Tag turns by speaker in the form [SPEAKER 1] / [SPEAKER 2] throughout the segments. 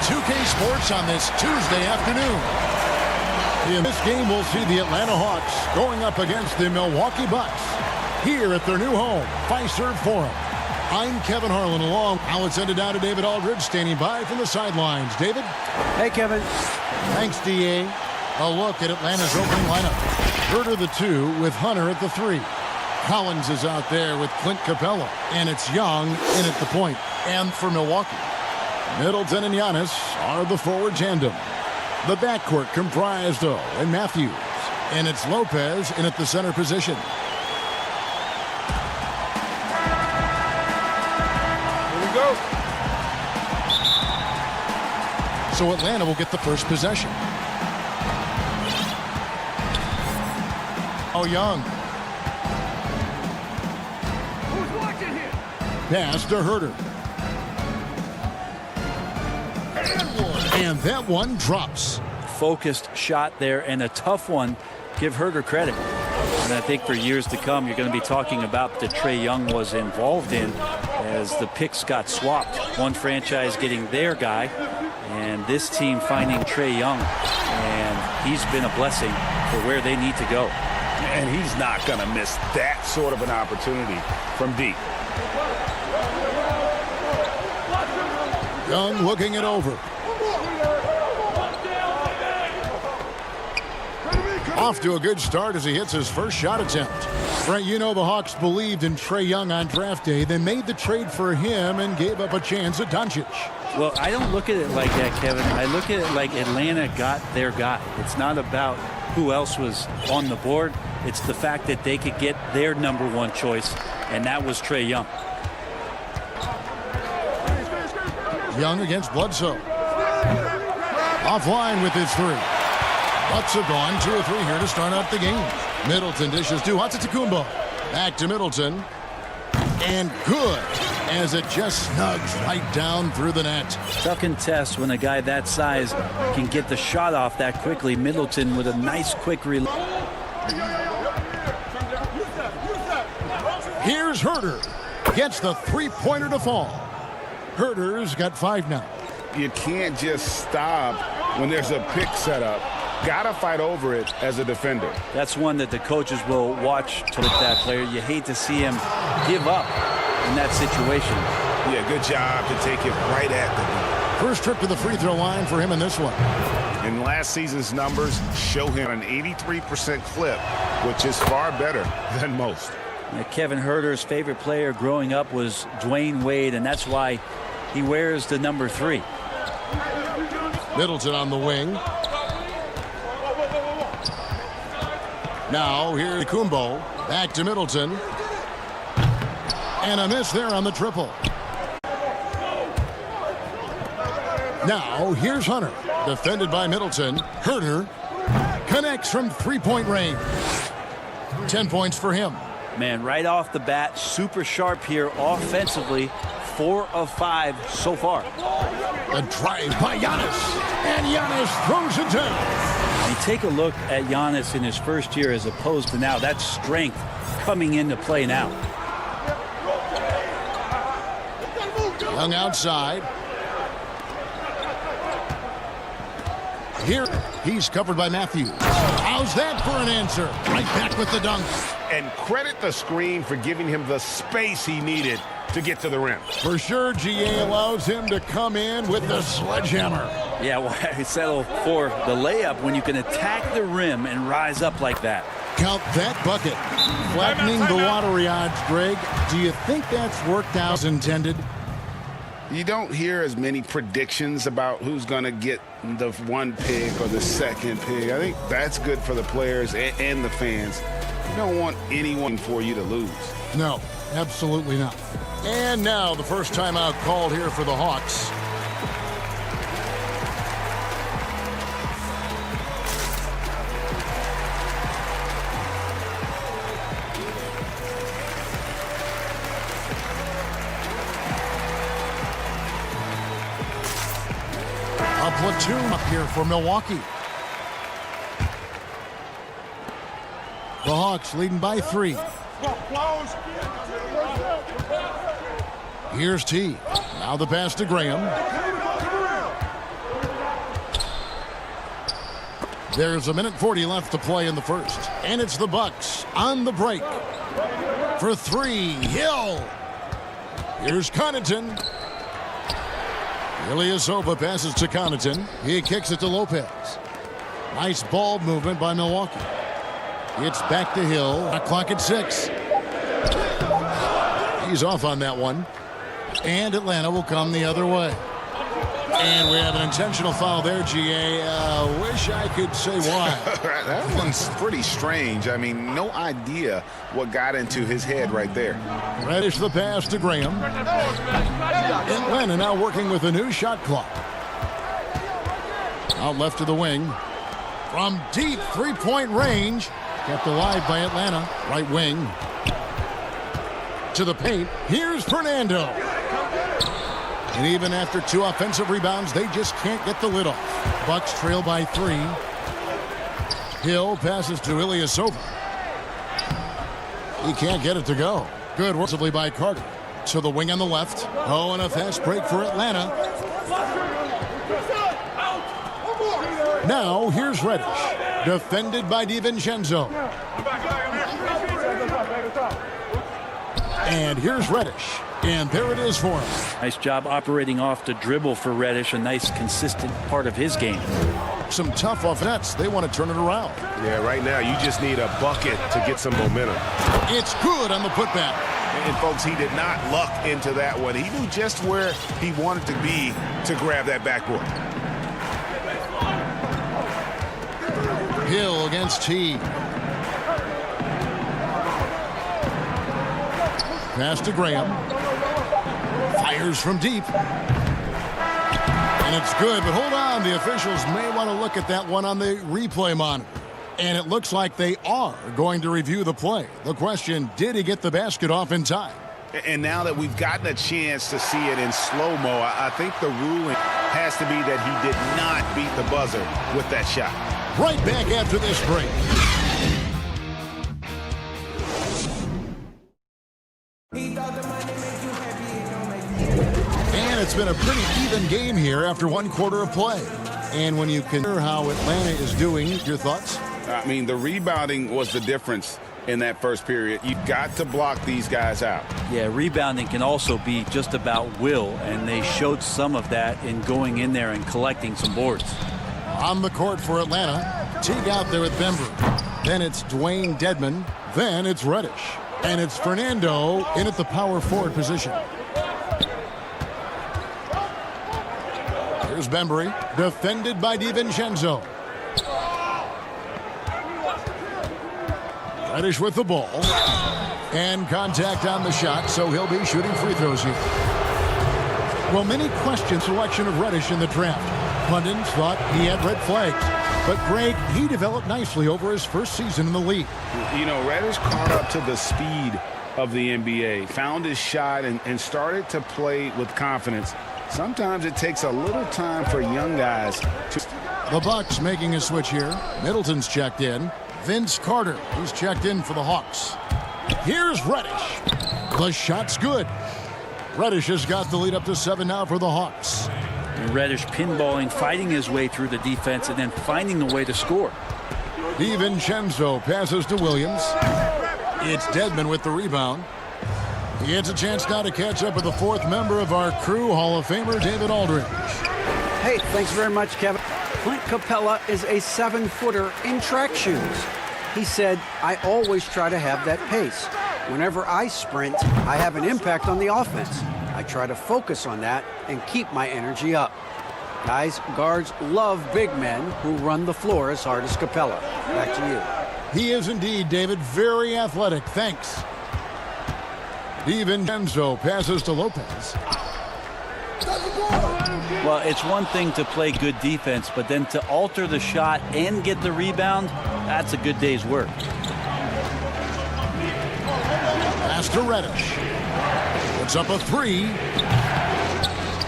[SPEAKER 1] 2K Sports on this Tuesday afternoon. In this game, we'll see the Atlanta Hawks going up against the Milwaukee Bucks here at their new home, Fiserv Forum. I'm Kevin Harlan along. Now it's ended down to David Aldridge standing by from the sidelines. David?
[SPEAKER 2] Hey, Kevin.
[SPEAKER 1] Thanks, D.A. A look at Atlanta's opening lineup. Huerter the 2 with Hunter at the 3. Collins is out there with Clint Capella. And it's Young in at the point. And for Milwaukee, Middleton and Giannis are the forward tandem. The backcourt comprised of and Matthews. And it's Lopez in at the center position.
[SPEAKER 3] Here we go.
[SPEAKER 1] So Atlanta will get the first possession. Oh, Young.
[SPEAKER 3] Who's watching here?
[SPEAKER 1] Pass to Huerter. And that one drops.
[SPEAKER 2] Focused shot there and a tough one. Give Huerter credit. And I think for years to come, you're going to be talking about that Trae Young was involved in as the picks got swapped. One franchise getting their guy and this team finding Trae Young. And he's been a blessing for where they need to go.
[SPEAKER 3] And he's not going to miss that sort of an opportunity from deep.
[SPEAKER 1] Young looking it over. Off to a good start as he hits his first shot attempt. Right, you know the Hawks believed in Trae Young on draft day. They made the trade for him and gave up a chance at Doncic.
[SPEAKER 2] Well, I don't look at it like that, Kevin. I look at it like Atlanta got their guy. It's not about who else was on the board. It's the fact that they could get their number one choice, and that was Trae Young.
[SPEAKER 1] Young against Bledsoe. Offline with his 3. Bucks have gone 2 of 3 here to start out the game. Middleton dishes to Antetokounmpo. Back to Middleton. And good as it just snugs right down through the net.
[SPEAKER 2] Tough contest when a guy that size can get the shot off that quickly. Middleton with a nice quick release.
[SPEAKER 1] Here's Huerter. Gets the three-pointer to fall. Huerter's got 5 now.
[SPEAKER 3] You can't just stop when there's a pick set up. Gotta fight over it as a defender.
[SPEAKER 2] That's one that the coaches will watch to with that player. You hate to see him give up in that situation.
[SPEAKER 3] Yeah, good job to take it right at the
[SPEAKER 1] First trip to the free throw line for him in this one.
[SPEAKER 3] And last season's numbers show him an 83% clip, which is far better than most.
[SPEAKER 2] Kevin Huerter's favorite player growing up was Dwayne Wade, and that's why he wears the number 3.
[SPEAKER 1] Middleton on the wing. Now here's Kumbo. Back to Middleton. And a miss there on the triple. Now here's Hunter. Defended by Middleton. Huerter connects from three-point range. 10 points for him.
[SPEAKER 2] Man, right off the bat, super sharp here offensively. 4 of 5 so far.
[SPEAKER 1] A drive by Giannis. And Giannis throws it down.
[SPEAKER 2] And take a look at Giannis in his first year as opposed to now. That strength coming into play now.
[SPEAKER 1] Young outside. Here, he's covered by Matthews. How's that for an answer? Right back with the dunk.
[SPEAKER 3] And credit the screen for giving him the space he needed to get to the rim.
[SPEAKER 1] For sure, GA allows him to come in with the sledgehammer.
[SPEAKER 2] Yeah, why settle for the layup when you can attack the rim and rise up like that?
[SPEAKER 1] Count that bucket. Flattening the lottery odds, Greg. Do you think that's worked out as intended?
[SPEAKER 3] You don't hear as many predictions about who's going to get the 1 pick or the 2nd pick. I think that's good for the players and the fans. You don't want anyone for you to lose.
[SPEAKER 1] No, absolutely not. And now the first timeout called here for the Hawks. A platoon up here for Milwaukee. The Hawks leading by 3. Here's T. Now the pass to Graham. There's 1:40 left to play in the first. And it's the Bucks on the break. For three, Hill. Here's Connaughton. Ilyasova passes to Connaughton. He kicks it to Lopez. Nice ball movement by Milwaukee. It's back to Hill. A clock at 6. He's off on that one. And Atlanta will come the other way. And we have an intentional foul there, GA. Wish I could say why.
[SPEAKER 3] That one's pretty strange. I mean, no idea what got into his head right there.
[SPEAKER 1] Reddish the pass to Graham. Atlanta now working with a new shot clock. Out left to the wing. From deep three-point range. Kept alive by Atlanta. Right wing. To the paint. Here's Fernando. And even after 2 offensive rebounds, they just can't get the lid off. Bucks trail by 3. Hill passes to Ilyasova. He can't get it to go. Good work by Carter. To the wing on the left. Oh, and a fast break for Atlanta. Now, here's Reddish. Defended by DiVincenzo. And here's Reddish. And there it is for him.
[SPEAKER 2] Nice job operating off the dribble for Reddish. A nice, consistent part of his game.
[SPEAKER 1] Some tough offense. They want to turn it around.
[SPEAKER 4] Yeah, right now you just need a bucket to get some momentum.
[SPEAKER 1] It's good on the putback.
[SPEAKER 4] And folks, he did not luck into that one. He knew just where he wanted to be to grab that backboard.
[SPEAKER 1] Hill against T. Pass to Graham. Fires from deep. And it's good, but hold on. The officials may want to look at that one on the replay monitor. And it looks like they are going to review the play. The question, did he get the basket off in time?
[SPEAKER 3] And now that we've gotten a chance to see it in slow-mo, I think the ruling has to be that he did not beat the buzzer with that shot.
[SPEAKER 1] Right back after this break. And it's been a pretty even game here after 1 quarter of play. And when you consider how Atlanta is doing, your thoughts?
[SPEAKER 3] I mean, the rebounding was the difference in that first period. You've got to block these guys out.
[SPEAKER 2] Yeah, rebounding can also be just about will, and they showed some of that in going in there and collecting some boards.
[SPEAKER 1] On the court for Atlanta, Teague out there with Bembry. Then it's Dwayne Dedmon. Then it's Reddish. And it's Fernando in at the power forward position. Here's Bembry, defended by DiVincenzo. Reddish with the ball. And contact on the shot, so he'll be shooting free throws here. Well, many question selection of Reddish in the draft. Pundits thought he had red flags. But, Greg, he developed nicely over his first season in the league.
[SPEAKER 3] You know, Reddish caught up to the speed of the NBA, found his shot, and started to play with confidence. Sometimes it takes a little time for young guys to...
[SPEAKER 1] The Bucks making a switch here. Middleton's checked in. Vince Carter, he's checked in for the Hawks. Here's Reddish. The shot's good. Reddish has got the lead up to 7 now for the Hawks.
[SPEAKER 2] And Reddish pinballing, fighting his way through the defense, and then finding the way to score.
[SPEAKER 1] DiVincenzo passes to Williams. It's Dedmon with the rebound. He gets a chance now to catch up with the 4th member of our crew, Hall of Famer David Aldridge.
[SPEAKER 5] Hey, thanks very much, Kevin. Clint Capella is a 7-footer in track shoes. He said, I always try to have that pace. Whenever I sprint, I have an impact on the offense. I try to focus on that and keep my energy up. Guys, guards love big men who run the floor as hard as Capella. Back to you.
[SPEAKER 1] He is indeed, David, very athletic. Thanks. DiVincenzo passes to Lopez.
[SPEAKER 2] Well, it's one thing to play good defense, but then to alter the shot and get the rebound, that's a good day's work.
[SPEAKER 1] Pass to Reddish. Puts up a 3.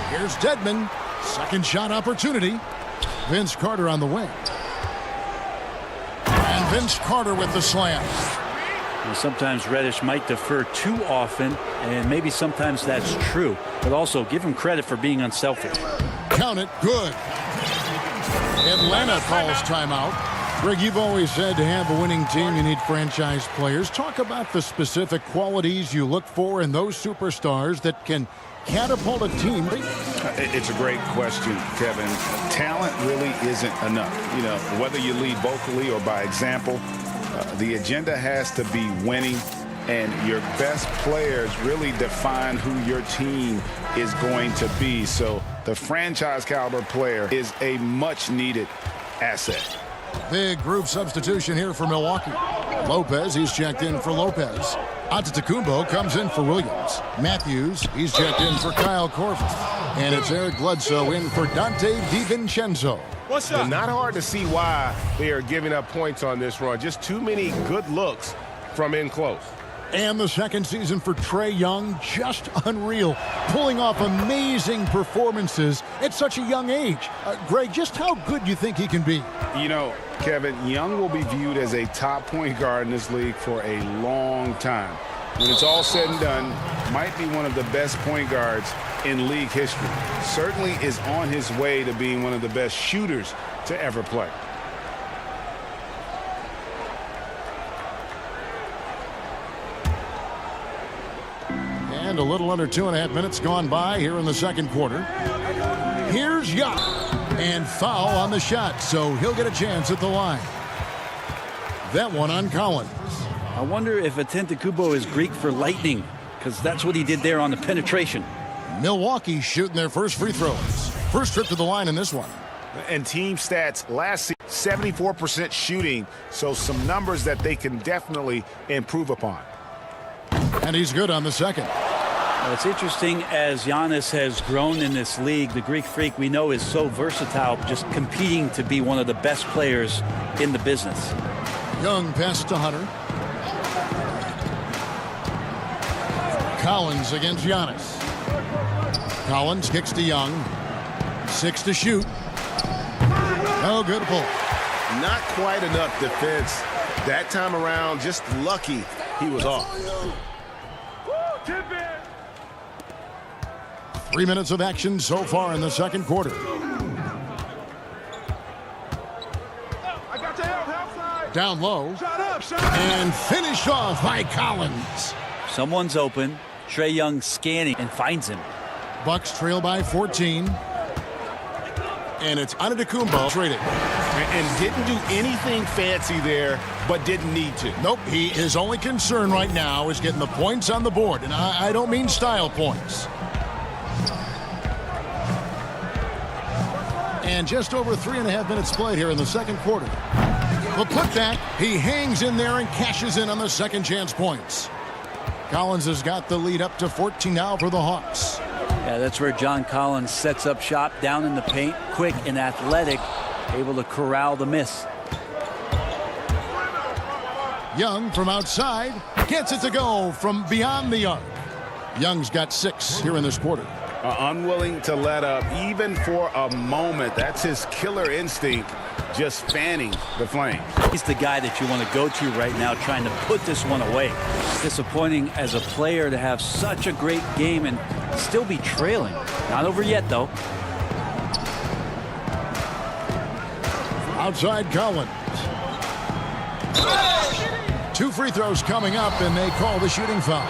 [SPEAKER 1] Here's Dedmon. Second shot opportunity. Vince Carter on the wing. And Vince Carter with the slam.
[SPEAKER 2] And sometimes Reddish might defer too often, and maybe sometimes that's true. But also give him credit for being unselfish.
[SPEAKER 1] Count it. Good. Atlanta calls timeout. Greg, you've always said to have a winning team, you need franchise players. Talk about the specific qualities you look for in those superstars that can catapult a team.
[SPEAKER 3] It's a great question, Kevin. Talent really isn't enough. You know, whether you lead vocally or by example, the agenda has to be winning, and your best players really define who your team is going to be. So the franchise caliber player is a much needed asset.
[SPEAKER 1] Big group substitution here for Milwaukee. Lopez, he's checked in for Lopez. Antetokounmpo comes in for Williams. Matthews, he's checked in for Kyle Korver. And it's Eric Bledsoe in for Dante DiVincenzo.
[SPEAKER 4] What's up? Not hard to see why they are giving up points on this run. Just too many good looks from in close.
[SPEAKER 1] And the second season for Trae Young, just unreal. Pulling off amazing performances at such a young age. Greg, just how good do you think he can be?
[SPEAKER 3] You know, Kevin, Young will be viewed as a top point guard in this league for a long time. When it's all said and done, might be one of the best point guards in league history. Certainly is on his way to being one of the best shooters to ever play.
[SPEAKER 1] And a little under 2.5 minutes gone by here in the second quarter. Here's Young. And foul on the shot, so he'll get a chance at the line. That one on Collins.
[SPEAKER 2] I wonder if Antetokounmpo is Greek for lightning, because that's what he did there on the penetration.
[SPEAKER 1] Milwaukee shooting their first free throws. First trip to the line in this one.
[SPEAKER 4] And team stats last season, 74% shooting, so some numbers that they can definitely improve upon.
[SPEAKER 1] And he's good on the second.
[SPEAKER 2] Well, it's interesting as Giannis has grown in this league. The Greek Freak we know is so versatile, just competing to be one of the best players in the business.
[SPEAKER 1] Young pass to Hunter. Collins against Giannis. Collins kicks to Young. 6 to shoot. No good pull.
[SPEAKER 4] Not quite enough defense that time around. Just lucky he was off.
[SPEAKER 1] 3 minutes of action so far in the second quarter. Down low. And finished off by Collins.
[SPEAKER 2] Someone's open. Trae Young scanning and finds him.
[SPEAKER 1] Bucks trail by 14. And it's Antetokounmpo traded.
[SPEAKER 4] And didn't do anything fancy there, but didn't need to.
[SPEAKER 1] Nope, his only concern right now is getting the points on the board. And I don't mean style points. And just over 3.5 minutes played here in the second quarter. The putback, he hangs in there and cashes in on the second chance points. Collins has got the lead up to 14 now for the Hawks.
[SPEAKER 2] Yeah, that's where John Collins sets up shop down in the paint, quick and athletic, able to corral the miss.
[SPEAKER 1] Young from outside gets it to go from beyond the arc. Young's got 6 here in this quarter.
[SPEAKER 3] Unwilling to let up even for a moment. That's his killer instinct, just fanning the flames.
[SPEAKER 2] He's the guy that you want to go to right now, trying to put this one away. Disappointing as a player to have such a great game and still be trailing. Not over yet, though.
[SPEAKER 1] Outside Collins. 2 free throws coming up, and they call the shooting foul.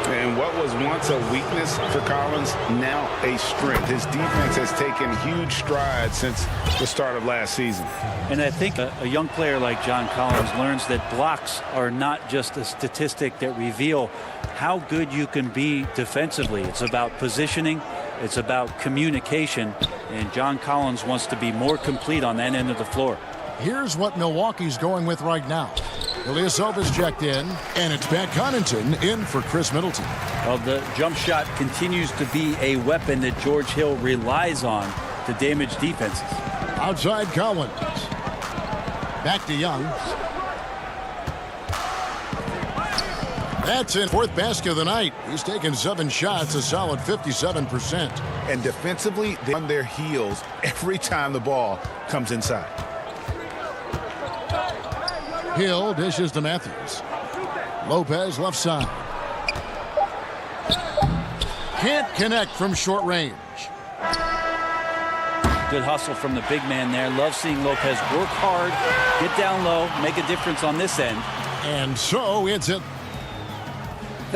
[SPEAKER 3] And what was once a weakness for Collins, now a strength. His defense has taken huge strides since the start of last season.
[SPEAKER 2] And I think a young player like John Collins learns that blocks are not just a statistic that reveal how good you can be defensively. It's about positioning. It's about communication. And John Collins wants to be more complete on that end of the floor.
[SPEAKER 1] Here's what Milwaukee's going with right now. Ilyasova's checked in, and it's Pat Connaughton in for Chris Middleton.
[SPEAKER 2] Well, the jump shot continues to be a weapon that George Hill relies on to damage defenses.
[SPEAKER 1] Outside Collins. Back to Young. That's in 4th basket of the night. He's taken 7 shots, a solid 57%.
[SPEAKER 4] And defensively, they're on their heels every time the ball comes inside.
[SPEAKER 1] Hill dishes to Matthews. Lopez left side. Can't connect from short range.
[SPEAKER 2] Good hustle from the big man there. Love seeing Lopez work hard, get down low, make a difference on this end.
[SPEAKER 1] And so it's it.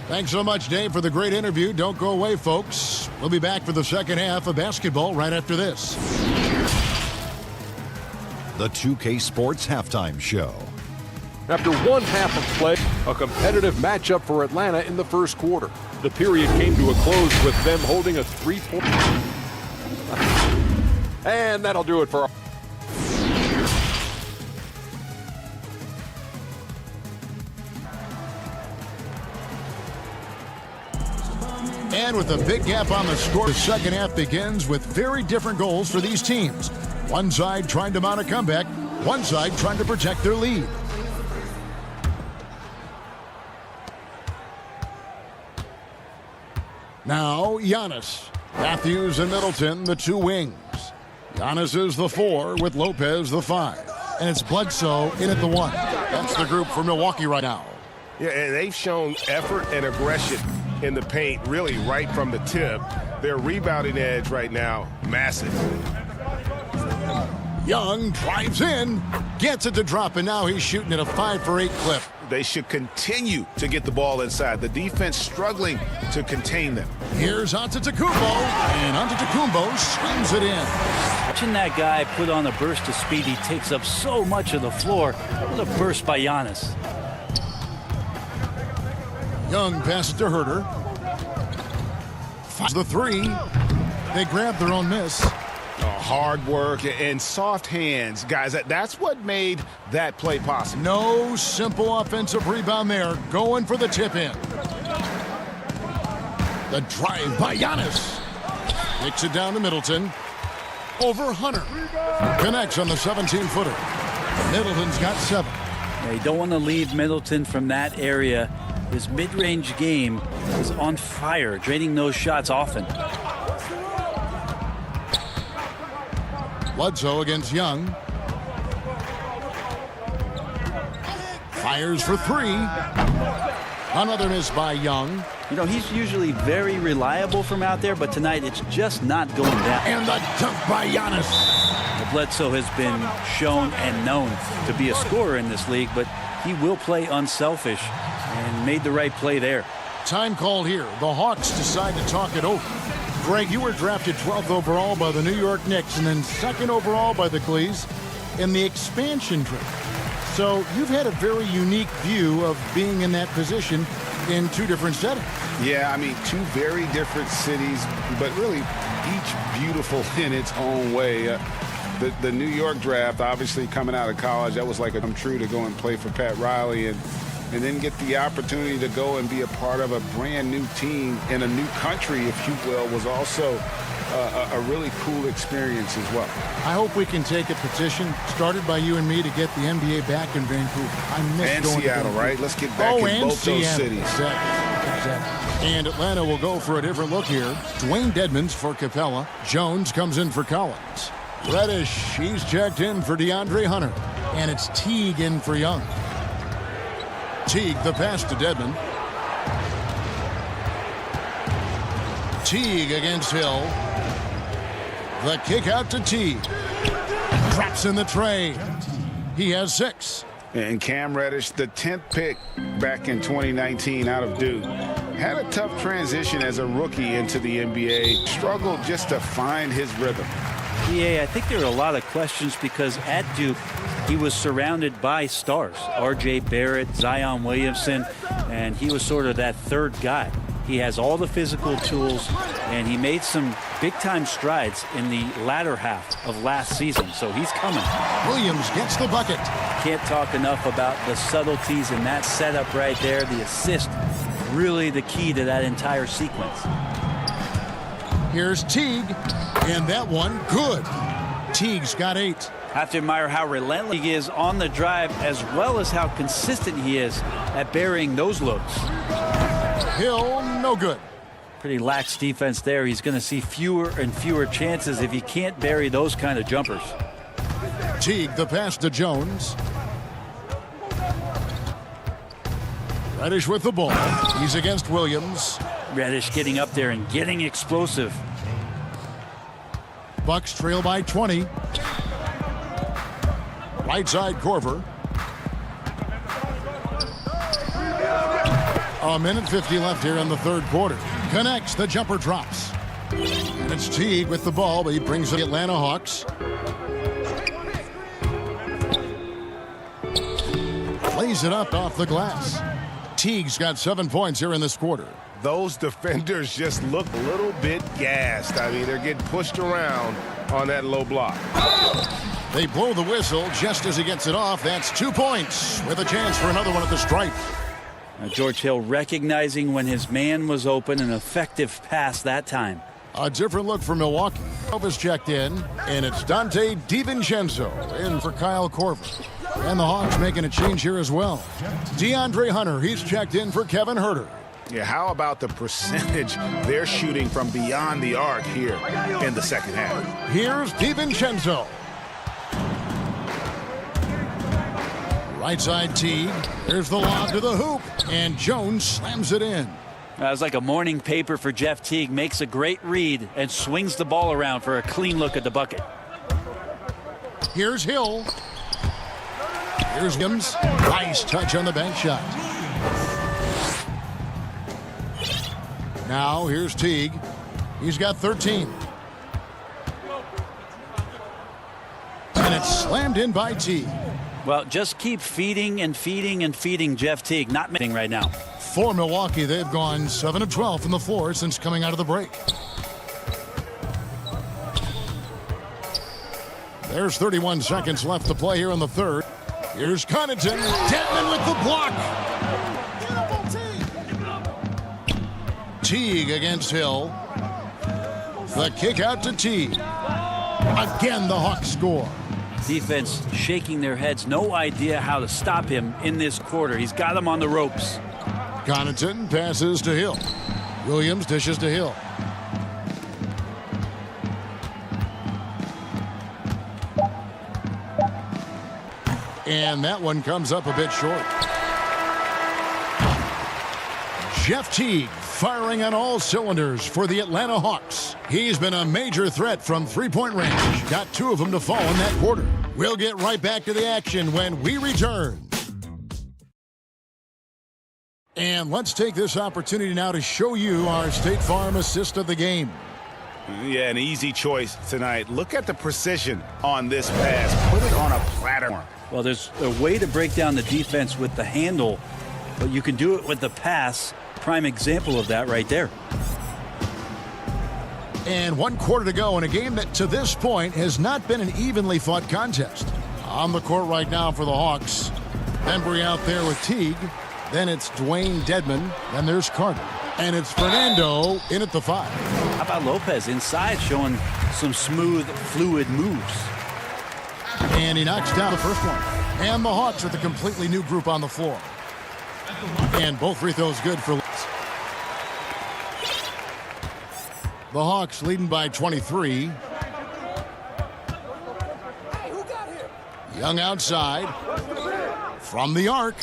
[SPEAKER 1] Thanks so much, Dave, for the great interview. Don't go away, folks. We'll be back for the second half of basketball right after this.
[SPEAKER 6] The 2K Sports Halftime Show.
[SPEAKER 7] After one half of play, a competitive matchup for Atlanta in the first quarter. The period came to a close with them holding a 3-point. And that'll do it for.
[SPEAKER 1] And with a big gap on the score, the second half begins with very different goals for these teams. One side trying to mount a comeback, one side trying to protect their lead. Now, Giannis. Matthews and Middleton, the two wings. Giannis is the 4 with Lopez the 5. And it's Bledsoe in at the 1. That's the group for Milwaukee right now.
[SPEAKER 4] Yeah, and they've shown effort and aggression in the paint, really right from the tip. Their rebounding edge right now, massive.
[SPEAKER 1] Young drives in, gets it to drop, and now he's shooting at a 5-for-8 clip.
[SPEAKER 4] They should continue to get the ball inside. The defense struggling to contain them.
[SPEAKER 1] Here's Antetokounmpo, and Antetokounmpo slams it in.
[SPEAKER 2] Watching that guy put on a burst of speed, he takes up so much of the floor. What a burst by Giannis.
[SPEAKER 1] Young passes to Herter. Finds the 3. They grab their own miss.
[SPEAKER 4] Hard work and soft hands. Guys, that's what made that play possible.
[SPEAKER 1] No simple offensive rebound there. Going for the tip in. The drive by Giannis. Kicks it down to Middleton. Over Hunter. Connects on the 17-footer. Middleton's got 7.
[SPEAKER 2] Yeah, you don't want to leave Middleton from that area. His mid-range game is on fire, draining those shots often.
[SPEAKER 1] Bledsoe against Young. Fires for 3. Another miss by Young.
[SPEAKER 2] You know, he's usually very reliable from out there, but tonight it's just not going down.
[SPEAKER 1] And the dunk by Giannis.
[SPEAKER 2] Bledsoe has been shown and known to be a scorer in this league, but he will play unselfish and made the right play there.
[SPEAKER 1] Time called here. The Hawks decide to talk it over. Greg, you were drafted 12th overall by the New York Knicks and then 2nd overall by the Clees in the expansion draft. So you've had a very unique view of being in that position in 2 different settings.
[SPEAKER 3] Yeah, I mean, 2 very different cities, but really each beautiful in its own way. The New York draft, obviously coming out of college, that was like a come true to go and play for Pat Riley and then get the opportunity to go and be a part of a brand new team in a new country, if you will, was also a really cool experience as well.
[SPEAKER 1] I hope we can take a petition started by you and me to get the NBA back in Vancouver. I miss
[SPEAKER 3] And
[SPEAKER 1] going
[SPEAKER 3] Seattle,
[SPEAKER 1] to
[SPEAKER 3] right? Let's get back in
[SPEAKER 1] and
[SPEAKER 3] both those
[SPEAKER 1] Seattle.
[SPEAKER 3] cities.
[SPEAKER 1] Exactly. And Atlanta will go for a different look here. Dwayne Dedmons for Capella. Jones comes in for Collins. Reddish, he's checked in for DeAndre Hunter. And it's Teague in for Young. Teague, the pass to Dedmon. Teague against Hill. The kick out to Teague. Drops in the tray. He has 6.
[SPEAKER 3] And Cam Reddish, the 10th pick back in 2019 out of Duke, had a tough transition as a rookie into the NBA. Struggled just to find his rhythm.
[SPEAKER 2] Yeah, I think there are a lot of questions because at Duke, he was surrounded by stars. R.J. Barrett, Zion Williamson, and he was sort of that third guy. He has all the physical tools, and he made some big-time strides in the latter half of last season, so he's coming.
[SPEAKER 1] Williams gets the bucket.
[SPEAKER 2] Can't talk enough about the subtleties in that setup right there. The assist, really the key to that entire sequence.
[SPEAKER 1] Here's Teague, and that one good. Teague's got 8.
[SPEAKER 2] Have to admire how relentless he is on the drive as well as how consistent he is at burying those looks.
[SPEAKER 1] Hill, no good.
[SPEAKER 2] Pretty lax defense there. He's going to see fewer and fewer chances if he can't bury those kind of jumpers.
[SPEAKER 1] Teague, the pass to Jones. Reddish with the ball. He's against Williams.
[SPEAKER 2] Reddish getting up there and getting explosive.
[SPEAKER 1] Bucks trail by 20. Right side Corver. A minute 50 left here in the third quarter. Connects, the jumper drops. And it's Teague with the ball, but he brings the Atlanta Hawks. Plays it up off the glass. Teague's got 7 points here in this quarter.
[SPEAKER 4] Those defenders just look a little bit gassed. I mean, they're getting pushed around on that low block.
[SPEAKER 1] They blow the whistle just as he gets it off. That's 2 points with a chance for another one at the stripe.
[SPEAKER 2] George Hill recognizing when his man was open, an effective pass that time.
[SPEAKER 1] A different look for Milwaukee. Elvis checked in, and it's Dante DiVincenzo in for Kyle Korver. And the Hawks making a change here as well. DeAndre Hunter, he's checked in for Kevin Huerter.
[SPEAKER 4] Yeah, how about the percentage they're shooting from beyond the arc here in the second half?
[SPEAKER 1] Here's DiVincenzo. Right side Teague. Here's the lob to the hoop, and Jones slams it in.
[SPEAKER 2] That was like a morning paper for Jeff Teague. Makes a great read and swings the ball around for a clean look at the bucket.
[SPEAKER 1] Here's Hill. Here's Williams. Nice touch on the bank shot. Now here's Teague. He's got 13. And it's slammed in by Teague.
[SPEAKER 2] Well, just keep feeding and feeding and feeding Jeff Teague. Not missing right now.
[SPEAKER 1] For Milwaukee, they've gone 7 of 12 from the floor since coming out of the break. There's 31 seconds left to play here in the third. Here's Connaughton. Dedmon with the block. Teague against Hill. The kick out to Teague. Again, the Hawks score.
[SPEAKER 2] Defense shaking their heads. No idea how to stop him in this quarter. He's got him on the ropes.
[SPEAKER 1] Connaughton passes to Hill. Williams dishes to Hill. And that one comes up a bit short. Jeff Teague firing on all cylinders for the Atlanta Hawks. He's been a major threat from three-point range. Got 2 of them to fall in that quarter. We'll get right back to the action when we return. And let's take this opportunity now to show you our State Farm assist of the game.
[SPEAKER 4] Yeah, an easy choice tonight. Look at the precision on this pass. Put it on a platter.
[SPEAKER 2] Well, there's a way to break down the defense with the handle, but you can do it with the pass. Prime example of that right there.
[SPEAKER 1] And 1 quarter to go in a game that to this point has not been an evenly fought contest. On the court right now for the Hawks. Embry out there with Teague. Then it's Dwayne Dedmon. Then there's Carter. And it's Fernando in at the 5.
[SPEAKER 2] How about Lopez inside showing some smooth, fluid moves?
[SPEAKER 1] And he knocks down the first one. And the Hawks with a completely new group on the floor. And both free throws good for the Hawks leading by 23. Young outside. From the arc.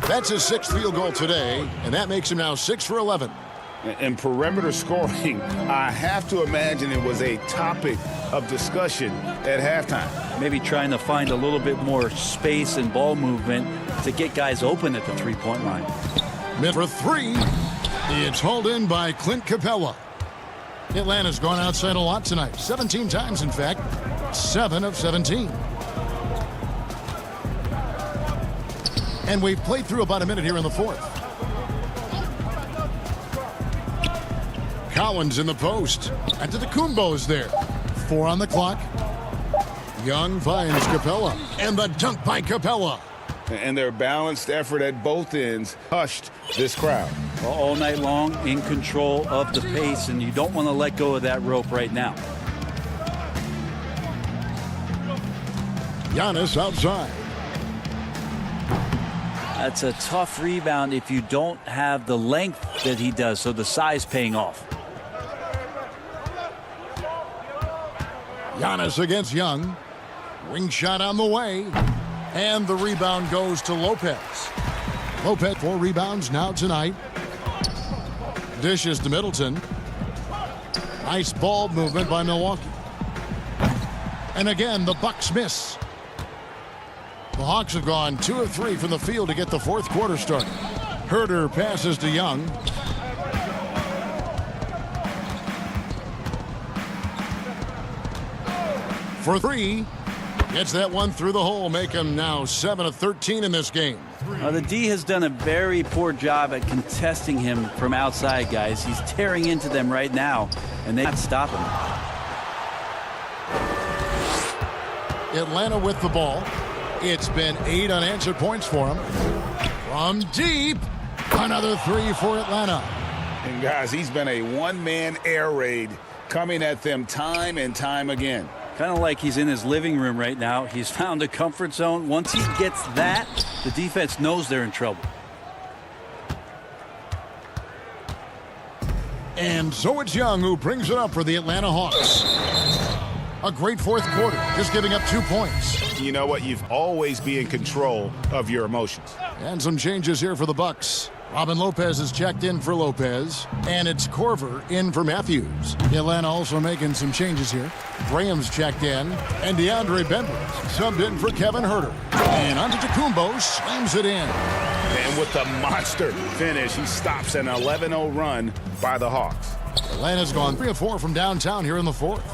[SPEAKER 1] That's his 6th field goal today, and that makes him now 6 for 11.
[SPEAKER 3] And perimeter scoring, I have to imagine it was a topic of discussion at halftime.
[SPEAKER 2] Maybe trying to find a little bit more space and ball movement to get guys open at the three-point line.
[SPEAKER 1] Mid for 3. It's hauled in by Clint Capella. Atlanta's gone outside a lot tonight. 17 times, in fact. 7 of 17. And we've played through about a minute here in the fourth. Collins in the post. Antetokounmpo's there. 4 on the clock. Young finds Capella. And the dunk by Capella.
[SPEAKER 3] And their balanced effort at both ends hushed this crowd.
[SPEAKER 2] All night long, in control of the pace, and you don't want to let go of that rope right now.
[SPEAKER 1] Giannis outside.
[SPEAKER 2] That's a tough rebound if you don't have the length that he does, so the size paying off.
[SPEAKER 1] Giannis against Young. Wing shot on the way. And the rebound goes to Lopez. Lopez 4 rebounds now tonight. Dishes to Middleton. Nice ball movement by Milwaukee. And again, the Bucks miss. The Hawks have gone 2 of 3 from the field to get the fourth quarter started. Herder passes to Young. For 3. Gets that one through the hole, make him now 7 of 13 in this game.
[SPEAKER 2] The D has done a very poor job at contesting him from outside, guys. He's tearing into them right now, and they can't stop him.
[SPEAKER 1] Atlanta with the ball. It's been 8 unanswered points for him. From deep, another 3 for Atlanta.
[SPEAKER 3] And guys, he's been a one-man air raid coming at them time and time again.
[SPEAKER 2] Kind of like he's in his living room right now. He's found a comfort zone. Once he gets that, the defense knows they're in trouble.
[SPEAKER 1] And so it's Young who brings it up for the Atlanta Hawks. A great fourth quarter, just giving up 2 points.
[SPEAKER 4] You know what? You've always be in control of your emotions.
[SPEAKER 1] And some changes here for the Bucks. Robin Lopez is checked in for Lopez, and it's Corver in for Matthews. Atlanta also making some changes here. Graham's checked in, and DeAndre Bembry subbed in for Kevin Herder. And Antetokounmpo slams it in.
[SPEAKER 3] And with the monster finish, he stops an 11-0 run by the Hawks.
[SPEAKER 1] Atlanta's gone 3 of 4 from downtown here in the fourth.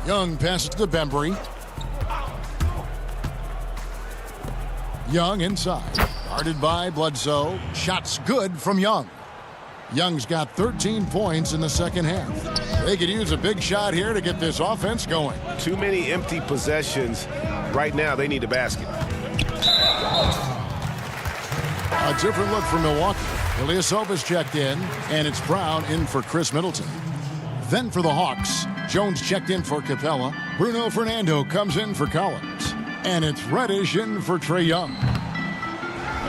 [SPEAKER 1] Young passes to Bembry. Young inside, guarded by Bledsoe. Shots good from Young. Young's got 13 points in the second half. They could use a big shot here to get this offense going.
[SPEAKER 4] Too many empty possessions. Right now, they need a basket.
[SPEAKER 1] A different look for Milwaukee. Ilyasova's checked in, and it's Brown in for Chris Middleton. Then for the Hawks, Jones checked in for Capella. Bruno Fernando comes in for Collins. And it's Reddish in for Trae Young.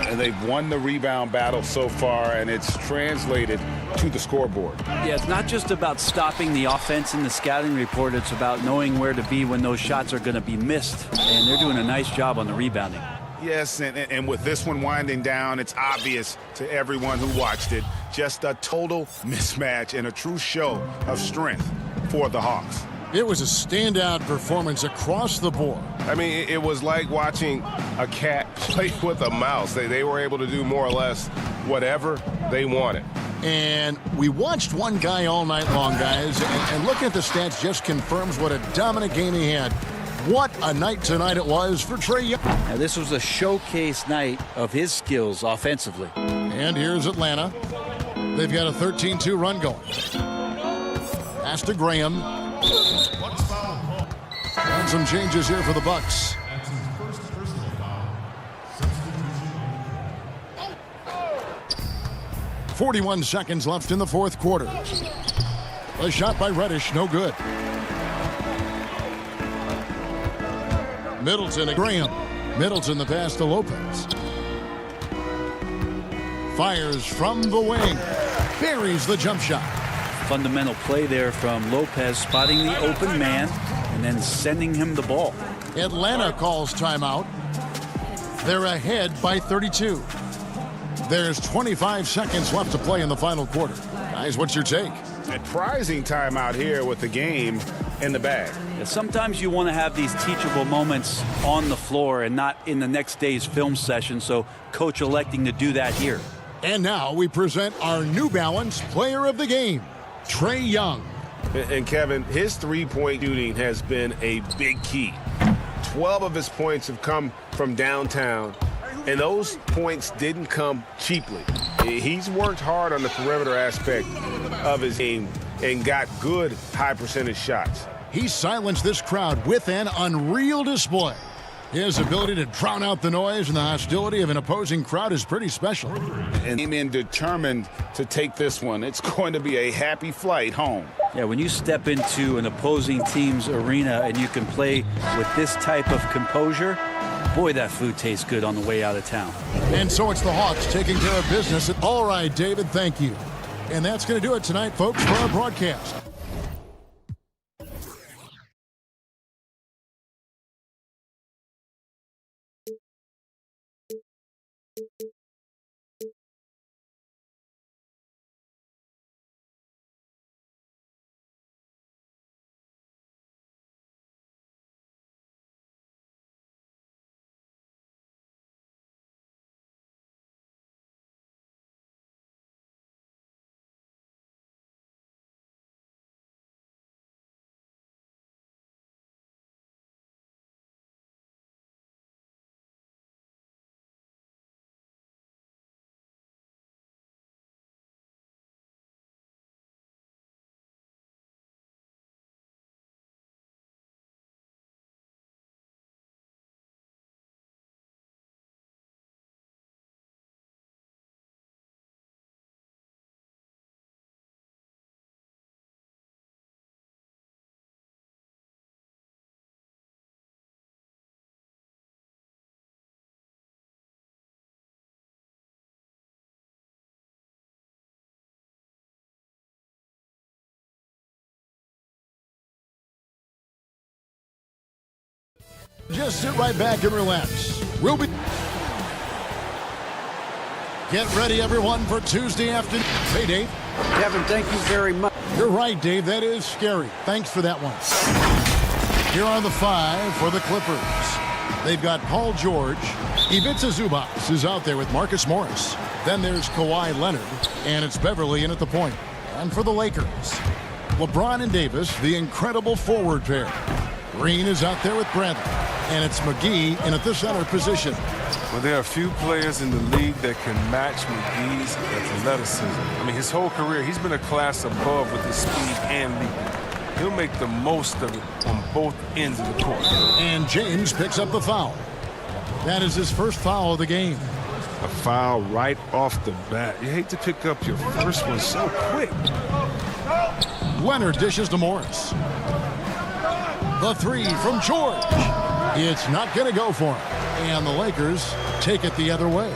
[SPEAKER 3] And they've won the rebound battle so far, and it's translated to the scoreboard.
[SPEAKER 2] Yeah, it's not just about stopping the offense in the scouting report. It's about knowing where to be when those shots are going to be missed. And they're doing a nice job on the rebounding.
[SPEAKER 3] Yes, and with this one winding down, it's obvious to everyone who watched it. Just a total mismatch and a true show of strength for the Hawks.
[SPEAKER 1] It was a standout performance across the board.
[SPEAKER 8] I mean, it was like watching a cat play with a mouse. They were able to do more or less whatever they wanted.
[SPEAKER 1] And we watched one guy all night long, guys, and looking at the stats just confirms what a dominant game he had. What a night tonight it was for Trae Young.
[SPEAKER 2] Now, this was a showcase night of his skills offensively.
[SPEAKER 1] And here's Atlanta. They've got a 13-2 run going. Pass to Graham. And some changes here for the Bucks. 41 seconds left in the fourth quarter. A shot by Reddish, no good. Middleton, Graham. Middleton the pass to Lopez. Fires from the wing. Buries the jump shot.
[SPEAKER 2] Fundamental play there from Lopez, spotting the open man and then sending him the ball.
[SPEAKER 1] Atlanta calls timeout. They're ahead by 32. There's 25 seconds left to play in the final quarter. Guys, what's your take?
[SPEAKER 3] A prizing timeout here with the game in the bag.
[SPEAKER 2] Yeah, sometimes you want to have these teachable moments on the floor and not in the next day's film session, so coach electing to do that here.
[SPEAKER 1] And now we present our New Balance player of the game, Trae Young.
[SPEAKER 8] And Kevin, his three-point shooting has been a big key. 12 of his points have come from downtown, and those points didn't come cheaply. He's worked hard on the perimeter aspect of his game and got good high-percentage shots.
[SPEAKER 1] He silenced this crowd with an unreal display. His ability to drown out the noise and the hostility of an opposing crowd is pretty special.
[SPEAKER 3] And came in determined to take this one. It's going to be a happy flight home.
[SPEAKER 2] Yeah, when you step into an opposing team's arena and you can play with this type of composure, boy, that food tastes good on the way out of town.
[SPEAKER 1] And so it's the Hawks taking care of business. All right, David, thank you. And that's going to do it tonight, folks, for our broadcast. Just sit right back and relax. We'll be... Get ready, everyone, for Tuesday afternoon. Hey, Dave.
[SPEAKER 5] Kevin, thank you very much.
[SPEAKER 1] You're right, Dave. That is scary. Thanks for that one. Here are the 5 for the Clippers. They've got Paul George. Ivica Zubac is out there with Marcus Morris. Then there's Kawhi Leonard, and it's Beverly in at the point. And for the Lakers, LeBron and Davis, the incredible forward pair. Green is out there with Bradley, and it's McGee in at the center position.
[SPEAKER 9] Well, there are a few players in the league that can match McGee's athleticism. I mean, his whole career, he's been a class above with his speed and leap. He'll make the most of it on both ends of the court.
[SPEAKER 1] And James picks up the foul. That is his first foul of the game.
[SPEAKER 9] A foul right off the bat. You hate to pick up your first one so quick.
[SPEAKER 1] Leonard dishes to Morris. The 3 from George. It's not going to go for him. And the Lakers take it the other way.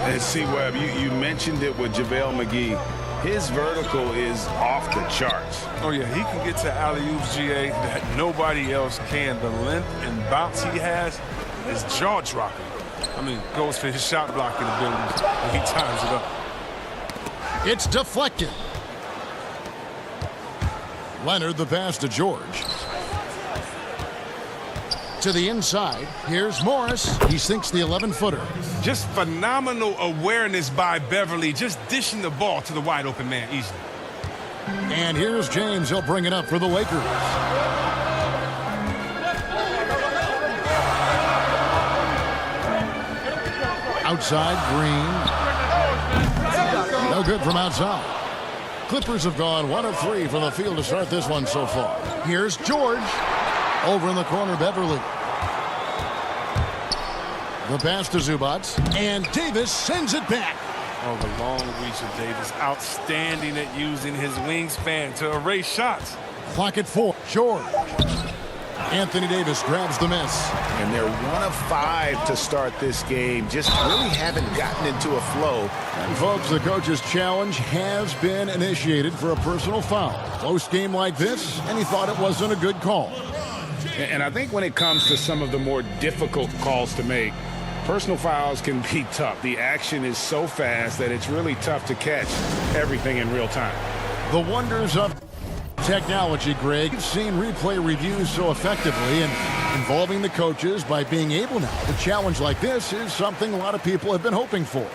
[SPEAKER 3] And see, Webb, you mentioned it with JaVale McGee. His vertical is off the charts.
[SPEAKER 9] Oh, yeah, he can get to alley-oops, GA, that nobody else can. The length and bounce he has is jaw-dropping. I mean, goes for his shot blocking abilities when he times it up.
[SPEAKER 1] It's deflected. Leonard the pass to George. To the inside, here's Morris. He sinks the 11-footer.
[SPEAKER 9] Just phenomenal awareness by Beverly, just dishing the ball to the wide-open man easily.
[SPEAKER 1] And here's James. He'll bring it up for the Lakers. Outside, Green. No good from outside. Clippers have gone 1 of 3 from the field to start this one so far. Here's George. Over in the corner, Beverly. The pass to Zubac. And Davis sends it back.
[SPEAKER 9] Oh, the long reach of Davis. Outstanding at using his wingspan to erase shots.
[SPEAKER 1] Clock at 4. George. Anthony Davis grabs the miss.
[SPEAKER 4] And they're 1 of 5 to start this game. Just really haven't gotten into a flow.
[SPEAKER 1] And folks, the coach's challenge has been initiated for a personal foul. Close game like this, and he thought it wasn't a good call.
[SPEAKER 3] And I think when it comes to some of the more difficult calls to make, personal fouls can be tough. The action is so fast that it's really tough to catch everything in real time.
[SPEAKER 1] The wonders of technology, Greg. You've seen replay reviews so effectively, and involving the coaches by being able now to challenge like this is something a lot of people have been hoping for.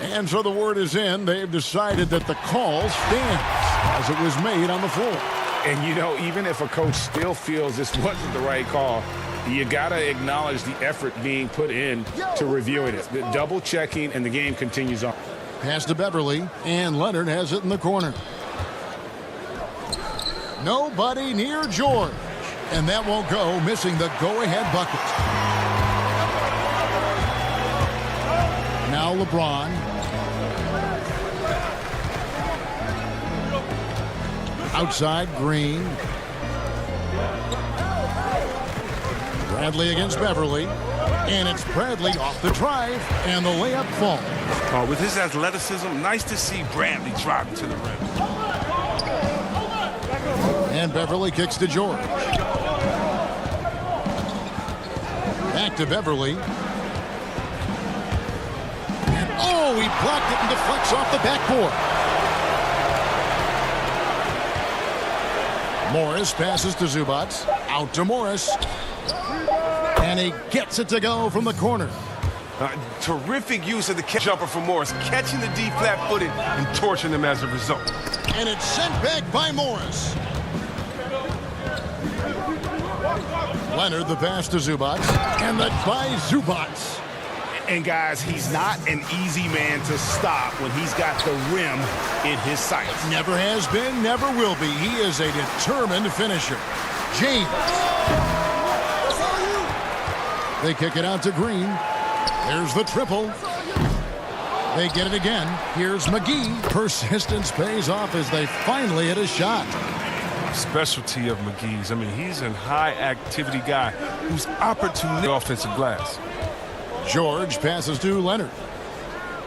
[SPEAKER 1] And so the word is in. They've decided that the call stands as it was made on the floor.
[SPEAKER 3] And, you know, even if a coach still feels this wasn't the right call, you got to acknowledge the effort being put in to reviewing it. The double checking, and the game continues on.
[SPEAKER 1] Pass to Beverly, and Leonard has it in the corner. Nobody near George. And that won't go, missing the go-ahead bucket. Now LeBron. Outside, Green. Bradley against Beverly. And it's Bradley off the drive, and the layup falls.
[SPEAKER 9] With his athleticism, nice to see Bradley driving to the rim.
[SPEAKER 1] And Beverly kicks to George. Back to Beverly. And oh, he blocked it and deflects off the backboard. Morris passes to Zubac. Out to Morris. And he gets it to go from the corner.
[SPEAKER 9] Terrific use of the jumper from Morris, catching the D flat-footed and torching him as a result.
[SPEAKER 1] And it's sent back by Morris. Leonard the pass to Zubac. And the by Zubac.
[SPEAKER 3] And guys, he's not an easy man to stop when he's got the rim in his sights.
[SPEAKER 1] Never has been, never will be. He is a determined finisher. James. They kick it out to Green. There's the triple. They get it again. Here's McGee. Persistence pays off as they finally hit a shot.
[SPEAKER 9] Specialty of McGee's. I mean, he's a high-activity guy who's opportunistic offensive glass.
[SPEAKER 1] George passes to Leonard.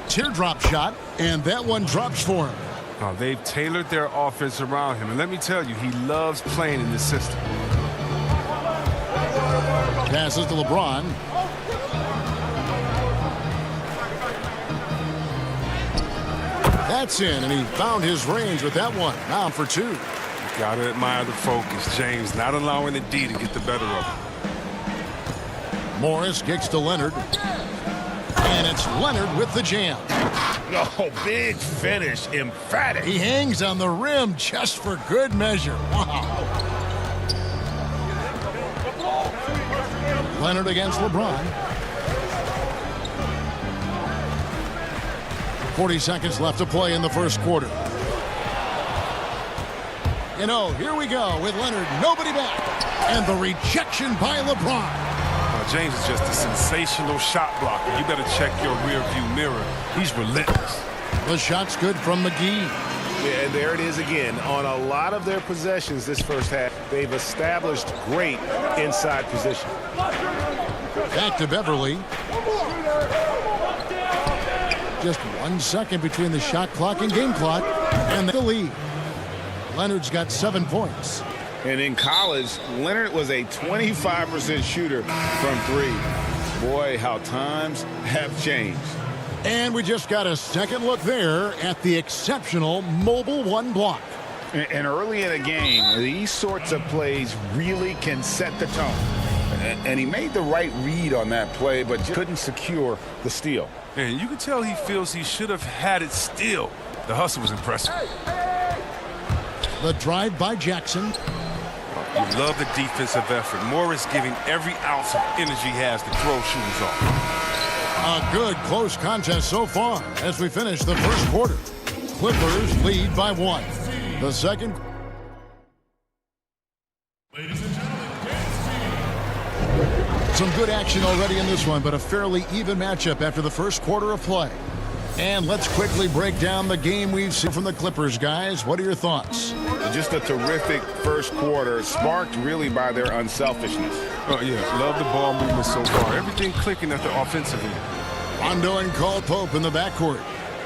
[SPEAKER 1] Teardrop shot, and that one drops for him.
[SPEAKER 9] Oh, they've tailored their offense around him. And let me tell you, he loves playing in this system.
[SPEAKER 1] Passes to LeBron. That's in, and he found his range with that one. Now for two.
[SPEAKER 9] Gotta admire the focus. James not allowing the D to get the better of him.
[SPEAKER 1] Morris kicks to Leonard. And it's Leonard with the jam.
[SPEAKER 4] Oh, big finish. Emphatic.
[SPEAKER 1] He hangs on the rim just for good measure. Wow. Leonard against LeBron. 40 seconds left to play in the first quarter. You know, here we go with Leonard, nobody back. And the rejection by LeBron.
[SPEAKER 9] James is just a sensational shot blocker. You better check your rear view mirror. He's relentless.
[SPEAKER 1] The shot's good from McGee.
[SPEAKER 8] Yeah, and there it is again. On a lot of their possessions this first half, they've established great inside position.
[SPEAKER 1] Back to Beverly. Just 1 second between the shot clock and game clock, and the lead. Leonard's got 7 points.
[SPEAKER 3] And in college, Leonard was a 25% shooter from three. Boy, how times have changed.
[SPEAKER 1] And we just got a second look there at the exceptional mobile one block.
[SPEAKER 3] And early in a game, these sorts of plays really can set the tone. And he made the right read on that play, but just couldn't secure the steal.
[SPEAKER 9] And you can tell he feels he should have had it still. The hustle was impressive.
[SPEAKER 1] The drive by Jackson.
[SPEAKER 9] You love the defensive effort. Morris giving every ounce of energy he has to throw shooters off.
[SPEAKER 1] A good close contest so far as we finish the first quarter. Clippers lead by 1. The second. Some good action already in this one, but a fairly even matchup after the first quarter of play. And let's quickly break down the game we've seen from the Clippers, guys. What are your thoughts?
[SPEAKER 3] Just a terrific first quarter, sparked really by their unselfishness.
[SPEAKER 9] Oh, yeah, love the ball movement so far. Everything clicking at the offensive end.
[SPEAKER 1] Rondo and Cole Pope in the backcourt.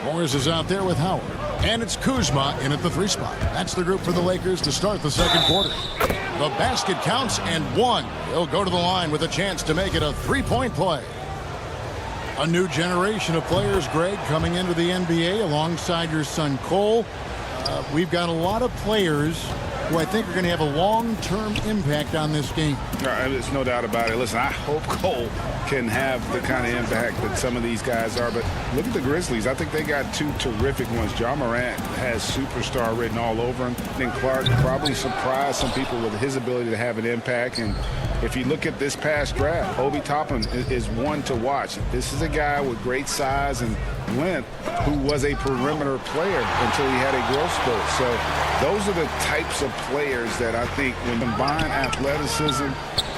[SPEAKER 1] Morris is out there with Howard. And it's Kuzma in at the 3 spot. That's the group for the Lakers to start the second quarter. The basket counts and 1. He'll go to the line with a chance to make it a 3-point play. A new generation of players, Greg, coming into the NBA alongside your son Cole. We've got a lot of players who I think are going to have a long-term impact on this game.
[SPEAKER 3] There's no doubt about it. Listen, I hope Cole can have the kind of impact that some of these guys are. But look at the Grizzlies. I think they got 2 terrific ones. Ja Morant has superstar written all over him. I think Clark probably surprised some people with his ability to have an impact. And if you look at this past draft, Obi Toppin is one to watch. This is a guy with great size and length who was a perimeter player until he had a growth spurt. So those are the types of players that I think when combined athleticism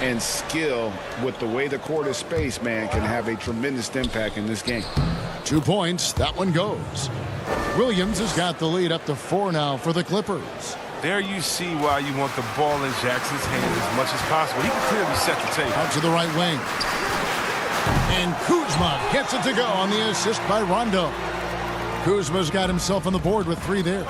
[SPEAKER 3] and skill with the way the court is spaced, man, can have a tremendous impact in this game.
[SPEAKER 1] 2 points. That one goes. Williams has got the lead up to 4 now for the Clippers.
[SPEAKER 9] There you see why you want the ball in Jackson's hand as much as possible. He can clearly set the table.
[SPEAKER 1] Out to the right wing. And Kuzma gets it to go on the assist by Rondo. Kuzma's got himself on the board with 3 there.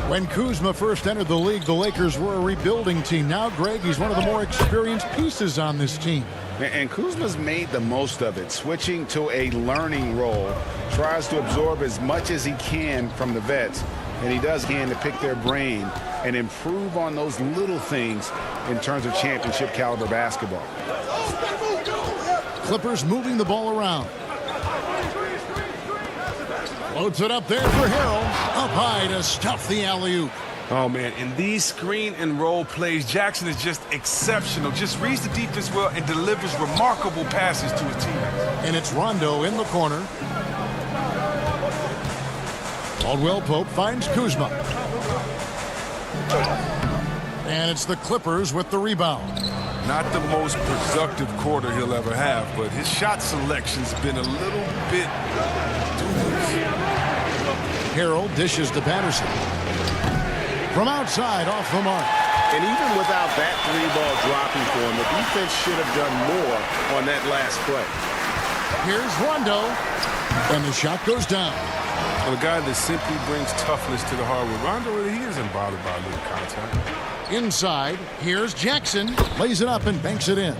[SPEAKER 1] When Kuzma first entered the league, the Lakers were a rebuilding team. Now, Greg, he's one of the more experienced pieces on this team.
[SPEAKER 3] And Kuzma's made the most of it, switching to a learning role. Tries to absorb as much as he can from the vets. And he does can to pick their brain and improve on those little things in terms of championship caliber basketball.
[SPEAKER 1] Clippers moving the ball around. Loads it up there for Harrell. Up high to stuff the alley-oop.
[SPEAKER 9] Oh, man, in these screen and roll plays, Jackson is just exceptional. Just reads the defense well and delivers remarkable passes to his teammates.
[SPEAKER 1] And it's Rondo in the corner. Caldwell Pope finds Kuzma. And it's the Clippers with the rebound.
[SPEAKER 9] Not the most productive quarter he'll ever have, but his shot selection's been a little bit dubious.
[SPEAKER 1] Harrell dishes to Patterson. From outside, off the mark.
[SPEAKER 8] And even without that 3-ball dropping for him, the defense should have done more on that last play.
[SPEAKER 1] Here's Rondo. And the shot goes down.
[SPEAKER 9] A guy that simply brings toughness to the hardwood. Rondo, he isn't bothered by a little contact.
[SPEAKER 1] Inside, here's Jackson. Lays it up and banks it in.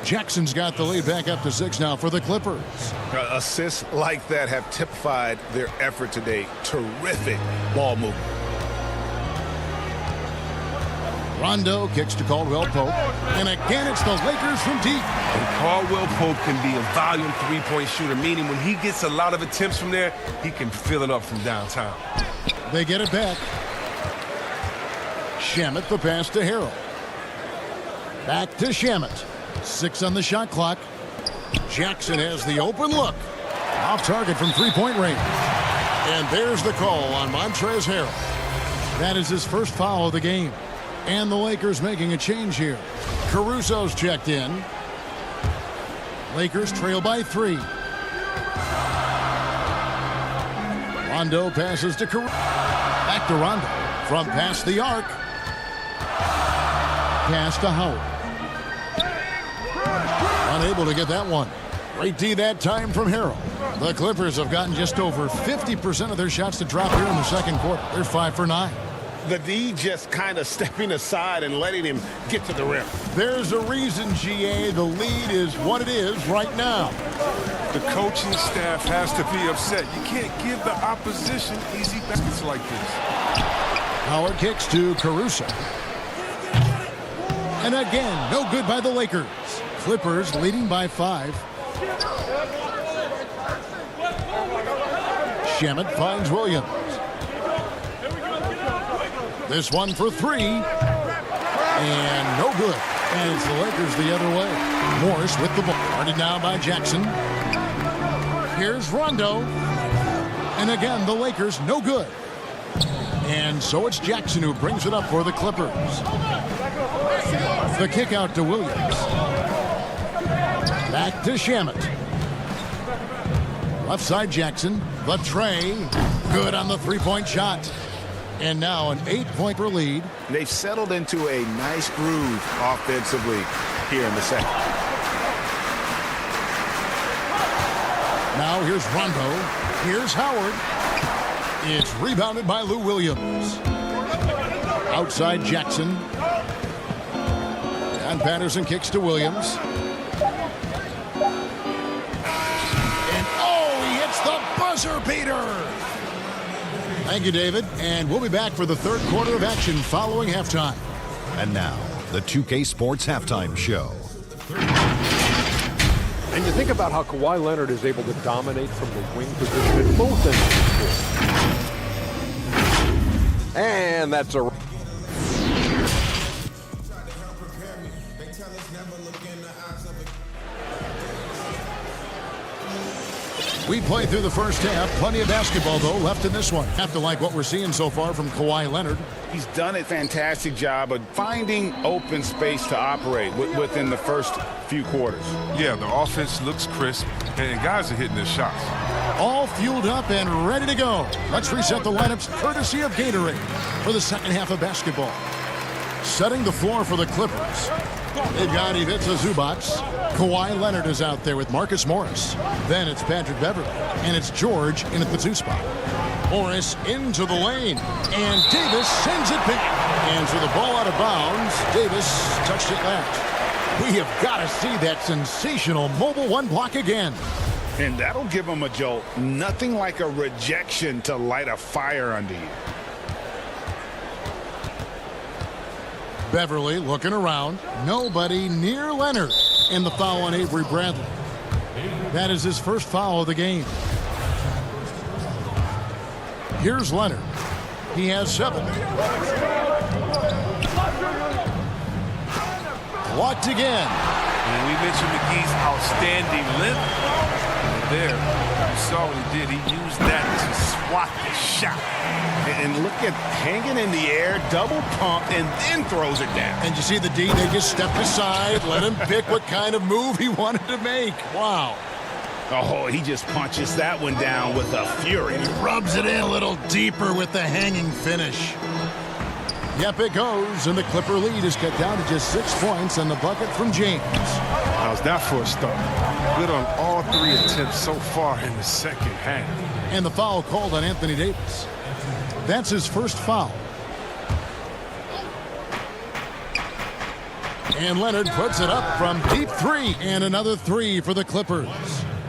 [SPEAKER 1] Jackson's got the lead back up to 6 now for the Clippers.
[SPEAKER 3] Assists like that have typified their effort today. Terrific ball movement.
[SPEAKER 1] Rondo kicks to Caldwell Pope. And again, it's the Lakers from deep.
[SPEAKER 9] And Caldwell Pope can be a volume three-point shooter, meaning when he gets a lot of attempts from there, he can fill it up from downtown.
[SPEAKER 1] They get it back. Shamet the pass to Harrell. Back to Shamet. 6 on the shot clock. Jackson has the open look. Off target from three-point range. And there's the call on Montrezl Harrell. That is his first foul of the game. And the Lakers making a change here. Caruso's checked in. Lakers trail by 3. Rondo passes to Caruso. Back to Rondo. From past the arc. Pass to Howard. Unable to get that one. Great D that time from Harrell. The Clippers have gotten just over 50% of their shots to drop here in the second quarter. They're 5 for 9.
[SPEAKER 3] The D just kind of stepping aside and letting him get to the rim.
[SPEAKER 1] There's a reason, GA, the lead is what it is right now.
[SPEAKER 9] The coaching staff has to be upset. You can't give the opposition easy baskets like this.
[SPEAKER 1] Howard kicks to Caruso. And again, no good by the Lakers. Clippers leading by 5. Shamet finds Williams. This one for 3. And no good. And it's the Lakers the other way. Morris with the ball. Guarded now by Jackson. Here's Rondo. And again, the Lakers no good. And so it's Jackson who brings it up for the Clippers. The kick out to Williams. Back to Shamet. Left side Jackson. The tray. Good on the three-point shot. And now an 8-point lead.
[SPEAKER 4] They've settled into a nice groove offensively here in the second.
[SPEAKER 1] Now here's Rondo. Here's Howard. It's rebounded by Lou Williams. Outside Jackson. And Patterson kicks to Williams. And oh, he hits the buzzer beater. Thank you, David. And we'll be back for the third quarter of action following halftime.
[SPEAKER 6] And now, the 2K Sports Halftime Show.
[SPEAKER 7] And you think about how Kawhi Leonard is able to dominate from the wing position at both ends of the court. And that's a...
[SPEAKER 1] We played through the first half. Plenty of basketball, though, left in this one. Have to like what we're seeing so far from Kawhi Leonard.
[SPEAKER 3] He's done a fantastic job of finding open space to operate within the first few quarters.
[SPEAKER 9] Yeah, the offense looks crisp, and guys are hitting their shots.
[SPEAKER 1] All fueled up and ready to go. Let's reset the lineups courtesy of Gatorade for the second half of basketball. Setting the floor for the Clippers. They've got Ivica Zubac. Kawhi Leonard is out there with Marcus Morris. Then it's Patrick Beverley. And it's George in at the 2 spot. Morris into the lane. And Davis sends it back. And so the ball out of bounds. Davis touched it last. We have got to see that sensational mobile one block again.
[SPEAKER 3] And that'll give him a jolt. Nothing like a rejection to light a fire under you.
[SPEAKER 1] Beverley looking around. Nobody near Leonard. And the foul on Avery Bradley. That is his first foul of the game. Here's Leonard. He has 7. Blocked again.
[SPEAKER 9] And we mentioned McGee's outstanding length. There, you saw what he did. He used that to swat the shot.
[SPEAKER 3] And look at hanging in the air, double pump, and then throws it down.
[SPEAKER 1] And you see the D, they just stepped aside, let him pick what kind of move he wanted to make. Wow.
[SPEAKER 3] Oh, he just punches that one down with a fury.
[SPEAKER 1] He rubs it in a little deeper with the hanging finish. Yep, it goes, and the Clipper lead is cut down to just 6 points on the bucket from James.
[SPEAKER 9] How's that for a start? Good on all 3 attempts so far in the second half.
[SPEAKER 1] And the foul called on Anthony Davis. That's his first foul. And Leonard puts it up from deep three. And another three for the Clippers.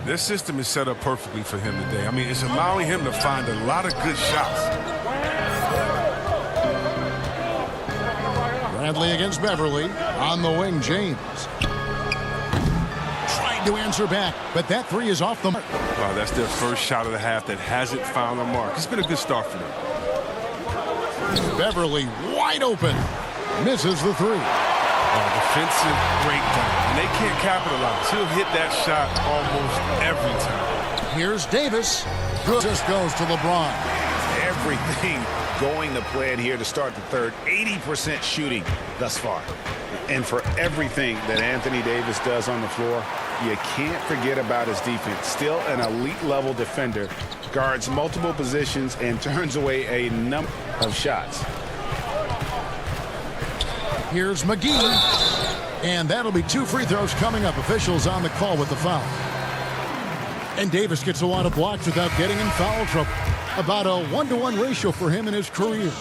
[SPEAKER 9] Their system is set up perfectly for him today. I mean, it's allowing him to find a lot of good shots.
[SPEAKER 1] Bradley against Beverly. On the wing, James. Trying to answer back, but that three is off the mark.
[SPEAKER 9] Wow, that's their first shot of the half that hasn't found a mark. It's been a good start for them.
[SPEAKER 1] Beverly wide open. Misses the three.
[SPEAKER 9] Defensive breakdown. And they can't capitalize. He'll hit that shot almost every time.
[SPEAKER 1] Here's Davis. Good. Just goes to LeBron.
[SPEAKER 4] Everything going to plan here to start the third. 80% shooting thus far.
[SPEAKER 3] And for everything that Anthony Davis does on the floor, you can't forget about his defense. Still an elite level defender. Guards multiple positions and turns away a number of shots.
[SPEAKER 1] Here's McGee. And that'll be 2 free throws coming up. Officials on the call with the foul. And Davis gets a lot of blocks without getting in foul trouble. About a 1-to-1 ratio for him in his career.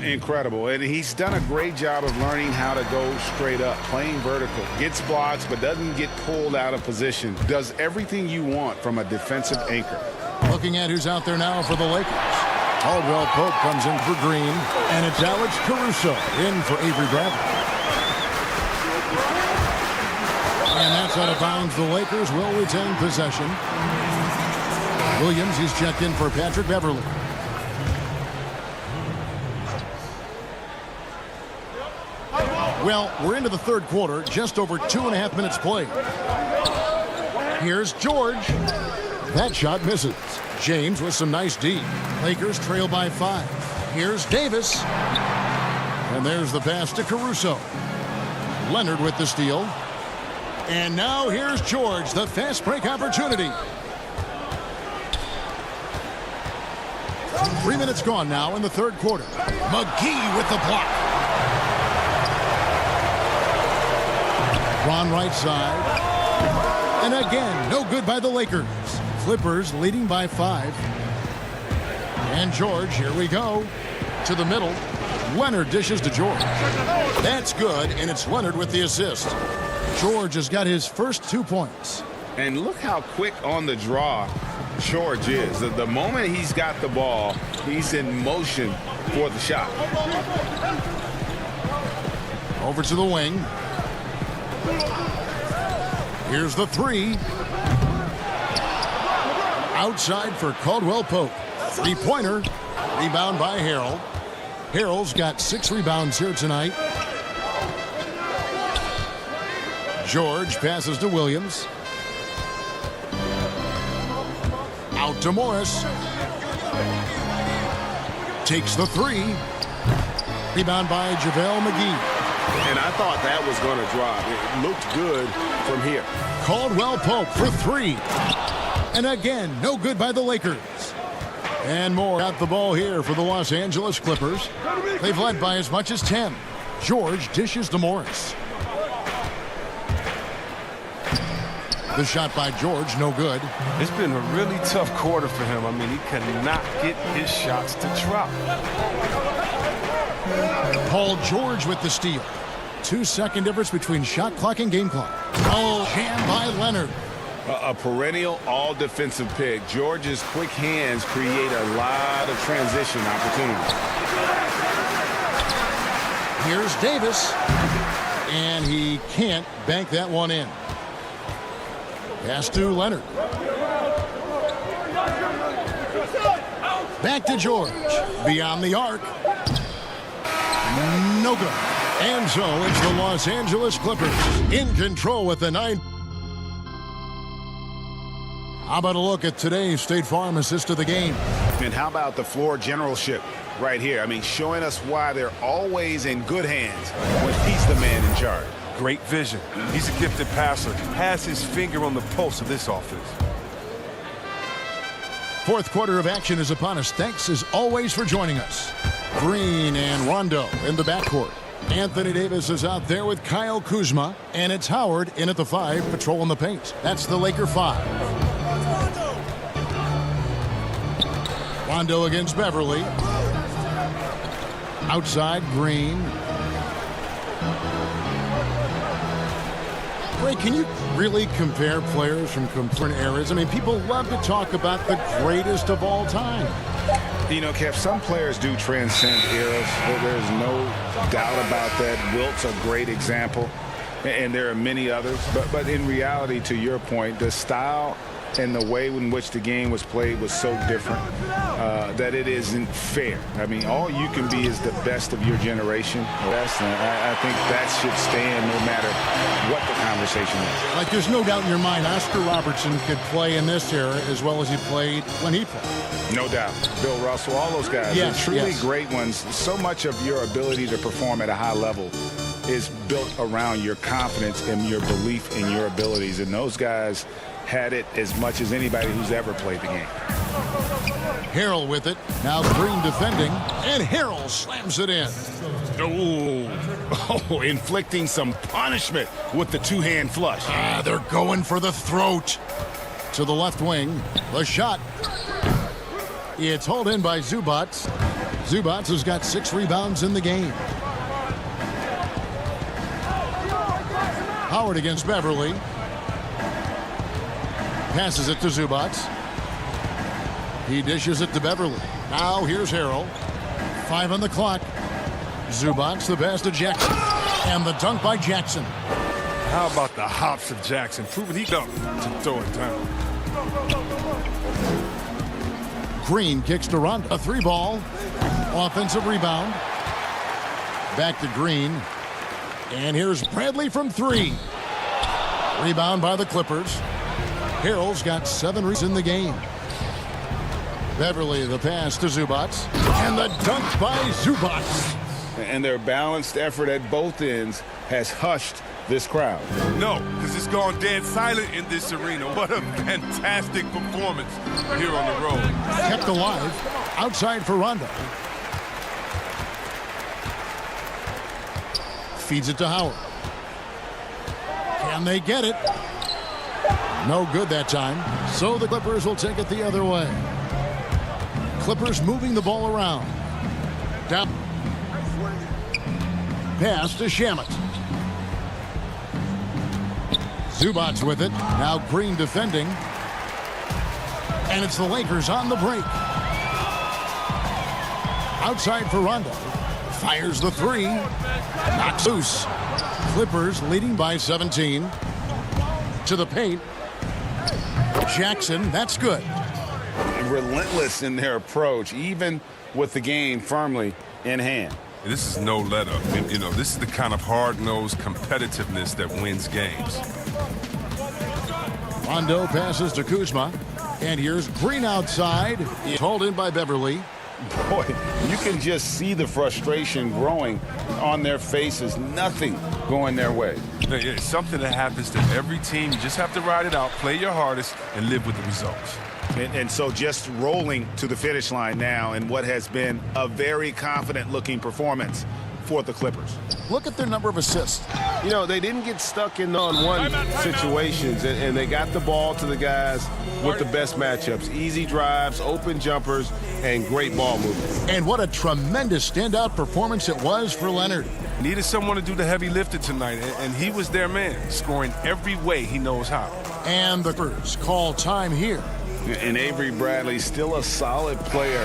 [SPEAKER 3] Incredible. And he's done a great job of learning how to go straight up, playing vertical. Gets blocks, but doesn't get pulled out of position. Does everything you want from a defensive anchor.
[SPEAKER 1] Looking at who's out there now for the Lakers. Caldwell Pope comes in for Green. And it's Alex Caruso in for Avery Bradley. And that's out of bounds. The Lakers will retain possession. Williams, he's checked in for Patrick Beverly. Well, we're into the third quarter, just over 2.5 minutes played. Here's George. That shot misses. James with some nice D. Lakers trail by 5. Here's Davis. And there's the pass to Caruso. Leonard with the steal. And now here's George, the fast break opportunity. 3 minutes gone now in the third quarter. McGee with the block. Ron right side. And again, no good by the Lakers. Clippers leading by 5. And George, here we go. To the middle. Leonard dishes to George. That's good, and it's Leonard with the assist. George has got his first 2 points.
[SPEAKER 3] And look how quick on the draw George is. The moment he's got the ball, he's in motion for the shot.
[SPEAKER 1] Over to the wing. Here's the three. Outside for Caldwell Pope. 3-pointer. Rebound by Harrell. Harrell's got 6 rebounds here tonight. George passes to Williams. Out to Morris. Takes the 3. Rebound by JaVale McGee.
[SPEAKER 8] And I thought that was going to drop. It looked good from here.
[SPEAKER 1] Caldwell Pope for 3. And again, no good by the Lakers. And more got the ball here for the Los Angeles Clippers. They've led by as much as 10. George dishes to Morris. The shot by George, no good.
[SPEAKER 9] It's been a really tough quarter for him. I mean, he cannot get his shots to drop.
[SPEAKER 1] Paul George with the steal. 2-second difference between shot clock and game clock. Oh, hand by Leonard.
[SPEAKER 3] A perennial all-defensive pick. George's quick hands create a lot of transition opportunities.
[SPEAKER 1] Here's Davis. And he can't bank that one in. Pass to Leonard. Back to George. Beyond the arc. No good. And so it's the Los Angeles Clippers in control with the 9. How about a look at today's State Farm assist of the game?
[SPEAKER 3] And how about the floor generalship right here? I mean, showing us why they're always in good hands when he's the man in charge.
[SPEAKER 9] Great vision. He's a gifted passer. Has his finger on the pulse of this offense.
[SPEAKER 1] Fourth quarter of action is upon us. Thanks as always for joining us. Green and Rondo in the backcourt. Anthony Davis is out there with Kyle Kuzma. And it's Howard in at the 5, patrolling the paint. That's the Laker 5. Rondo against Beverly. Outside, Green. Ray, can you really compare players from different eras? I mean, people love to talk about the greatest of all time.
[SPEAKER 3] You know, Kev, some players do transcend eras. There's no doubt about that. Wilt's a great example, and there are many others. But in reality, to your point, the style and the way in which the game was played was so different that it isn't fair. I mean, all you can be is the best of your generation. I think that should stand no matter what the conversation is.
[SPEAKER 1] Like, there's no doubt in your mind Oscar Robertson could play in this era as well as he played when he played.
[SPEAKER 3] No doubt. Bill Russell, all those guys.
[SPEAKER 1] Yes,
[SPEAKER 3] They're truly
[SPEAKER 1] yes.
[SPEAKER 3] great ones. So much of your ability to perform at a high level is built around your confidence and your belief in your abilities. And those guys had it as much as anybody who's ever played the game.
[SPEAKER 1] Harrell with it. Now Green defending. And Harrell slams it in.
[SPEAKER 3] Oh, inflicting some punishment with the two-hand flush.
[SPEAKER 1] They're going for the throat. To the left wing. The shot. It's hauled in by Zubac. Zubac has got 6 rebounds in the game. Howard against Beverly. Passes it to Zubac. He dishes it to Beverly. Now here's Harrell. 5 on the clock. Zubac, the pass to Jackson. And the dunk by Jackson.
[SPEAKER 9] How about the hops of Jackson? Proving he don't to throw it down.
[SPEAKER 1] Green kicks to Rondo. A 3-ball. Offensive rebound. Back to Green. And here's Bradley from 3. Rebound by the Clippers. Harrell's got 7 rebounds in the game. Beverly, the pass to Zubac. And the dunk by Zubac.
[SPEAKER 3] And their balanced effort at both ends has hushed this crowd.
[SPEAKER 9] No, because it's gone dead silent in this arena. What a fantastic performance here on the road.
[SPEAKER 1] Kept alive. Outside for Rondo. Feeds it to Howard. Can they get it? No good that time. So the Clippers will take it the other way. Clippers moving the ball around. Down. Pass to Shamet. Zubac with it. Now Green defending. And it's the Lakers on the break. Outside for Rondo. Fires the 3. Knocks loose. Clippers leading by 17. To the paint. Jackson, that's good.
[SPEAKER 3] Relentless in their approach, even with the game firmly in hand.
[SPEAKER 9] This is no let up. You know, this is the kind of hard-nosed competitiveness that wins games.
[SPEAKER 1] Rondo passes to Kuzma. And here's Green outside. He's hauled in by Beverly.
[SPEAKER 3] Boy, you can just see the frustration growing on their faces. Nothing going their way.
[SPEAKER 9] It's something that happens to every team. You just have to ride it out, play your hardest, and live with the results.
[SPEAKER 4] And so just rolling to the finish line now in what has been a very confident-looking performance for the Clippers.
[SPEAKER 1] Look at their number of assists.
[SPEAKER 8] You know, they didn't get stuck in on-one situations, and they got the ball to the guys with the best matchups. Easy drives, open jumpers, and great ball movement.
[SPEAKER 1] And what a tremendous standout performance it was for Leonard.
[SPEAKER 9] Needed someone to do the heavy lifting tonight, and he was their man, scoring every way he knows how.
[SPEAKER 1] And the Clippers call time here.
[SPEAKER 3] And Avery Bradley, still a solid player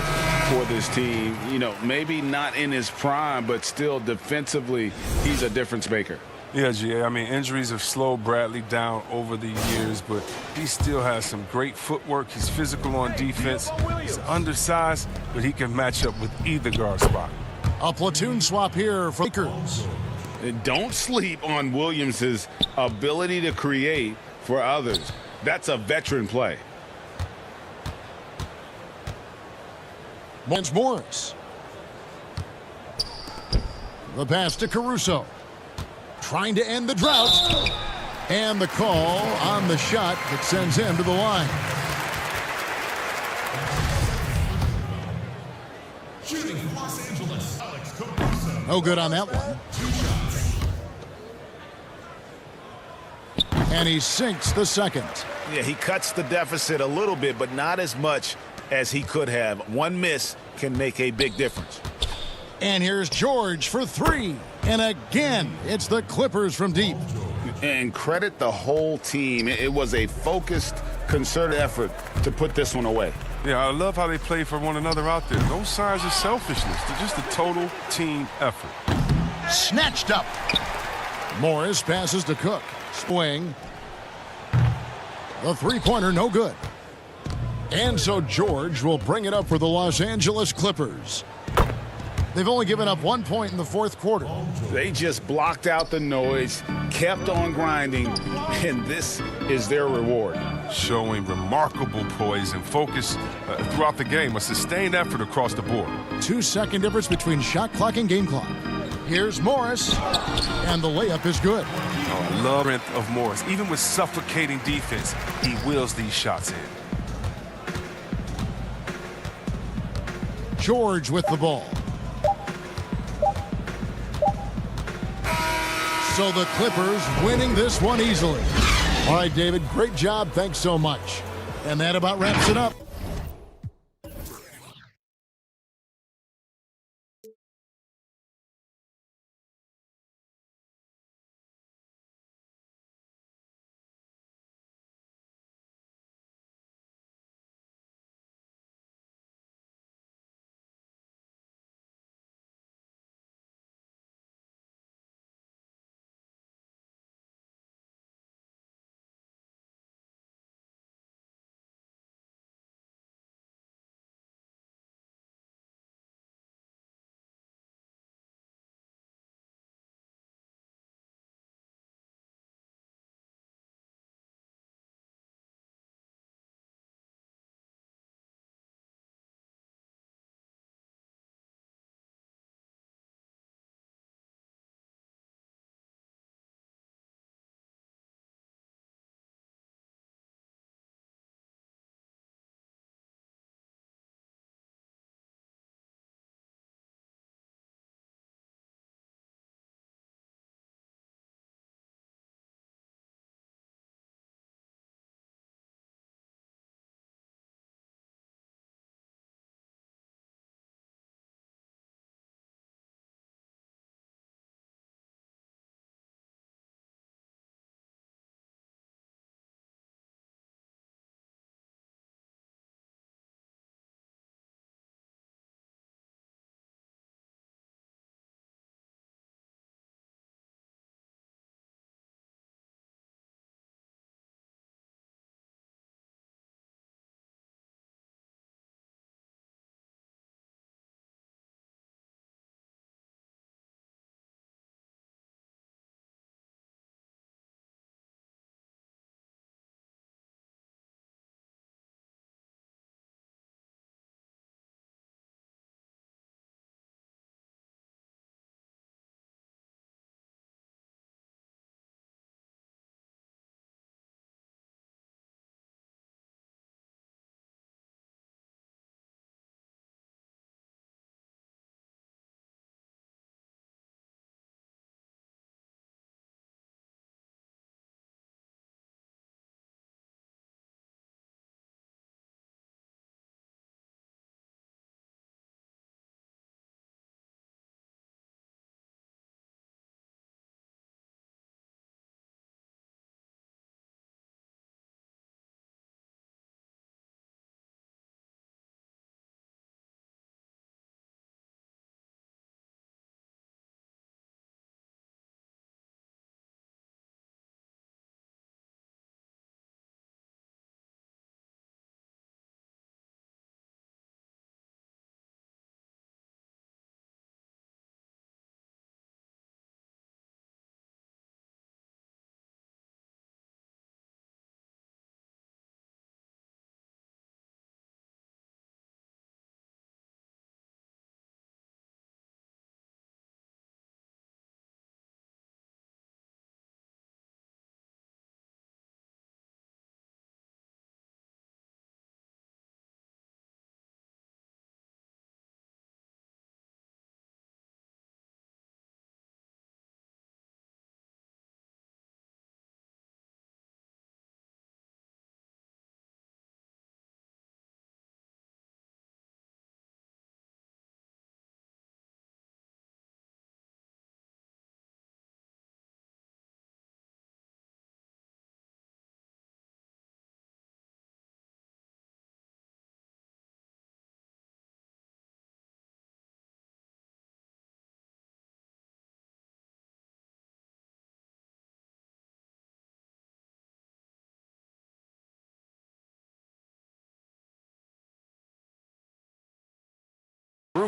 [SPEAKER 3] for this team. You know, maybe not in his prime, but still defensively, he's a difference maker.
[SPEAKER 9] Yeah, G.A., I mean, injuries have slowed Bradley down over the years, but he still has some great footwork. He's physical on defense. He's undersized, but he can match up with either guard spot.
[SPEAKER 1] A platoon swap here for Lakers.
[SPEAKER 3] And don't sleep on Williams' ability to create for others. That's a veteran play.
[SPEAKER 1] Morris. The pass to Caruso. Trying to end the drought. And the call on the shot that sends him to the line.
[SPEAKER 6] Shooting Los Angeles, Alex Caruso.
[SPEAKER 1] No good on that one. And he sinks the second.
[SPEAKER 4] Yeah, he cuts the deficit a little bit, but not as much as he could have. One miss can make a big difference.
[SPEAKER 1] And here's George for 3. And again, it's the Clippers from deep.
[SPEAKER 3] And credit the whole team. It was a focused, concerted effort to put this one away.
[SPEAKER 9] Yeah, I love how they play for one another out there. No signs of selfishness. They're just a total team effort.
[SPEAKER 1] Snatched up. Morris passes to Cook. Swing. The three-pointer, no good. And so George will bring it up for the Los Angeles Clippers. They've only given up 1 point in the fourth quarter.
[SPEAKER 3] They just blocked out the noise, kept on grinding, and this is their reward.
[SPEAKER 9] Showing remarkable poise and focus throughout the game. A sustained effort across the board.
[SPEAKER 1] 2-second difference between shot clock and game clock. Here's Morris, and the layup is good.
[SPEAKER 9] Oh, I love the strength of Morris. Even with suffocating defense, he wheels these shots in.
[SPEAKER 1] George with the ball. So the Clippers winning this one easily. All right, David, great job. Thanks so much. And that about wraps it up.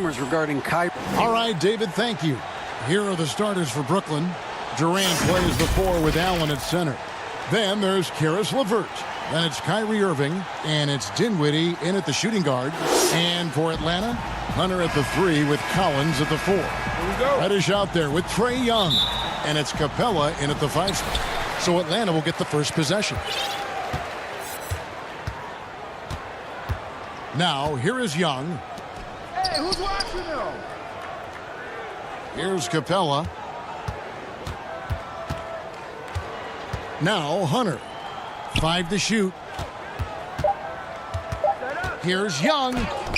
[SPEAKER 5] rumors regarding Kyrie.
[SPEAKER 1] All right, David, thank you. Here are the starters for Brooklyn. Durant plays the 4 with Allen at center. Then there's Karis LeVert. Then it's Kyrie Irving, and it's Dinwiddie in at the shooting guard. And for Atlanta, Hunter at the 3 with Collins at the 4. Reddish out there with Trae Young, and it's Capella in at the 5 spot. So Atlanta will get the first possession. Now, here is Young.
[SPEAKER 4] Hey, who's watching though?
[SPEAKER 1] Here's Capella. Now Hunter. 5 to shoot. Here's Young.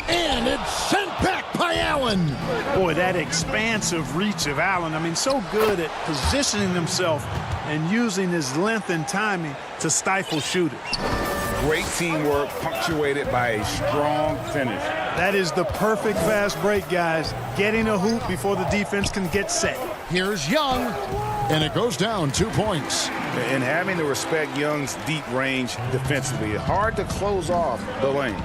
[SPEAKER 1] And it's sent back by Allen.
[SPEAKER 10] Boy, that expansive reach of Allen. I mean, so good at positioning himself and using his length and timing to stifle shooters.
[SPEAKER 3] Great teamwork punctuated by a strong finish.
[SPEAKER 10] That is the perfect fast break, guys. Getting a hoop before the defense can get set.
[SPEAKER 1] Here's Young. And it goes down 2 points.
[SPEAKER 3] And having to respect Young's deep range defensively, hard to close off the lane.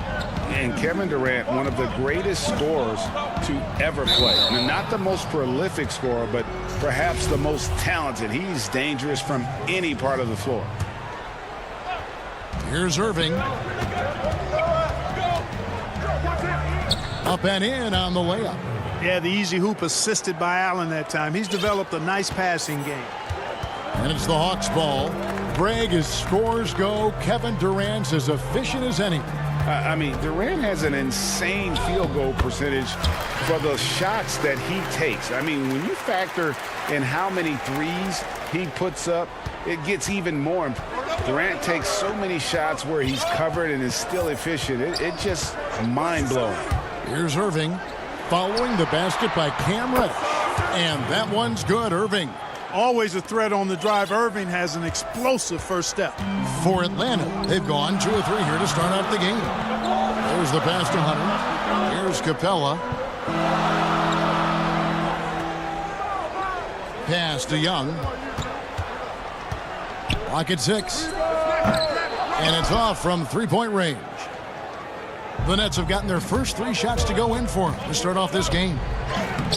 [SPEAKER 3] And Kevin Durant, one of the greatest scorers to ever play. I mean, not the most prolific scorer, but perhaps the most talented. He's dangerous from any part of the floor.
[SPEAKER 1] Here's Irving. Up and in on the layup.
[SPEAKER 10] Yeah, the easy hoop assisted by Allen that time. He's developed a nice passing game.
[SPEAKER 1] And it's the Hawks ball. Bragg, as scores go, Kevin Durant's as efficient as any.
[SPEAKER 3] I mean, Durant has an insane field goal percentage for the shots that he takes. I mean, when you factor in how many threes he puts up, it gets even more. Durant takes so many shots where he's covered and is still efficient. It's just mind-blowing.
[SPEAKER 1] Here's Irving following the basket by Cam Reddish. And that one's good, Irving.
[SPEAKER 10] Always a threat on the drive. Irving has an explosive first step.
[SPEAKER 1] For Atlanta, they've gone 2 or 3 here to start out the game. There's the pass to Hunter. Here's Capella. Pass to Young. Clock at 6. And it's off from 3-point range. The Nets have gotten their first 3 shots to go in for them to start off this game.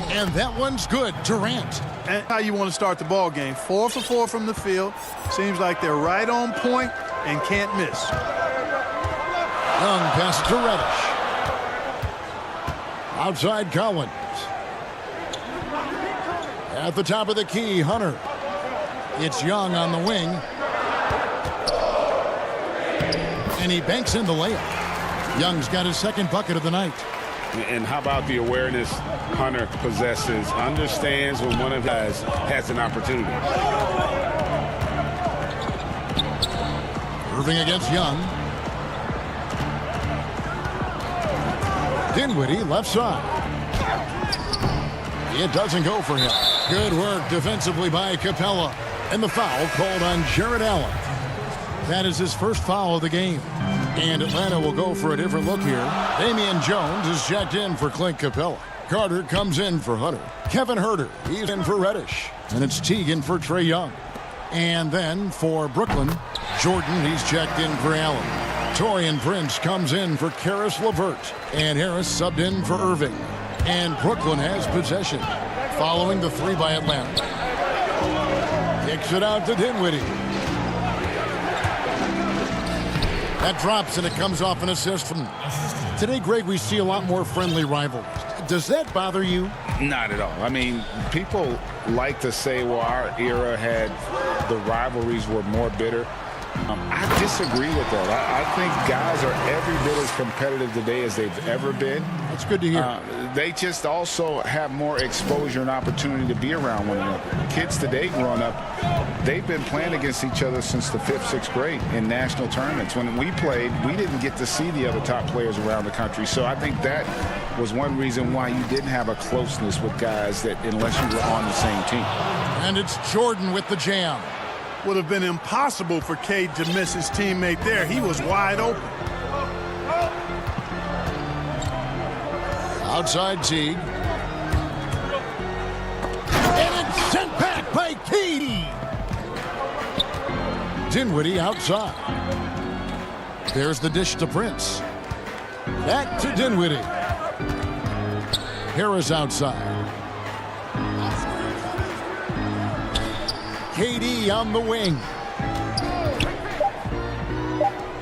[SPEAKER 1] And that one's good. Durant.
[SPEAKER 10] And how you want to start the ball game. 4 for 4 from the field. Seems like they're right on point and can't miss.
[SPEAKER 1] Young pass to Reddish. Outside Collins. At the top of the key, Hunter. It's Young on the wing. And he banks in the layup. Young's got his second bucket of the night.
[SPEAKER 3] And how about the awareness Hunter possesses, understands when one of his guys has an opportunity.
[SPEAKER 1] Irving against Young. Dinwiddie left side. It doesn't go for him. Good work defensively by Capella. And the foul called on Jared Allen. That is his first foul of the game. And Atlanta will go for a different look here. Damian Jones is checked in for Clint Capella. Carter comes in for Hunter. Kevin Huerter, he's in for Reddish. And it's Teagan for Trae Young. And then for Brooklyn, Jordan, he's checked in for Allen. Taurean Prince comes in for Karis LeVert. And Harris subbed in for Irving. And Brooklyn has possession following the 3 by Atlanta. Kicks it out to Dinwiddie. That drops and it comes off an assist from... Today, Greg, we see a lot more friendly rivalries. Does that bother you?
[SPEAKER 3] Not at all. I mean, people like to say, well, our era had the rivalries were more bitter. I disagree with that. I think guys are every bit as competitive today as they've ever been.
[SPEAKER 1] That's good to hear.
[SPEAKER 3] They just also have more exposure and opportunity to be around one another. Kids today growing up, they've been playing against each other since the 5th, 6th grade in national tournaments. When we played, we didn't get to see the other top players around the country. So I think that was one reason why you didn't have a closeness with guys that unless you were on the same team.
[SPEAKER 1] And it's Jordan with the jam.
[SPEAKER 10] Would have been impossible for Cade to miss his teammate there. He was wide open.
[SPEAKER 1] Outside Teague. And it's sent back by Cade. Dinwiddie outside. There's the dish to Prince. Back to Dinwiddie. Harris outside. KD on the wing.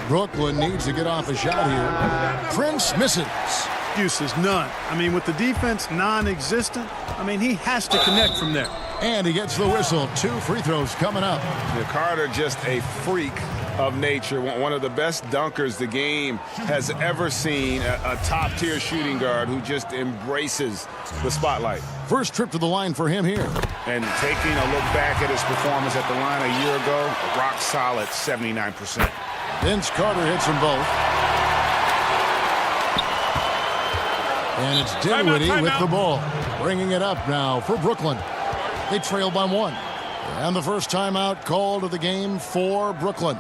[SPEAKER 1] Brooklyn needs to get off a shot here. Prince misses.
[SPEAKER 10] Excuses, none. I mean, with the defense non-existent, I mean, he has to connect from there.
[SPEAKER 1] And he gets the whistle. 2 free throws coming up.
[SPEAKER 8] Carter just a freak of nature, one of the best dunkers the game has ever seen, a top-tier shooting guard who just embraces the spotlight.
[SPEAKER 1] First trip to the line for him here.
[SPEAKER 4] And taking a look back at his performance at the line a year ago, rock solid 79%.
[SPEAKER 1] Vince Carter hits them both. And it's Dinwiddie with the ball. Bringing it up now for Brooklyn. They trail by 1. And the first timeout called of the game for Brooklyn.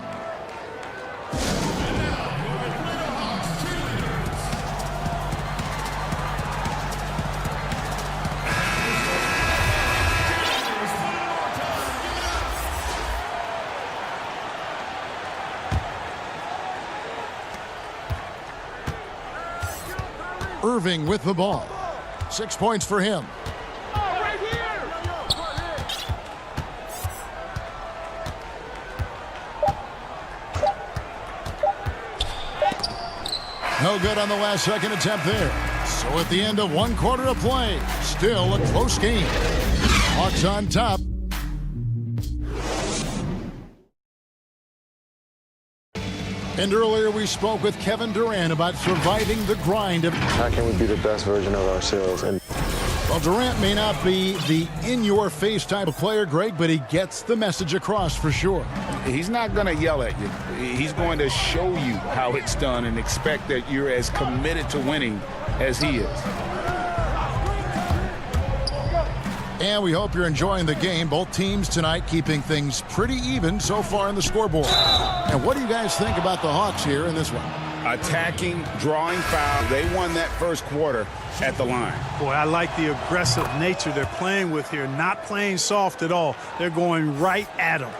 [SPEAKER 1] Irving with the ball. 6 points for him. No good on the last second attempt there. So at the end of 1 quarter of play, still a close game. Hawks on top. And earlier we spoke with Kevin Durant about surviving the grind of...
[SPEAKER 11] How can we be the best version of ourselves? And
[SPEAKER 1] well, Durant may not be the in-your-face type of player, Greg, but he gets the message across for sure.
[SPEAKER 3] He's not going to yell at you. He's going to show you how it's done and expect that you're as committed to winning as he is.
[SPEAKER 1] And we hope you're enjoying the game. Both teams tonight keeping things pretty even so far in the scoreboard. And what do you guys think about the Hawks here in this one?
[SPEAKER 3] Attacking, drawing foul. They won that first quarter at the line.
[SPEAKER 10] Boy, I like the aggressive nature they're playing with here. Not playing soft at all. They're going right at him.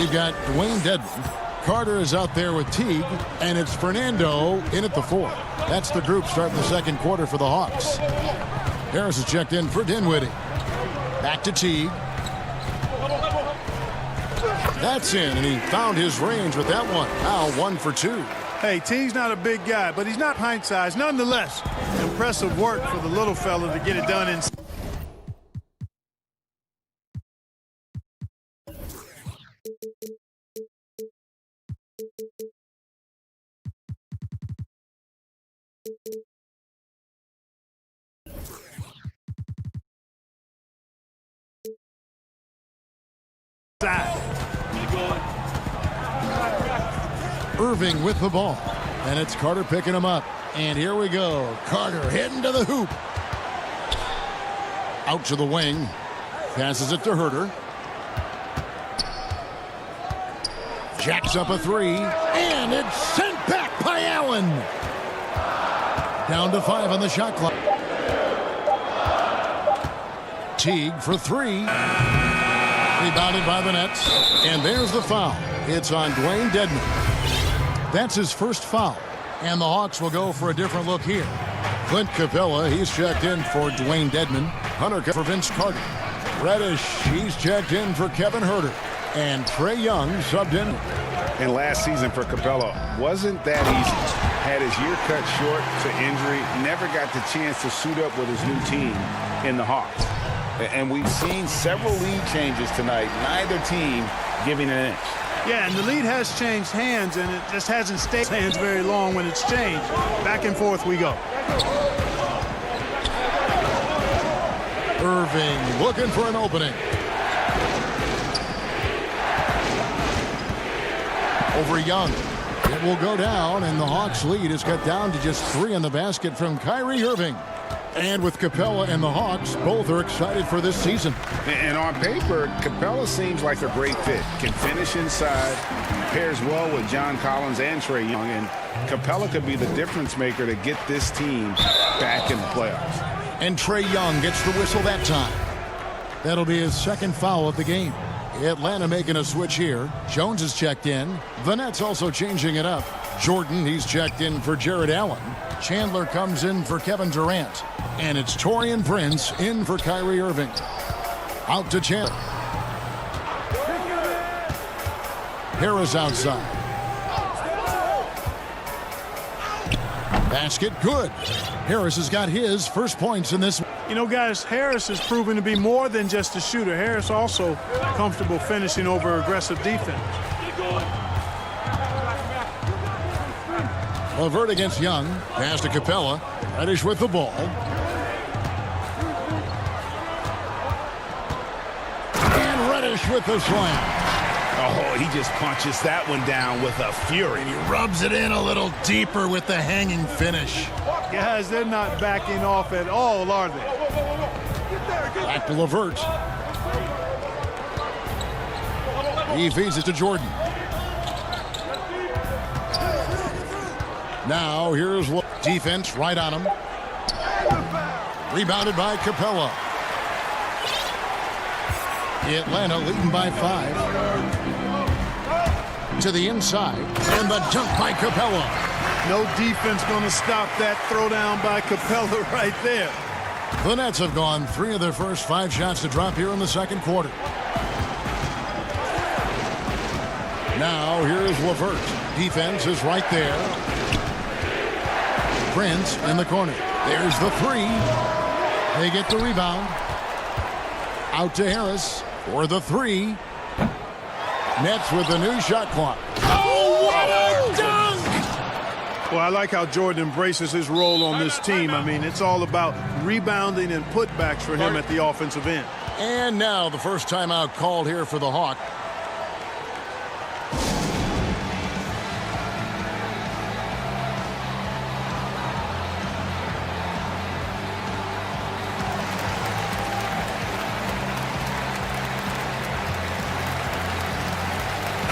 [SPEAKER 1] You've got Dwayne Dedmon. Carter is out there with Teague. And it's Fernando in at the 4. That's the group starting the second quarter for the Hawks. Harris is checked in for Dinwiddie. Back to Teague. That's in, and he found his range with that one. Now 1 for 2.
[SPEAKER 10] Hey, Teague's not a big guy, but he's not pint-sized. Nonetheless, impressive work for the little fella to get it done in.
[SPEAKER 1] Irving with the ball. And it's Carter picking him up. And here we go. Carter heading to the hoop. Out to the wing. Passes it to Herter. Jacks up a 3. And it's sent back by Allen. Down to 5 on the shot clock. Teague for 3. Rebounded by the Nets. And there's the foul. It's on Dwayne Dedmon. That's his first foul. And the Hawks will go for a different look here. Clint Capella, he's checked in for Dwayne Dedmon. Hunter for Vince Carter. Reddish, he's checked in for Kevin Herter. And Trae Young subbed in.
[SPEAKER 3] And last season for Capella wasn't that easy. Had his year cut short to injury. Never got the chance to suit up with his new team in the Hawks. And we've seen several lead changes tonight. Neither team giving an inch.
[SPEAKER 10] Yeah, and the lead has changed hands, and it just hasn't stayed hands very long when it's changed. Back and forth we go.
[SPEAKER 1] Irving looking for an opening. Over Young. It will go down, and the Hawks lead is cut down to just 3 in the basket from Kyrie Irving. And with Capella and the Hawks, both are excited for this season.
[SPEAKER 3] And on paper, Capella seems like a great fit. Can finish inside, pairs well with John Collins and Trae Young. And Capella could be the difference maker to get this team back in the playoffs.
[SPEAKER 1] And Trae Young gets the whistle that time. That'll be his second foul of the game. Atlanta making a switch here. Jones is checked in. The Nets also changing it up. Jordan, he's checked in for Jared Allen. Chandler comes in for Kevin Durant. And it's Taurean Prince in for Kyrie Irving. Out to Chandler. Harris outside. Basket good. Harris has got his first points in this.
[SPEAKER 10] You know, guys, Harris has proven to be more than just a shooter. Harris also comfortable finishing over aggressive defense.
[SPEAKER 1] LeVert against Young. Pass to Capella. Reddish with the ball. And Reddish with the slam.
[SPEAKER 4] Oh, he just punches that one down with a fury.
[SPEAKER 1] He rubs it in a little deeper with the hanging finish.
[SPEAKER 10] Guys, they're not backing off at all, are they?
[SPEAKER 1] Back to LeVert. He feeds it to Jordan. Now here's defense right on him. Rebounded by Capella. Atlanta leading by 5. To the inside. And the dunk by Capella.
[SPEAKER 10] No defense going to stop that throwdown by Capella right there.
[SPEAKER 1] The Nets have gone 3 of their first 5 shots to drop here in the second quarter. Now here's LeVert. Defense is right there. Prince in the corner. There's the 3. They get the rebound. Out to Harris for the 3. Nets with the new shot clock. Oh, what a dunk!
[SPEAKER 10] Well, I like how Jordan embraces his role on this team. I mean, it's all about rebounding and putbacks for him at the offensive end.
[SPEAKER 1] And now the first timeout called here for the Hawks.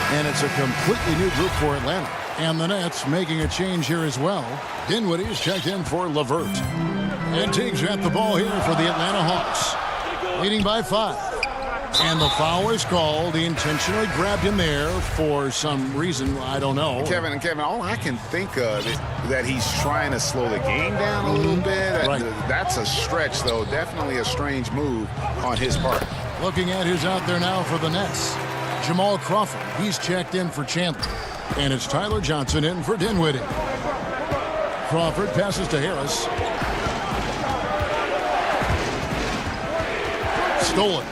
[SPEAKER 1] And it's a completely new group for Atlanta. And the Nets making a change here as well. Dinwiddie is checked in for LeVert. And Teague's at the ball here for the Atlanta Hawks. Leading by 5. And the foul is called. He intentionally grabbed him there for some reason. I don't know.
[SPEAKER 3] Kevin, all I can think of is that he's trying to slow the game down a little bit.
[SPEAKER 1] Right.
[SPEAKER 3] That's a stretch, though. Definitely a strange move on his part.
[SPEAKER 1] Looking at who's out there now for the Nets. Jamal Crawford, he's checked in for Chandler. And it's Tyler Johnson in for Dinwiddie. Crawford passes to Harris. Stolen.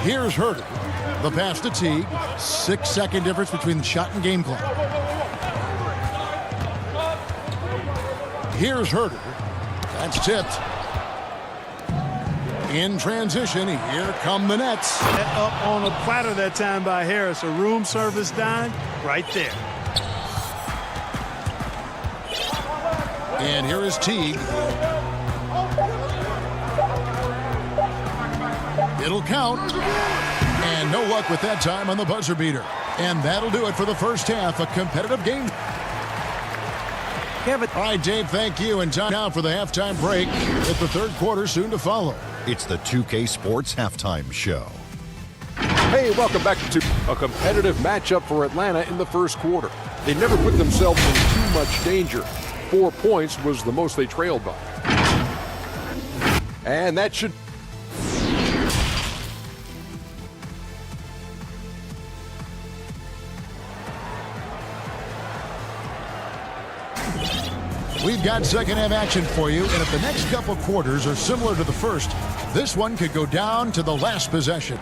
[SPEAKER 1] Here's Herter. The pass to Teague. 6-second difference between the shot and game clock. Here's Herter. That's tipped. In transition, here come the Nets.
[SPEAKER 10] Up on a platter that time by Harris. A room service dime right there.
[SPEAKER 1] And here is Teague. It'll count. And no luck with that time on the buzzer beater. And that'll do it for the first half. A competitive game.
[SPEAKER 5] Kevin.
[SPEAKER 1] All right, Dave, thank you. And time now for the halftime break with the third quarter soon to follow.
[SPEAKER 6] It's the 2K Sports Halftime Show.
[SPEAKER 7] Hey, welcome back to a competitive matchup for Atlanta in the first quarter. They never put themselves in too much danger. 4 points was the most they trailed by. And that should...
[SPEAKER 1] We've got second half action for you, and if the next couple quarters are similar to the first, this one could go down to the last possession.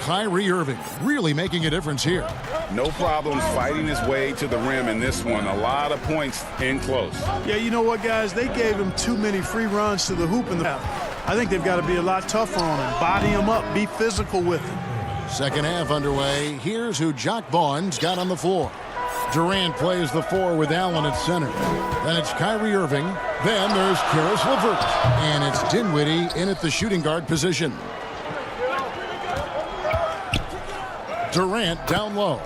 [SPEAKER 1] Kyrie Irving really making a difference here.
[SPEAKER 3] No problems fighting his way to the rim in this one. A lot of points in close.
[SPEAKER 10] Yeah, you know what, guys? They gave him too many free runs to the hoop in the half. I think they've got to be a lot tougher on him. Body him up. Be physical with him.
[SPEAKER 1] Second half underway. Here's who Jock Vaughn's got on the floor. Durant plays the 4 with Allen at center. Then it's Kyrie Irving. Then there's Caris LeVert. And it's Dinwiddie in at the shooting guard position. Durant down low.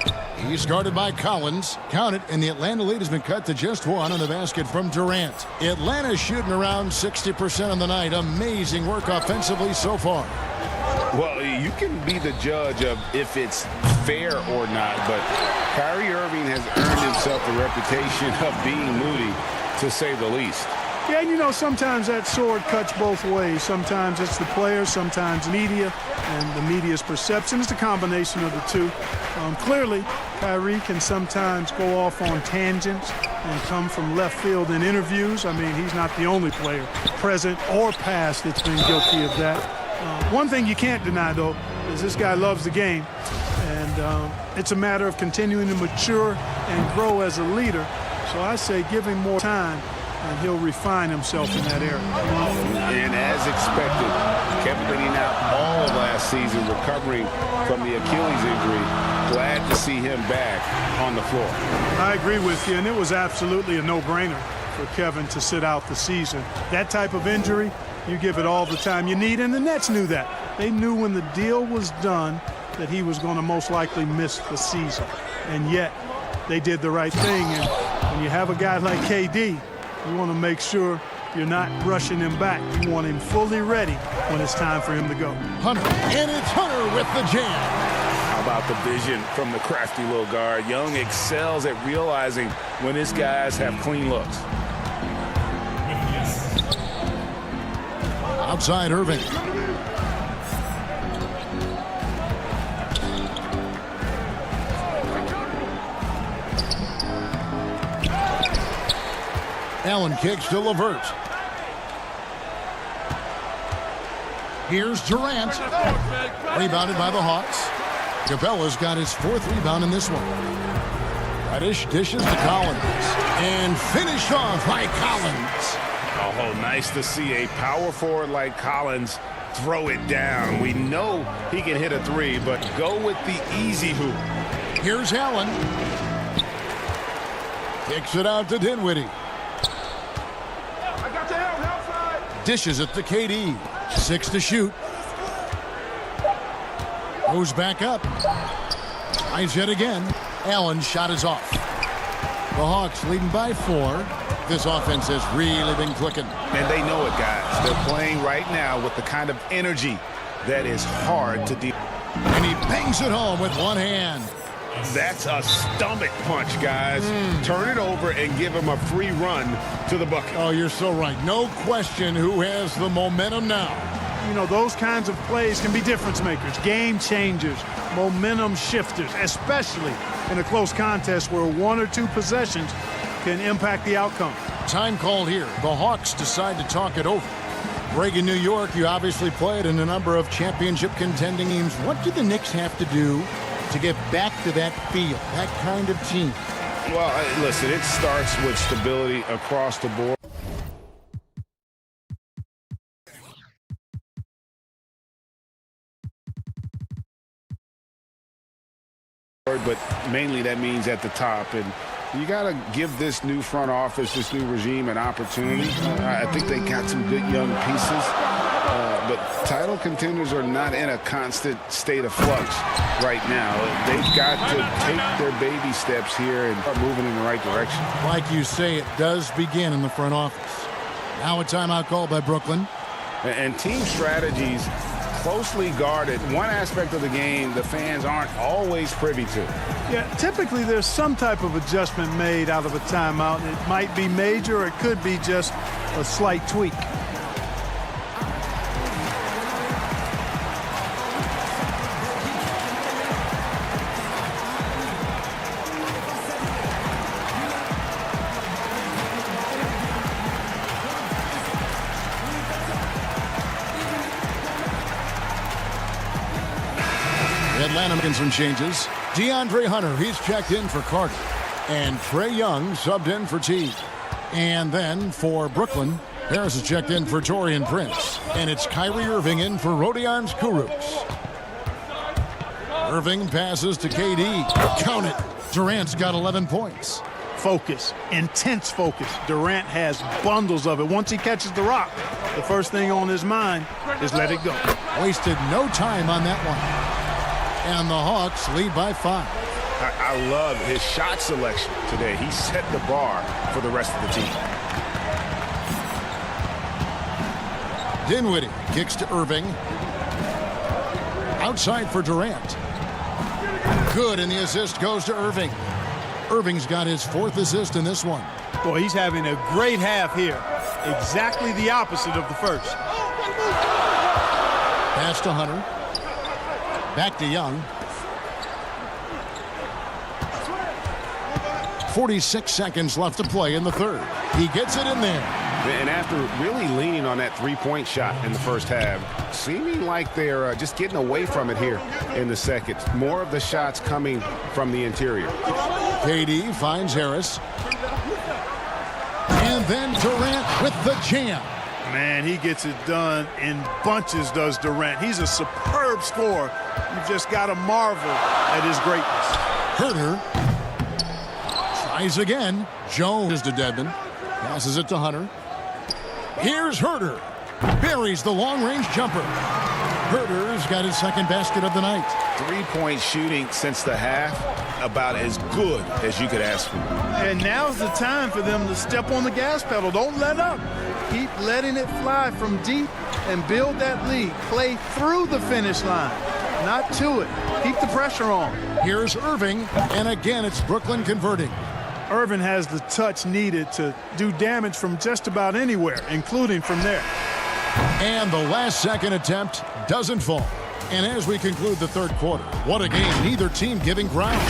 [SPEAKER 1] He's guarded by Collins. Count it, and the Atlanta lead has been cut to just 1 on the basket from Durant. Atlanta's shooting around 60% on the night. Amazing work offensively so far.
[SPEAKER 3] Well, you can be the judge of if it's fair or not, but Kyrie Irving has earned himself the reputation of being moody, to say the least.
[SPEAKER 10] Yeah, and you know, sometimes that sword cuts both ways. Sometimes it's the players, sometimes media, and the media's perception. It's a combination of the two. Clearly, Kyrie can sometimes go off on tangents and come from left field in interviews. I mean, he's not the only player, present or past, that's been guilty of that. One thing you can't deny, though, is this guy loves the game, and it's a matter of continuing to mature and grow as a leader. So I say give him more time, and he'll refine himself in that area.
[SPEAKER 3] And as expected, kept waiting out all of last season, recovering from the Achilles injury. Glad to see him back on the floor.
[SPEAKER 10] I agree with you, and it was absolutely a no-brainer for Kevin to sit out the season. That type of injury, you give it all the time you need, and the Nets knew that. They knew when the deal was done that he was going to most likely miss the season. And yet, they did the right thing, and when you have a guy like KD, you want to make sure you're not rushing him back. You want him fully ready when it's time for him to go.
[SPEAKER 1] Hunter, and it's Hunter with the jam.
[SPEAKER 8] How about the vision from the crafty little guard? Young excels at realizing when his guys have clean looks.
[SPEAKER 1] Outside Irving. Allen kicks to LeVert. Here's Durant. Rebounded by the Hawks. Capella's got his fourth rebound in this one. Reddish dishes to Collins. And finished off by Collins.
[SPEAKER 3] Oh, nice to see a power forward like Collins throw it down. We know he can hit a three, but go with the easy hoop.
[SPEAKER 1] Here's Allen. Kicks it out to Dinwiddie. Dishes it to KD. 6 to shoot. Goes back up. Tries yet again. Allen's shot is off. The Hawks leading by 4. This offense has really been clicking.
[SPEAKER 3] And they know it, guys. They're playing right now with the kind of energy that is hard to deal.
[SPEAKER 1] And he bangs it home with one hand.
[SPEAKER 3] That's a stomach punch, guys. Turn it over and give him a free run to the bucket.
[SPEAKER 1] Oh, you're so right. No question who has the momentum now.
[SPEAKER 10] You know, those kinds of plays can be difference makers, game changers, momentum shifters, especially in a close contest where 1 or 2 possessions can impact the outcome.
[SPEAKER 1] Time called here. The Hawks decide to talk it over. Greg, in New York, you obviously played in a number of championship contending teams. What do the Knicks have to do to get back to that feel, that kind of team?
[SPEAKER 3] Well, listen, it starts with stability across the board. But mainly that means at the top. And you got to give this new front office, this new regime, an opportunity. I think they got some good young pieces. But title contenders are not in a constant state of flux right now. They've got to take their baby steps here and start moving in the right direction.
[SPEAKER 1] Like you say, it does begin in the front office. Now a timeout call by Brooklyn.
[SPEAKER 3] And team strategies closely guarded. One aspect of the game the fans aren't always privy to.
[SPEAKER 10] Yeah, typically there's some type of adjustment made out of a timeout. It might be major or it could be just a slight tweak.
[SPEAKER 1] Atlanta making some changes. DeAndre Hunter, he's checked in for Carter. And Trae Young subbed in for T. And then for Brooklyn, Harris has checked in for Taurean Prince. And it's Kyrie Irving in for Rodions Kurucs. Irving passes to KD. Count it. Durant's got 11 points.
[SPEAKER 10] Focus, intense focus. Durant has bundles of it. Once he catches the rock, the first thing on his mind is let it go.
[SPEAKER 1] Wasted no time on that one. And the Hawks lead by 5.
[SPEAKER 3] I love his shot selection today. He set the bar for the rest of the team.
[SPEAKER 1] Dinwiddie kicks to Irving. Outside for Durant. Good, and the assist goes to Irving. Irving's got his 4th assist in this one.
[SPEAKER 10] Boy, he's having a great half here. Exactly the opposite of the first.
[SPEAKER 1] Pass to Hunter. Back to Young. 46 seconds left to play in the third. He gets it in there.
[SPEAKER 4] And after really leaning on that three-point shot in the first half, seeming like they're just getting away from it here in the second. More of the shots coming from the interior.
[SPEAKER 1] KD finds Harris. And then Durant with the jam.
[SPEAKER 10] Man, he gets it done in bunches, does Durant. He's a superb scorer. You've just got to marvel at his greatness.
[SPEAKER 1] Herter tries again. Jones to Dedmon. Passes it to Hunter. Here's Herter. Buries the long-range jumper. Herter's got his 2nd basket of the night.
[SPEAKER 4] 3-point shooting since the half, about as good as you could ask for.
[SPEAKER 10] And now's the time for them to step on the gas pedal. Don't let up. Keep letting it fly from deep and build that lead. Play through the finish line, not to it. Keep the pressure on.
[SPEAKER 1] Here's Irving, and again it's Brooklyn converting.
[SPEAKER 10] Irving has the touch needed to do damage from just about anywhere, including from there.
[SPEAKER 1] And the last second attempt doesn't fall. And as we conclude the third quarter, what a game, neither team giving ground.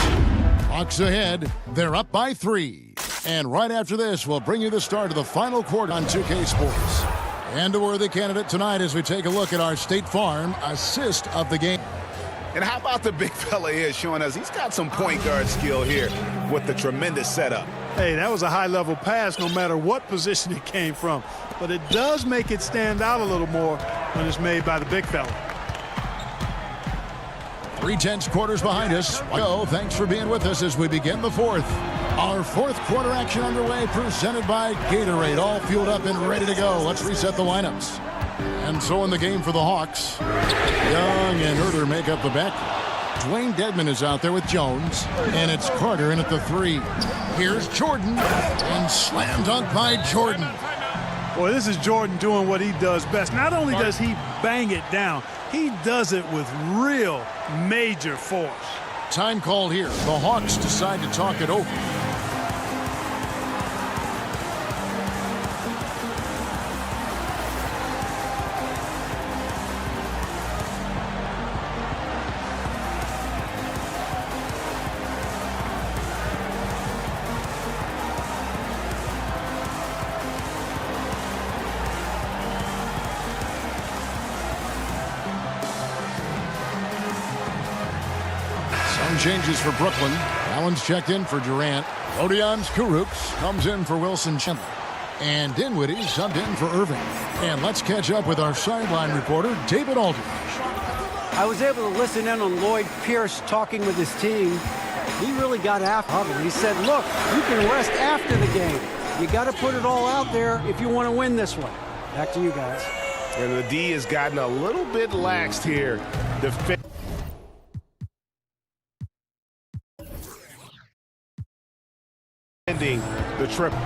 [SPEAKER 1] Hawks ahead, they're up by 3. And right after this, we'll bring you the start of the final quarter on 2K Sports. And a worthy candidate tonight as we take a look at our State Farm assist of the game.
[SPEAKER 4] And how about the big fella here showing us he's got some point guard skill here with the tremendous setup.
[SPEAKER 10] Hey, that was a high-level pass no matter what position it came from. But it does make it stand out a little more when it's made by the big fella.
[SPEAKER 1] 3/10 quarters behind us. Thanks for being with us as we begin the fourth. Our fourth quarter action underway, presented by Gatorade. All fueled up and ready to go. Let's reset the lineups. And so in the game for the Hawks, Young and Herter make up the back. Dwayne Dedmon is out there with Jones, and it's Carter in at the 3. Here's Jordan, and slam dunk by Jordan.
[SPEAKER 10] Boy, this is Jordan doing what he does best. Not only does he bang it down, he does it with real major force.
[SPEAKER 1] Time called here. The Hawks decide to talk it over. Changes for Brooklyn. Allen's checked in for Durant. Odions Kurucs comes in for Wilson Chandler. And Dinwiddie subbed in for Irving. And let's catch up with our sideline reporter, David Aldridge.
[SPEAKER 5] I was able to listen in on Lloyd Pierce talking with his team. He really got after it. He said, look, you can rest after the game. You got to put it all out there if you want to win this one. Back to you guys.
[SPEAKER 4] And the D has gotten a little bit laxed here. The triple.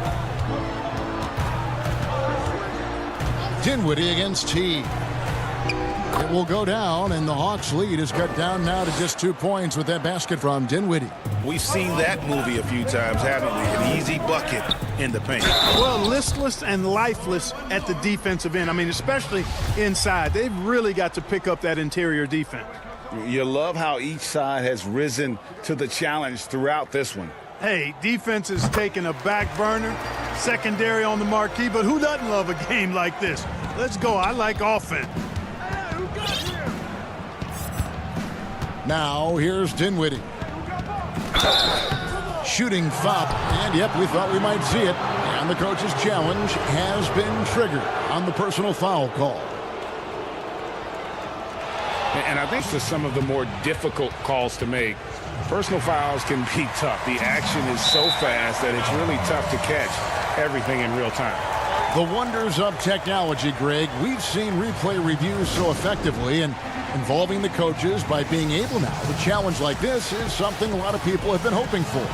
[SPEAKER 1] Dinwiddie against T. It will go down, and the Hawks' lead is cut down now to just 2 points with that basket from Dinwiddie.
[SPEAKER 4] We've seen that movie a few times, haven't we? An easy bucket in the paint.
[SPEAKER 10] Well, listless and lifeless at the defensive end. I mean, especially inside. They've really got to pick up that interior defense.
[SPEAKER 4] You love how each side has risen to the challenge throughout this one.
[SPEAKER 10] Hey, defense is taking a back burner, secondary on the marquee, but who doesn't love a game like this? Let's go. I like offense.
[SPEAKER 1] Now, here's Dinwiddie. Shooting foul. And, yep, we thought we might see it. And the coach's challenge has been triggered on the personal foul call.
[SPEAKER 4] And I think for some of the more difficult calls to make, personal fouls can be tough. The action is so fast that it's really tough to catch everything in real time.
[SPEAKER 1] The wonders of technology, Greg. We've seen replay reviews so effectively, and involving the coaches by being able now to challenge like this is something a lot of people have been hoping for.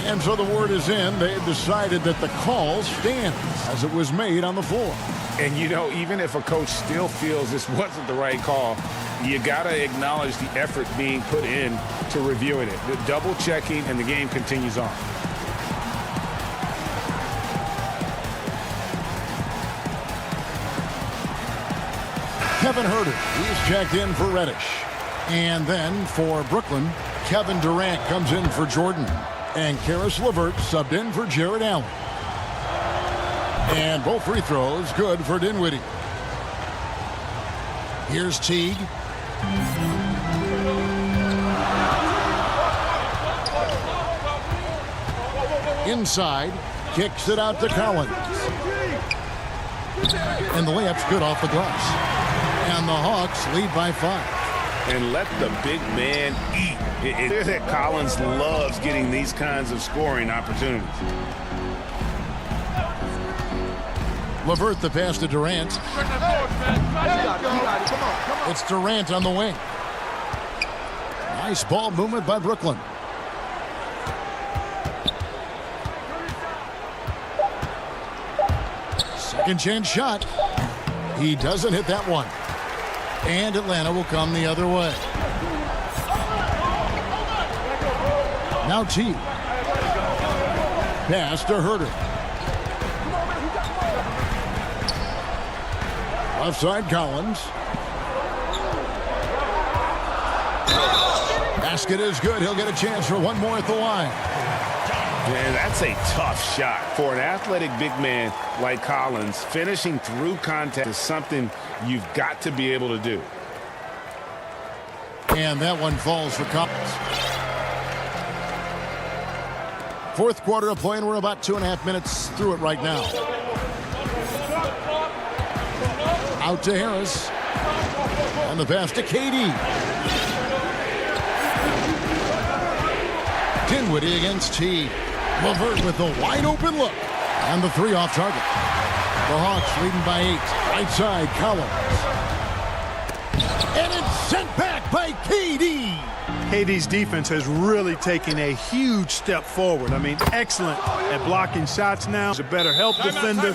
[SPEAKER 1] And so the word is in. They've decided that the call stands as it was made on the floor.
[SPEAKER 4] And, you know, even if a coach still feels this wasn't the right call,
[SPEAKER 8] You got to acknowledge the effort being put in to reviewing it. The double checking, and the game continues on.
[SPEAKER 1] Kevin Huerter, he's checked in for Reddish. And then for Brooklyn, Kevin Durant comes in for Jordan. And Karis LeVert subbed in for Jared Allen. And both free throws good for Dinwiddie. Here's Teague. Inside, kicks it out to Collins. And the layup's good off the glass. And the Hawks lead by 5.
[SPEAKER 8] And let the big man eat. It's that Collins loves getting these kinds of scoring opportunities.
[SPEAKER 1] LeVert the pass to Durant. It's Durant on the wing. Nice ball movement by Brooklyn. Second chance shot. He doesn't hit that one. And Atlanta will come the other way. Now T. Pass to Huerter. Left side Collins. Basket is good. He'll get a chance for one more at the line.
[SPEAKER 8] Man, that's a tough shot. For an athletic big man like Collins, finishing through contact is something you've got to be able to do.
[SPEAKER 1] And that one falls for Collins. Fourth quarter of play, and we're about 2.5 minutes through it right now. Out to Harris. And the pass to KD. Dinwiddie against T. LeVert with the wide open look. And the 3 off target. The Hawks leading by 8. Right side, Collins. And it's sent back by KD.
[SPEAKER 10] KD's defense has really taken a huge step forward. I mean, excellent at blocking shots now. He's a better help defender.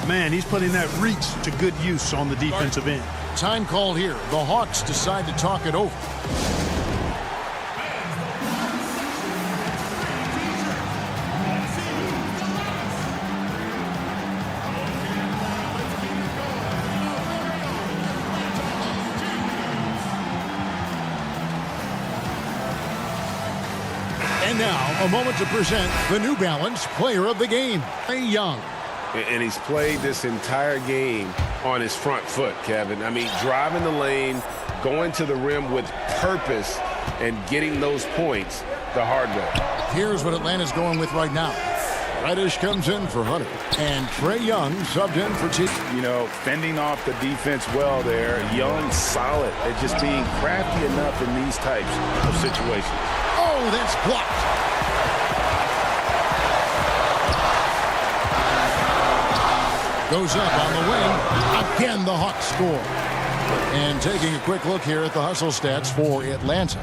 [SPEAKER 10] Man, he's putting that reach to good use on the defensive end.
[SPEAKER 1] Time called here. The Hawks decide to talk it over. And now, a moment to present the New Balance Player of the Game, Trae Young.
[SPEAKER 8] And he's played this entire game on his front foot, Kevin. I mean, driving the lane, going to the rim with purpose, and getting those points the hard way.
[SPEAKER 1] Here's what Atlanta's going with right now. Reddish comes in for Hunter. And Trae Young subbed in for T.
[SPEAKER 3] You know, fending off the defense well there. Young solid at just being crafty enough in these types of situations.
[SPEAKER 1] Oh, that's blocked. Goes up on the wing. Again, the Hawks score. And taking a quick look here at the hustle stats for Atlanta.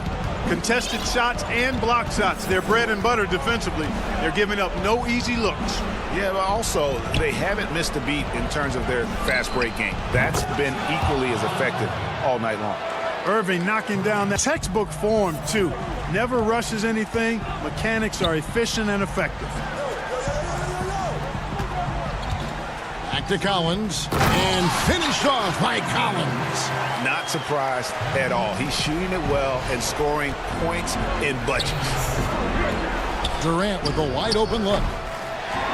[SPEAKER 10] Contested shots and block shots. They're bread and butter defensively. They're giving up no easy looks.
[SPEAKER 3] Yeah, but also they haven't missed a beat in terms of their fast break game. That's been equally as effective all night long.
[SPEAKER 10] Irving knocking down that textbook form, too. Never rushes anything. Mechanics are efficient and effective.
[SPEAKER 1] Back to Collins. And finished off by Collins.
[SPEAKER 3] Not surprised at all. He's shooting it well and scoring points in bunches.
[SPEAKER 1] Durant with a wide open look.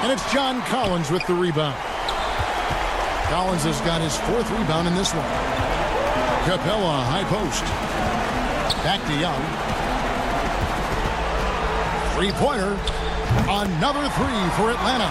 [SPEAKER 1] And it's John Collins with the rebound. Collins has got his 4th rebound in this one. Capella, high post. Back to Young. 3-pointer. Another 3 for Atlanta.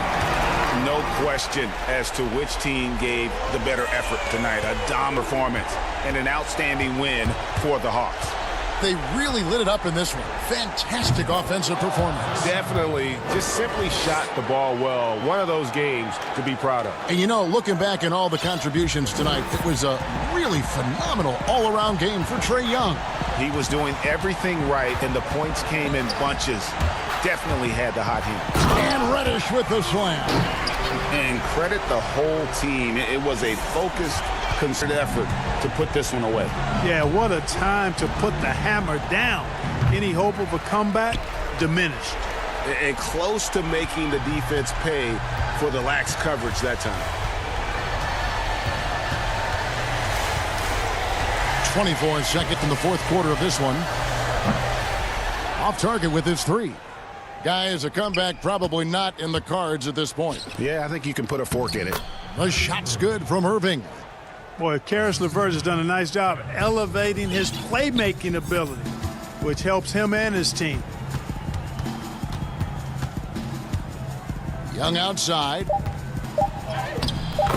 [SPEAKER 3] No question as to which team gave the better effort tonight. A dominant performance and an outstanding win for the Hawks.
[SPEAKER 1] They really lit it up in this one. Fantastic offensive performance.
[SPEAKER 8] Definitely just simply shot the ball well. One of those games to be proud of.
[SPEAKER 1] And you know, looking back at all the contributions tonight, it was a really phenomenal all-around game for Trae Young.
[SPEAKER 3] He was doing everything right, and the points came in bunches. Definitely had the hot hand.
[SPEAKER 1] And Reddish with the slam.
[SPEAKER 3] And credit the whole team. It was a focused concerted effort to put this one away.
[SPEAKER 10] Yeah, what a time to put the hammer down. Any hope of a comeback diminished.
[SPEAKER 8] And close to making the defense pay for the lax coverage that time.
[SPEAKER 1] 24 seconds in the fourth quarter of this one. Off target with his three. Guys, a comeback probably not in the cards at this point.
[SPEAKER 4] Yeah, I think you can put a fork in it.
[SPEAKER 1] The shot's good from Irving.
[SPEAKER 10] Boy, Karis LeVert has done a nice job elevating his playmaking ability, which helps him and his team.
[SPEAKER 1] Young outside.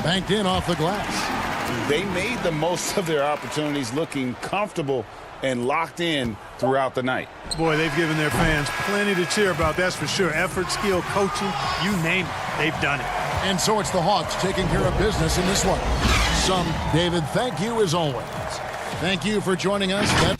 [SPEAKER 1] Banked in off the glass.
[SPEAKER 3] They made the most of their opportunities, looking comfortable and locked in throughout the night.
[SPEAKER 10] Boy, they've given their fans plenty to cheer about, that's for sure. Effort, skill, coaching, you name it, they've done it.
[SPEAKER 1] And so it's the Hawks taking care of business in this one. David, thank you as always. Thank you for joining us.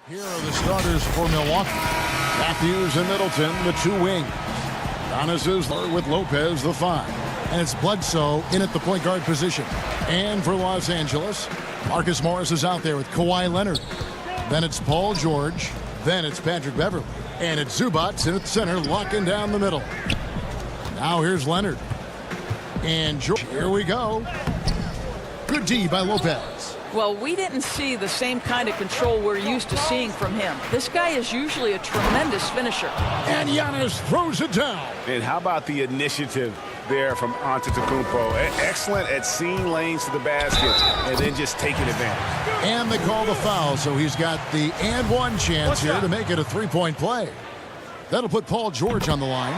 [SPEAKER 1] Here are the starters for Milwaukee. Matthews and Middleton, the two wings. Giannis is with Lopez, the 5. And it's Bledsoe in at the point guard position. And for Los Angeles, Marcus Morris is out there with Kawhi Leonard. Then it's Paul George. Then it's Patrick Beverley. And it's Zubac in at center, locking down the middle. Now here's Leonard. And George. Here we go. Good D by Lopez.
[SPEAKER 12] Well, we didn't see the same kind of control we're used to seeing from him. This guy is usually a tremendous finisher.
[SPEAKER 1] And Giannis throws it down.
[SPEAKER 8] And how about the initiative there from Antetokounmpo? Excellent at seeing lanes to the basket and then just taking advantage.
[SPEAKER 1] And they call the foul, so he's got the and one chance here to make it a three-point play. That'll put Paul George on the line.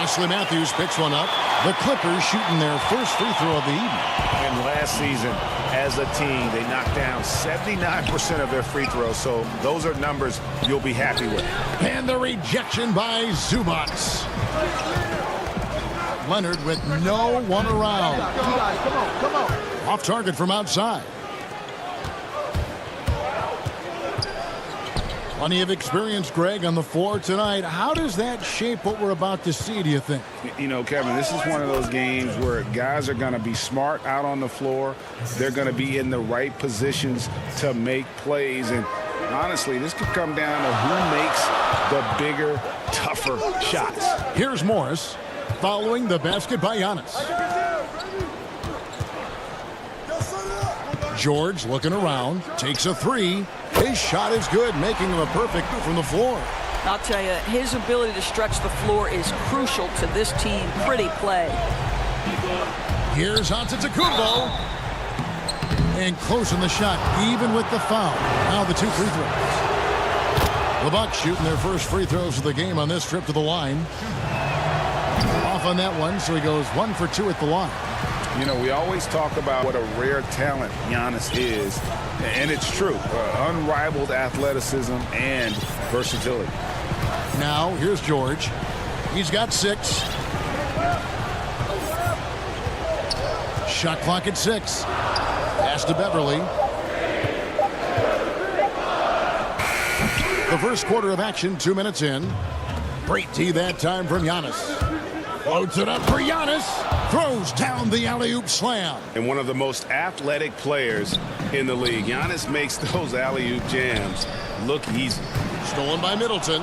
[SPEAKER 1] Ashley Matthews picks one up. The Clippers shooting their first free throw of the evening.
[SPEAKER 8] And last season, as a team, they knocked down 79% of their free throws, so those are numbers you'll be happy with.
[SPEAKER 1] And the rejection by Zubac. Leonard with no one around. Come on. Off target from outside. Plenty of experience, Greg, on the floor tonight. How does that shape what we're about to see, do you think?
[SPEAKER 3] You know, Kevin, this is one of those games where guys are going to be smart out on the floor. They're going to be in the right positions to make plays. And honestly, this could come down to who makes the bigger, tougher shots.
[SPEAKER 1] Here's Morris following the basket by Giannis. George looking around, takes a three. His shot is good, making him a perfect from the floor.
[SPEAKER 12] I'll tell you, his ability to stretch the floor is crucial to this team. Pretty play.
[SPEAKER 1] Here's Antetokounmpo. And closing the shot, even with the foul. Now the two free throws. The Bucks shooting their first free throws of the game on this trip to the line. Off on that one, so he goes 1 for 2 at the line.
[SPEAKER 3] You know, we always talk about what a rare talent Giannis is, and it's true. Unrivaled athleticism and versatility.
[SPEAKER 1] Now, here's George. He's got 6. Shot clock at 6. Pass to Beverley. The first quarter of action, 2 minutes in. Great D that time from Giannis. Floats it up for Giannis. Throws down the alley-oop slam.
[SPEAKER 3] And one of the most athletic players in the league. Giannis makes those alley-oop jams look easy.
[SPEAKER 1] Stolen by Middleton.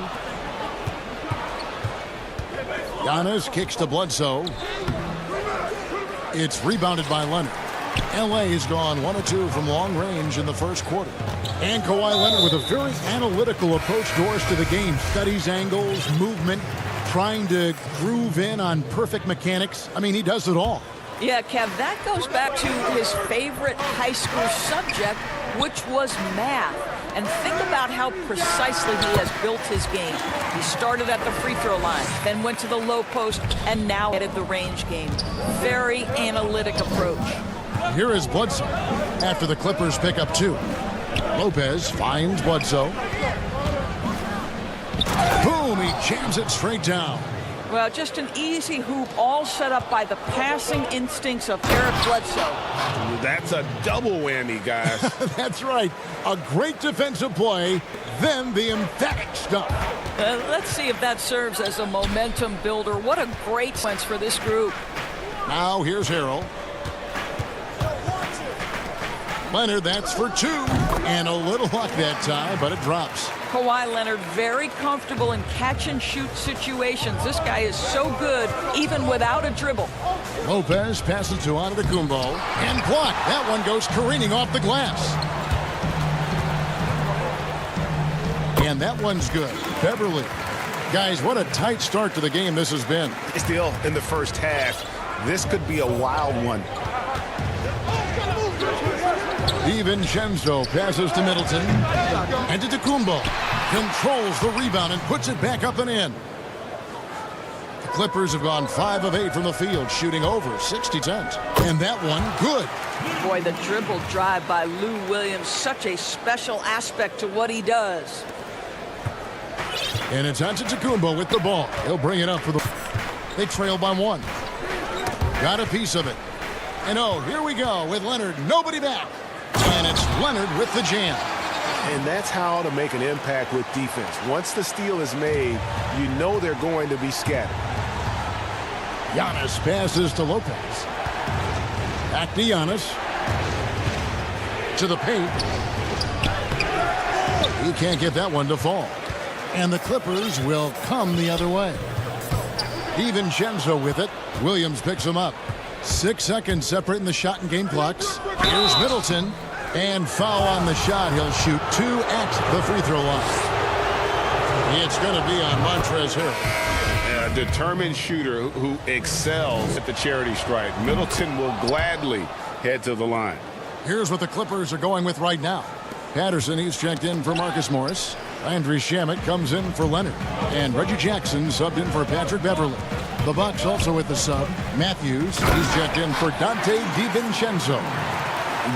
[SPEAKER 1] Giannis kicks to Bledsoe. It's rebounded by Leonard. L.A. has gone 1 of 2 from long range in the first quarter. And Kawhi Leonard with a very analytical approach to the game. Studies angles, movement, trying to groove in on perfect mechanics. I mean, he does it all.
[SPEAKER 12] Yeah, Kev, that goes back to his favorite high school subject, which was math. And think about how precisely he has built his game. He started at the free throw line, then went to the low post, and now added the range game. Very analytic approach.
[SPEAKER 1] Here is Bledsoe after the Clippers pick up 2. Lopez finds Bledsoe. Boom, he jams it straight down.
[SPEAKER 12] Well, just an easy hoop, all set up by the passing instincts of Eric Bledsoe.
[SPEAKER 3] That's a double whammy, guys.
[SPEAKER 1] That's right. A great defensive play, then the emphatic stuff.
[SPEAKER 12] Let's see if that serves as a momentum builder. What a great sense for this group.
[SPEAKER 1] Now here's Harrell. Leonard, that's for 2. And a little luck that time, but it drops.
[SPEAKER 12] Kawhi Leonard very comfortable in catch-and-shoot situations. This guy is so good, even without a dribble.
[SPEAKER 1] Lopez passes to Antetokounmpo and blocked. That one goes careening off the glass. And that one's good. Beverley. Guys, what a tight start to the game this has been.
[SPEAKER 3] Still in the first half, this could be a wild one.
[SPEAKER 1] DiVincenzo passes to Middleton. And to Antetokounmpo controls the rebound and puts it back up and in. The Clippers have gone 5 of 8 from the field, shooting over 60 attempts. And that one, good.
[SPEAKER 12] Boy, the dribble drive by Lou Williams, such a special aspect to what he does.
[SPEAKER 1] And it's Antetokounmpo with the ball. He'll bring it up for the... They trail by 1. Got a piece of it. And oh, here we go with Leonard. Nobody back. And it's Leonard with the jam.
[SPEAKER 8] And that's how to make an impact with defense. Once the steal is made, you know they're going to be scattered.
[SPEAKER 1] Giannis passes to Lopez. Back to Giannis. To the paint. He can't get that one to fall. And the Clippers will come the other way. DiVincenzo with it. Williams picks him up. 6 seconds separating the shot and game clocks. Here's Middleton. And foul on the shot. He'll shoot 2 at the free throw line. It's going to be on Montrezl Harrell.
[SPEAKER 4] A determined shooter who excels at the charity stripe. Middleton will gladly head to the line.
[SPEAKER 1] Here's what the Clippers are going with right now. Patterson, he's checked in for Marcus Morris. Landry Shamet comes in for Leonard. And Reggie Jackson subbed in for Patrick Beverley. The Bucks also with the sub. Matthews, he's checked in for Dante DiVincenzo.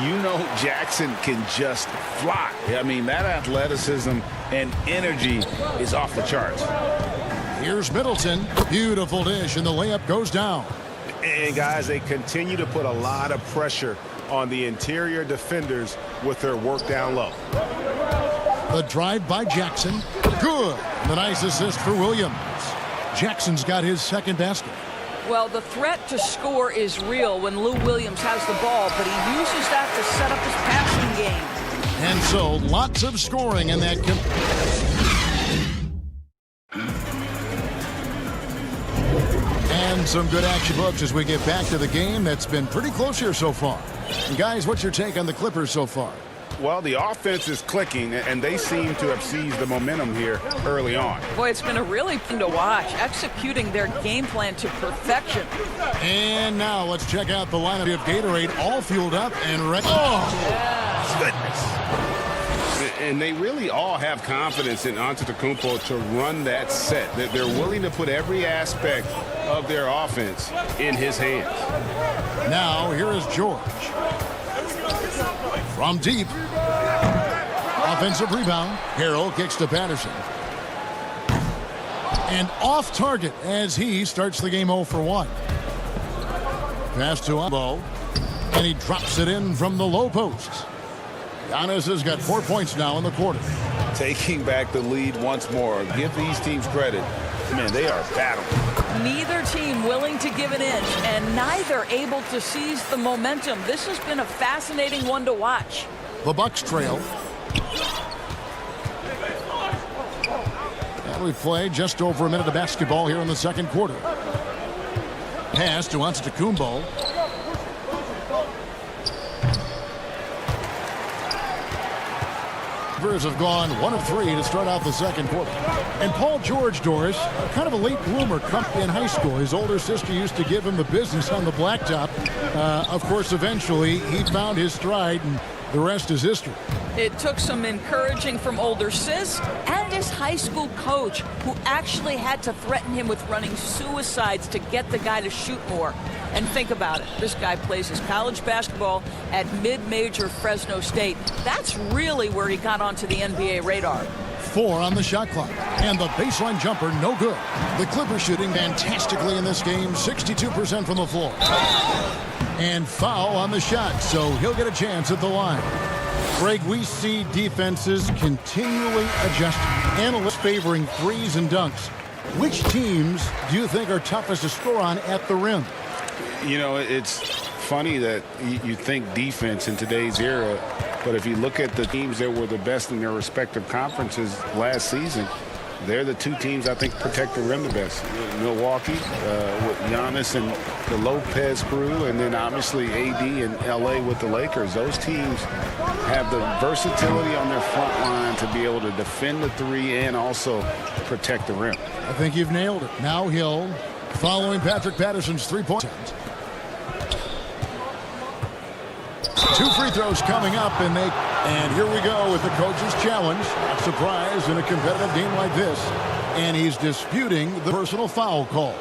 [SPEAKER 3] You know Jackson can just fly. I mean, that athleticism and energy is off the charts.
[SPEAKER 1] Here's Middleton. Beautiful dish, and the layup goes down.
[SPEAKER 8] And, guys, they continue to put a lot of pressure on the interior defenders with their work down low.
[SPEAKER 1] The drive by Jackson. Good. The nice assist for Williams. Jackson's got his second basket.
[SPEAKER 12] Well, the threat to score is real when Lou Williams has the ball, but he uses that to set up his passing game.
[SPEAKER 1] And so, lots of scoring in that. And some good action books as we get back to the game that's been pretty close here so far. And guys, what's your take on the Clippers so far?
[SPEAKER 4] Well, the offense is clicking, and they seem to have seized the momentum here early on.
[SPEAKER 12] Boy, it's been a really fun to watch, executing their game plan to perfection.
[SPEAKER 1] And now let's check out the lineup of Gatorade, all fueled up and ready. Oh,
[SPEAKER 12] yeah.
[SPEAKER 4] Goodness. And they really all have confidence in Antetokounmpo to run that set. They're willing to put every aspect of their offense in his hands.
[SPEAKER 1] Now, here is George. From deep. Offensive rebound. Harrell kicks to Patterson. And off target as he starts the game 0 for 1. Pass to Umbo. And he drops it in from the low post. Giannis has got 4 points now in the quarter.
[SPEAKER 3] Taking back the lead once more. Give these teams credit. Man, they are battling.
[SPEAKER 12] Neither team willing to give an inch, and neither able to seize the momentum. This has been a fascinating one to watch.
[SPEAKER 1] The Bucks trail. And we play just over a minute of basketball here in the second quarter. Pass to Antetokounmpo. Clippers have gone 1 of 3 to start out the second quarter. And Paul George, Doris, kind of a late bloomer in high school. His older sister used to give him the business on the blacktop. Of course, eventually he found his stride, and the rest is history.
[SPEAKER 12] It took some encouraging from older sis and his high school coach, who actually had to threaten him with running suicides to get the guy to shoot more. And think about it. This guy plays his college basketball at mid-major Fresno State. That's really where he got onto the NBA radar.
[SPEAKER 1] 4 on the shot clock. And the baseline jumper, no good. The Clippers shooting fantastically in this game, 62% from the floor. And foul on the shot, so he'll get a chance at the line. Greg, we see defenses continually adjusting. Analysts favoring threes and dunks. Which teams do you think are toughest to score on at the rim?
[SPEAKER 4] You know, it's funny that you think defense in today's era, but if you look at the teams that were the best in their respective conferences last season, they're the 2 teams I think protect the rim the best. Milwaukee with Giannis and the Lopez crew, and then obviously AD and LA with the Lakers. Those teams have the versatility on their front line to be able to defend the 3 and also protect the rim.
[SPEAKER 1] I think you've nailed it. Now Hill following Patrick Patterson's 3-point. 2 free throws coming up, and here we go with the coach's challenge. Not surprised in a competitive game like this. And he's disputing the personal foul call.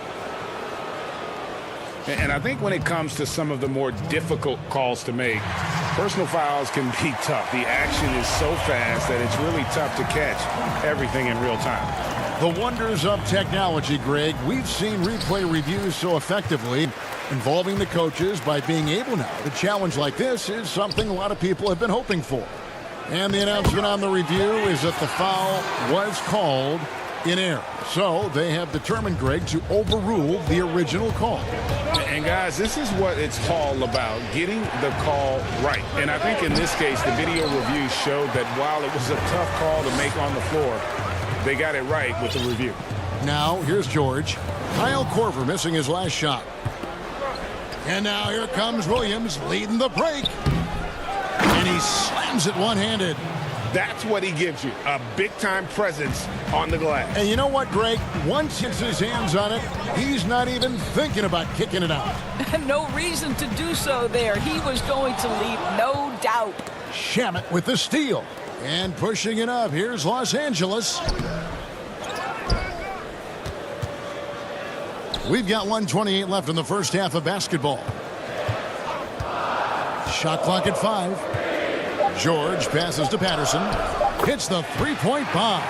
[SPEAKER 4] And I think when it comes to some of the more difficult calls to make, personal fouls can be tough. The action is so fast that it's really tough to catch everything in real time.
[SPEAKER 1] The wonders of technology, Greg. We've seen replay reviews so effectively involving the coaches by being able now. The challenge like this is something a lot of people have been hoping for. And the announcement on the review is that the foul was called in error. So they have determined, Greg, to overrule the original call.
[SPEAKER 3] And guys, this is what it's all about, getting the call right. And I think in this case, the video review showed that while it was a tough call to make on the floor, they got it right with the review.
[SPEAKER 1] Now, here's George. Kyle Korver missing his last shot. And now here comes Williams leading the break. And he slams it one-handed.
[SPEAKER 3] That's what he gives you, a big-time presence on the glass.
[SPEAKER 1] And you know what, Greg? Once he gets his hands on it, he's not even thinking about kicking it out.
[SPEAKER 12] No reason to do so there. He was going to leave, no doubt.
[SPEAKER 1] Shamet with the steal. And pushing it up. Here's Los Angeles. We've got 1:28 left in the first half of basketball. Shot clock at 5. George passes to Patterson. Hits the three-point bomb.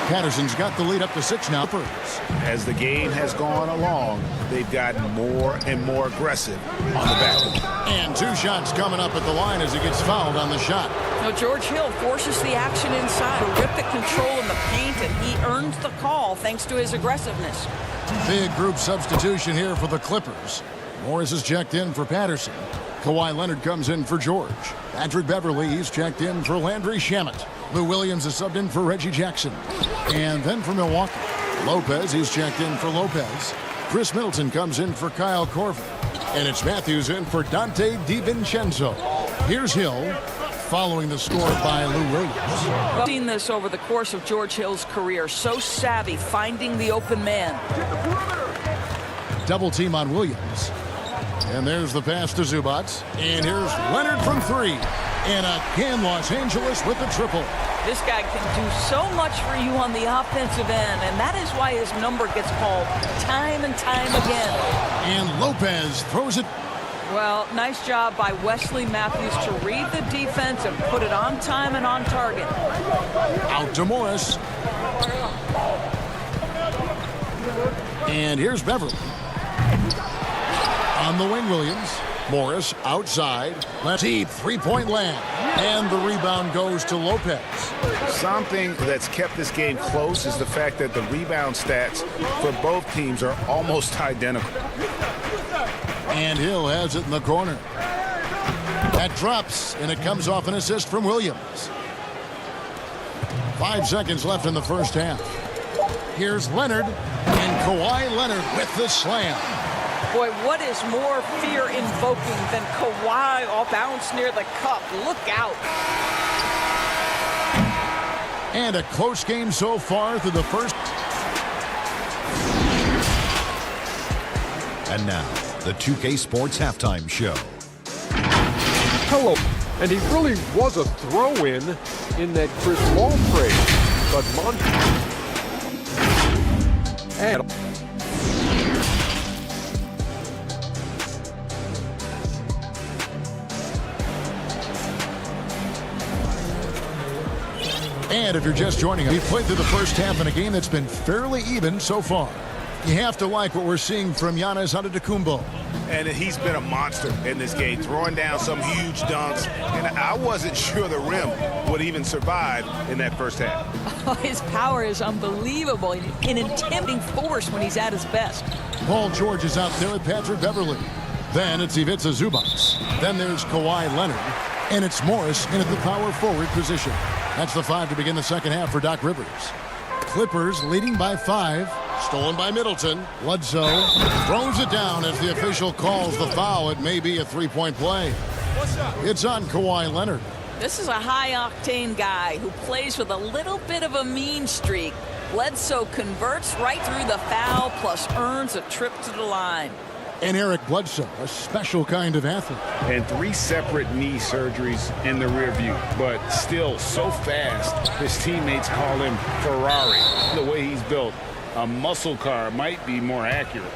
[SPEAKER 1] Patterson's got the lead up to 6 now.
[SPEAKER 3] As the game has gone along, they've gotten more and more aggressive on the back.
[SPEAKER 1] And 2 shots coming up at the line as he gets fouled on the shot.
[SPEAKER 12] Now George Hill forces the action inside. Terrific control in the paint, and he earns the call thanks to his aggressiveness.
[SPEAKER 1] Big group substitution here for the Clippers. Morris is checked in for Patterson. Kawhi Leonard comes in for George. Patrick Beverly, he's checked in for Landry Shamet. Lou Williams is subbed in for Reggie Jackson. And then for Milwaukee, Lopez, he's checked in for Lopez. Chris Middleton comes in for Kyle Korver. And it's Matthews in for Dante DiVincenzo. Here's Hill, following the score by Lou Williams.
[SPEAKER 12] I've seen this over the course of George Hill's career. So savvy, finding the open man.
[SPEAKER 1] Double team on Williams. And there's the pass to Zubats. And here's Leonard from 3. And again, Los Angeles with the triple.
[SPEAKER 12] This guy can do so much for you on the offensive end, and that is why his number gets called time and time again.
[SPEAKER 1] And Lopez throws it.
[SPEAKER 12] Well, nice job by Wesley Matthews to read the defense and put it on time and on target.
[SPEAKER 1] Out to Morris. And here's Beverly. On the wing, Williams. Morris outside. Deep three-point land. And the rebound goes to Lopez.
[SPEAKER 3] Something that's kept this game close is the fact that the rebound stats for both teams are almost identical.
[SPEAKER 1] And Hill has it in the corner. That drops, and it comes off an assist from Williams. 5 seconds left in the first half. Here's Leonard, and Kawhi Leonard with the slam.
[SPEAKER 12] Boy, what is more fear-invoking than Kawhi off bounce near the cup? Look out.
[SPEAKER 1] And a close game so far through the first.
[SPEAKER 6] And now, the 2K Sports Halftime Show.
[SPEAKER 7] Hello. And he really was a throw-in that Chris Paul trade. But
[SPEAKER 1] And if you're just joining us, we've played through the first half in a game that's been fairly even so far. You have to like what we're seeing from Giannis Antetokounmpo.
[SPEAKER 3] And he's been a monster in this game, throwing down some huge dunks. And I wasn't sure the rim would even survive in that first half.
[SPEAKER 12] Oh, his power is unbelievable. An intimidating force when he's at his best.
[SPEAKER 1] Paul George is out there with Patrick Beverly. Then it's Ivica Zubac. Then there's Kawhi Leonard. And it's Morris in at the power forward position. That's the 5 to begin the second half for Doc Rivers. Clippers leading by 5. Stolen by Middleton. Bledsoe throws it down as the official calls the foul. It may be a three-point play. It's on Kawhi Leonard.
[SPEAKER 12] This is a high-octane guy who plays with a little bit of a mean streak. Bledsoe converts right through the foul, plus earns a trip to the line.
[SPEAKER 1] And Eric Bledsoe, a special kind of athlete.
[SPEAKER 3] And 3 separate knee surgeries in the rear view, but still so fast, his teammates call him Ferrari. The way he's built, a muscle car might be more accurate.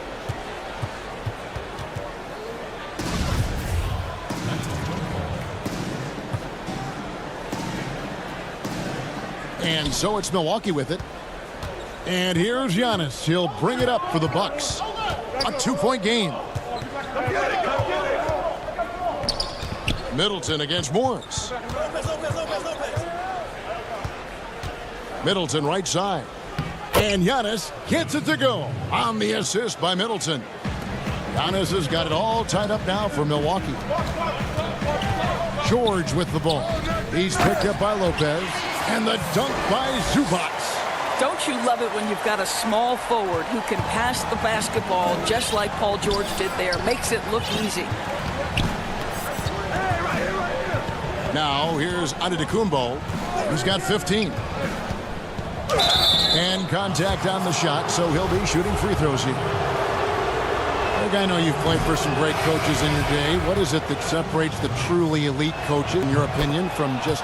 [SPEAKER 1] And so it's Milwaukee with it. And here's Giannis. He'll bring it up for the Bucks. A 2-point game. Middleton against Morris. Middleton right side. And Giannis gets it to go on the assist by Middleton. Giannis has got it all tied up now for Milwaukee. George with the ball. He's picked up by Lopez. And the dunk by Zubac.
[SPEAKER 12] Don't you love it when you've got a small forward who can pass the basketball just like Paul George did there? Makes it look easy.
[SPEAKER 1] Now here's Antetokounmpo. He's got 15. And contact on the shot, so he'll be shooting free throws here. Look, I know you've played for some great coaches in your day. What is it that separates the truly elite coaches, in your opinion, from just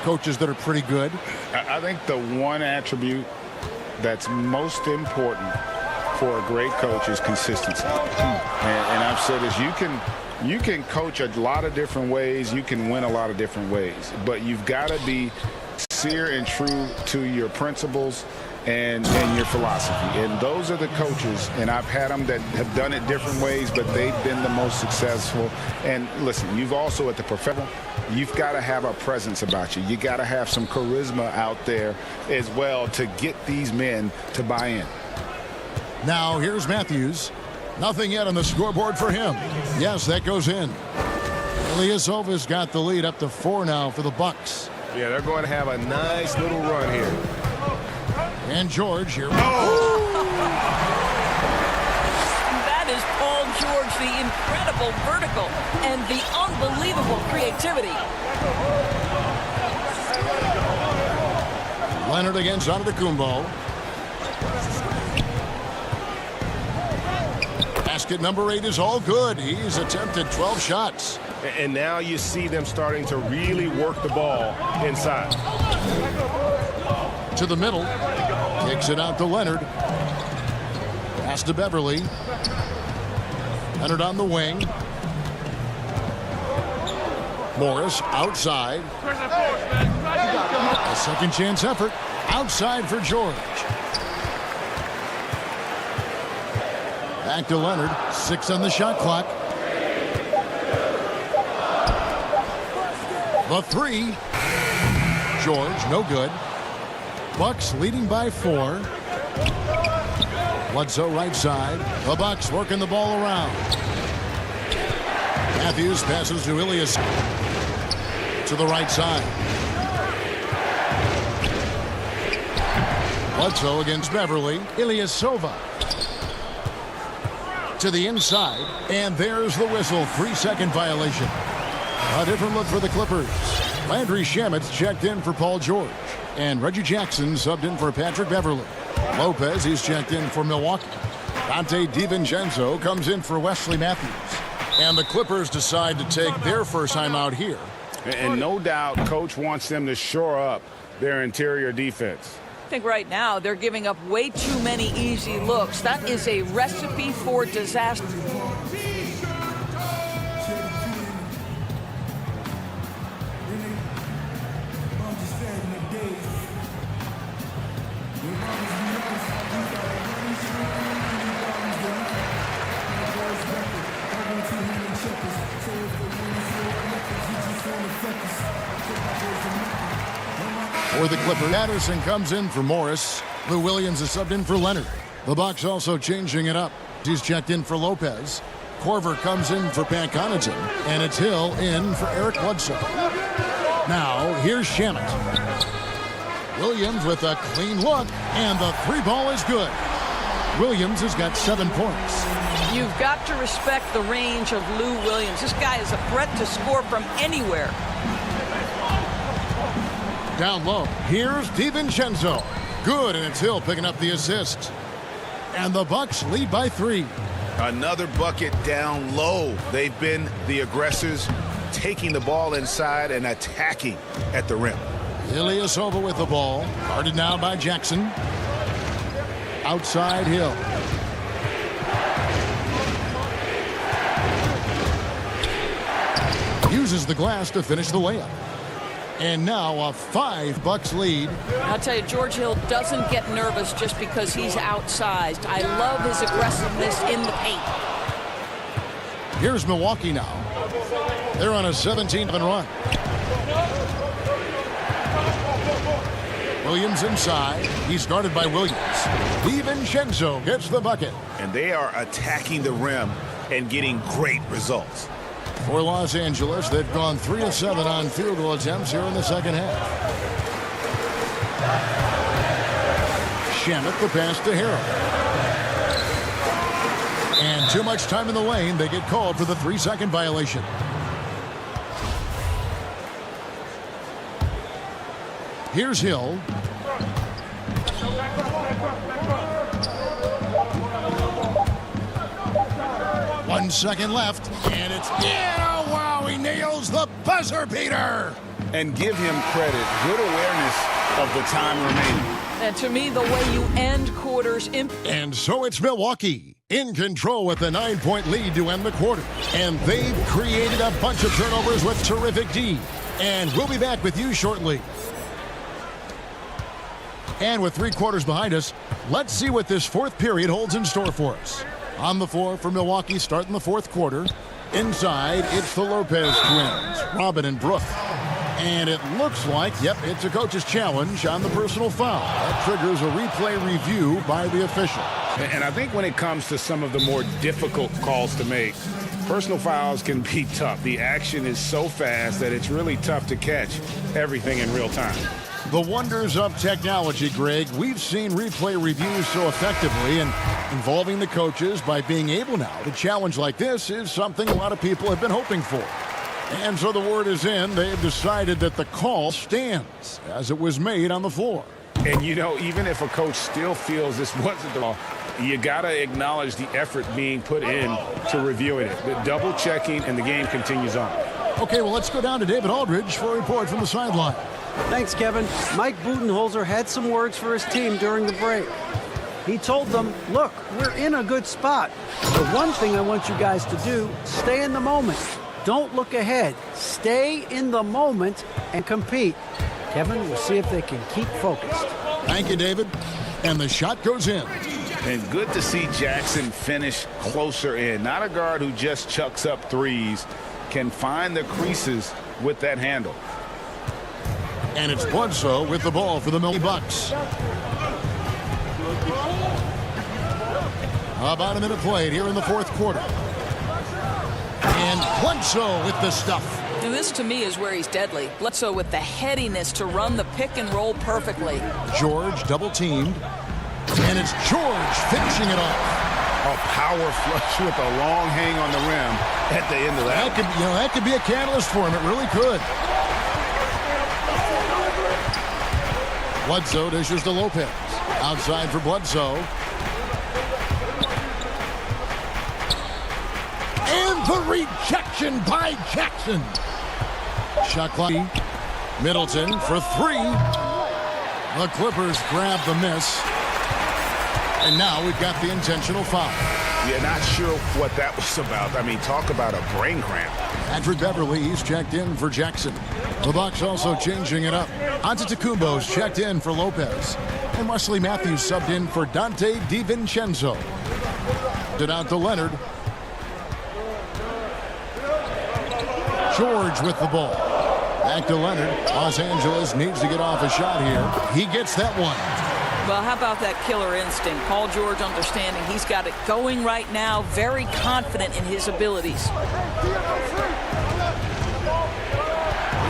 [SPEAKER 1] coaches that are pretty good?
[SPEAKER 3] I think the one attribute that's most important for a great coach is consistency. And I've said this, you can coach a lot of different ways, you can win a lot of different ways, but you've got to be sincere and true to your principles and your philosophy. And those are the coaches, and I've had them that have done it different ways, but they've been the most successful. And listen, you've also at the professional, you've got to have a presence about you. You got to have some charisma out there as well to get these men to buy in.
[SPEAKER 1] Now here's Matthews. Nothing yet on the scoreboard for him. Yes, that goes in. Ilyasova's got the lead up to 4 now for the Bucks.
[SPEAKER 8] Yeah, they're going to have a nice little run here.
[SPEAKER 1] And George here.
[SPEAKER 12] That is Paul George, the incredible vertical and the unbelievable creativity.
[SPEAKER 1] Leonard against Antetokounmpo. Basket number 8 is all good. He's attempted 12 shots.
[SPEAKER 8] And now you see them starting to really work the ball inside.
[SPEAKER 1] To the middle. Kicks it out to Leonard. Pass to Beverly. Leonard on the wing. Morris outside. A second chance effort. Outside for George. Back to Leonard. 6 on the shot clock. The 3. George, no good. Bucks leading by 4. Bledsoe right side. The Bucks working the ball around. Matthews passes to Ilias to the right side. Bledsoe against Beverly. Ilyasova to the inside. And there's the whistle. 3-second violation. A different look for the Clippers. Landry Shamet checked in for Paul George. And Reggie Jackson subbed in for Patrick Beverly. Lopez, he's checked in for Milwaukee. Dante DiVincenzo comes in for Wesley Matthews. And the Clippers decide to take their first time out here.
[SPEAKER 3] And no doubt, Coach wants them to shore up their interior defense.
[SPEAKER 12] I think right now they're giving up way too many easy looks. That is a recipe for disaster.
[SPEAKER 1] For the Clippers, Anderson comes in for Morris. Lou Williams is subbed in for Leonard. The Bucks also changing it up. He's checked in for Lopez. Korver comes in for Pat Connaughton. And it's Hill in for Eric Bledsoe. Now, here's Shamet. Williams with a clean look. And the 3-ball is good. Williams has got 7 points.
[SPEAKER 12] You've got to respect the range of Lou Williams. This guy is a threat to score from anywhere.
[SPEAKER 1] Down low. Here's DiVincenzo. Good, and it's Hill picking up the assist. And the Bucks lead by 3.
[SPEAKER 8] Another bucket down low. They've been the aggressors, taking the ball inside and attacking at the rim.
[SPEAKER 1] Ilyasova with the ball. Guarded now by Jackson. Outside Hill. Uses the glass to finish the layup. And now a 5 Bucks lead.
[SPEAKER 12] I'll tell you, George Hill doesn't get nervous just because he's outsized. I love his aggressiveness in the paint.
[SPEAKER 1] Here's Milwaukee now. They're on a 17-run run. Williams inside. He's guarded by Williams. DiVincenzo gets the bucket.
[SPEAKER 8] And they are attacking the rim and getting great results.
[SPEAKER 1] For Los Angeles, they've gone 3 of 7 on field goal attempts here in the second half. Shamet the pass to Harrell. And too much time in the lane. They get called for the 3-second violation. Here's Hill. One second left, and it's in. Oh, wow, he nails the buzzer beater.
[SPEAKER 8] And give him credit. Good awareness of the time remaining.
[SPEAKER 12] And to me, the way you end quarters.
[SPEAKER 1] And so it's Milwaukee in control with a 9-point lead to end the quarter. And they've created a bunch of turnovers with terrific D. And we'll be back with you shortly. And with 3 quarters behind us, let's see what this fourth period holds in store for us. On the floor for Milwaukee starting the fourth quarter. Inside, it's the Lopez twins, Robin and Brooke. And it looks like, yep, it's a coach's challenge on the personal foul. That triggers a replay review by the official.
[SPEAKER 3] And I think when it comes to some of the more difficult calls to make, personal fouls can be tough. The action is so fast that it's really tough to catch everything in real time.
[SPEAKER 1] The wonders of technology, Greg. We've seen replay reviews so effectively, and involving the coaches by being able now to challenge like this is something a lot of people have been hoping for. And so the word is in. They've decided that the call stands as it was made on the floor.
[SPEAKER 3] And, you know, even if a coach still feels this wasn't the law, you got to acknowledge the effort being put in to reviewing it. The double checking, and the game continues on.
[SPEAKER 1] Okay, well, let's go down to David Aldridge for a report from the sideline.
[SPEAKER 5] Thanks, Kevin. Mike Budenholzer had some words for his team during the break. He told them, look, we're in a good spot. The one thing I want you guys to do, stay in the moment. Don't look ahead. Stay in the moment and compete. Kevin, we'll see if they can keep focused.
[SPEAKER 1] Thank you, David. And the shot goes in.
[SPEAKER 3] And good to see Jackson finish closer in. Not a guard who just chucks up threes. Can find the creases with that handle.
[SPEAKER 1] And it's Bledsoe with the ball for the Milwaukee Bucks. About a minute played here in the fourth quarter. And Bledsoe with the stuff.
[SPEAKER 12] And this, to me, is where he's deadly. Bledsoe with the headiness to run the pick and roll perfectly.
[SPEAKER 1] George double-teamed. And it's George finishing it off.
[SPEAKER 3] A power flush with a long hang on the rim at the end of that.
[SPEAKER 1] That could be a catalyst for him. It really could. Bledsoe dishes to Lopez. Outside for Bledsoe. And the rejection by Jackson. Shot clock. Middleton for 3. The Clippers grab the miss. And now we've got the intentional foul.
[SPEAKER 3] Yeah, not sure what that was about. I mean, talk about a brain cramp.
[SPEAKER 1] Patrick Beverly, he's checked in for Jackson. The Bucks also changing it up. Antetokounmpo's checked in for Lopez. And Wesley Matthews subbed in for Dante DiVincenzo. It out to Leonard. George with the ball. Back to Leonard. Los Angeles needs to get off a shot here. He gets that one.
[SPEAKER 12] Well, how about that killer instinct? Paul George understanding he's got it going right now, very confident in his abilities.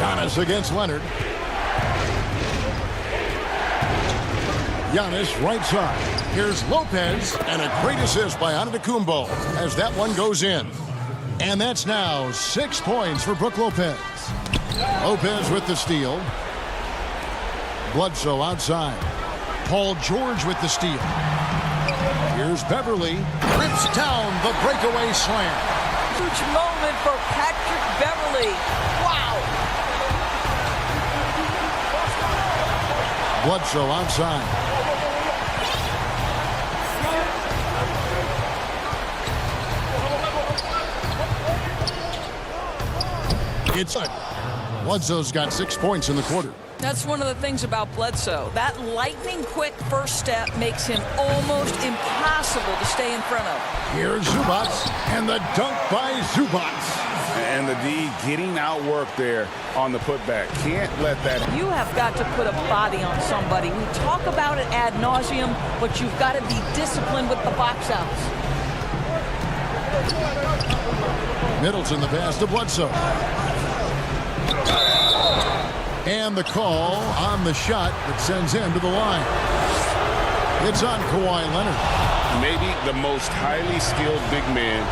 [SPEAKER 1] Giannis against Leonard. Giannis right side. Here's Lopez, and a great assist by Antetokounmpo as that one goes in. And that's now 6 points for Brook Lopez. Lopez with the steal. Bledsoe outside. Paul George with the steal. Here's Beverly. Rips down the breakaway slam.
[SPEAKER 12] Huge moment for Patrick Beverly. Wow.
[SPEAKER 1] Bledsoe outside. It's Bledsoe's got 6 points in the quarter.
[SPEAKER 12] That's one of the things about Bledsoe. That lightning-quick first step makes him almost impossible to stay in front of.
[SPEAKER 1] Here's Zubats, and the dunk by Zubats.
[SPEAKER 3] And the D getting outworked there on the putback. Can't let that happen.
[SPEAKER 12] You have got to put a body on somebody. We talk about it ad nauseum, but you've got to be disciplined with the box outs.
[SPEAKER 1] Middleton the pass to Bledsoe. And the call on the shot that sends him to the line. It's on Kawhi Leonard.
[SPEAKER 3] Maybe the most highly skilled big man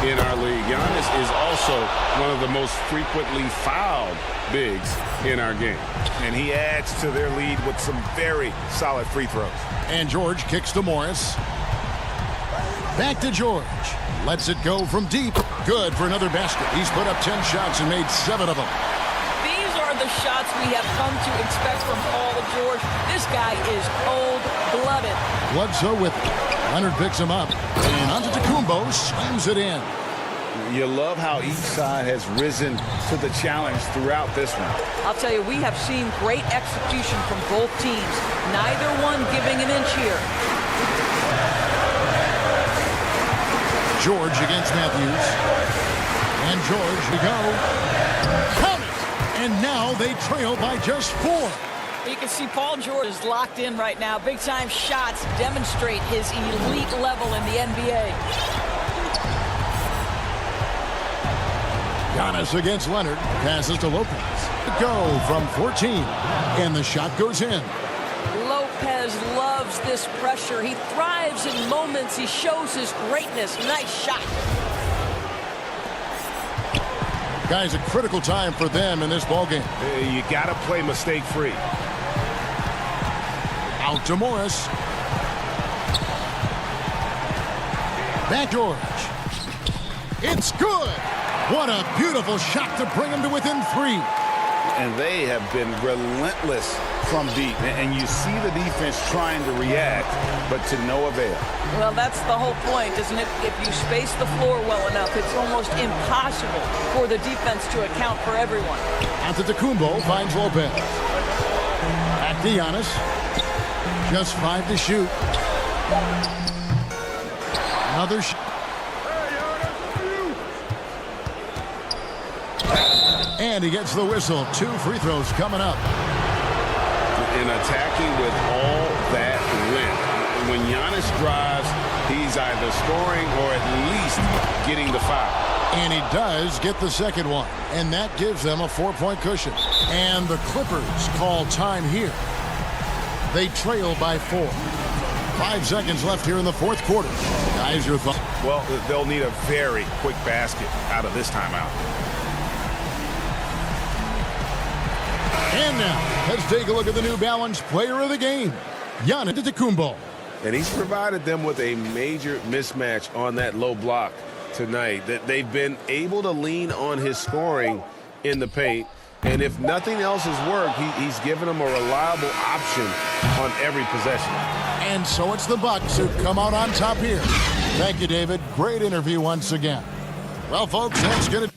[SPEAKER 3] in our league. Giannis is also one of the most frequently fouled bigs in our game.
[SPEAKER 8] And he adds to their lead with some very solid free throws.
[SPEAKER 1] And George kicks to Morris. Back to George. Lets it go from deep. Good for another basket. He's put up 10 shots and made 7 of them.
[SPEAKER 12] These are the shots we have come to expect from Paul George. This guy is cold-blooded.
[SPEAKER 1] Bledsoe with it. Leonard picks him up. And Antetokounmpo slams it in.
[SPEAKER 3] You love how each side has risen to the challenge throughout this one.
[SPEAKER 12] I'll tell you, we have seen great execution from both teams. Neither one giving an inch here.
[SPEAKER 1] George against Matthews. And George to go. Count it! And now they trail by just 4.
[SPEAKER 12] You can see Paul George is locked in right now. Big-time shots demonstrate his elite level in the NBA.
[SPEAKER 1] Giannis against Leonard. Passes to Lopez. Go from 14. And the shot goes in.
[SPEAKER 12] Lopez loves this pressure. He thrives in moments. He shows his greatness. Nice shot.
[SPEAKER 1] Guys, a critical time for them in this ballgame.
[SPEAKER 8] You got to play mistake-free.
[SPEAKER 1] Out to Morris. Back George. It's good. What a beautiful shot to bring him to within 3.
[SPEAKER 3] And they have been relentless from deep. And you see the defense trying to react, but to no avail.
[SPEAKER 12] Well, that's the whole point, isn't it? If you space the floor well enough, it's almost impossible for the defense to account for everyone.
[SPEAKER 1] Antetokounmpo finds Lopez. Back to Giannis. Just 5 to shoot. Another shot. And he gets the whistle. 2 free throws coming up.
[SPEAKER 3] And attacking with all that length. When Giannis drives, he's either scoring or at least getting the foul.
[SPEAKER 1] And he does get the second one. And that gives them a 4-point cushion. And the Clippers call time here. They trail by 4. 5 seconds left here in the fourth quarter. Guys, your thoughts?
[SPEAKER 8] Well, they'll need a very quick basket out of this timeout.
[SPEAKER 1] And now, let's take a look at the New Balance player of the game, Giannis Antetokounmpo.
[SPEAKER 8] And he's provided them with a major mismatch on that low block tonight. That they've been able to lean on his scoring in the paint. And if nothing else has worked, he's given them a reliable option on every possession.
[SPEAKER 1] And so it's the Bucks who come out on top here. Thank you, David. Great interview once again. Well, folks, that's going to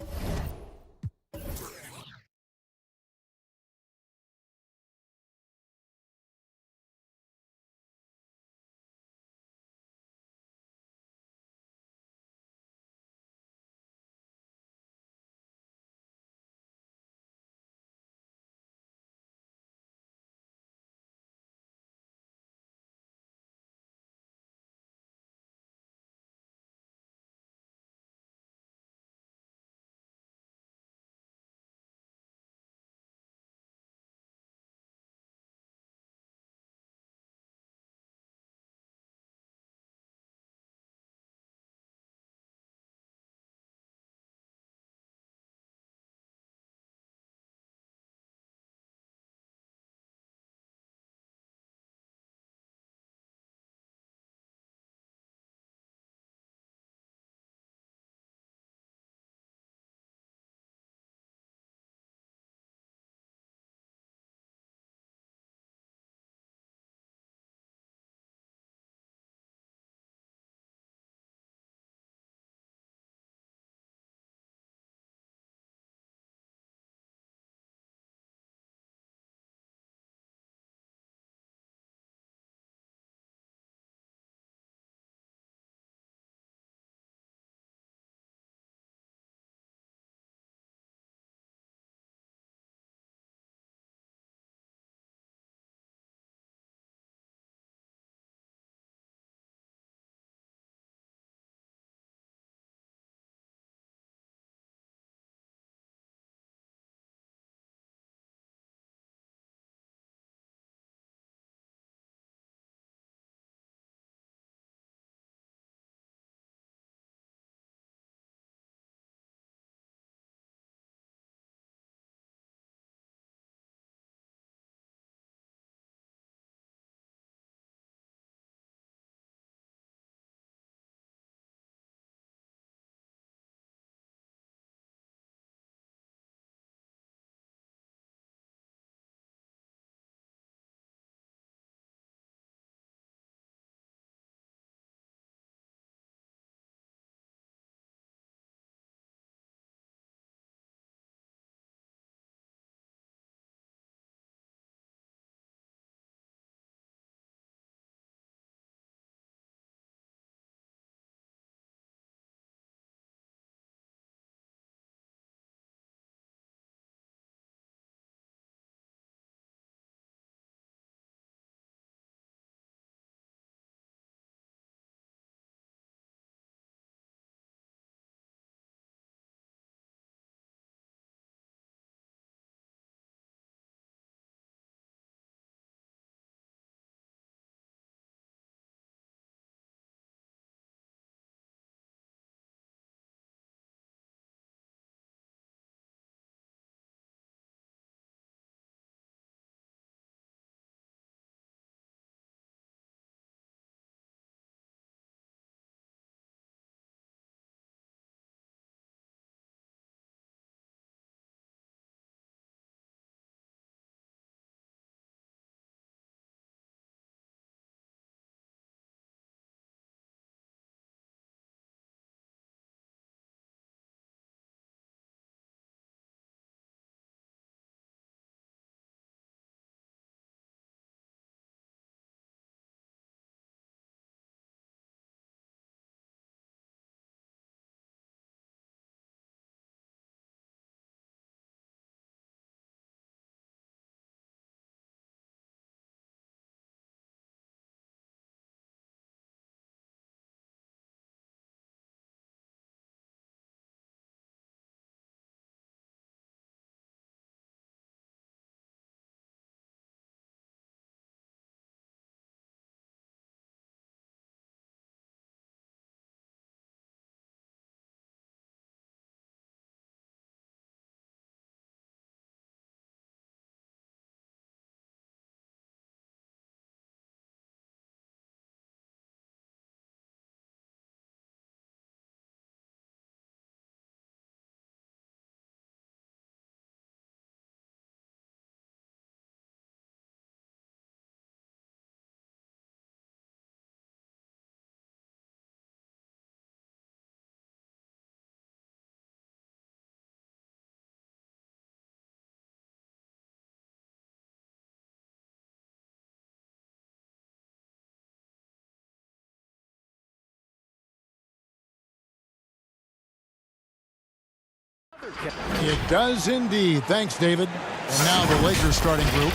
[SPEAKER 1] It does indeed. Thanks, David. And now the Lakers starting group.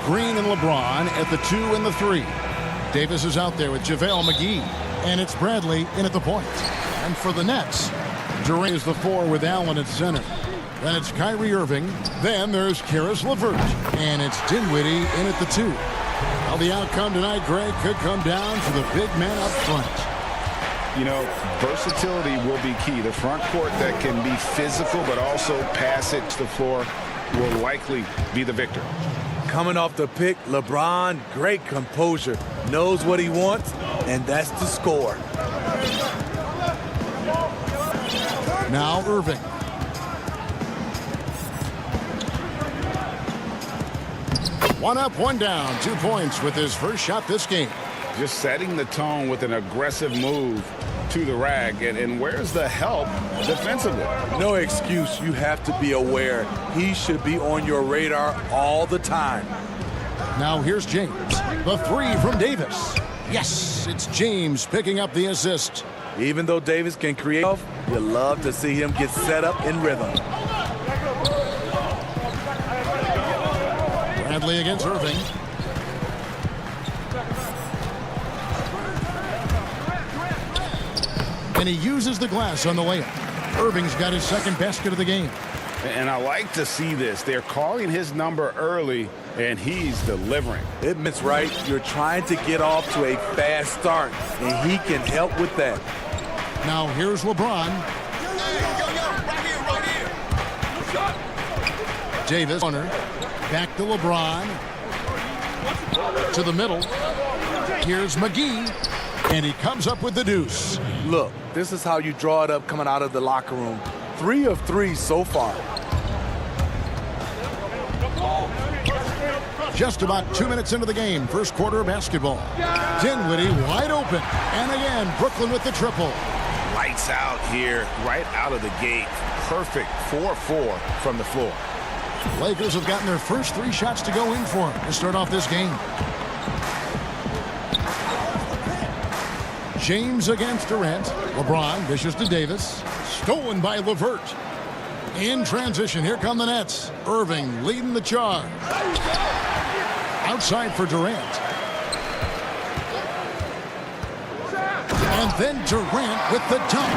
[SPEAKER 1] Green and LeBron at the 2 and the 3. Davis is out there with JaVale McGee. And it's Bradley in at the point. And for the Nets, Durant is the 4 with Allen at center. Then it's Kyrie Irving. Then there's Karis LeVert. And it's Dinwiddie in at the 2. Well, the outcome tonight, Greg, could come down to the big man up front.
[SPEAKER 3] You know, versatility will be key. The front court that can be physical but also pass it to the floor will likely be the victor.
[SPEAKER 13] Coming off the pick, LeBron, great composure, knows what he wants, and that's to score.
[SPEAKER 1] Now Irving. One up, one down, 2 points with his first shot this game.
[SPEAKER 3] Just setting the tone with an aggressive move to the rag. And where's the help defensively?
[SPEAKER 13] No excuse. You have to be aware. He should be on your radar all the time.
[SPEAKER 1] Now here's James. The 3 from Davis. Yes, it's James picking up the assist.
[SPEAKER 13] Even though Davis can create, you love to see him get set up in rhythm.
[SPEAKER 1] Bradley against Irving. And he uses the glass on the layup. Irving's got his second basket of the game.
[SPEAKER 3] And I like to see this. They're calling his number early, and he's delivering.
[SPEAKER 13] It means right. You're trying to get off to a fast start, and he can help with that.
[SPEAKER 1] Now here's LeBron. Davis, back to LeBron. To the middle. Here's McGee. And he comes up with the deuce.
[SPEAKER 13] Look, this is how you draw it up coming out of the locker room. 3 of 3 so far.
[SPEAKER 1] Just about 2 minutes into the game, first quarter of basketball. Dinwiddie wide open. And again, Brooklyn with the triple.
[SPEAKER 8] Lights out here, right out of the gate. Perfect 4-4 from the floor.
[SPEAKER 1] Lakers have gotten their first 3 shots to go in for him to start off this game. James against Durant. LeBron dishes to Davis. Stolen by LeVert. In transition, here come the Nets. Irving leading the charge. Outside for Durant. And then Durant with the dunk.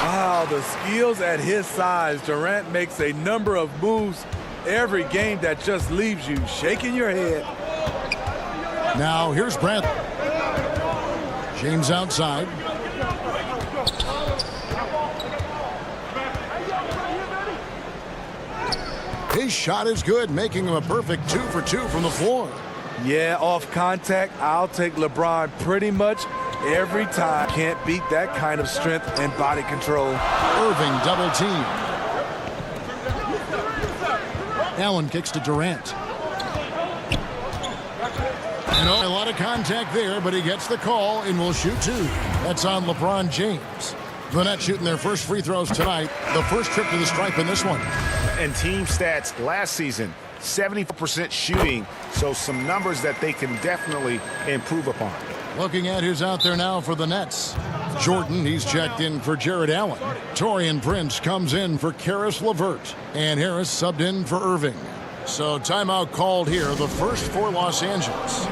[SPEAKER 13] Wow, the skills at his size. Durant makes a number of moves every game that just leaves you shaking your head.
[SPEAKER 1] Now here's Bradley. James outside. His shot is good, making him a perfect 2 for 2 from the floor.
[SPEAKER 13] Yeah, off contact, I'll take LeBron pretty much every time. Can't beat that kind of strength and body control.
[SPEAKER 1] Irving double team. Allen kicks to Durant. You know, a lot of contact there, but he gets the call and will shoot 2. That's on LeBron James. The Nets shooting their first free throws tonight. The first trip to the stripe in this one.
[SPEAKER 8] And team stats last season, 74% shooting, so some numbers that they can definitely improve upon.
[SPEAKER 1] Looking at who's out there now for the Nets. Jordan, he's checked in for Jared Allen. Taurean Prince comes in for Karis LeVert. And Harris subbed in for Irving. So timeout called here, the first for Los Angeles.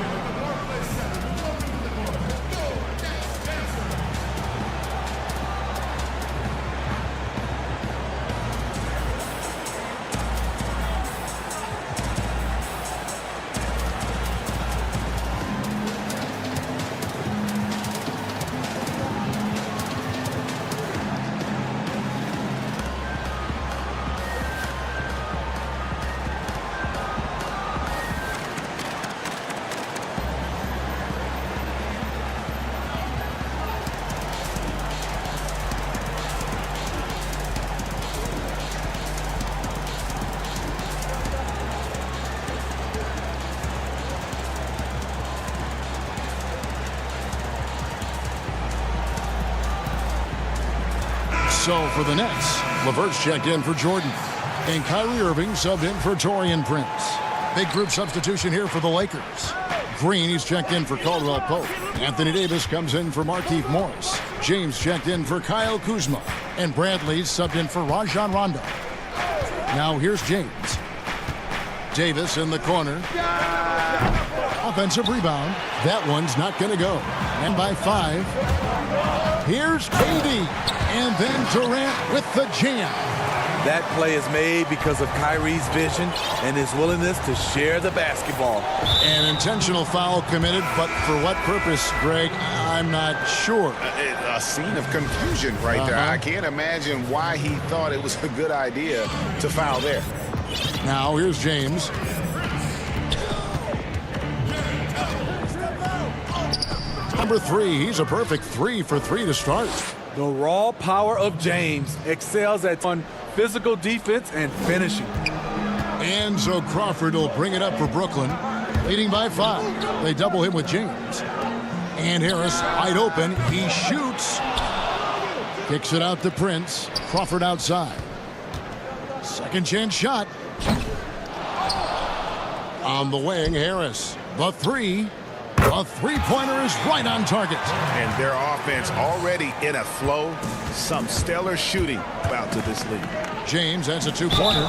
[SPEAKER 1] So for the Nets, LeVert's checked in for Jordan. And Kyrie Irving subbed in for Taurean Prince. Big group substitution here for the Lakers. Green, he's checked in for Caldwell Pope. Anthony Davis comes in for Markieff Morris. James checked in for Kyle Kuzma. And Bradley subbed in for Rajon Rondo. Now here's James. Davis in the corner. Offensive rebound. That one's not going to go. And by 5. Here's KD. And then Durant with the jam.
[SPEAKER 13] That play is made because of Kyrie's vision and his willingness to share the basketball.
[SPEAKER 1] An intentional foul committed, but for what purpose, Greg? I'm not sure.
[SPEAKER 3] A scene of confusion right there. I can't imagine why he thought it was a good idea to foul there.
[SPEAKER 1] Now here's James. Number 3, he's a perfect 3 for 3 to start.
[SPEAKER 13] The raw power of James excels at on physical defense and finishing.
[SPEAKER 1] And so Crawford will bring it up for Brooklyn, leading by 5. They double him with James. And Harris wide open. He shoots. Kicks it out to Prince. Crawford outside. Second chance shot. On the wing, Harris. The 3. A three-pointer is right on target.
[SPEAKER 3] And their offense already in a flow. Some stellar shooting about to this league.
[SPEAKER 1] James has a 2-pointer.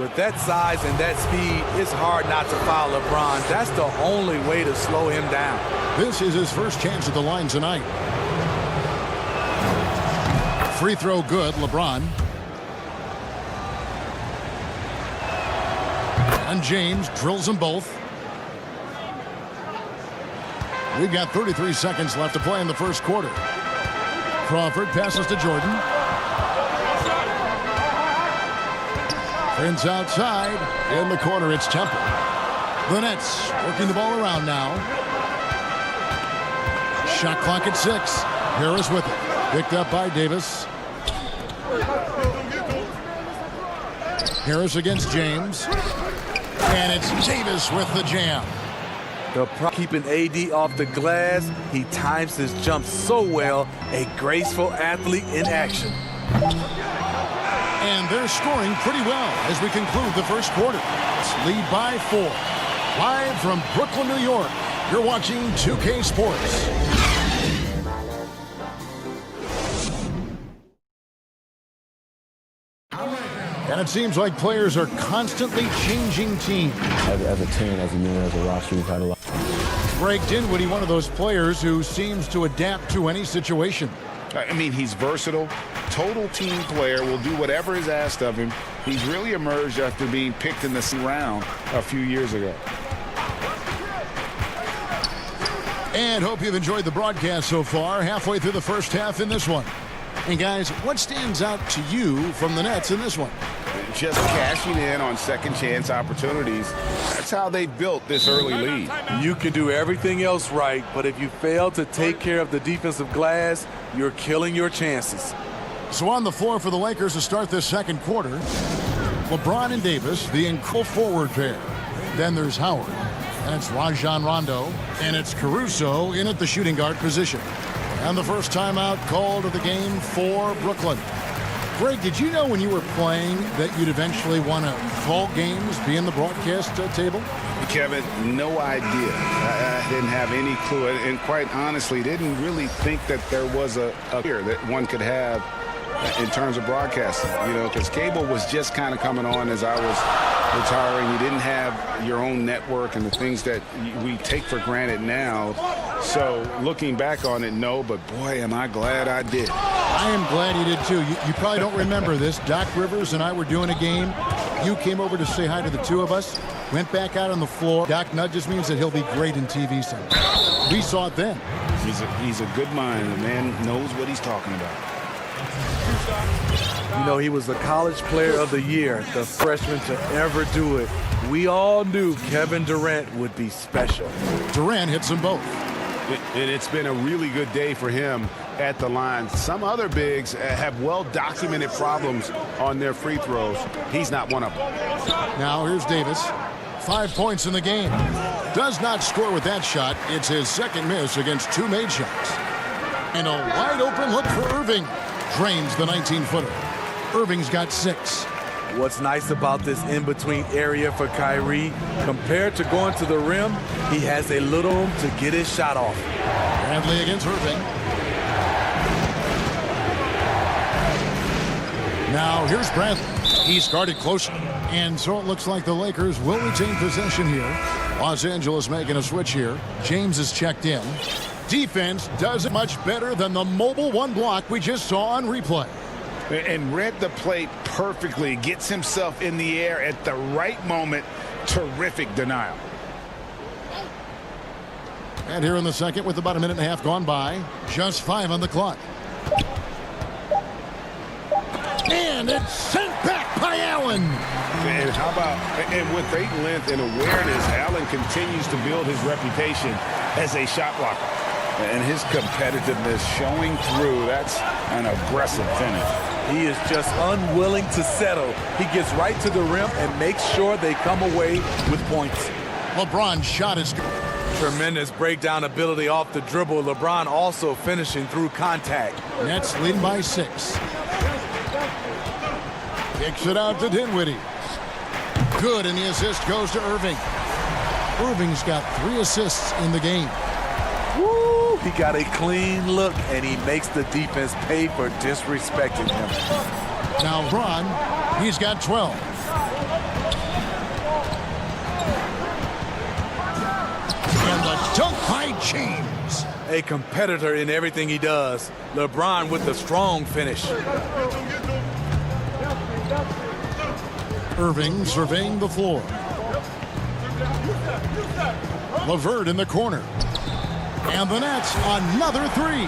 [SPEAKER 13] With that size and that speed, it's hard not to foul LeBron. That's the only way to slow him down.
[SPEAKER 1] This is his first chance at the line tonight. Free throw good, LeBron. And James drills them both. We've got 33 seconds left to play in the first quarter. Crawford passes to Jordan. Prince outside. In the corner, it's Temple. The Nets working the ball around now. Shot clock at 6. Harris with it. Picked up by Davis. Harris against James. And it's Davis with the jam.
[SPEAKER 13] Keeping AD off the glass, he times his jump so well. A graceful athlete in action.
[SPEAKER 1] And they're scoring pretty well as we conclude the first quarter. It's lead by 4. Live from Brooklyn, New York, you're watching 2K Sports. And it seems like players are constantly changing teams.
[SPEAKER 11] As a team, as a unit, as a roster, we've had a lot.
[SPEAKER 1] Greg Dinwiddie, one of those players who seems to adapt to any situation.
[SPEAKER 3] I mean, he's versatile, total team player, will do whatever is asked of him. He's really emerged after being picked in the round a few years ago.
[SPEAKER 1] And hope you've enjoyed the broadcast so far, halfway through the first half in this one. And guys, what stands out to you from the Nets in this one?
[SPEAKER 3] Just cashing in on second chance opportunities. That's how they built this early lead.
[SPEAKER 13] You can do everything else right, but if you fail to take care of the defensive glass, you're killing your chances.
[SPEAKER 1] So on the floor for the Lakers to start this second quarter, LeBron and Davis, the incredible forward pair. Then there's Howard, and it's Rajon Rondo, and it's Caruso in at the shooting guard position. And the first timeout called of the game for Brooklyn. Greg, did you know when you were playing that you'd eventually want to call games, be in the broadcast table?
[SPEAKER 3] Kevin, no idea. I didn't have any clue. And quite honestly, didn't really think that there was a career that one could have in terms of broadcasting. You know, because cable was just kind of coming on as I was retiring. You didn't have your own network and the things that we take for granted now. So looking back on it, no, but boy, am I glad I did.
[SPEAKER 1] I am glad you did too. You probably don't remember this. Doc Rivers and I were doing a game. You came over to say hi to the two of us, went back out on the floor. Doc nudges me and said he'll be great in TV someday. We saw it then.
[SPEAKER 3] He's a good mind. The man knows what he's talking about.
[SPEAKER 13] You know, he was the college player of the year, the freshman to ever do it. We all knew Kevin Durant would be special.
[SPEAKER 1] Durant hits them both.
[SPEAKER 3] And it's been a really good day for him at the line. Some other bigs have well-documented problems on their free throws. He's not one of them.
[SPEAKER 1] Now here's Davis. 5 points in the game. Does not score with that shot. It's his second miss against 2 made shots. And a wide-open look for Irving. Drains the 19-footer. Irving's got 6.
[SPEAKER 13] What's nice about this in-between area for Kyrie, compared to going to the rim, he has a little room to get his shot off.
[SPEAKER 1] Bradley against Irving. Now here's Bradley. He's guarded closely. And so it looks like the Lakers will retain possession here. Los Angeles making a switch here. James is checked in. Defense does it much better than the mobile one block we just saw on replay.
[SPEAKER 3] And read the play perfectly. Gets himself in the air at the right moment. Terrific denial.
[SPEAKER 1] And here in the second with about a minute and a half gone by. Just 5 on the clock. And it's sent back by Allen.
[SPEAKER 3] And how about, and with great length and awareness, Allen continues to build his reputation as a shot blocker. And his competitiveness showing through. That's an aggressive finish.
[SPEAKER 13] He is just unwilling to settle. He gets right to the rim and makes sure they come away with points.
[SPEAKER 1] LeBron's shot is good.
[SPEAKER 13] Tremendous breakdown ability off the dribble. LeBron also finishing through contact.
[SPEAKER 1] Nets leading by 6. Kicks it out to Dinwiddie. Good, and the assist goes to Irving. Irving's got 3 assists in the game.
[SPEAKER 13] Woo! He got a clean look, and he makes the defense pay for disrespecting him.
[SPEAKER 1] Now LeBron, he's got 12. And the dunk by James.
[SPEAKER 13] A competitor in everything he does. LeBron with the strong finish.
[SPEAKER 1] Irving surveying the floor. LeVert in the corner. And the Nets, another 3.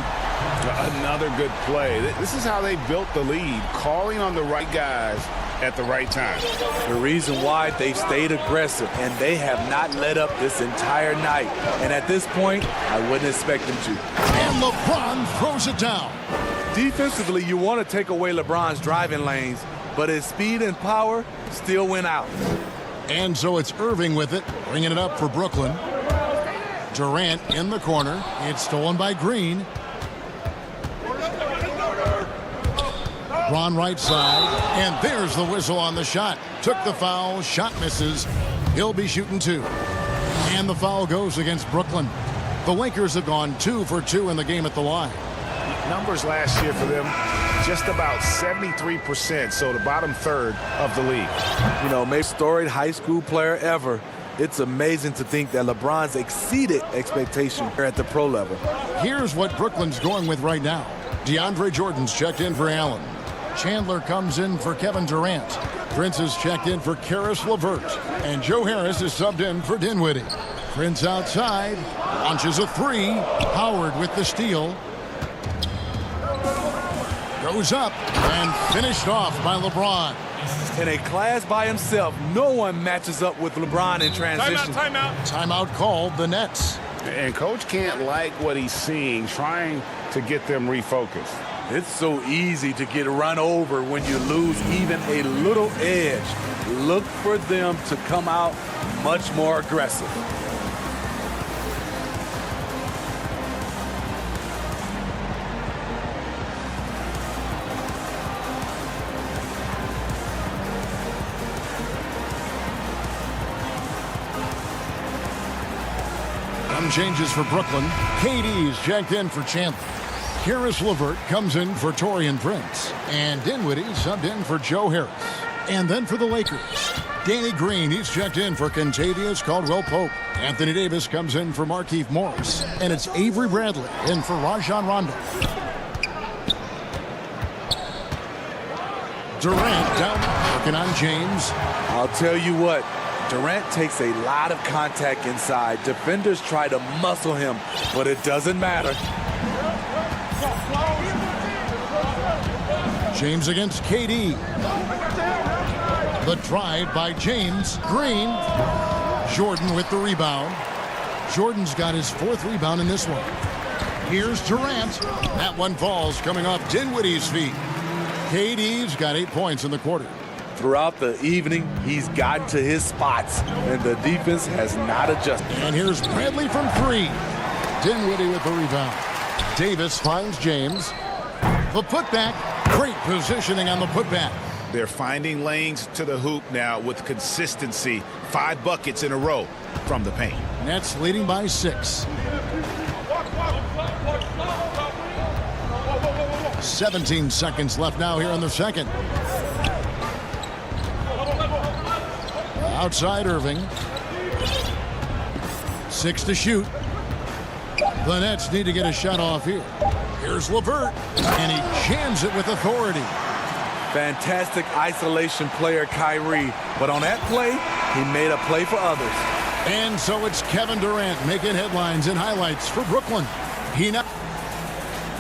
[SPEAKER 3] Another good play. This is how they built the lead, calling on the right guys at the right time.
[SPEAKER 13] The reason why they've stayed aggressive, and they have not let up this entire night. And at this point, I wouldn't expect them to.
[SPEAKER 1] And LeBron throws it down.
[SPEAKER 13] Defensively, you want to take away LeBron's driving lanes, but his speed and power still went out.
[SPEAKER 1] And so it's Irving with it, bringing it up for Brooklyn. Durant in the corner. It's stolen by Green. Ron right side. And there's the whistle on the shot. Took the foul. Shot misses. He'll be shooting 2. And the foul goes against Brooklyn. The Lakers have gone 2 for 2 in the game at the line.
[SPEAKER 3] Numbers last year for them, just about 73%, so the bottom third of the league.
[SPEAKER 13] You know, most storied high school player ever. It's amazing to think that LeBron's exceeded expectation here at the pro level.
[SPEAKER 1] Here's what Brooklyn's going with right now. DeAndre Jordan's checked in for Allen. Chandler comes in for Kevin Durant. Prince is checked in for Karis LeVert. And Joe Harris is subbed in for Dinwiddie. Prince outside, launches a 3. Howard with the steal. Goes up and finished off by LeBron.
[SPEAKER 13] In a class by himself, no one matches up with LeBron in transition.
[SPEAKER 1] Timeout called the Nets.
[SPEAKER 3] And coach can't like what he's seeing, trying to get them refocused.
[SPEAKER 13] It's so easy to get run over when you lose even a little edge. Look for them to come out much more aggressive.
[SPEAKER 1] Some changes for Brooklyn. KD's checked in for Chandler. Karis LeVert comes in for Taurean Prince. And Dinwiddie subbed in for Joe Harris. And then for the Lakers, Danny Green, he's checked in for Kentavious Caldwell-Pope. Anthony Davis comes in for Markieff Morris. And it's Avery Bradley in for Rajon Rondo. Durant down, working on James.
[SPEAKER 13] I'll tell you what, Durant takes a lot of contact inside. Defenders try to muscle him, but it doesn't matter.
[SPEAKER 1] James against KD. The drive by James. Green. Jordan with the rebound. Jordan's got his 4th rebound in this one. Here's Durant. That one falls coming off Dinwiddie's feet. KD's got 8 points in the quarter.
[SPEAKER 13] Throughout the evening, he's gotten to his spots, and the defense has not adjusted.
[SPEAKER 1] And here's Bradley from 3. Dinwiddie with the rebound. Davis finds James. The putback. Great positioning on the putback.
[SPEAKER 3] They're finding lanes to the hoop now with consistency. 5 buckets in a row from the paint.
[SPEAKER 1] Nets leading by 6. 17 seconds left now here in the second. Outside Irving. 6 to shoot. The Nets need to get a shot off here. Here's LeVert, and he jams it with authority.
[SPEAKER 13] Fantastic isolation player, Kyrie. But on that play, he made a play for others.
[SPEAKER 1] And so it's Kevin Durant making headlines and highlights for Brooklyn.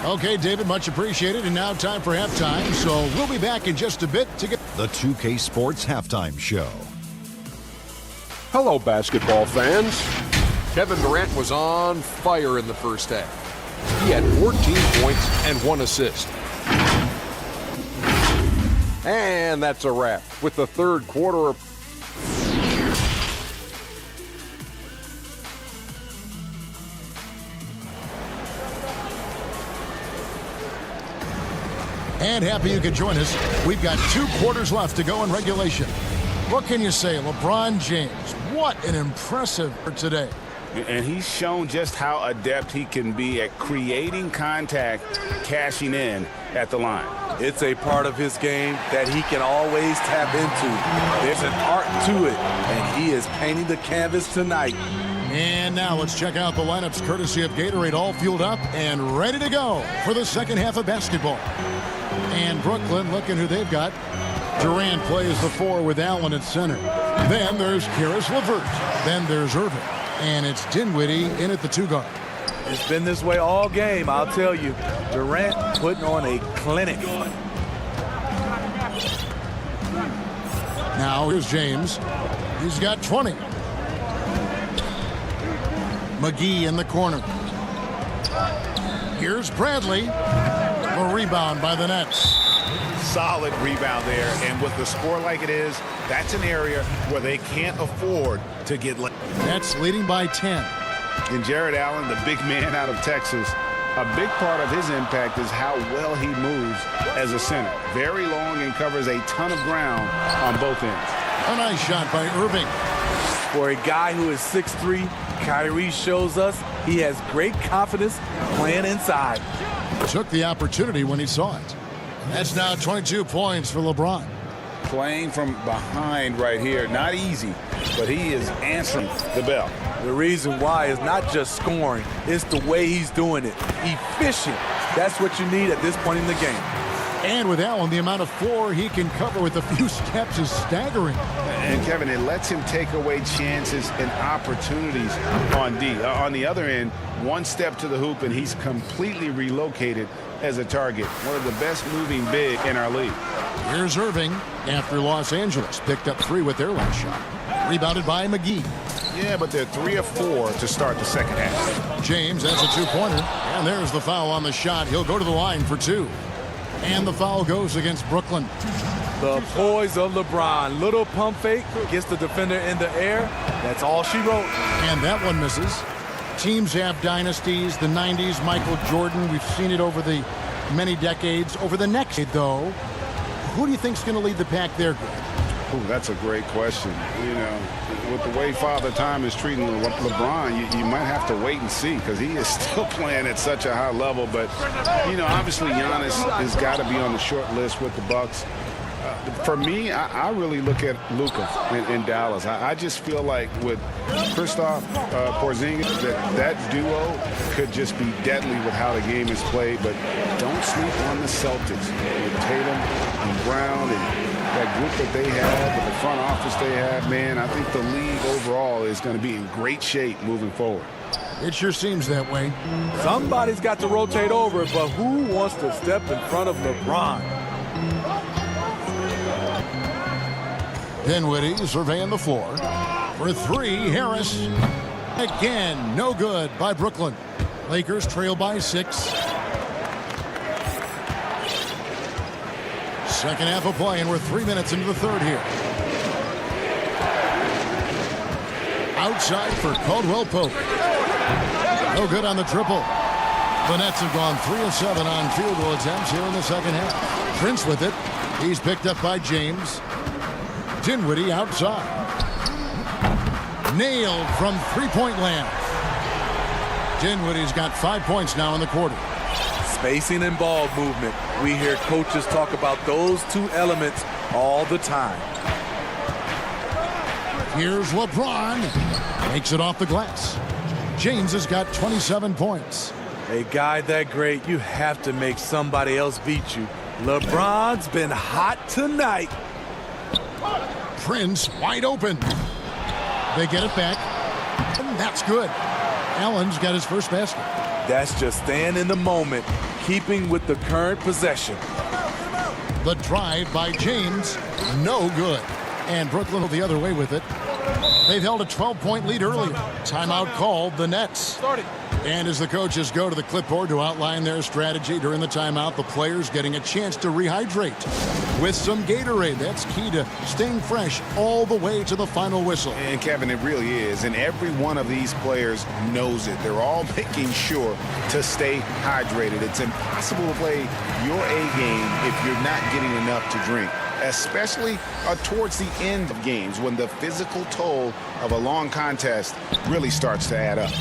[SPEAKER 1] Okay, David, much appreciated. And now time for halftime. So we'll be back in just a bit to get
[SPEAKER 6] the 2K Sports Halftime Show.
[SPEAKER 7] Hello, basketball fans. Kevin Durant was on fire in the first half. He had 14 points and 1 assist. And that's a wrap with the third quarter of
[SPEAKER 1] And happy you could join us. We've got 2 quarters left to go in regulation. What can you say, LeBron James? What an impressive today.
[SPEAKER 3] And he's shown just how adept he can be at creating contact, cashing in at the line.
[SPEAKER 13] It's a part of his game that he can always tap into. There's an art to it, and he is painting the canvas tonight.
[SPEAKER 1] And now let's check out the lineups courtesy of Gatorade, all fueled up and ready to go for the second half of basketball. And Brooklyn, looking who they've got. Durant plays the 4 with Allen at center. Then there's Karis LeVert. Then there's Irving. And it's Dinwiddie in at the 2 guard.
[SPEAKER 13] It's been this way all game, I'll tell you. Durant putting on a clinic.
[SPEAKER 1] Now here's James. He's got 20. McGee in the corner. Here's Bradley. A rebound by the Nets.
[SPEAKER 4] Solid rebound there, and with the score like it is, that's an area where they can't afford to get late.
[SPEAKER 1] Nets leading by 10.
[SPEAKER 3] And Jared Allen, the big man out of Texas, a big part of his impact is how well he moves as a center. Very long and covers a ton of ground on both ends.
[SPEAKER 1] A nice shot by Irving.
[SPEAKER 13] For a guy who is 6'3", Kyrie shows us he has great confidence playing inside.
[SPEAKER 1] Took the opportunity when he saw it. That's now 22 points for LeBron.
[SPEAKER 3] Playing from behind right here, not easy, but he is answering the bell.
[SPEAKER 13] The reason why is not just scoring, it's the way he's doing it. Efficient. That's what you need at this point in the game.
[SPEAKER 1] And with Allen, the amount of floor he can cover with a few steps is staggering.
[SPEAKER 3] And Kevin, it lets him take away chances and opportunities on D. On the other end, one step to the hoop and he's completely relocated as a target. One of the best moving big in our league.
[SPEAKER 1] Here's Irving after Los Angeles picked up 3 with their last shot. Rebounded by McGee.
[SPEAKER 3] Yeah, but they're 3 of 4 to start the second half.
[SPEAKER 1] James, that's a 2-pointer. And there's the foul on the shot. He'll go to the line for 2. And the foul goes against Brooklyn.
[SPEAKER 13] The poise of LeBron. Little pump fake, gets the defender in the air. That's all she wrote.
[SPEAKER 1] And that one misses. Teams have dynasties. The 90s, Michael Jordan. We've seen it over the many decades. Over the next, though, who do you think's going to lead the pack there, Greg?
[SPEAKER 3] Ooh, that's a great question. You know, with the way Father Time is treating LeBron, you might have to wait and see because he is still playing at such a high level. But, you know, obviously Giannis has got to be on the short list with the Bucks. For me, I really look at Luka in Dallas. I just feel like with Kristaps Porzingis, that duo could just be deadly with how the game is played. But don't sleep on the Celtics with Tatum and Brown and that group that they have, with the front office they have. Man, I think the league overall is going to be in great shape moving forward.
[SPEAKER 1] It sure seems that way.
[SPEAKER 13] Somebody's got to rotate over, but who wants to step in front of LeBron?
[SPEAKER 1] Dinwiddie surveying the floor. For 3, Harris. Again, no good by Brooklyn. Lakers trail by 6. Second half of play, and we're 3 minutes into the third here. Outside for Caldwell Pope. No good on the triple. The Nets have gone 3 of 7 on field goal attempts here in the second half. Prince with it. He's picked up by James. Dinwiddie outside. Nailed from three-point land. Dinwiddie's got 5 points now in the quarter.
[SPEAKER 13] Spacing and ball movement. We hear coaches talk about those 2 elements all the time.
[SPEAKER 1] Here's LeBron. Makes it off the glass. James has got 27 points.
[SPEAKER 13] A guy that great, you have to make somebody else beat you. LeBron's been hot tonight.
[SPEAKER 1] Prince wide open. They get it back. And that's good. Allen's got his first basket.
[SPEAKER 13] That's just staying in the moment, keeping with the current possession.
[SPEAKER 1] The drive by James, no good. And Brooklyn the other way with it. They've held a 12-point lead earlier. Timeout called, the Nets. And as the coaches go to the clipboard to outline their strategy during the timeout, the players getting a chance to rehydrate with some Gatorade. That's key to staying fresh all the way to the final whistle.
[SPEAKER 3] And Kevin, it really is. And every one of these players knows it. They're all making sure to stay hydrated. It's impossible to play your A game if you're not getting enough to drink, especially towards the end of games when the physical toll of a long contest really starts to add up.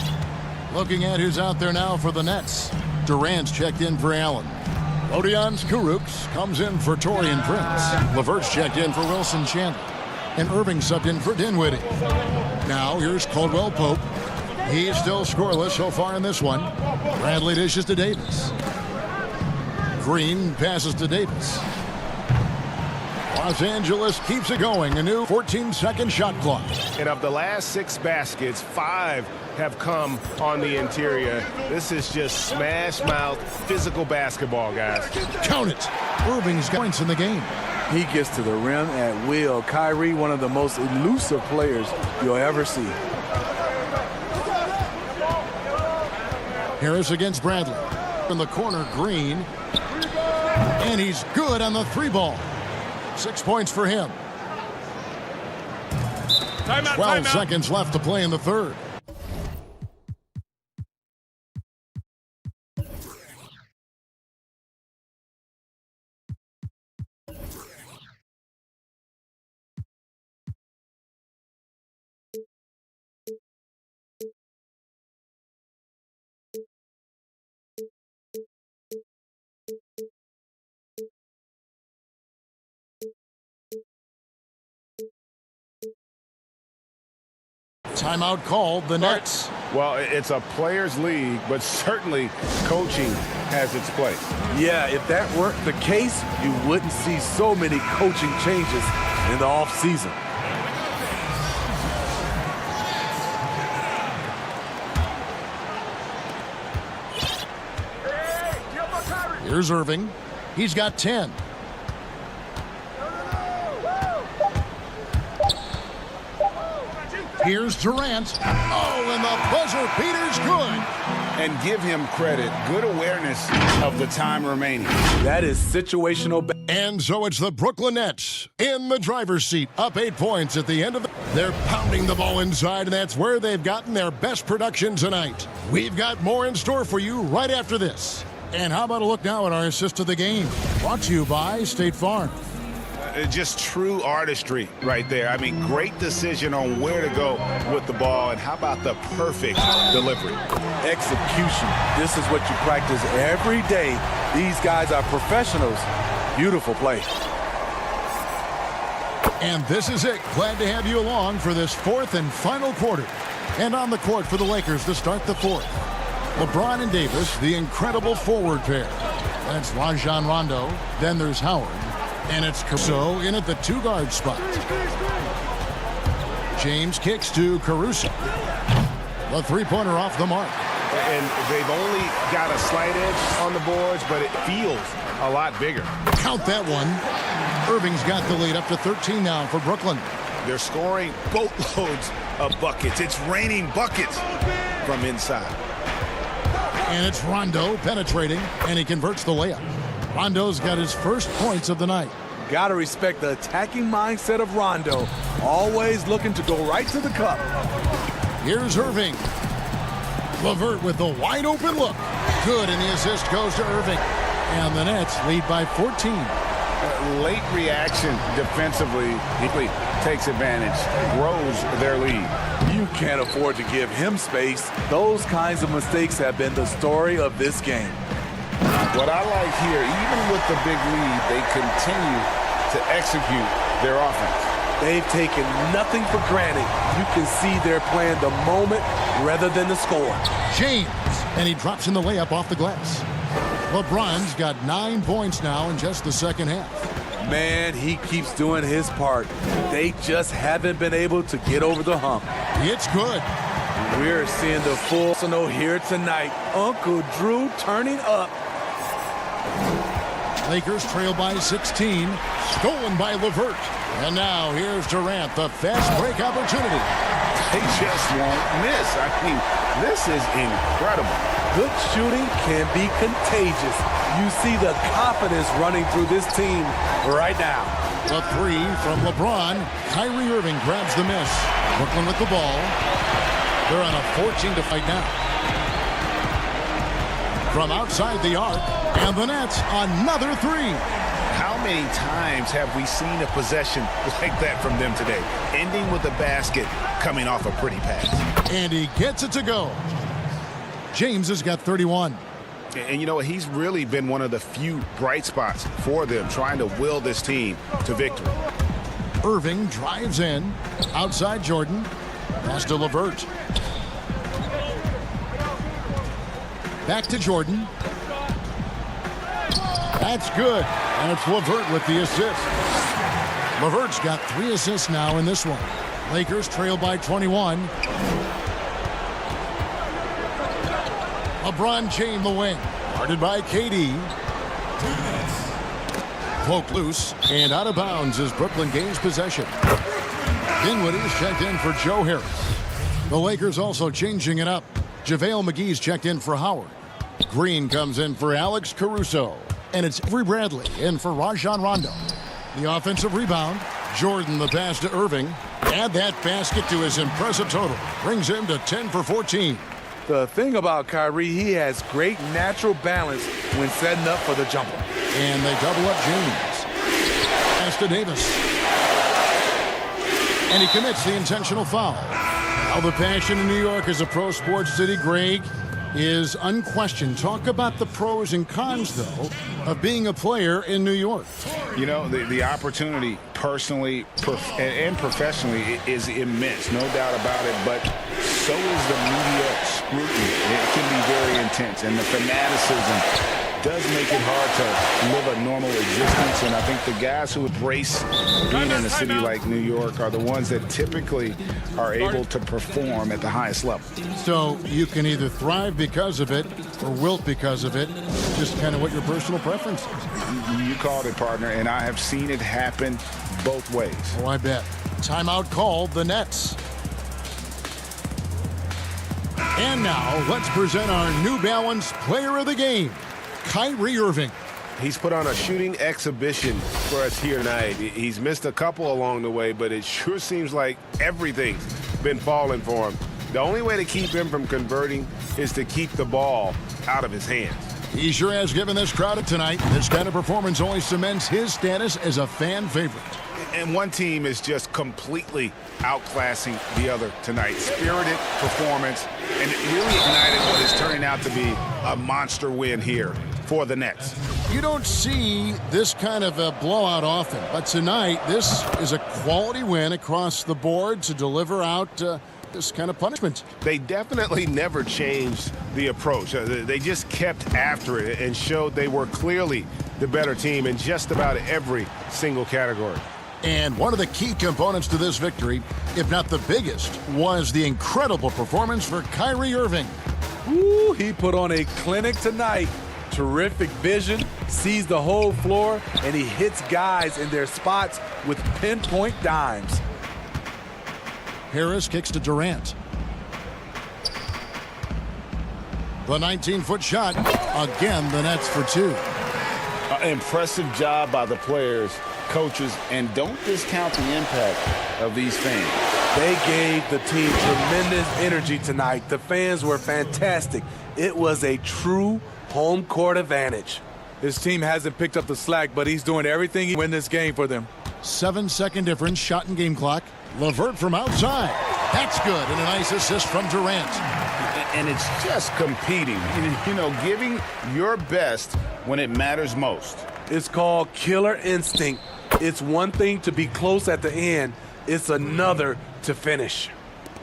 [SPEAKER 1] Looking at who's out there now for the Nets. Durant's checked in for Allen. Odions Kurucs comes in for Taurean Prince. LeVert's checked in for Wilson Chandler. And Irving subbed in for Dinwiddie. Now here's Caldwell Pope. He's still scoreless so far in this one. Bradley dishes to Davis. Green passes to Davis. Los Angeles keeps it going. A new 14-second shot clock.
[SPEAKER 8] And of the last 6 baskets, 5 have come on the interior. This is just smash mouth physical basketball, guys.
[SPEAKER 1] Count it. Irving's got points in the game.
[SPEAKER 13] He gets to the rim at will. Kyrie, one of the most elusive players you'll ever see.
[SPEAKER 1] Harris against Bradley. In the corner, Green. And he's good on the 3-ball. 6 points for him. 12 seconds left to play in the third. Timeout called, the Nets.
[SPEAKER 8] Well, it's a players' league, but certainly coaching has its place.
[SPEAKER 13] Yeah, if that weren't the case, you wouldn't see so many coaching changes in the offseason.
[SPEAKER 1] Here's Irving. He's got 10. Here's Durant. Oh, and the buzzer beater's good.
[SPEAKER 3] And give him credit. Good awareness of the time remaining.
[SPEAKER 13] That is situational.
[SPEAKER 1] And so it's the Brooklyn Nets in the driver's seat, up 8 points at the end of the... They're pounding the ball inside, and that's where they've gotten their best production tonight. We've got more in store for you right after this. And how about a look now at our assist of the game? Brought to you by State Farm.
[SPEAKER 3] Just true artistry right there. I mean, great decision on where to go with the ball, and how about the perfect delivery?
[SPEAKER 13] Execution. This is what you practice every day. These guys are professionals. Beautiful play.
[SPEAKER 1] And this is it. Glad to have you along for this fourth and final quarter. And on the court for the Lakers to start the fourth. LeBron and Davis, the incredible forward pair. That's Rajon Rondo. Then there's Howard. And it's Caruso in at the 2-guard spot. James kicks to Caruso. The 3-pointer off the mark.
[SPEAKER 8] And they've only got a slight edge on the boards, but it feels a lot bigger.
[SPEAKER 1] Count that one. Irving's got the lead up to 13 now for Brooklyn.
[SPEAKER 3] They're scoring boatloads of buckets. It's raining buckets from inside.
[SPEAKER 1] And it's Rondo penetrating, and he converts the layup. Rondo's got his first points of the night.
[SPEAKER 13] Got to respect the attacking mindset of Rondo. Always looking to go right to the cup.
[SPEAKER 1] Here's Irving. LeVert with the wide open look. Good, and the assist goes to Irving. And the Nets lead by 14.
[SPEAKER 3] Late reaction defensively. He takes advantage, grows their lead.
[SPEAKER 13] You can't afford to give him space. Those kinds of mistakes have been the story of this game.
[SPEAKER 3] What I like here, even with the big lead, they continue to execute their offense.
[SPEAKER 13] They've taken nothing for granted. You can see they're playing the moment rather than the score.
[SPEAKER 1] James, and he drops in the layup off the glass. LeBron's got 9 points now in just the second half.
[SPEAKER 13] Man, he keeps doing his part. They just haven't been able to get over the hump.
[SPEAKER 1] It's good.
[SPEAKER 13] We're seeing the full arsenal here tonight. Uncle Drew turning up.
[SPEAKER 1] Lakers trail by 16. Stolen by LeVert. And now here's Durant, the fast break opportunity.
[SPEAKER 3] They just won't miss. I mean, this is incredible.
[SPEAKER 13] Good shooting can be contagious. You see the confidence running through this team right now.
[SPEAKER 1] The three from LeBron. Kyrie Irving grabs the miss. Brooklyn with the ball. They're on a 14-5 now. From outside the arc, and the Nets, another three.
[SPEAKER 3] How many times have we seen a possession like that from them today? Ending with a basket, coming off a pretty pass.
[SPEAKER 1] And he gets it to go. James has got 31.
[SPEAKER 3] And you know what? He's really been one of the few bright spots for them, trying to will this team to victory.
[SPEAKER 1] Irving drives in. Outside Jordan. Pass to LeVert. Back to Jordan. That's good. And it's LeVert with the assist. LeVert's got 3 assists now in this one. Lakers trail by 21. LeBron James the wing. Guarded by KD. Poke loose and out of bounds as Brooklyn gains possession. Dinwiddie's checked in for Joe Harris. The Lakers also changing it up. JaVale McGee's checked in for Howard. Green comes in for Alex Caruso. And it's Avery Bradley in for Rajon Rondo. The offensive rebound. Jordan the pass to Irving. Add that basket to his impressive total. Brings him to 10 for 14.
[SPEAKER 13] The thing about Kyrie, he has great natural balance when setting up for the jumper.
[SPEAKER 1] And they double up James. Pass to Davis. And he commits the intentional foul. Now the passion in New York is a pro sports city, Greg, is unquestioned. Talk about the pros and cons, though, of being a player in New York.
[SPEAKER 3] You know, the opportunity personally and professionally is immense, no doubt about it, but so is the media scrutiny. It can be very intense, and the fanaticism does make it hard to live a normal existence, and I think the guys who embrace being in a city like New York are the ones that typically are able to perform at the highest level.
[SPEAKER 1] So you can either thrive because of it or wilt because of it, just kind of what your personal preference is.
[SPEAKER 3] You called it, partner, and I have seen it happen both ways.
[SPEAKER 1] Oh, I bet. Timeout called, the Nets. And now let's present our New Balance Player of the Game, Kyrie Irving.
[SPEAKER 8] He's put on a shooting exhibition for us here tonight. He's missed a couple along the way, but it sure seems like everything's been falling for him. The only way to keep him from converting is to keep the ball out of his hands.
[SPEAKER 1] He sure has given this crowd tonight. This kind of performance only cements his status as a fan favorite.
[SPEAKER 3] And one team is just completely outclassing the other tonight. Spirited performance, and it really ignited what is turning out to be a monster win here for the Nets.
[SPEAKER 1] You don't see this kind of a blowout often, but tonight this is a quality win across the board to deliver out this kind of punishment.
[SPEAKER 8] They definitely never changed the approach. They just kept after it and showed they were clearly the better team in just about every single category.
[SPEAKER 1] And one of the key components to this victory, if not the biggest, was the incredible performance for Kyrie Irving.
[SPEAKER 13] Ooh, he put on a clinic tonight. Terrific vision, sees the whole floor, and he hits guys in their spots with pinpoint dimes.
[SPEAKER 1] Harris kicks to Durant. The 19-foot shot. Again, the Nets for two.
[SPEAKER 3] Impressive job by the players, coaches, and don't discount the impact of these fans.
[SPEAKER 13] They gave the team tremendous energy tonight. The fans were fantastic. It was a true home court advantage. His team hasn't picked up the slack, but he's doing everything to win this game for them.
[SPEAKER 1] 7-second difference, shot and game clock. LeVert from outside. That's good, and a nice assist from Durant.
[SPEAKER 3] And it's just competing, you know, giving your best when it matters most.
[SPEAKER 13] It's called killer instinct. It's one thing to be close at the end, it's another to finish.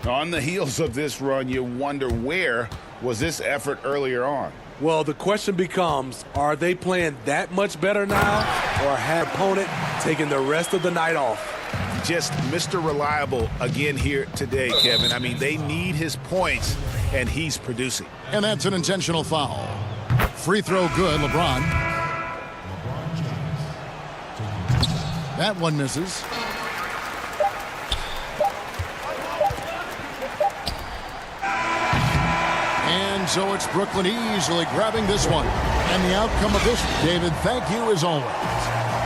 [SPEAKER 3] On the heels of this run, you wonder where was this effort earlier on?
[SPEAKER 13] Well, the question becomes, are they playing that much better now, or has opponent taking the rest of the night off?
[SPEAKER 8] Just Mr. Reliable again here today, Kevin. I mean, they need his points, and he's producing.
[SPEAKER 1] And that's an intentional foul. Free throw good, LeBron. That one misses. And so it's Brooklyn easily grabbing this one. And the outcome of this, David, thank you as always.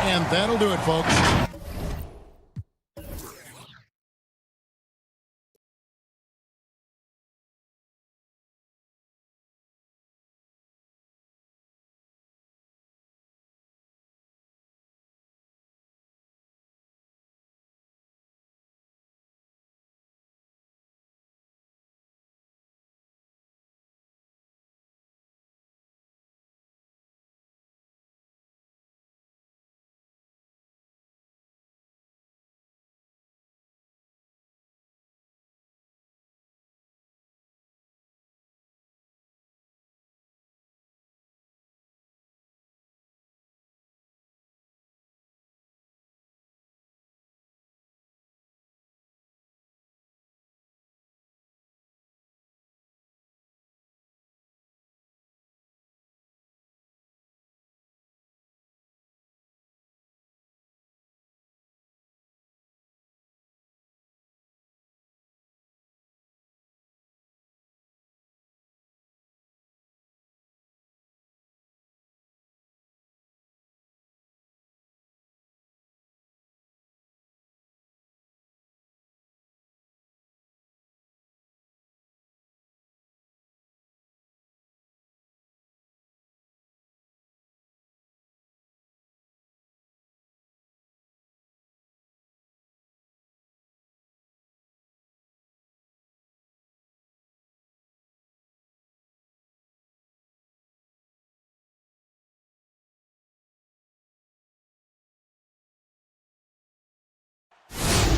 [SPEAKER 1] And that'll do it, folks.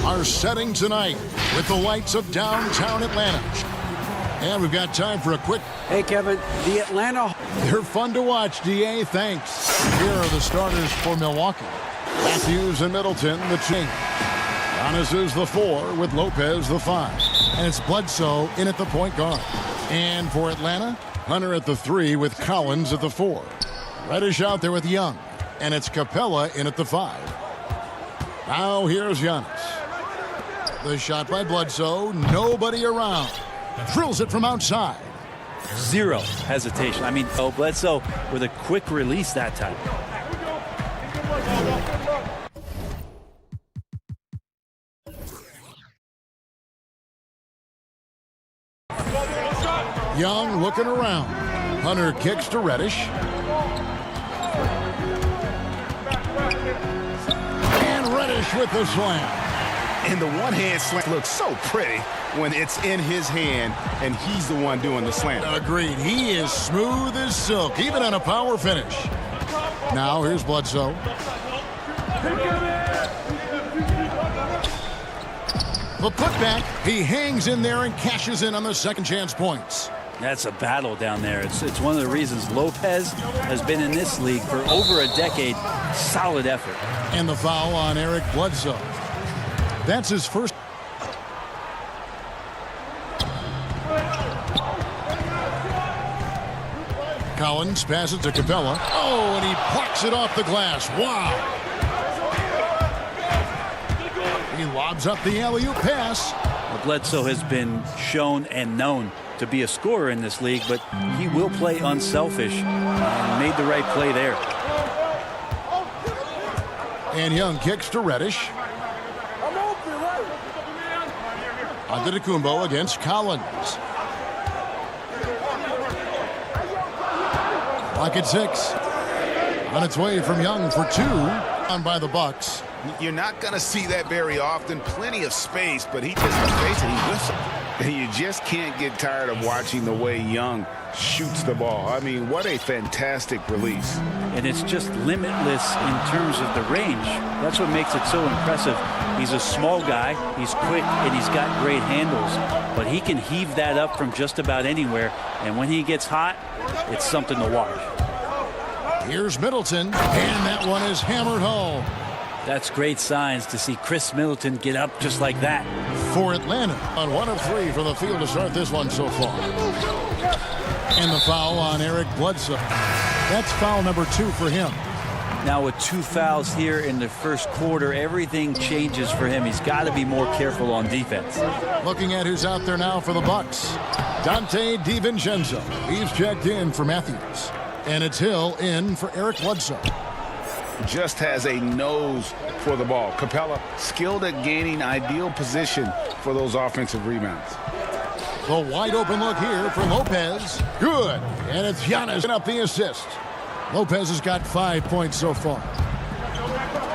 [SPEAKER 1] Are setting tonight with the lights of downtown Atlanta. And we've got time for a quick...
[SPEAKER 5] Hey, Kevin, the Atlanta...
[SPEAKER 1] They're fun to watch, DA. Thanks. Here are the starters for Milwaukee. Matthews and Middleton, the chain. Giannis is the 4 with Lopez, the 5. And it's Bledsoe in at the point guard. And for Atlanta, Hunter at the 3 with Collins at the 4. Reddish out there with Young. And it's Capella in at the 5. Now here's Giannis. The shot by Bledsoe, nobody around. Drills it from outside.
[SPEAKER 2] Zero hesitation. I mean, Bledsoe with a quick release that time.
[SPEAKER 1] Young looking around. Hunter kicks to Reddish. And Reddish with the slam.
[SPEAKER 3] And the one-hand slam looks so pretty when it's in his hand and he's the one doing the slam.
[SPEAKER 1] Agreed. He is smooth as silk, even on a power finish. Now here's Bledsoe. The putback. He hangs in there and cashes in on the second chance points.
[SPEAKER 2] That's a battle down there. It's one of the reasons Lopez has been in this league for over a decade. Solid effort.
[SPEAKER 1] And the foul on Eric Bledsoe. That's his first. Collins passes to Capella. Oh, and he plucks it off the glass. Wow. He lobs up the alley-oop pass.
[SPEAKER 2] Well, Bledsoe has been shown and known to be a scorer in this league, but he will play unselfish and made the right play there.
[SPEAKER 1] And Young kicks to Reddish. Antetokounmpo against Collins. Clock at 6. On its way from Young for 2. On by the Bucks.
[SPEAKER 3] You're not going to see that very often. Plenty of space, but he just face it. He whistled. And you just can't get tired of watching the way Young shoots the ball. I mean, what a fantastic release.
[SPEAKER 2] And it's just limitless in terms of the range. That's what makes it so impressive. He's a small guy, he's quick, and he's got great handles. But he can heave that up from just about anywhere. And when he gets hot, it's something to watch.
[SPEAKER 1] Here's Middleton, and that one is hammered home.
[SPEAKER 2] That's great signs to see Chris Middleton get up just like that.
[SPEAKER 1] For Atlanta, on 1 of 3 from the field to start this one so far. And the foul on Eric Bledsoe. That's foul number 2 for him.
[SPEAKER 2] Now with 2 fouls here in the first quarter, everything changes for him. He's got to be more careful on defense.
[SPEAKER 1] Looking at who's out there now for the Bucks. Dante DiVincenzo. He's checked in for Matthews. And it's Hill in for Eric Bledsoe.
[SPEAKER 3] Just has a nose for the ball. Capella skilled at gaining ideal position for those offensive rebounds.
[SPEAKER 1] The wide open look here for Lopez. Good. And it's Giannis up the assist. Lopez has got 5 points so far.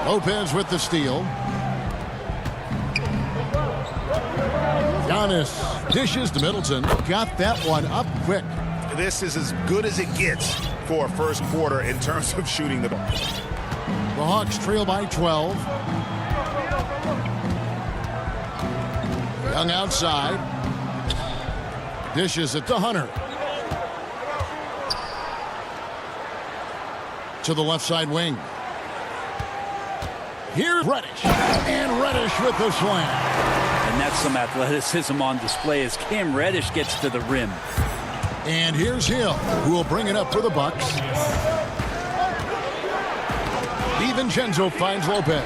[SPEAKER 1] Lopez with the steal. Giannis dishes to Middleton. Got that one up quick.
[SPEAKER 8] This is as good as it gets for a first quarter in terms of shooting the ball.
[SPEAKER 1] The Hawks trail by 12. Young outside. Dishes it to Hunter. To the left side wing. Here's Reddish. And Reddish with the slam.
[SPEAKER 2] And that's some athleticism on display as Cam Reddish gets to the rim.
[SPEAKER 1] And here's Hill, who will bring it up for the Bucks. DiVincenzo finds Lopez.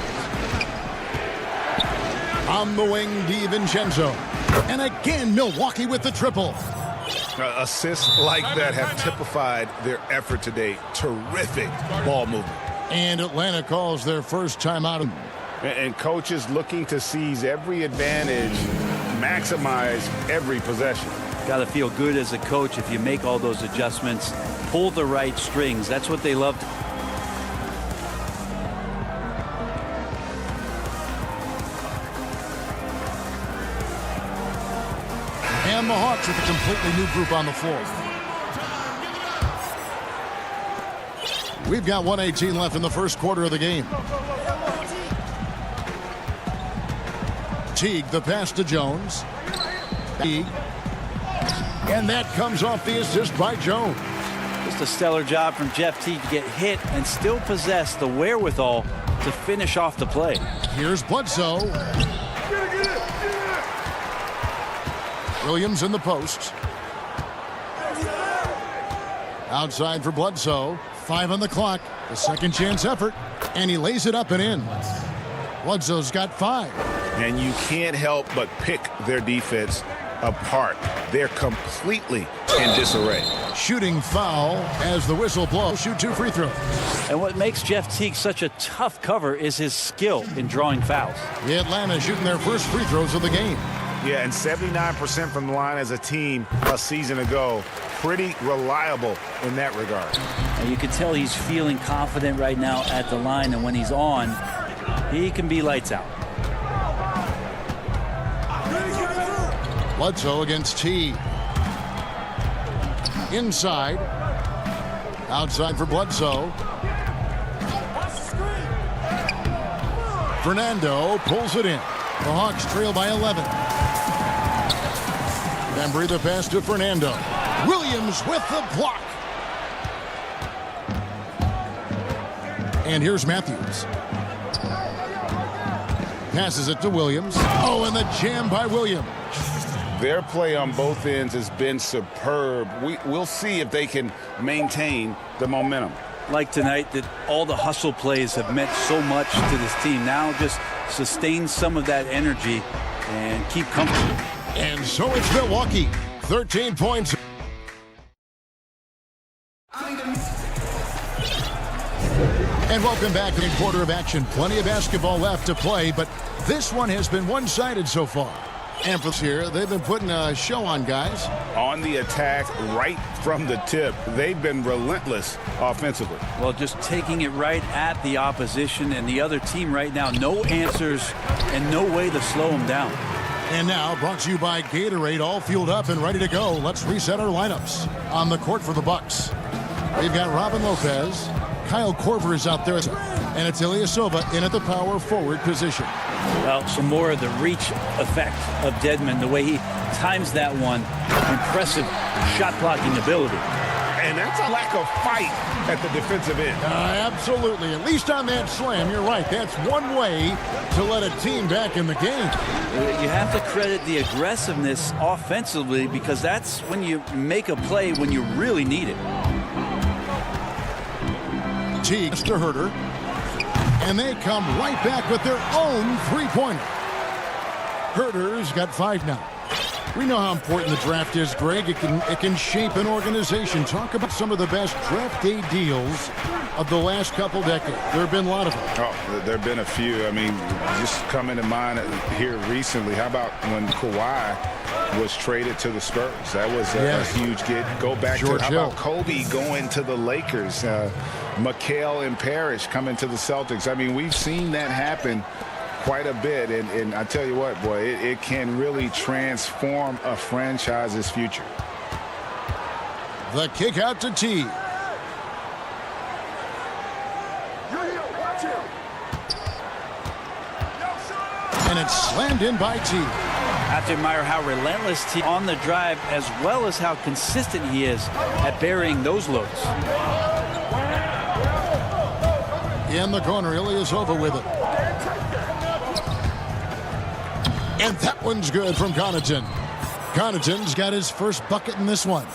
[SPEAKER 1] On the wing, DiVincenzo. And again, Milwaukee with the triple.
[SPEAKER 8] Assists like that have typified their effort today. Terrific ball movement.
[SPEAKER 1] And Atlanta calls their first timeout.
[SPEAKER 3] And coaches looking to seize every advantage, maximize every possession.
[SPEAKER 2] Got to feel good as a coach if you make all those adjustments, pull the right strings. That's what they love.
[SPEAKER 1] And the Hawks with a completely new group on the floor. We've got 1:18 left in the first quarter of the game. Teague, the pass to Jones. Teague. And that comes off the assist by Jones.
[SPEAKER 2] Just a stellar job from Jeff Teague to get hit and still possess the wherewithal to finish off the play.
[SPEAKER 1] Here's Bledsoe. Williams in the post. Outside for Bledsoe. 5 on the clock. The second chance effort. And he lays it up and in. Bledsoe's got 5.
[SPEAKER 3] And you can't help but pick their defense apart. They're completely in disarray.
[SPEAKER 1] Shooting foul as the whistle blows. Shoot 2 free throws.
[SPEAKER 2] And what makes Jeff Teague such a tough cover is his skill in drawing fouls.
[SPEAKER 1] The Atlanta shooting their first free throws of the game.
[SPEAKER 8] Yeah, and 79% from the line as a team a season ago. Pretty reliable in that regard.
[SPEAKER 2] And you can tell he's feeling confident right now at the line, and when he's on, he can be lights out.
[SPEAKER 1] Bledsoe against Teague. Inside. Outside for Bledsoe. Fernando pulls it in. The Hawks trail by 11. Bembry the pass to Fernando. Williams with the block. And here's Matthews. Passes it to Williams. Oh, and the jam by Williams.
[SPEAKER 3] Their play on both ends has been superb. We'll see if they can maintain the momentum.
[SPEAKER 2] Like tonight, that all the hustle plays have meant so much to this team. Now just sustain some of that energy and keep comfortable.
[SPEAKER 1] And so it's Milwaukee. 13 points. And welcome back to the quarter of action. Plenty of basketball left to play, but this one has been one-sided so far. And for here, they've been putting a show on, guys.
[SPEAKER 3] On the attack right from the tip. They've been relentless offensively.
[SPEAKER 2] Well, just taking it right at the opposition and the other team right now. No answers and no way to slow them down.
[SPEAKER 1] And now, brought to you by Gatorade, all fueled up and ready to go. Let's reset our lineups. On the court for the Bucks, we've got Robin Lopez. Kyle Korver is out there, and it's Ilyasova in at the power forward position.
[SPEAKER 2] Well, some more of the reach effect of Dedmon, the way he times that one. Impressive shot blocking ability.
[SPEAKER 8] And that's a lack of fight at the defensive end.
[SPEAKER 1] Absolutely. At least on that slam, you're right. That's one way to let a team back in the game.
[SPEAKER 2] You have to credit the aggressiveness offensively, because that's when you make a play when you really need it.
[SPEAKER 1] Teagues to Herder. And they come right back with their own three-pointer. Herder's got 5 now. We know how important the draft is, Greg. It can shape an organization. Talk about some of the best draft day deals of the last couple decades. There have been a lot of them.
[SPEAKER 3] Oh, there have been a few. I mean, just coming to mind here recently, how about when Kawhi was traded to the Spurs? That was a huge get. Go back
[SPEAKER 1] George
[SPEAKER 3] to, how
[SPEAKER 1] Hill.
[SPEAKER 3] about Kobe going to the Lakers? McHale and Parrish coming to the Celtics. I mean, we've seen that happen quite a bit, and I tell you what, boy, it can really transform a franchise's future.
[SPEAKER 1] The kick out to T. And it's slammed in by T.
[SPEAKER 2] I have to admire how relentless T on the drive, as well as how consistent he is at burying those loads.
[SPEAKER 1] In the corner, Ilyasova with it. And that one's good from Connaughton. Connaughton's got his first bucket in this one.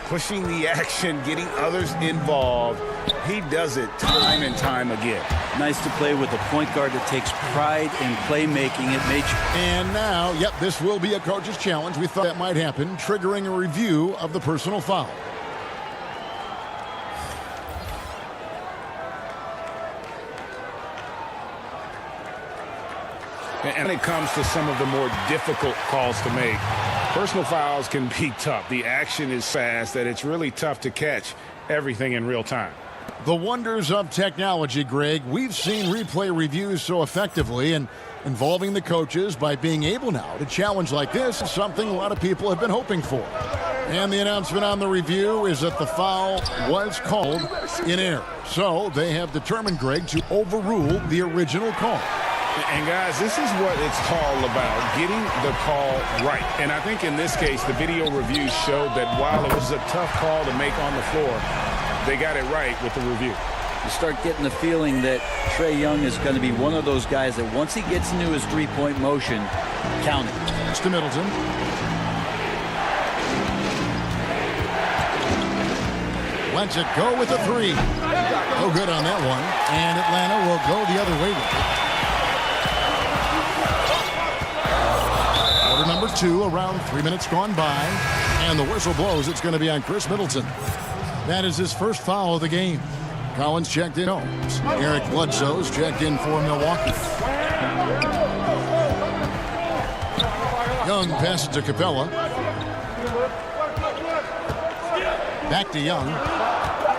[SPEAKER 8] Pushing the action, getting others involved. He does it time and time again.
[SPEAKER 2] Nice to play with a point guard that takes pride in playmaking.
[SPEAKER 1] And now, this will be a coach's challenge. We thought that might happen, triggering a review of the personal foul.
[SPEAKER 8] And when it comes to some of the more difficult calls to make, personal fouls can be tough. The action is fast that it's really tough to catch everything in real time.
[SPEAKER 1] The wonders of technology, Greg. We've seen replay reviews so effectively, and involving the coaches by being able now to challenge like this is something a lot of people have been hoping for. And the announcement on the review is that the foul was called in error. So they have determined, Greg, to overrule the original call.
[SPEAKER 8] And guys, this is what it's all about, getting the call right. And I think in this case, the video review showed that while it was a tough call to make on the floor, they got it right with the review.
[SPEAKER 2] You start getting the feeling that Trae Young is going to be one of those guys that once he gets into his three-point motion, count it.
[SPEAKER 1] It's to Middleton. Lets it go with a three. No good on that one. And Atlanta will go the other way with it. Quarter number 2, around 3 minutes gone by. And the whistle blows. It's going to be on Chris Middleton. That is his first foul of the game. Collins checked in. Eric Bledsoe's checked in for Milwaukee. Young passes to Capella. Back to Young.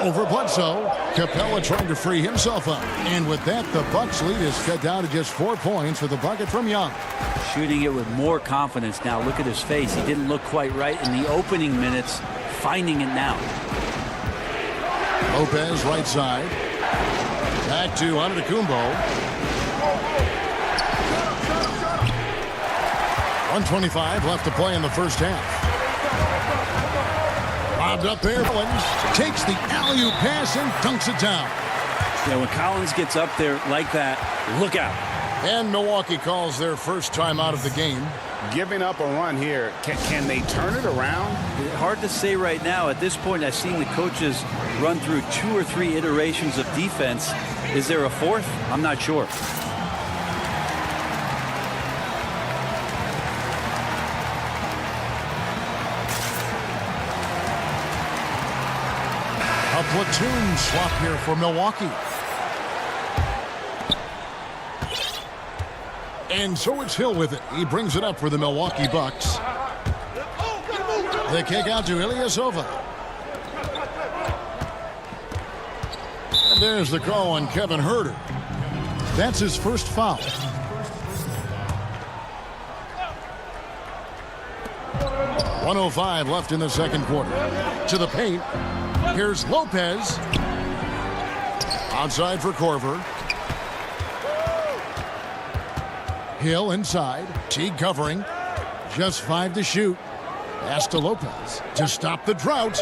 [SPEAKER 1] Over Bledsoe. Capella trying to free himself up. And with that, the Bucks lead is cut down to just 4 points for the bucket from Young.
[SPEAKER 2] Shooting it with more confidence now. Look at his face. He didn't look quite right in the opening minutes. Finding it now.
[SPEAKER 1] Lopez right side. Back to Antetokounmpo. 1:25 left to play in the first half. Lobbed up there. Collins takes the alley-oop pass and dunks it down.
[SPEAKER 2] Yeah, when Collins gets up there like that, look out.
[SPEAKER 1] And Milwaukee calls their first time out of the game.
[SPEAKER 3] Giving up a run here, can they turn it around?
[SPEAKER 2] Hard to say right now. At this point, I've seen the coaches run through 2 or 3 iterations of defense. Is there a fourth? I'm not sure.
[SPEAKER 1] A platoon swap here for Milwaukee. And so it's Hill with it. He brings it up for the Milwaukee Bucks. The kick out to Ilyasova. And there's the call on Kevin Herter. That's his first foul. 1:05 left in the second quarter. To the paint. Here's Lopez. Outside for Korver. Hill inside. Teague covering. Just 5 to shoot. Pass to Lopez to stop the drought.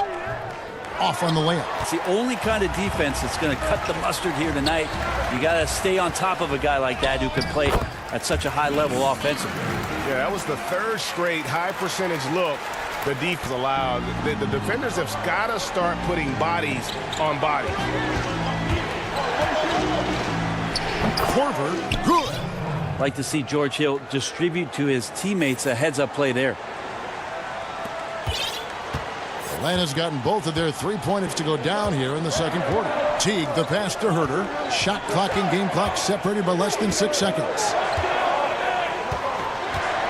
[SPEAKER 1] Off on the layup.
[SPEAKER 2] It's the only kind of defense that's going to cut the mustard here tonight. You got to stay on top of a guy like that who can play at such a high level offensively.
[SPEAKER 8] Yeah, that was the third straight high percentage look the defense allowed. The defenders have got to start putting bodies on bodies.
[SPEAKER 1] Korver, good.
[SPEAKER 2] Like to see George Hill distribute to his teammates a heads-up play there.
[SPEAKER 1] Atlanta's gotten both of their three-pointers to go down here in the second quarter. Teague, the pass to Herter. Shot clock and game clock separated by less than 6 seconds.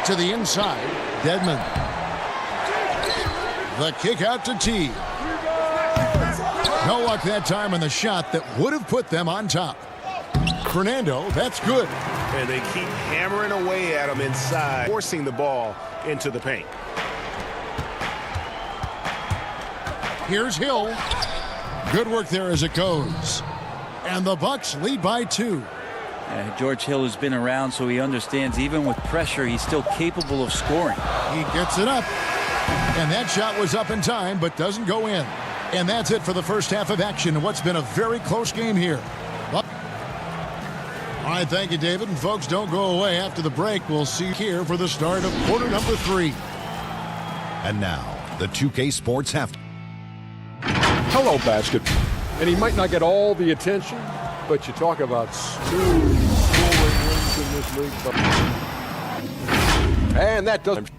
[SPEAKER 1] To the inside, Dedmon. The kick out to Teague. No luck that time on the shot that would have put them on top. Fernando, that's good.
[SPEAKER 8] And they keep hammering away at him inside, forcing the ball into the paint.
[SPEAKER 1] Here's Hill. Good work there as it goes. And the Bucks lead by 2.
[SPEAKER 2] George Hill has been around, so he understands even with pressure, he's still capable of scoring.
[SPEAKER 1] He gets it up. And that shot was up in time, but doesn't go in. And that's it for the first half of action in what's been a very close game here. All right, thank you, David. And folks, don't go away. After the break, we'll see you here for the start of quarter number 3.
[SPEAKER 6] And now, the 2K Sports Halftime.
[SPEAKER 7] Hello, basketball. And he might not get all the attention, but you talk about smooth scoring wins in this league. And that doesn't.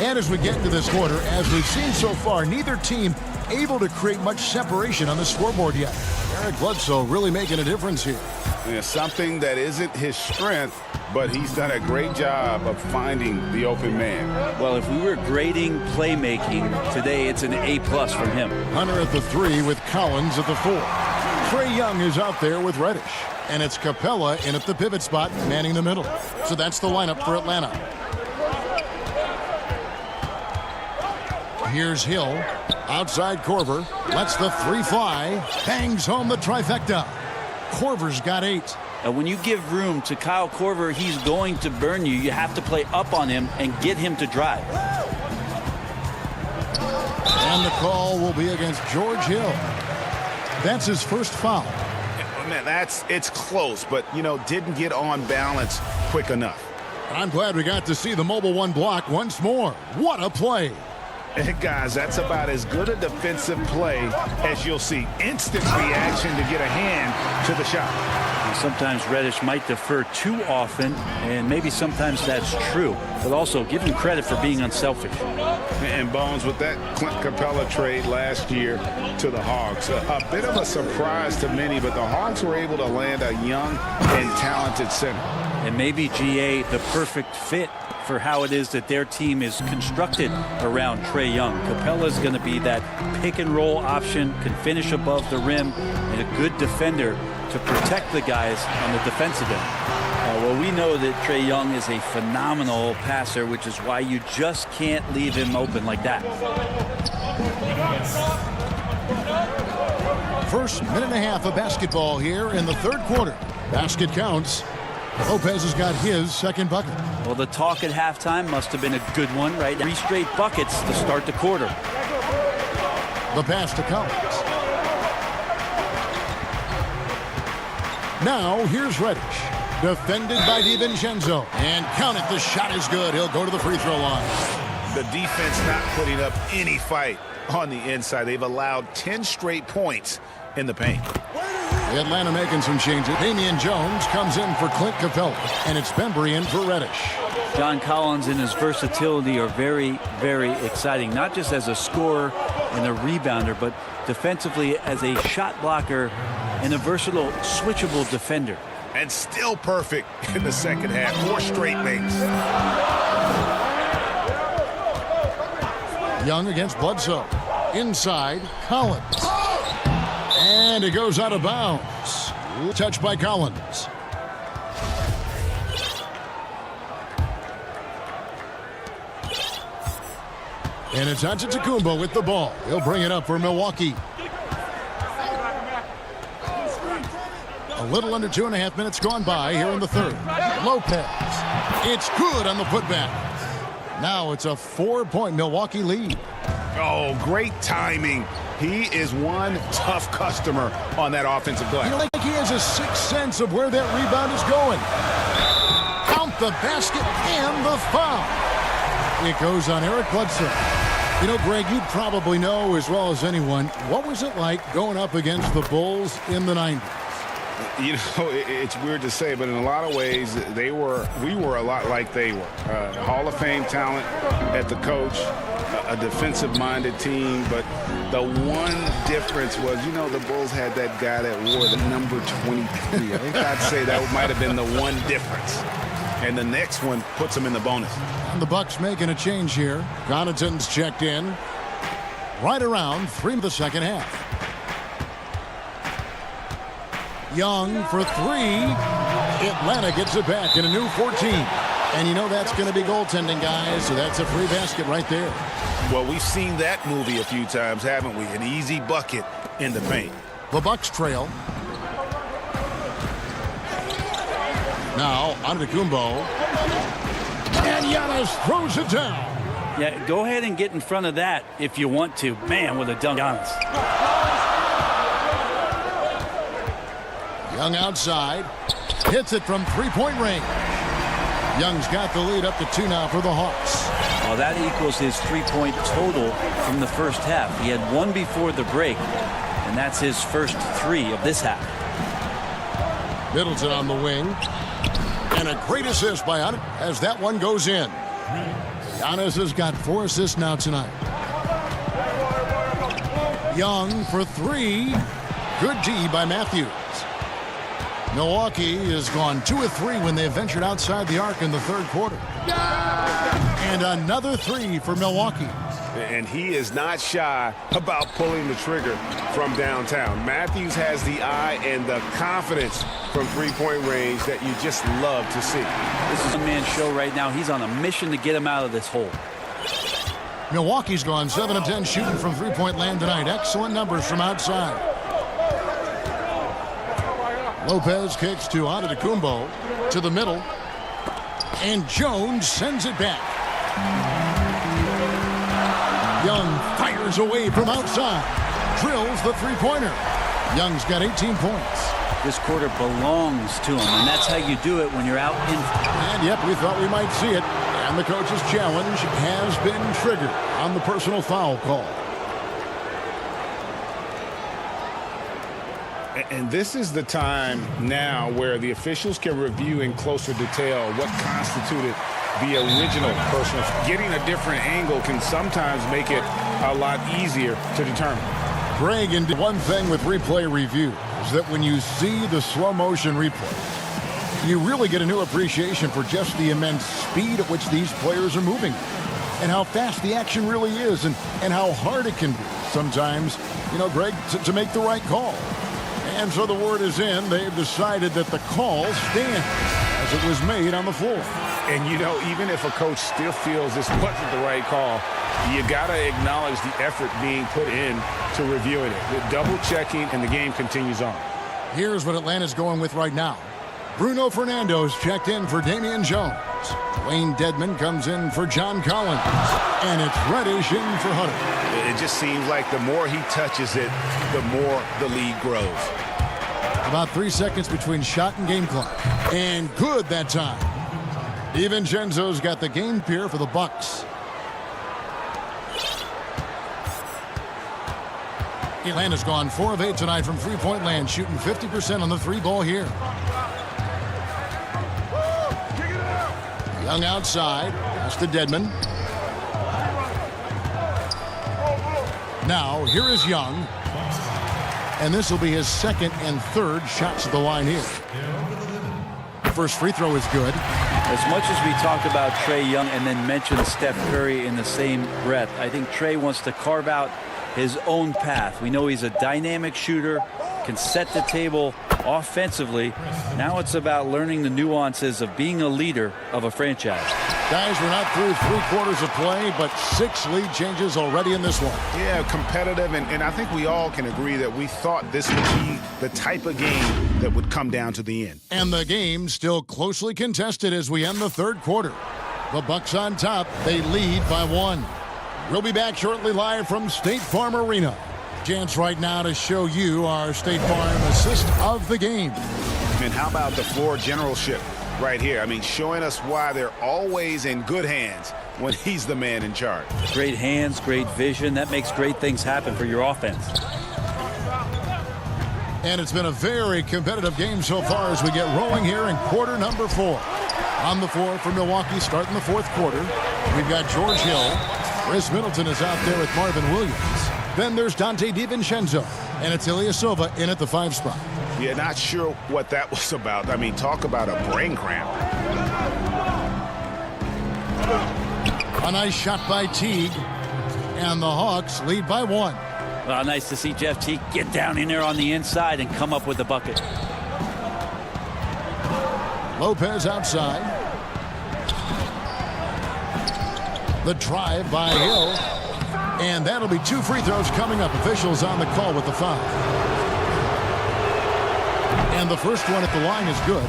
[SPEAKER 1] And as we get into this quarter, as we've seen so far, neither team able to create much separation on the scoreboard yet. Eric Bledsoe really making a difference here.
[SPEAKER 3] Yeah, something that isn't his strength, but he's done a great job of finding the open man.
[SPEAKER 2] Well, if we were grading playmaking today, it's an A+ from him.
[SPEAKER 1] Hunter at the 3 with Collins at the 4. Trae Young is out there with Reddish. And it's Capella in at the pivot spot, manning the middle. So that's the lineup for Atlanta. Here's Hill. Outside Korver. Lets the 3 fly. Bangs home the trifecta. Korver's got 8.
[SPEAKER 2] And when you give room to Kyle Korver, he's going to burn you. You have to play up on him and get him to drive.
[SPEAKER 1] And the call will be against George Hill. That's his first foul.
[SPEAKER 3] Man, it's close, but, didn't get on balance quick enough.
[SPEAKER 1] I'm glad we got to see the Mobile One block once more. What a play.
[SPEAKER 3] And guys, that's about as good a defensive play as you'll see. Instant reaction to get a hand to the shot.
[SPEAKER 2] And sometimes Reddish might defer too often, and maybe sometimes that's true. But also, give him credit for being unselfish.
[SPEAKER 3] And Bones, with that Clint Capella trade last year to the Hawks, a bit of a surprise to many, but the Hawks were able to land a young and talented center.
[SPEAKER 2] And maybe GA the perfect fit for how it is that their team is constructed around Trae Young. Capella's going to be that pick and roll option, can finish above the rim, and a good defender to protect the guys on the defensive end. Well, we know that Trae Young is a phenomenal passer, which is why you just can't leave him open like that.
[SPEAKER 1] First minute and a half of basketball here in the third quarter. Basket counts. Lopez has got his second bucket.
[SPEAKER 2] Well, the talk at halftime must have been a good one, right? 3 straight buckets to start the quarter.
[SPEAKER 1] The pass to Collins. Now, here's Reddish. Defended by DiVincenzo. And count it, the shot is good. He'll go to the free throw line.
[SPEAKER 3] The defense not putting up any fight on the inside. They've allowed 10 straight points in the paint.
[SPEAKER 1] Atlanta making some changes. Damian Jones comes in for Clint Capella, and it's Bembry in for Reddish.
[SPEAKER 2] John Collins and his versatility are very, very exciting, not just as a scorer and a rebounder, but defensively as a shot blocker and a versatile, switchable defender.
[SPEAKER 3] And still perfect in the second half. 4 straight makes.
[SPEAKER 1] Young against Bledsoe. Inside, Collins. And it goes out of bounds. Touched by Collins. And it's Antetokounmpo with the ball. He'll bring it up for Milwaukee. A little under 2.5 minutes gone by here in the third. Lopez. It's good on the putback. Now it's a 4-point Milwaukee lead.
[SPEAKER 3] Oh, great timing. He is one tough customer on that offensive glass.
[SPEAKER 1] You know, like he has a sixth sense of where that rebound is going. Count the basket and the foul. It goes on Eric Bledsoe. You know, Greg, you probably know as well as anyone, what was it like going up against the Bulls in the 90s?
[SPEAKER 3] You know, it's weird to say, but in a lot of ways, we were a lot like they were. Hall of Fame talent at the coach, a defensive-minded team, but the one difference was, you know, the Bulls had that guy that wore the number 23. I think I'd say that might have been the one difference. And the next one puts them in the bonus.
[SPEAKER 1] And the Bucks making a change here. Connaughton's checked in. Right around 3 of the second half. Young for 3. Atlanta gets it back in a new 14. And you know that's going to be goaltending, guys. So that's a free basket right there.
[SPEAKER 3] Well, we've seen that movie a few times, haven't we? An easy bucket in the paint.
[SPEAKER 1] The Bucks trail. Now, Antetokounmpo. And Giannis throws it down.
[SPEAKER 2] Yeah, go ahead and get in front of that if you want to. Man, with a dunk. Giannis.
[SPEAKER 1] Young outside. Hits it from 3-point range. Young's got the lead up to 2 now for the Hawks.
[SPEAKER 2] Well, that equals his 3-point total from the first half. He had 1 before the break, and that's his first 3 of this half.
[SPEAKER 1] Middleton on the wing. And a great assist by Giannis as that one goes in. Giannis has got 4 assists now tonight. Young for 3. Good D by Matthews. Milwaukee has gone 2 of 3 when they ventured outside the arc in the third quarter. And another 3 for Milwaukee.
[SPEAKER 8] And he is not shy about pulling the trigger from downtown. Matthews has the eye and the confidence from 3-point range that you just love to see.
[SPEAKER 2] This is a man's show right now. He's on a mission to get him out of this hole.
[SPEAKER 1] Milwaukee's gone 7 of 10 shooting from 3-point land tonight. Excellent numbers from outside. Lopez kicks to Antetokounmpo to the middle. And Jones sends it back. Young fires away from outside. Drills the 3-pointer. Young's got 18 points.
[SPEAKER 2] This quarter belongs to him, and that's how you do it when you're out in.
[SPEAKER 1] And yep, we thought we might see it. And the coach's challenge has been triggered on the personal foul call.
[SPEAKER 3] And this is the time now where the officials can review in closer detail what constituted the original personal. Getting a different angle can sometimes make it a lot easier to determine.
[SPEAKER 1] Greg, and one thing with replay review is that when you see the slow motion replay, you really get a new appreciation for just the immense speed at which these players are moving and how fast the action really is and how hard it can be sometimes, you know, Greg, to make the right call. And so the word is in. They've decided that the call stands as it was made on the floor.
[SPEAKER 3] And, you know, even if a coach still feels this wasn't the right call, you got to acknowledge the effort being put in to reviewing it. The double checking, and the game continues on.
[SPEAKER 1] Here's what Atlanta's going with right now. Bruno Fernando's checked in for Damian Jones. Wayne Dedmon comes in for John Collins. And it's Reddish in for Hunter.
[SPEAKER 3] It just seems like the more he touches it, the more the lead grows.
[SPEAKER 1] About 3 seconds between shot and game clock. And good that time. DiVincenzo's got the game here for the Bucks. Atlanta's gone 4 of 8 tonight from 3-point land, shooting 50% on the 3-ball here. Young outside. That's to Dedmon. Now, here is Young. And this will be his second and third shots at the line here. First free throw is good.
[SPEAKER 2] As much as we talk about Trae Young and then mention Steph Curry in the same breath, I think Trae wants to carve out his own path. We know he's a dynamic shooter, can set the table offensively. Now it's about learning the nuances of being a leader of a franchise.
[SPEAKER 1] Guys, we're not through 3 quarters of play, but 6 lead changes already in this one.
[SPEAKER 3] Yeah, competitive, and I think we all can agree that we thought this would be the type of game that would come down to the end.
[SPEAKER 1] And the game still closely contested as we end the 3rd quarter. The Bucks on top. They lead by 1. We'll be back shortly live from State Farm Arena. Chance right now to show you our State Farm assist of the game.
[SPEAKER 3] And how about the floor generalship right here? I mean, showing us why they're always in good hands when he's the man in charge.
[SPEAKER 2] Great hands, great vision. That makes great things happen for your offense.
[SPEAKER 1] And it's been a very competitive game so far as we get rolling here in quarter number 4. On the floor for Milwaukee starting the 4th quarter, we've got George Hill. Chris Middleton is out there with Marvin Williams. Then there's Dante DiVincenzo, and it's Ilyasova in at the 5 spot.
[SPEAKER 3] Yeah, not sure what that was about. I mean, talk about a brain cramp.
[SPEAKER 1] A nice shot by Teague, and the Hawks lead by 1.
[SPEAKER 2] Well, nice to see Jeff Teague get down in there on the inside and come up with the bucket.
[SPEAKER 1] Lopez outside. The drive by Hill. And that'll be 2 free throws coming up. Officials on the call with the foul. And the first one at the line is good.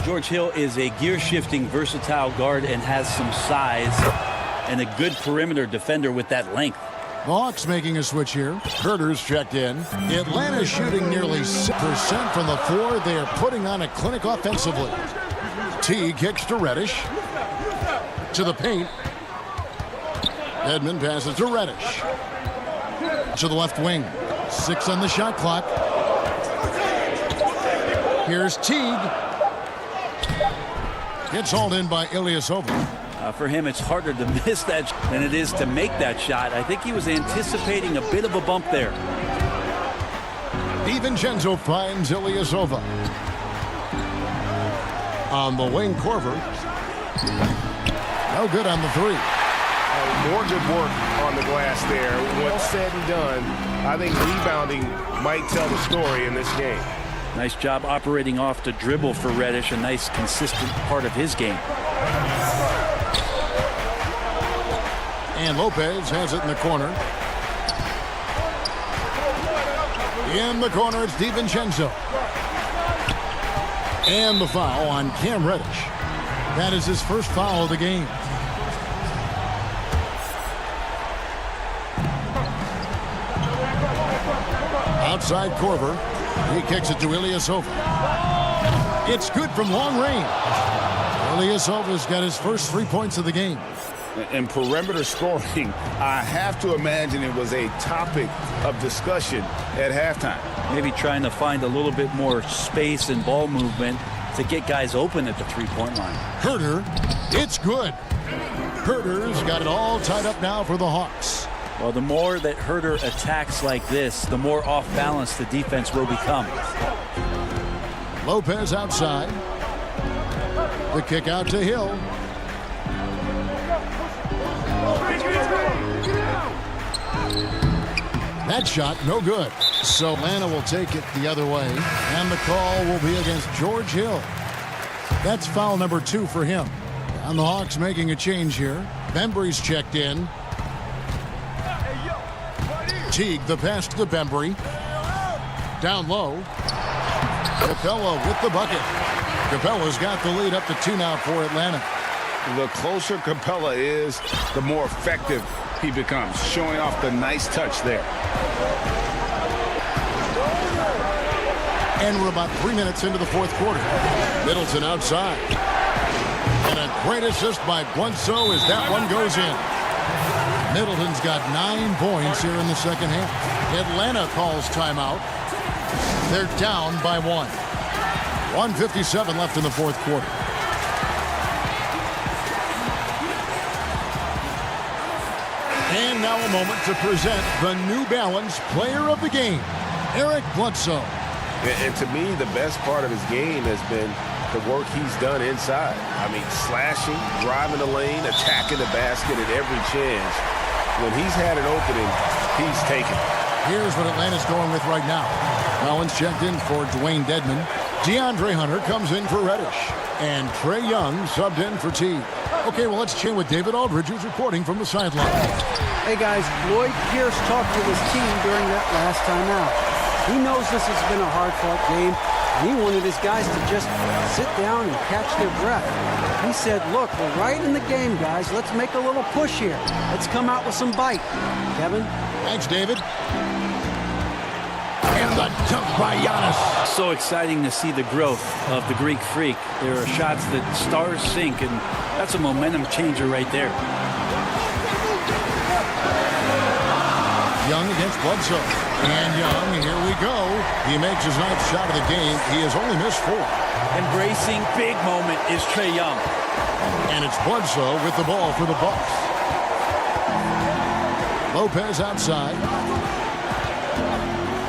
[SPEAKER 2] George Hill is a gear-shifting, versatile guard and has some size and a good perimeter defender with that length.
[SPEAKER 1] The Hawks making a switch here. Herter's checked in. Atlanta shooting nearly 6% from the floor. They are putting on a clinic offensively. Teague kicks to Reddish. To the paint. Edmond passes to Reddish. To the left wing. 6 on the shot clock. Here's Teague. Gets hauled in by Ilyasova.
[SPEAKER 2] For him, it's harder to miss that than it is to make that shot. I think he was anticipating a bit of a bump there.
[SPEAKER 1] DiVincenzo finds Ilyasova. On the wing, Korver. No good on the 3.
[SPEAKER 8] More good work on the glass there. When said and done, I think rebounding might tell the story in this game.
[SPEAKER 2] Nice job operating off the dribble for Reddish. A nice, consistent part of his game.
[SPEAKER 1] And Lopez has it in the corner. In the corner, it's DiVincenzo. And the foul on Cam Reddish. That is his first foul of the game. Outside Korver. He kicks it to Ilyasova. It's good from long range. Ilyasova's got his first 3 points of the game.
[SPEAKER 3] And perimeter scoring, I have to imagine it was a topic of discussion at halftime.
[SPEAKER 2] Maybe trying to find a little bit more space and ball movement to get guys open at the 3-point line.
[SPEAKER 1] Herter, it's good. Herter's got it all tied up now for the Hawks.
[SPEAKER 2] Well, the more that Herter attacks like this, the more off balance the defense will become.
[SPEAKER 1] Lopez outside. The kick out to Hill. That shot, no good. So Atlanta will take it the other way. And the call will be against George Hill. That's foul number 2 for him. And the Hawks making a change here. Bembry's checked in. Teague, the pass to Bembry. Down low. Capella with the bucket. Capella's got the lead up to 2 now for Atlanta.
[SPEAKER 3] The closer Capella is, the more effective he becomes, showing off the nice touch there.
[SPEAKER 1] And we're about 3 minutes into the 4th quarter. Middleton outside. And a great assist by Bledsoe as that one goes in. Middleton's got 9 points here in the second half. Atlanta calls timeout. They're down by 1. 1:57 left in the 4th quarter. And now a moment to present the New Balance Player of the Game, Eric Bledsoe.
[SPEAKER 8] And to me, the best part of his game has been the work he's done inside. I mean, slashing, driving the lane, attacking the basket at every chance. When he's had an opening, he's taken.
[SPEAKER 1] Here's what Atlanta's going with right now. Collins checked in for Dwayne Dedman. DeAndre Hunter comes in for Reddish. And Trae Young subbed in for T. Okay, well, let's chat with David Aldridge, who's reporting from the sideline.
[SPEAKER 5] Hey, guys, Lloyd Pierce talked to his team during that last time out. He knows this has been a hard-fought game, and he wanted his guys to just sit down and catch their breath. He said, look, we're right in the game, guys. Let's make a little push here. Let's come out with some bite. Kevin?
[SPEAKER 1] Thanks, David. And the dunk by Giannis.
[SPEAKER 2] So exciting to see the growth of the Greek Freak. There are shots that stars sink, and that's a momentum changer right there.
[SPEAKER 1] Young against Bledsoe. And Young, here we go. He makes his 9th shot of the game. He has only missed 4.
[SPEAKER 2] Embracing big moment is Trae Young.
[SPEAKER 1] And it's Bledsoe with the ball for the Bucks. Lopez outside.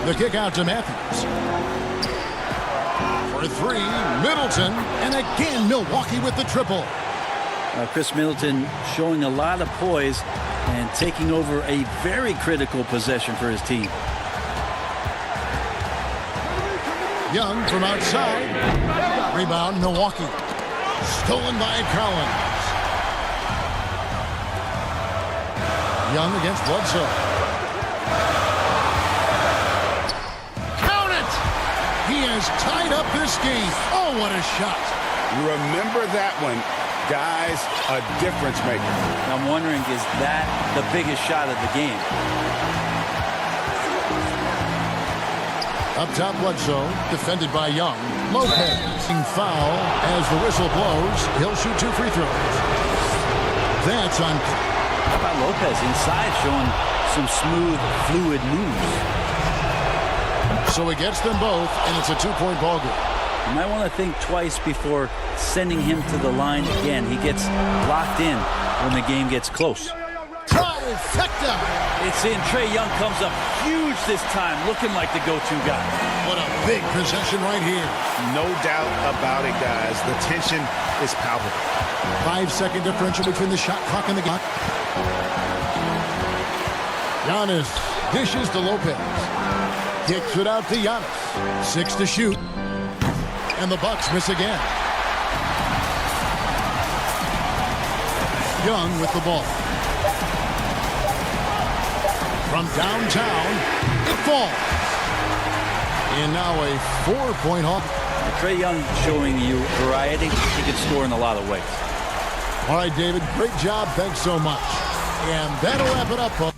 [SPEAKER 1] The kick out to Matthews. For 3, Middleton. And again, Milwaukee with the triple.
[SPEAKER 2] Chris Middleton showing a lot of poise and taking over a very critical possession for his team.
[SPEAKER 1] Young from outside. Rebound, Milwaukee. Stolen by Collins. Young against Bledsoe. Count it! He has tied up this game. Oh, what a shot.
[SPEAKER 3] Remember that one. Guys, a difference maker.
[SPEAKER 2] I'm wondering, is that the biggest shot of the game?
[SPEAKER 1] Up top, Bledsoe, defended by Young. Lopez, foul as the whistle blows. He'll shoot 2 free throws. That's on.
[SPEAKER 2] How about Lopez inside, showing some smooth, fluid moves?
[SPEAKER 1] So he gets them both, and it's a 2-point ball game.
[SPEAKER 2] You might want to think twice before sending him to the line again. He gets locked in when the game gets close.
[SPEAKER 1] Trifecta!
[SPEAKER 2] It's in. Trae Young comes up huge this time, looking like the go-to guy.
[SPEAKER 1] What a big possession right here.
[SPEAKER 8] No doubt about it, guys. The tension is palpable.
[SPEAKER 1] 5-second differential between the shot clock and the clock. Giannis dishes to Lopez. Kicks it out to Giannis. 6 to shoot. And the Bucks miss again. Young with the ball. From downtown, it falls. And now a 4-point haul.
[SPEAKER 2] Trae Young showing you variety. He can score in a lot of ways.
[SPEAKER 1] All right, David, great job. Thanks so much. And that'll wrap it up, folks.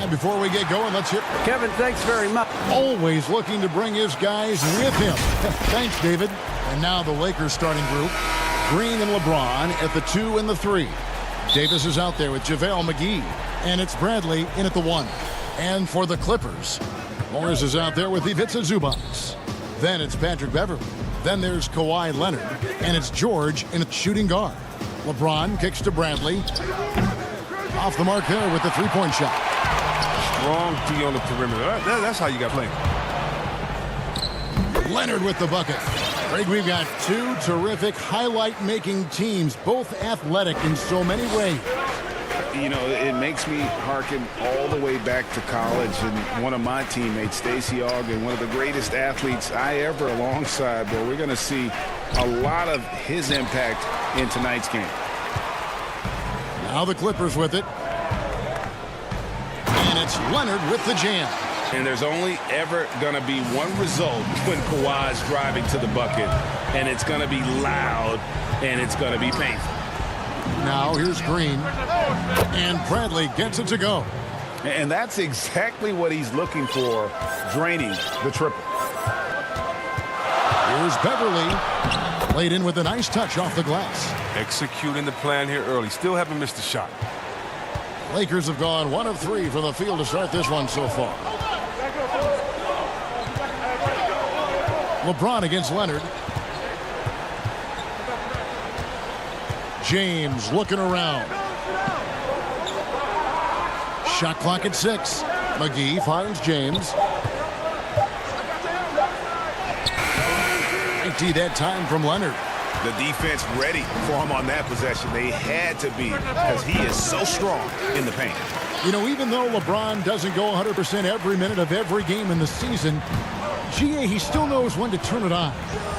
[SPEAKER 1] And before we get going, let's hit.
[SPEAKER 5] Kevin, thanks very much.
[SPEAKER 1] Always looking to bring his guys with him. Thanks, David. And now the Lakers starting group. Green and LeBron at the 2 and the 3. Davis is out there with JaVale McGee. And it's Bradley in at the 1. And for the Clippers, Morris is out there with Ivica Zubac. Then it's Patrick Beverley. Then there's Kawhi Leonard. And it's George in at shooting guard. LeBron kicks to Bradley. Off the mark there with the three-point shot.
[SPEAKER 9] Strong D on the perimeter. That's how you got playing.
[SPEAKER 1] Leonard with the bucket. Greg, we've got two terrific highlight-making teams, both athletic in so many ways.
[SPEAKER 3] You know, it makes me hearken all the way back to college, and one of my teammates, Stacey Ogden, one of the greatest athletes I ever alongside, but we're going to see a lot of his impact in tonight's game.
[SPEAKER 1] Now the Clippers with it. And it's Leonard with the jam.
[SPEAKER 3] And there's only ever going to be one result when Kawhi's driving to the bucket, and it's going to be loud, and it's going to be painful.
[SPEAKER 1] Now here's Green, and Bradley gets it to go.
[SPEAKER 3] And that's exactly what he's looking for, draining the triple.
[SPEAKER 1] Here's Beverley, laid in with a nice touch off the glass.
[SPEAKER 9] Executing the plan here early. Still haven't missed a shot.
[SPEAKER 1] Lakers have gone 1 of 3 from the field to start this one so far. LeBron against Leonard. James looking around. Shot clock at 6. McGee finds James. 90 that time from Leonard.
[SPEAKER 8] The defense ready for him on that possession. They had to be, because he is so strong in the paint.
[SPEAKER 1] You know, even though LeBron doesn't go 100% every minute of every game in the season, GA, he still knows when to turn it on.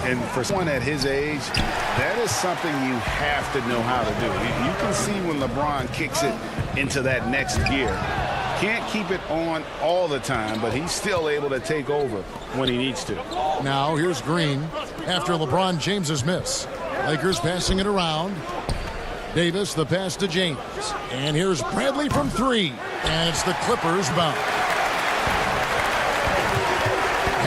[SPEAKER 3] And for someone at his age, that is something you have to know how to do. You can see when LeBron kicks it into that next gear. Can't keep it on all the time, but he's still able to take over when he needs to.
[SPEAKER 1] Now here's Green after LeBron James's miss. Lakers passing it around. Davis, the pass to James. And here's Bradley from 3. And it's the Clippers bounce.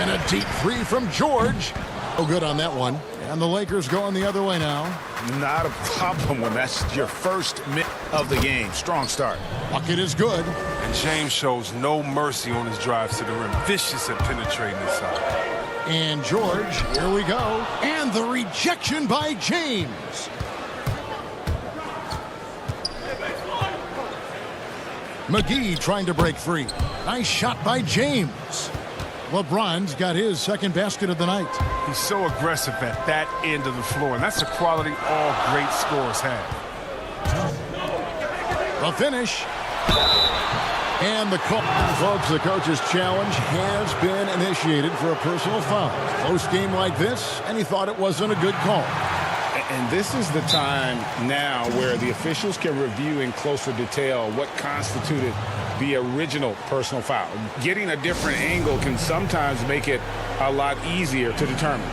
[SPEAKER 1] And a deep 3 from George. Oh, good on that one. And the Lakers going the other way now.
[SPEAKER 8] Not a problem when that's your first minute of the game. Strong start.
[SPEAKER 1] Bucket is good.
[SPEAKER 9] And James shows no mercy on his drives to the rim. Vicious at penetrating inside.
[SPEAKER 1] And George, here we go. And the rejection by James. McGee trying to break free. Nice shot by James. LeBron's got his second basket of the night.
[SPEAKER 9] He's so aggressive at that end of the floor, and that's a quality all great scorers have.
[SPEAKER 1] The finish. And the call. Folks, the coach's challenge has been initiated for a personal foul. Close game like this, and he thought it wasn't a good call.
[SPEAKER 3] And this is the time now where the officials can review in closer detail what constituted the original personal foul. Getting a different angle can sometimes make it a lot easier to determine.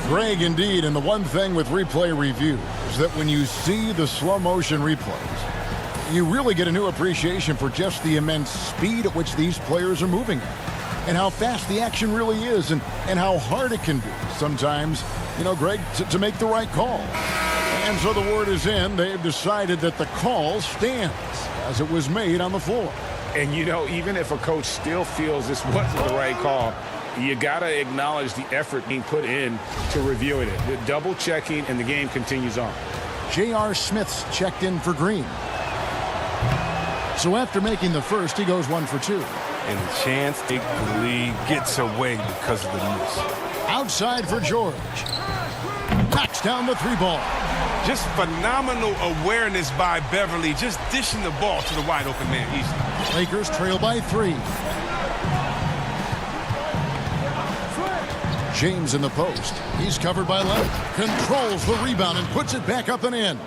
[SPEAKER 1] Greg, indeed, and the one thing with replay review is that when you see the slow motion replays, you really get a new appreciation for just the immense speed at which these players are moving and how fast the action really is and how hard it can be sometimes, you know, Greg, to make the right call. And so the word is in. They've decided that the call stands as it was made on the floor.
[SPEAKER 3] And, you know, even if a coach still feels this wasn't the right call, you got to acknowledge the effort being put in to reviewing it. The double checking, and the game continues on.
[SPEAKER 1] J.R. Smith's checked in for Green. So after making the first, he goes 1 for 2.
[SPEAKER 9] And the chance the lead gets away because of the miss.
[SPEAKER 1] Outside for George. Knocks down the 3 ball.
[SPEAKER 9] Just phenomenal awareness by Beverley, just dishing the ball to the wide open man easily.
[SPEAKER 1] Lakers trail by 3. James in the post. He's covered by Leonard. Controls the rebound and puts it back up and in.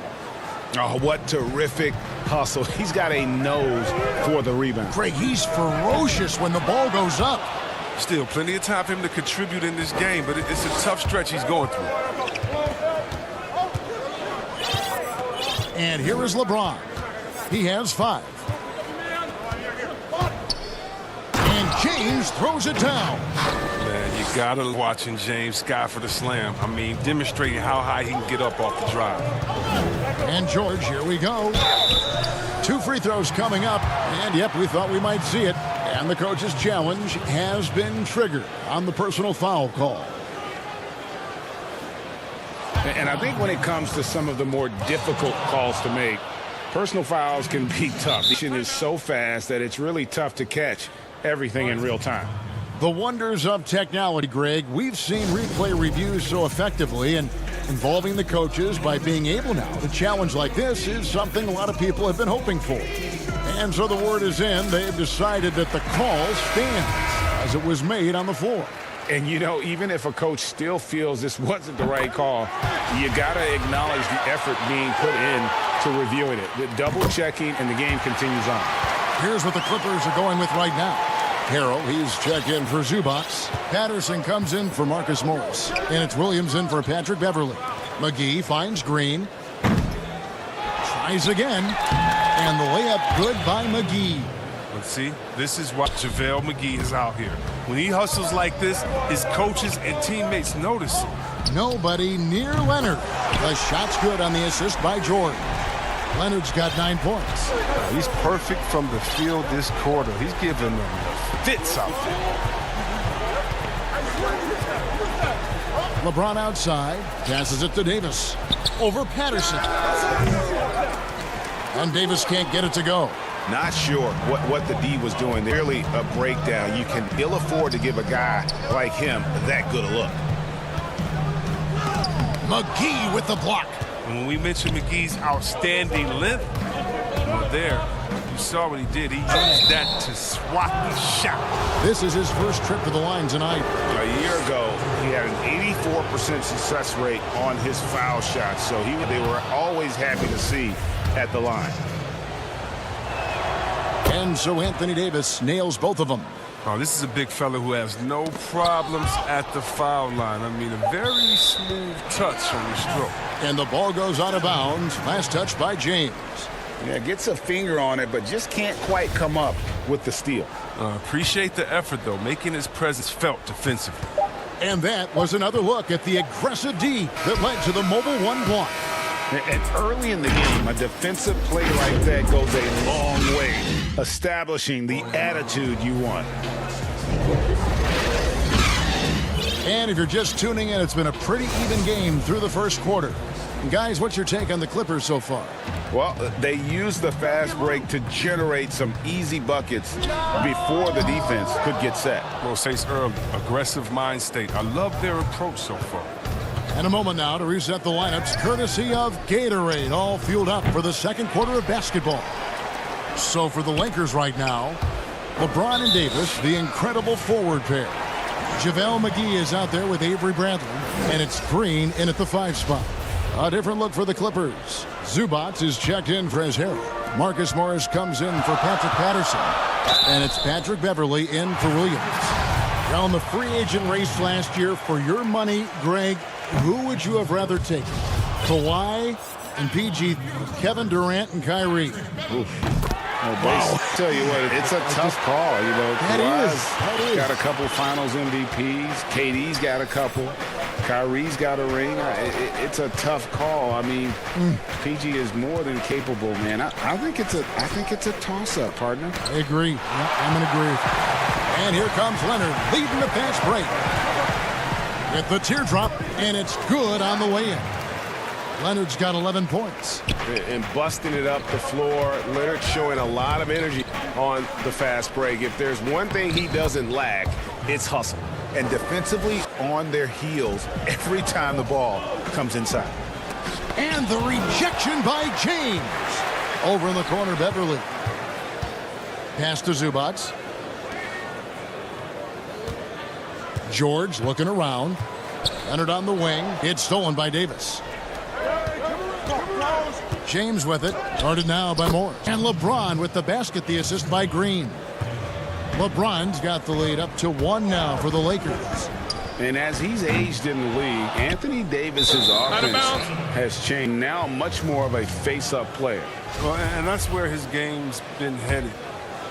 [SPEAKER 3] Oh, what terrific hustle. He's got a nose for the rebound.
[SPEAKER 1] Craig, he's ferocious when the ball goes up.
[SPEAKER 9] Still plenty of time for him to contribute in this game, but it's a tough stretch he's going through.
[SPEAKER 1] And here is LeBron. He has 5. James throws it down.
[SPEAKER 9] Man, you gotta watching James Scott for the slam. I mean, demonstrating how high he can get up off the drive.
[SPEAKER 1] And George, here we go. 2 free throws coming up. And yep, we thought we might see it. And the coach's challenge has been triggered on the personal foul call.
[SPEAKER 3] And I think when it comes to some of the more difficult calls to make, personal fouls can be tough. It is so fast that it's really tough to catch everything in real time.
[SPEAKER 1] The wonders of technology, Greg. We've seen replay reviews so effectively, and involving the coaches by being able now to challenge like this is something a lot of people have been hoping for. And so the word is in. They've decided that the call stands as it was made on the floor.
[SPEAKER 3] And, you know, even if a coach still feels this wasn't the right call, you got to acknowledge the effort being put in to reviewing it. The double checking, and the game continues on.
[SPEAKER 1] Here's what the Clippers are going with right now. Harrell, he's checked in for Zubac. Patterson comes in for Marcus Morris. And it's Williams in for Patrick Beverly. McGee finds Green. Tries again. And the layup good by McGee.
[SPEAKER 9] But see, this is why JaVale McGee is out here. When he hustles like this, his coaches and teammates notice it.
[SPEAKER 1] Nobody near Leonard. The shot's good on the assist by Jordan. Leonard's got 9 points.
[SPEAKER 9] He's perfect from the field this quarter. He's giving them the fits out there.
[SPEAKER 1] LeBron outside. Passes it to Davis. Over Patterson. And Davis can't get it to go.
[SPEAKER 4] Not sure what the D was doing. Really a breakdown. You can ill afford to give a guy like him that good a look.
[SPEAKER 1] McGee with the block.
[SPEAKER 9] And when we mentioned McGee's outstanding length, there, you saw what he did. He used that to swat the shot.
[SPEAKER 1] This is his first trip to the line tonight.
[SPEAKER 3] A year ago, he had an 84% success rate on his foul shots, so they were always happy to see at the line.
[SPEAKER 1] And so Anthony Davis nails both of them.
[SPEAKER 9] Oh, this is a big fella who has no problems at the foul line. I mean, a very smooth touch on the stroke.
[SPEAKER 1] And the ball goes out of bounds. Last touch by James.
[SPEAKER 3] Yeah, gets a finger on it, but just can't quite come up with the steal.
[SPEAKER 9] Appreciate the effort, though, making his presence felt defensively.
[SPEAKER 1] And that was another look at the aggressive D that led to the Mobile One block.
[SPEAKER 3] And early in the game, a defensive play like that goes a long way, establishing the attitude you want.
[SPEAKER 1] And if you're just tuning in, it's been a pretty even game through the first quarter. And guys, what's your take on the Clippers so far?
[SPEAKER 3] Well, they used the fast break to generate some easy buckets before the defense could get set.
[SPEAKER 9] Well, Saints early, aggressive mind state. I love their approach so far.
[SPEAKER 1] And a moment now to reset the lineups, courtesy of Gatorade, all fueled up for the second quarter of basketball. So for the Lakers right now, LeBron and Davis, the incredible forward pair. JaVale McGee is out there with Avery Bradley, and it's Green in at the 5 spot. A different look for the Clippers. Zubac is checked in for Harrell. Marcus Morris comes in for Patrick Patterson, and it's Patrick Beverly in for Williams. Now in the free agent race last year, for your money, Greg, who would you have rather taken? Kawhi and PG, Kevin Durant and Kyrie.
[SPEAKER 3] Oof. Wow. Tell you what, it's a tough call. You know, Kawhi's got a couple Finals MVPs. KD's got a couple. Kyrie's got a ring. It's a tough call. I mean, PG is more than capable, man. I think it's a toss-up, partner.
[SPEAKER 1] I agree. Yeah, I'm in agreement. And here comes Leonard leading the fast break. With the teardrop, and it's good on the way in. Leonard's got 11 points.
[SPEAKER 8] And busting it up the floor. Leonard showing a lot of energy on the fast break. If there's one thing he doesn't lack, it's hustle.
[SPEAKER 4] And defensively on their heels every time the ball comes inside.
[SPEAKER 1] And the rejection by James. Over in the corner, Beverly. Pass to Zubac. George looking around. Leonard on the wing. It's stolen by Davis. James with it. Guarded now by Morris. And LeBron with the basket, the assist by Green. LeBron's got the lead up to 1 now for the Lakers.
[SPEAKER 3] And as he's aged in the league, Anthony Davis's offense has changed. Now much more of a face-up player.
[SPEAKER 9] Well, and that's where his game's been headed.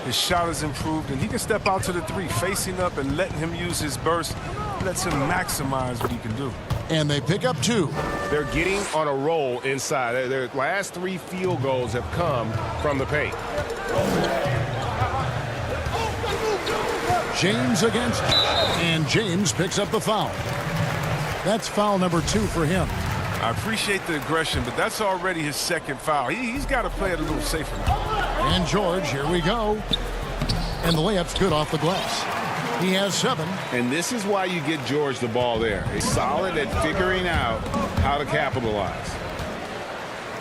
[SPEAKER 9] His shot has improved, and he can step out to the three, facing up and letting him use his burst. Lets him maximize what he can do.
[SPEAKER 1] And they pick up 2.
[SPEAKER 8] They're getting on a roll inside. Their last 3 field goals have come from the paint.
[SPEAKER 1] James against, and James picks up the foul. That's foul number 2 for him.
[SPEAKER 9] I appreciate the aggression, but that's already his second foul. He's got to play it a little safer now.
[SPEAKER 1] And George, here we go. And the layup's good off the glass. He has 7.
[SPEAKER 8] And this is why you get George the ball there. He's solid at figuring out how to capitalize.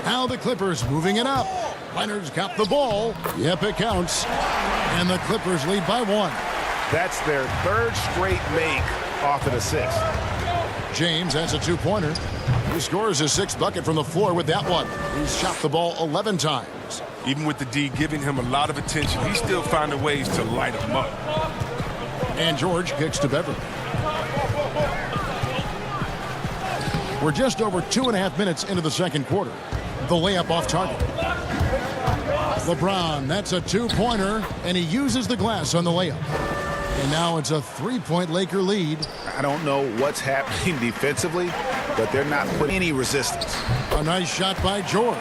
[SPEAKER 1] Now the Clippers moving it up. Leonard's got the ball. Yep, it counts. And the Clippers lead by 1.
[SPEAKER 8] That's their 3rd straight make off an assist.
[SPEAKER 1] James has a 2-pointer. He scores his 6th bucket from the floor with that one. He's shot the ball 11 times.
[SPEAKER 9] Even with the D giving him a lot of attention, he's still finding ways to light him up.
[SPEAKER 1] And George kicks to Beverly. We're just over 2.5 minutes into the second quarter. The layup off target. LeBron, that's a 2-pointer, and he uses the glass on the layup. And now it's a 3-point Laker lead.
[SPEAKER 3] I don't know what's happening defensively, but they're not putting any resistance.
[SPEAKER 1] A nice shot by George.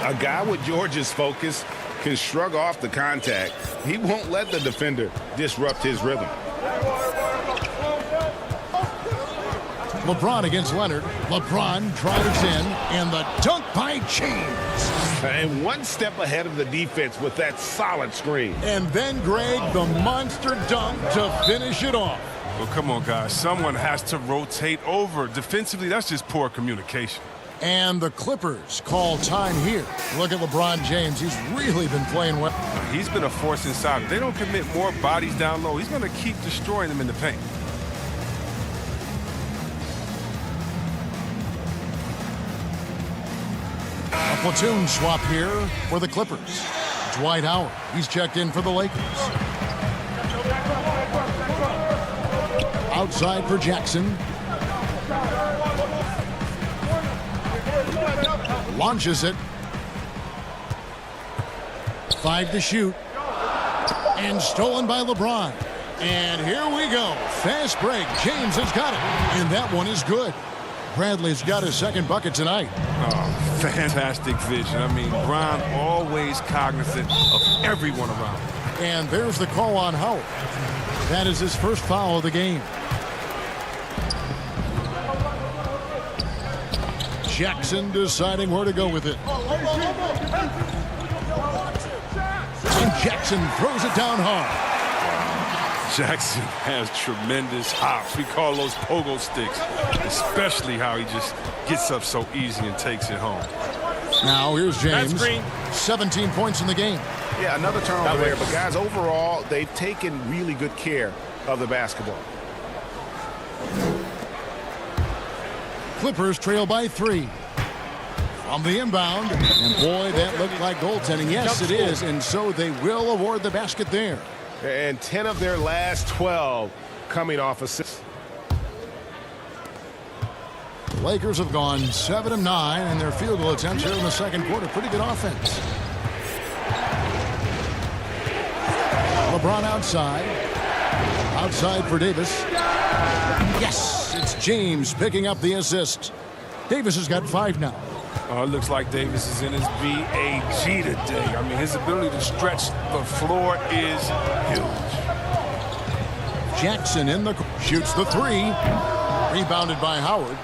[SPEAKER 8] A guy with George's focus can shrug off the contact. He won't let the defender disrupt his rhythm.
[SPEAKER 1] LeBron against Leonard. LeBron tries in, and the dunk by James.
[SPEAKER 8] And one step ahead of the defense with that solid screen.
[SPEAKER 1] And then, Greg, the monster dunk to finish it off.
[SPEAKER 9] Well, come on, guys. Someone has to rotate over. Defensively, that's just poor communication.
[SPEAKER 1] And the Clippers call time here. Look at LeBron James. He's really been playing well.
[SPEAKER 9] He's been a force inside. If they don't commit more bodies down low, he's going to keep destroying them in the paint.
[SPEAKER 1] A platoon swap here for the Clippers. Dwight Howard. He's checked in for the Lakers. Outside for Jackson. Launches it. 5 to shoot. And stolen by LeBron. And here we go. Fast break. James has got it. And that one is good. Bradley's got his 2nd bucket tonight.
[SPEAKER 9] Oh, fantastic vision. I mean, Bron always cognizant of everyone around him.
[SPEAKER 1] And there's the call on Howard. That is his first foul of the game. Jackson deciding where to go with it. And Jackson throws it down hard.
[SPEAKER 9] Jackson has tremendous hops. We call those pogo sticks, especially how he just gets up so easy and takes it home.
[SPEAKER 1] Now here's James. 17 points in the game.
[SPEAKER 8] Yeah, another turnover there. But guys, overall, they've taken really good care of the basketball.
[SPEAKER 1] Clippers trail by 3. From the inbound. And boy, that looked like goaltending. Yes, it is. And so they will award the basket there.
[SPEAKER 8] And 10 of their last 12 coming off assists.
[SPEAKER 1] The Lakers have gone 7 of 9 in their field goal attempts here in the second quarter. Pretty good offense. LeBron outside. Outside for Davis. Yes, it's James picking up the assist. Davis has got 5 now.
[SPEAKER 9] It looks like Davis is in his BAG today. I mean, his ability to stretch the floor is huge.
[SPEAKER 1] Jackson in the shoots the 3. Rebounded by Howard.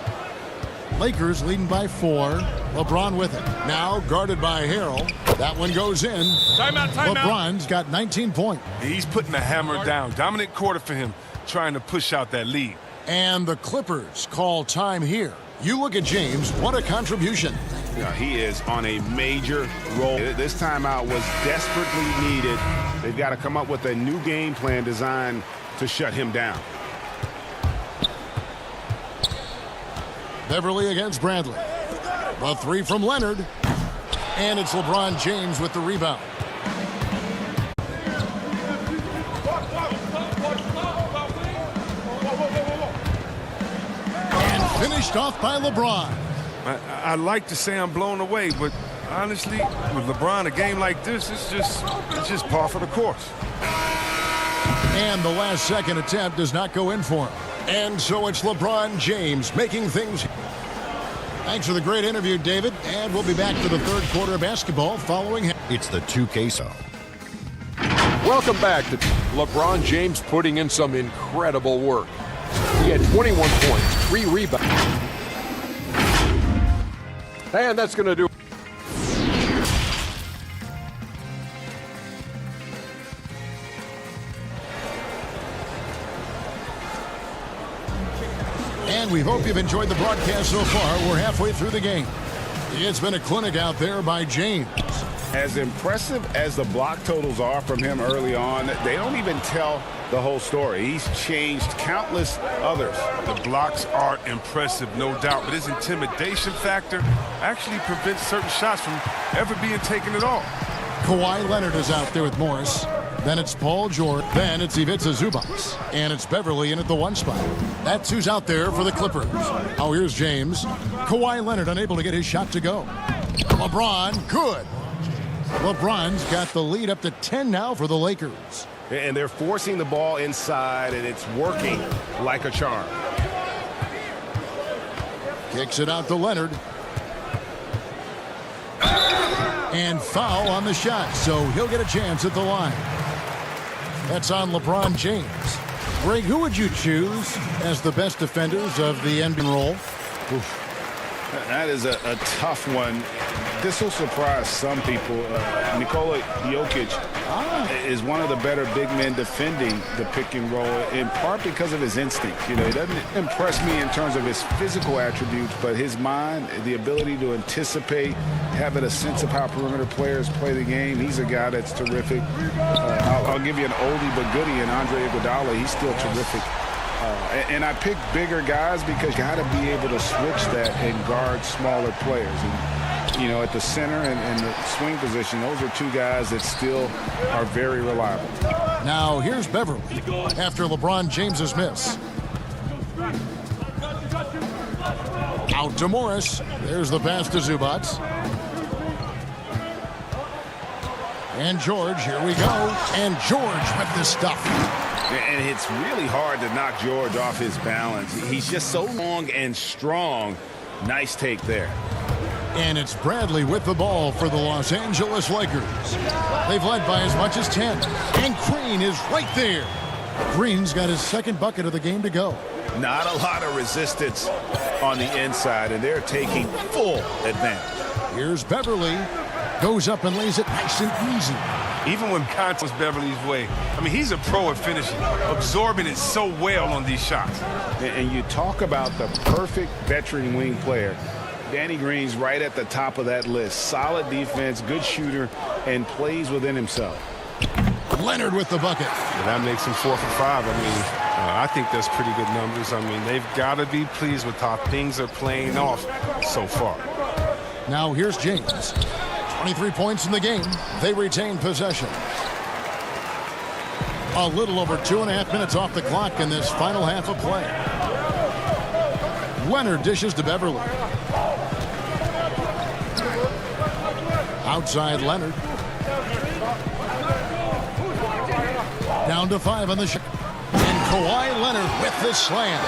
[SPEAKER 1] Lakers leading by 4. LeBron with it. Now guarded by Harrell. That one goes in.
[SPEAKER 9] Timeout.
[SPEAKER 1] LeBron's got 19 points.
[SPEAKER 9] He's putting the hammer down. Dominant quarter for him, trying to push out that lead.
[SPEAKER 1] And the Clippers call time here. You look at James, what a contribution.
[SPEAKER 8] Yeah, he is on a major roll. This timeout was desperately needed. They've got to come up with a new game plan designed to shut him down.
[SPEAKER 1] Beverly against Bradley. The 3 from Leonard. And it's LeBron James with the rebound. And finished off by LeBron.
[SPEAKER 9] I like to say I'm blown away, but Honestly, with LeBron, a game like this, it's just par for the course.
[SPEAKER 1] And the last second attempt does not go in for him. And so it's LeBron James making things. Thanks for the great interview, David. And we'll be back for the third quarter of basketball following him.
[SPEAKER 6] It's the 2K show.
[SPEAKER 7] Welcome back to LeBron James putting in some incredible work. He had 21 points, 3 rebounds. And that's going to do.
[SPEAKER 1] And we hope you've enjoyed the broadcast so far. We're halfway through the game. It's been a clinic out there by James.
[SPEAKER 3] As impressive as the block totals are from him early on, they don't even tell the whole story. He's changed countless others.
[SPEAKER 9] The blocks are impressive, no doubt, but his intimidation factor actually prevents certain shots from ever being taken at all.
[SPEAKER 1] Kawhi Leonard is out there with Morris. Then it's Paul George. Then it's Ivica Zubac. And it's Beverly in at the 1 spot. That's who's out there for the Clippers. Oh, here's James. Kawhi Leonard unable to get his shot to go. LeBron, good. LeBron's got the lead up to 10 now for the Lakers.
[SPEAKER 8] And they're forcing the ball inside, and it's working like a charm.
[SPEAKER 1] Kicks it out to Leonard. And foul on the shot, so he'll get a chance at the line. That's on LeBron James. Greg, who would you choose as the best defenders of the NBA role?
[SPEAKER 3] Oof. That is a tough one. This will surprise some people. Nikola Jokic is one of the better big men defending the pick and roll, in part because of his instinct. You know, he doesn't impress me in terms of his physical attributes, but his mind, the ability to anticipate, having a sense of how perimeter players play the game. He's a guy that's terrific. I'll give you an oldie but goodie in Andre Iguodala. He's still terrific. And I pick bigger guys because you got to be able to switch that and guard smaller players. And, you know, at the center and the swing position, those are two guys that still are very reliable.
[SPEAKER 1] Now here's Beverly after LeBron James's miss. Out to Morris. There's the pass to Zubac. And George, here we go. And George with the stuff.
[SPEAKER 3] And it's really hard to knock George off his balance. He's just so long and strong. Nice take there.
[SPEAKER 1] And it's Bradley with the ball for the Los Angeles Lakers. They've led by as much as 10. And Green is right there. Green's got his second bucket of the game to go.
[SPEAKER 3] Not a lot of resistance on the inside, and they're taking full advantage.
[SPEAKER 1] Here's Beverly. Goes up and lays it nice and easy.
[SPEAKER 9] Even when contact was Beverly's way, I mean, he's a pro at finishing, absorbing it so well on these shots.
[SPEAKER 3] And you talk about the perfect veteran wing player. Danny Green's right at the top of that list. Solid defense, good shooter, and plays within himself.
[SPEAKER 1] Leonard with the bucket.
[SPEAKER 9] And that makes him 4 for 5. I mean, I think that's pretty good numbers. I mean, they've got to be pleased with how things are playing off so far.
[SPEAKER 1] Now here's James. 23 points in the game. They retain possession. A little over 2.5 minutes off the clock in this final half of play. Leonard dishes to Beverly. Outside Leonard. Down to 5 on the shot. And Kawhi Leonard with the slam.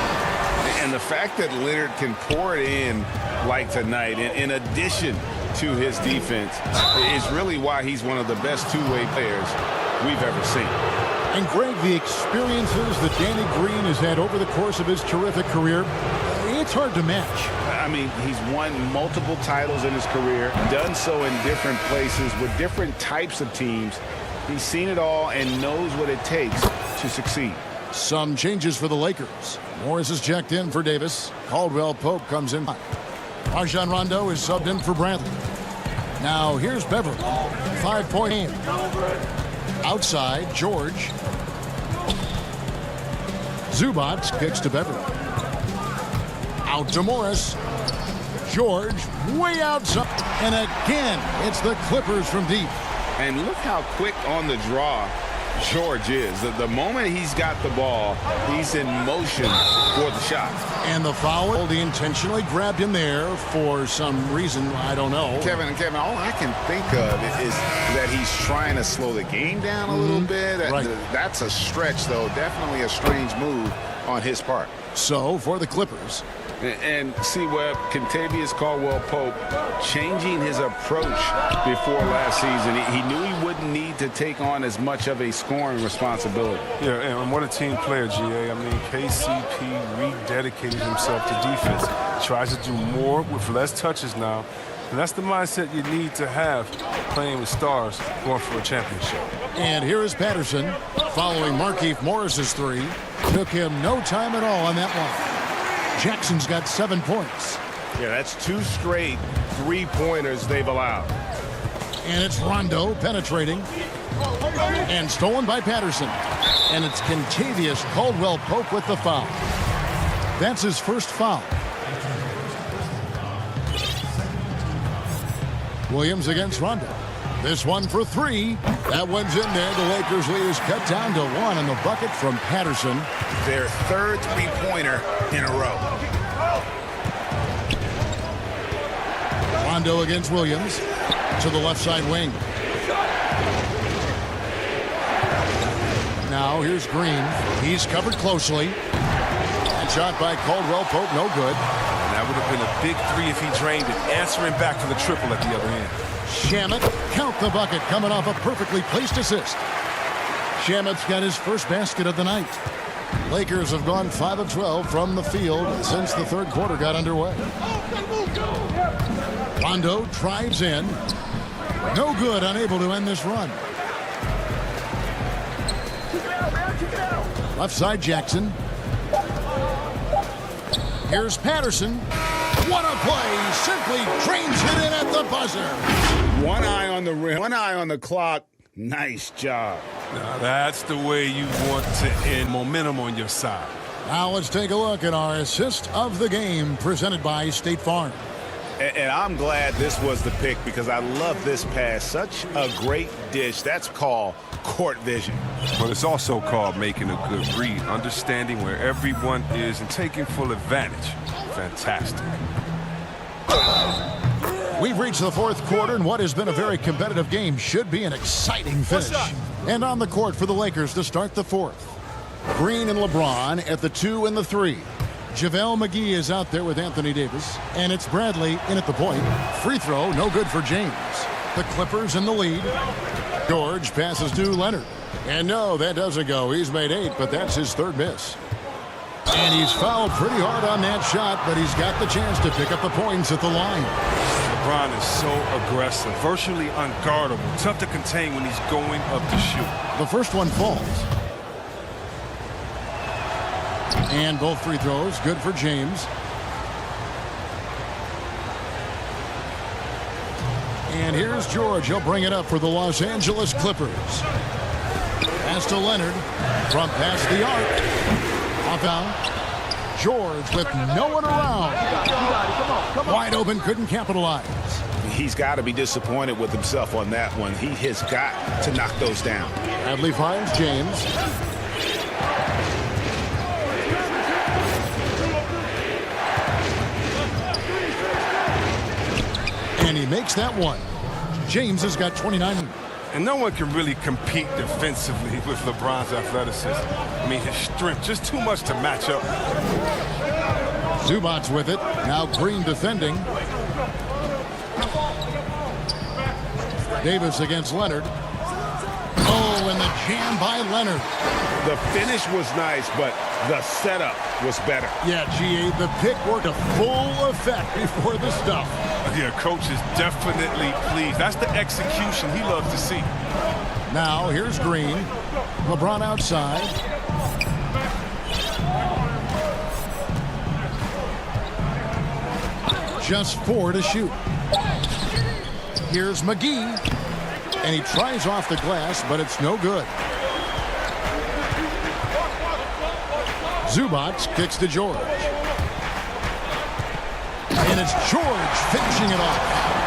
[SPEAKER 3] And the fact that Leonard can pour it in like tonight, in addition to his defense, is really why he's one of the best two-way players we've ever seen.
[SPEAKER 1] And Greg, the experiences that Danny Green has had over the course of his terrific career, it's hard to match.
[SPEAKER 3] I mean, he's won multiple titles in his career, done so in different places with different types of teams. He's seen it all and knows what it takes to succeed.
[SPEAKER 1] Some changes for the Lakers. Morris is checked in for Davis. Caldwell Pope comes in. Rajon Rondo is subbed in for Bradley. Now here's Beverly. 5-point game. Outside, George. Zubac kicks to Beverly. Out to Morris. George way outside. And again, it's the Clippers from deep.
[SPEAKER 3] And look how quick on the draw George is. The moment he's got the ball, he's in motion for the shot.
[SPEAKER 1] And the foul, he intentionally grabbed him there for some reason, I don't know.
[SPEAKER 3] Kevin, all I can think of is that he's trying to slow the game down a little bit.
[SPEAKER 1] Right.
[SPEAKER 3] That's a stretch, though. Definitely a strange move on his part.
[SPEAKER 1] So, for the Clippers.
[SPEAKER 3] And see, Webb, Kentavious Caldwell-Pope changing his approach before last season. He knew he wouldn't need to take on as much of a scoring responsibility.
[SPEAKER 9] Yeah, and what a team player, GA. I mean, KCP rededicated himself to defense. He tries to do more with less touches now. And that's the mindset you need to have playing with stars going for a championship.
[SPEAKER 1] And here is Patterson following Markieff Morris's three. Took him no time at all on that one. Jackson's got 7 points.
[SPEAKER 8] Yeah, that's 2 straight three-pointers they've allowed.
[SPEAKER 1] And it's Rondo penetrating. And stolen by Patterson. And it's Kentavious Caldwell-Pope with the foul. That's his first foul. Williams against Rondo. This one for 3. That one's in there. The Lakers lead is cut down to 1 on the bucket from Patterson.
[SPEAKER 3] Their third three-pointer in a row.
[SPEAKER 1] Rondo against Williams to the left side wing. Now here's Green. He's covered closely. And shot by Caldwell-Pope, no good.
[SPEAKER 9] And that would have been a big 3 if he drained it, answering back for the triple at the other end.
[SPEAKER 1] Shamet, count the bucket, coming off a perfectly placed assist. Shamet's got his first basket of the night. Lakers have gone 5 of 12 from the field since the third quarter got underway. Rondo drives in. No good, unable to end this run. Left side, Jackson. Here's Patterson. What a play! Simply drains it in at the buzzer.
[SPEAKER 3] One eye on the rim, one eye on the clock. Nice job.
[SPEAKER 9] Now that's the way you want to end. Momentum on your side.
[SPEAKER 1] Now let's take a look at our assist of the game presented by State Farm.
[SPEAKER 8] And I'm glad this was the pick because I love this pass. Such a great dish. That's called court vision.
[SPEAKER 9] But it's also called making a good read, understanding where everyone is and taking full advantage. Fantastic.
[SPEAKER 1] We've reached the fourth quarter, and what has been a very competitive game should be an exciting finish. And on the court for the Lakers to start the fourth. Green and LeBron at the 2 and the 3. JaVale McGee is out there with Anthony Davis, and it's Bradley in at the point. Free throw, no good for James. The Clippers in the lead. George passes to Leonard. And no, that doesn't go. He's made 8, but that's his third miss. And he's fouled pretty hard on that shot, but he's got the chance to pick up the points at the line.
[SPEAKER 9] LeBron is so aggressive, virtually unguardable, tough to contain when he's going up to shoot.
[SPEAKER 1] The first one falls. And both free throws, good for James. And here's George. He'll bring it up for the Los Angeles Clippers. Pass to Leonard from past the arc. Off out. George with no one around. Wide open, couldn't capitalize.
[SPEAKER 3] He's got to be disappointed with himself on that one. He has got to knock those down.
[SPEAKER 1] Bradley finds James. And he makes that one. James has got 29.
[SPEAKER 9] And no one can really compete defensively with LeBron's athleticism. I mean, his strength, just too much to match up.
[SPEAKER 1] Zubac's with it. Now Green defending. Davis against Leonard. Oh, and the jam by Leonard.
[SPEAKER 8] The finish was nice, but the setup was better.
[SPEAKER 1] Yeah, GA, the pick worked a full effect before the stuff.
[SPEAKER 9] Yeah, coach is definitely pleased. That's the execution he loves to see.
[SPEAKER 1] Now, here's Green. LeBron outside. Just 4 to shoot. Here's McGee. And he tries off the glass, but it's no good. Zubac kicks to George. And it's George finishing it off.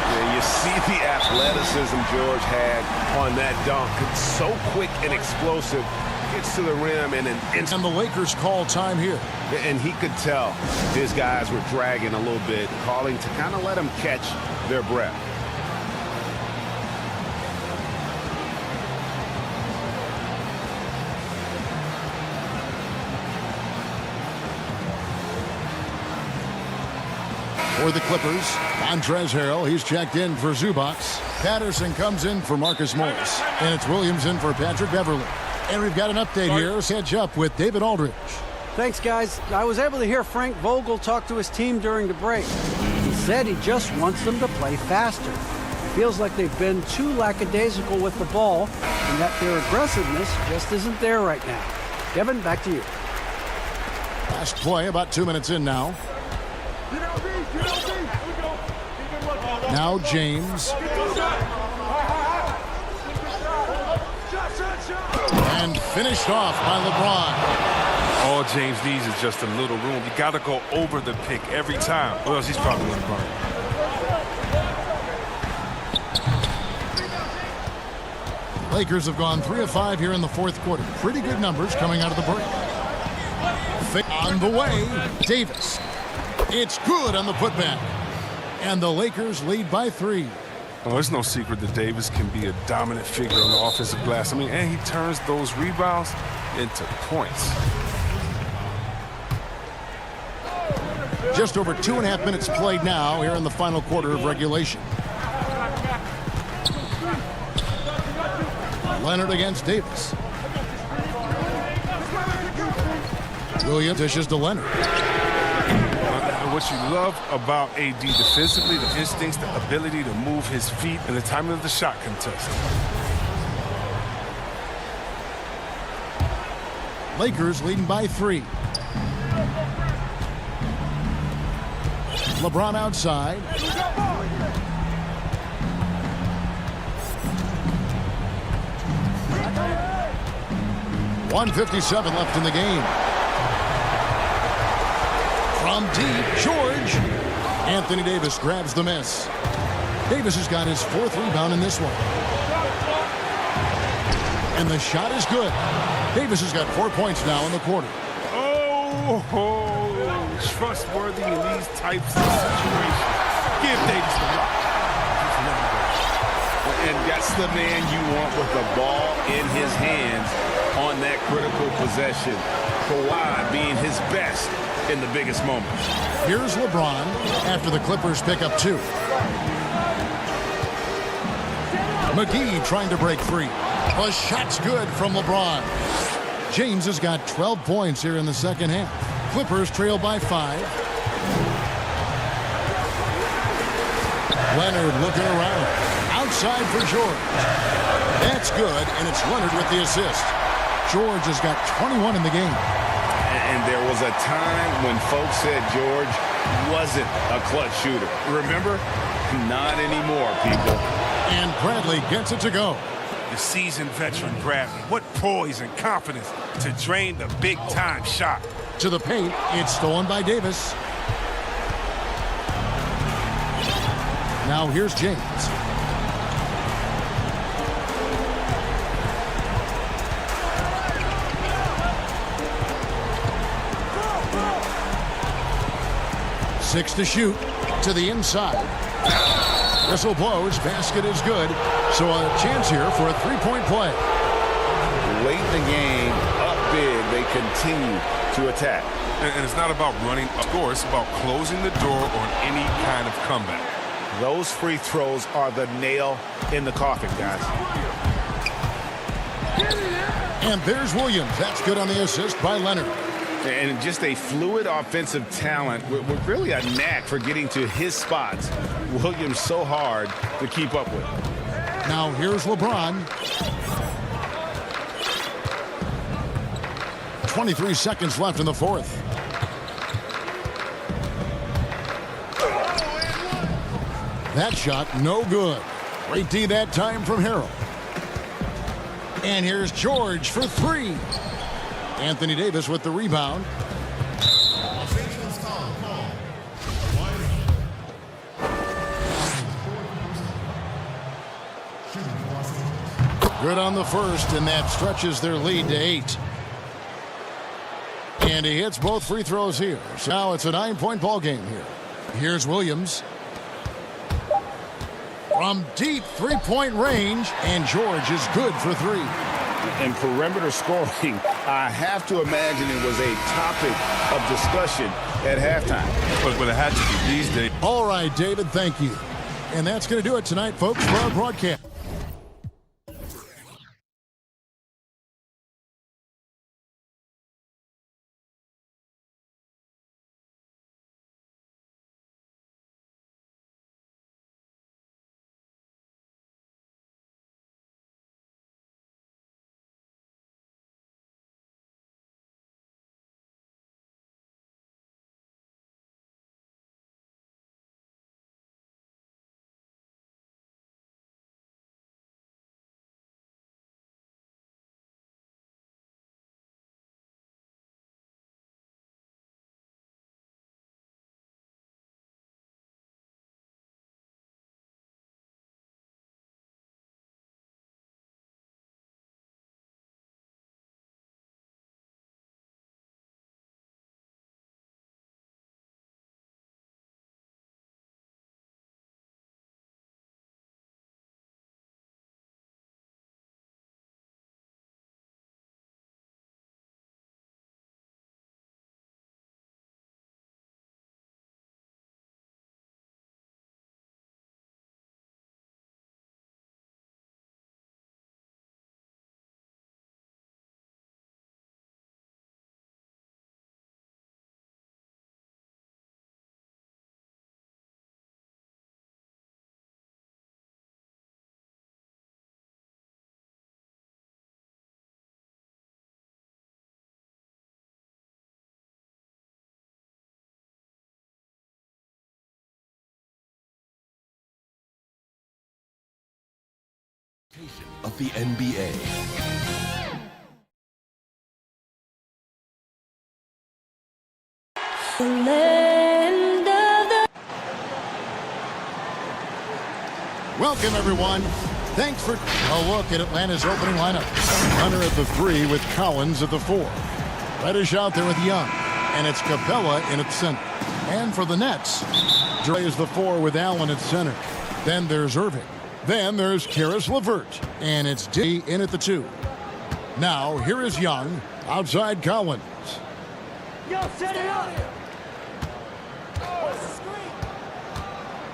[SPEAKER 8] Yeah, you see the athleticism George had on that dunk. It's so quick and explosive. Gets to the rim and an instant.
[SPEAKER 1] And the Lakers call time here.
[SPEAKER 8] And he could tell his guys were dragging a little bit, calling to kind of let them catch their breath.
[SPEAKER 1] For the Clippers, Montrezl Harrell, he's checked in for Zubac. Patterson comes in for Marcus Morris. And it's Williams in for Patrick Beverly. And we've got an update here. Catch up with David Aldridge.
[SPEAKER 5] Thanks, guys. I was able to hear Frank Vogel talk to his team during the break. He said he just wants them to play faster. Feels like they've been too lackadaisical with the ball and that their aggressiveness just isn't there right now. Kevin, back to you.
[SPEAKER 1] Last play, about 2 minutes in now. Now James. And finished off by LeBron.
[SPEAKER 9] All James needs is just a little room. You got to go over the pick every time, or else he's probably going to burn.
[SPEAKER 1] Lakers have gone 3 of 5 here in the fourth quarter. Pretty good numbers coming out of the break. On the way, Davis. It's good on the putback. And the Lakers lead by 3.
[SPEAKER 9] Well, there's no secret that Davis can be a dominant figure on the offensive glass. I mean, and he turns those rebounds into points.
[SPEAKER 1] Just over 2.5 minutes played now here in the final quarter of regulation. Leonard against Davis. Williams dishes to Leonard.
[SPEAKER 9] What you love about AD defensively, the instincts, the ability to move his feet, and the timing of the shot contest.
[SPEAKER 1] Lakers leading by 3. LeBron outside. .157 left in the game. From deep, George. Anthony Davis grabs the miss. Davis has got his 4th rebound in this one. And the shot is good. Davis has got 4 points now in the quarter.
[SPEAKER 9] Trustworthy in these types of situations. Give Davis the rock.
[SPEAKER 8] And that's the man you want with the ball in his hands on that critical possession. Kawhi being his best in the biggest moments.
[SPEAKER 1] Here's LeBron after the Clippers pick up 2. McGee trying to break free. A shot's good from LeBron. James has got 12 points here in the second half. Clippers trail by 5. Leonard looking around. Outside for George. That's good, and it's Leonard with the assist. George has got 21 in the game.
[SPEAKER 8] And there was a time when folks said George wasn't a clutch shooter. Remember? Not anymore, people.
[SPEAKER 1] And Bradley gets it to go.
[SPEAKER 9] The seasoned veteran Bradley. What poise and confidence to drain the big-time shot.
[SPEAKER 1] To the paint, it's stolen by Davis. Now here's James. Six to shoot to the inside. Whistle blows. Basket is good. So a chance here for a 3-point play.
[SPEAKER 8] Late in the game, up big, they continue to attack.
[SPEAKER 9] And it's not about running a score. It's about closing the door on any kind of comeback.
[SPEAKER 8] Those free throws are the nail in the coffin, guys.
[SPEAKER 1] And there's Williams. That's good on the assist by Leonard.
[SPEAKER 8] And just a fluid offensive talent with really a knack for getting to his spots. Williams so hard to keep up with.
[SPEAKER 1] Now here's LeBron. 23 seconds left in the fourth. That shot, no good. Great D that time from Harrell. And here's George for 3. Anthony Davis with the rebound. Good on the first, and that stretches their lead to 8. And he hits both free throws here. So now it's a 9-point ball game here. Here's Williams. From deep three-point range, and George is good for 3.
[SPEAKER 3] And perimeter scoring, I have to imagine it was a topic of discussion at halftime.
[SPEAKER 9] But it had to be these days.
[SPEAKER 1] All right, David, thank you. And that's going to do it tonight, folks, for our broadcast.
[SPEAKER 6] Of the NBA.
[SPEAKER 1] Welcome, everyone. Thanks for a look at Atlanta's opening lineup. Hunter at the 3 with Collins at the 4. Reddish out there with Young. And it's Capella in at center. And for the Nets, Dre is the 4 with Allen at center. Then there's Irving. Then there's Karis LeVert. And it's D in at the 2. Now, here is Young outside Collins.
[SPEAKER 14] Yo, set it up.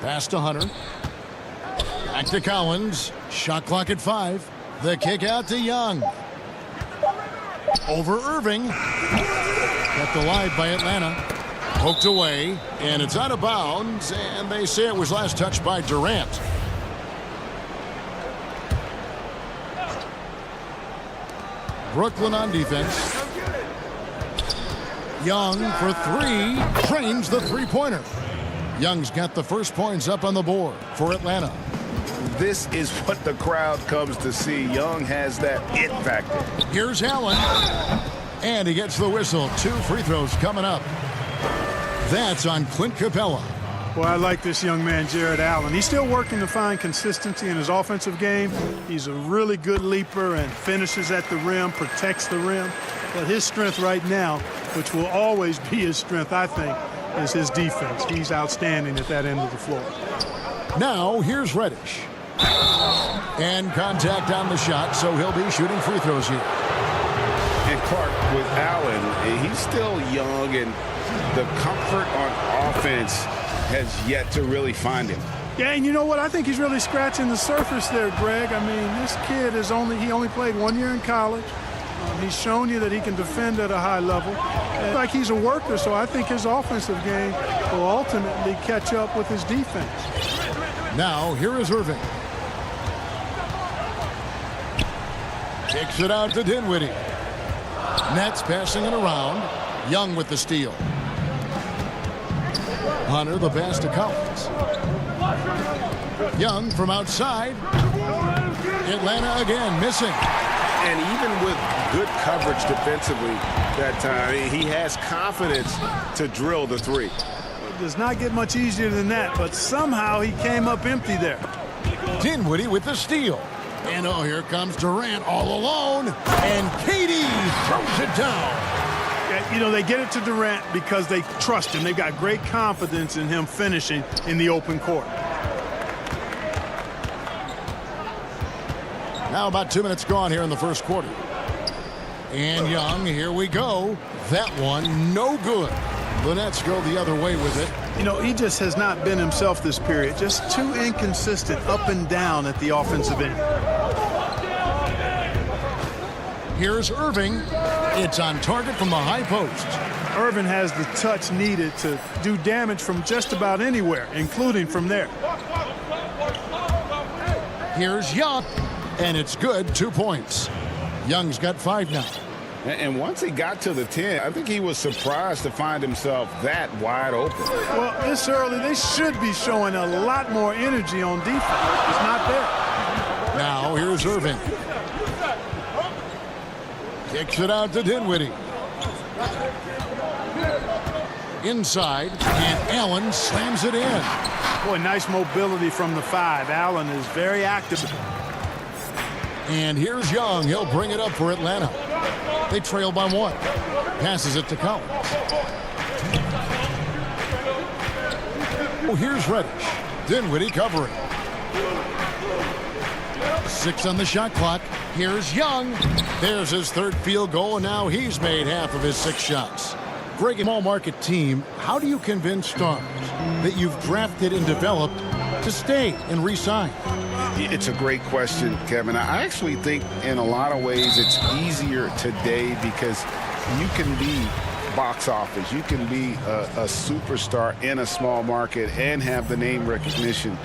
[SPEAKER 1] Pass to Hunter. Back to Collins. Shot clock at 5. The kick out to Young. Over Irving. Kept alive by Atlanta. Poked away. And it's out of bounds. And they say it was last touched by Durant. Brooklyn on defense. Young for 3. Drains the three-pointer. Young's got the first points up on the board for Atlanta.
[SPEAKER 3] This is what the crowd comes to see. Young has that it factor.
[SPEAKER 1] Here's Allen. And he gets the whistle. 2 free throws coming up. That's on Clint Capella.
[SPEAKER 10] Well, I like this young man, Jared Allen. He's still working to find consistency in his offensive game. He's a really good leaper and finishes at the rim, protects the rim. But his strength right now, which will always be his strength, I think, is his defense. He's outstanding at that end of the floor.
[SPEAKER 1] Now, here's Reddish. And contact on the shot, so he'll be shooting free throws here.
[SPEAKER 3] And Clark, with Allen, he's still young, and the comfort on offense has yet to really find him.
[SPEAKER 10] Yeah, and you know what? I think he's really scratching the surface there, Greg. I mean, this kid is only played 1 year in college. He's shown you that he can defend at a high level. And like he's a worker, so I think his offensive game will ultimately catch up with his defense.
[SPEAKER 1] Now, here is Irving. Kicks it out to Dinwiddie. Nets passing it around. Young with the steal. Hunter the pass to Collins. Young from outside. Atlanta again missing.
[SPEAKER 8] And even with good coverage defensively that time, he has confidence to drill the 3.
[SPEAKER 10] It does not get much easier than that, but somehow he came up empty there.
[SPEAKER 1] Dinwiddie with the steal. And oh, here comes Durant all alone. And KD throws it down.
[SPEAKER 10] You know, they get it to Durant because they trust him. They've got great confidence in him finishing in the open court.
[SPEAKER 1] Now about 2 minutes gone here in the first quarter. And Young, here we go. That one, no good. The Nets go the other way with it.
[SPEAKER 10] You know, he just has not been himself this period. Just too inconsistent up and down at the offensive end.
[SPEAKER 1] Here's Irving. It's on target from the high post.
[SPEAKER 10] Irving has the touch needed to do damage from just about anywhere, including from there.
[SPEAKER 1] Here's Young. And it's good, 2 points. Young's got 5 now.
[SPEAKER 3] And once he got to the 10, I think he was surprised to find himself that wide open.
[SPEAKER 10] Well, this early, they should be showing a lot more energy on defense. It's not there.
[SPEAKER 1] Now, here's Irving. Kicks it out to Dinwiddie. Inside, and Allen slams it in.
[SPEAKER 10] Boy, nice mobility from the 5. Allen is very active.
[SPEAKER 1] And here's Young. He'll bring it up for Atlanta. They trail by 1. Passes it to Collins. Oh, here's Reddish. Dinwiddie covering. 6 on the shot clock. Here's Young. There's his 3rd field goal, and now he's made half of his 6 shots. Greg, a small market team, how do you convince stars that you've drafted and developed to stay and re-sign?
[SPEAKER 3] It's a great question, Kevin. I actually think in a lot of ways it's easier today because you can be box office. You can be a superstar in a small market and have the name recognition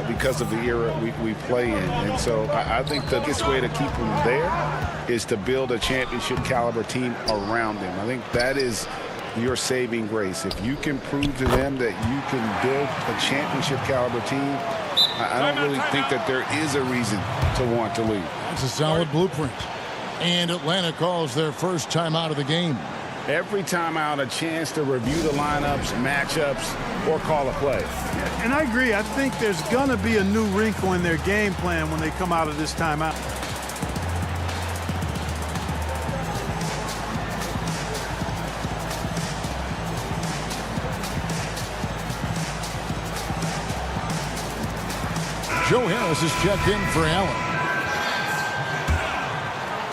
[SPEAKER 3] because of the era we play in. And so I think the biggest way to keep them there is to build a championship caliber team around them. I think that is your saving grace. If you can prove to them that you can build a championship caliber team, I don't really think that there is a reason to want to leave.
[SPEAKER 1] That's a solid blueprint. And Atlanta calls their first time out of the game.
[SPEAKER 3] Every time out, a chance to review the lineups, matchups, or call a play.
[SPEAKER 10] And I agree. I think there's going to be a new wrinkle in their game plan when they come out of this timeout.
[SPEAKER 1] Joe Harris is checked in for Allen.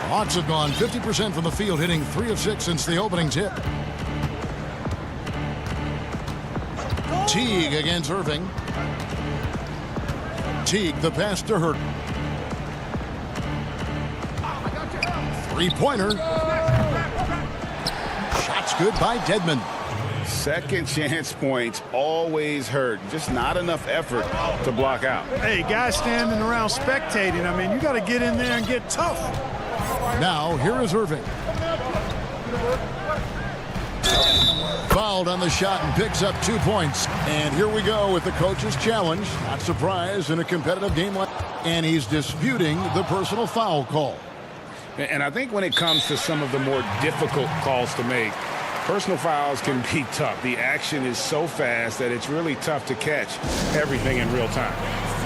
[SPEAKER 1] Hawks have gone 50% from the field, hitting 3 of 6 since the opening tip. Teague against Irving. Teague, the pass to Hurt. 3-pointer. Shots good by Dedmon.
[SPEAKER 3] Second chance points always hurt. Just not enough effort to block out.
[SPEAKER 10] Hey, guys standing around spectating. I mean, you got to get in there and get tough.
[SPEAKER 1] Now, here is Irving. Fouled on the shot and picks up 2 points. And here we go with the coach's challenge. Not surprised in a competitive game like that. And he's disputing the personal foul call.
[SPEAKER 3] And I think when it comes to some of the more difficult calls to make, personal fouls can be tough. The action is so fast that it's really tough to catch everything in real time.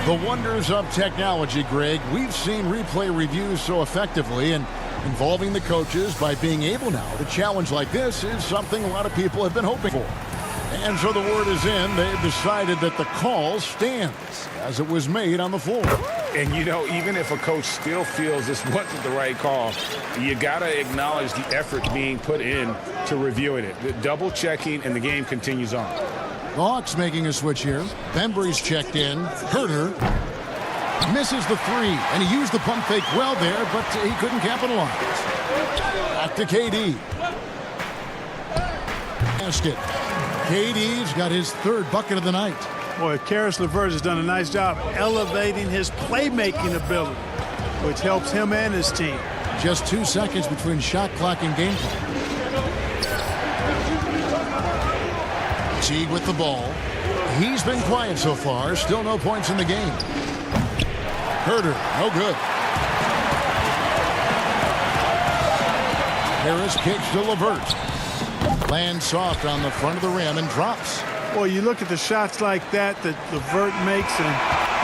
[SPEAKER 1] The wonders of technology, Greg. We've seen replay reviews so effectively, and involving the coaches by being able now to challenge like this is something a lot of people have been hoping for. And so the word is in. They've decided that the call stands as it was made on the floor.
[SPEAKER 3] And, you know, even if a coach still feels this wasn't the right call, you got to acknowledge the effort being put in to reviewing it. The double checking, and the game continues on.
[SPEAKER 1] The Hawks making a switch here. Bembry's checked in. Herter misses the 3, and he used the pump fake well there, but he couldn't capitalize. Back to KD. Basket. KD's got his 3rd bucket of the night.
[SPEAKER 10] Boy, Karis LeVert has done a nice job elevating his playmaking ability, which helps him and his team.
[SPEAKER 1] Just 2 seconds between shot clock and game clock. Teague with the ball. He's been quiet so far. Still no points in the game. Herter, no good. Harris kicks to LeVert. Lands soft on the front of the rim and drops.
[SPEAKER 10] Well, you look at the shots like that LeVert makes, and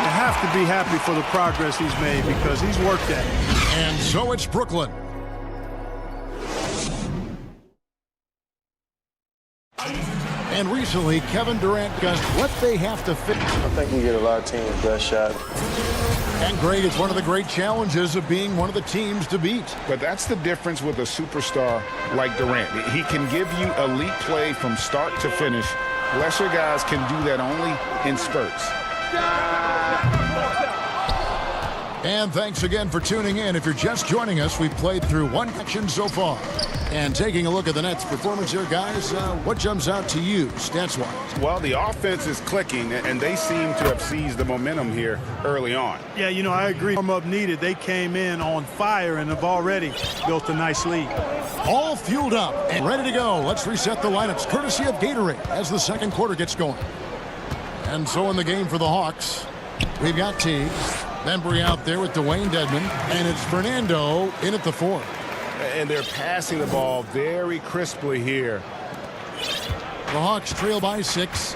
[SPEAKER 10] You have to be happy for the progress he's made because he's worked at it.
[SPEAKER 1] And so it's Brooklyn. And recently, Kevin Durant got what they have to fix.
[SPEAKER 11] I think we get a lot of teams' best shot.
[SPEAKER 1] And Greg, it's one of the great challenges of being one of the teams to beat.
[SPEAKER 3] But that's the difference with a superstar like Durant. He can give you elite play from start to finish. Lesser guys can do that only in spurts.
[SPEAKER 1] And thanks again for tuning in. If you're just joining us, we've played through one action so far. And taking a look at the Nets' performance here, guys, what jumps out to you, stats-wise?
[SPEAKER 3] Well, the offense is clicking, and they seem to have seized the momentum here early on.
[SPEAKER 10] Yeah, you know, I agree. Warm-up needed. They came in on fire and have already built a nice lead.
[SPEAKER 1] All fueled up and ready to go. Let's reset the lineups, courtesy of Gatorade, as the second quarter gets going. And so in the game for the Hawks, we've got Teague. Bembry out there with Dwayne Dedmon, and it's Fernando in at the 4.
[SPEAKER 8] And they're passing the ball very crisply here.
[SPEAKER 1] The Hawks trail by 6.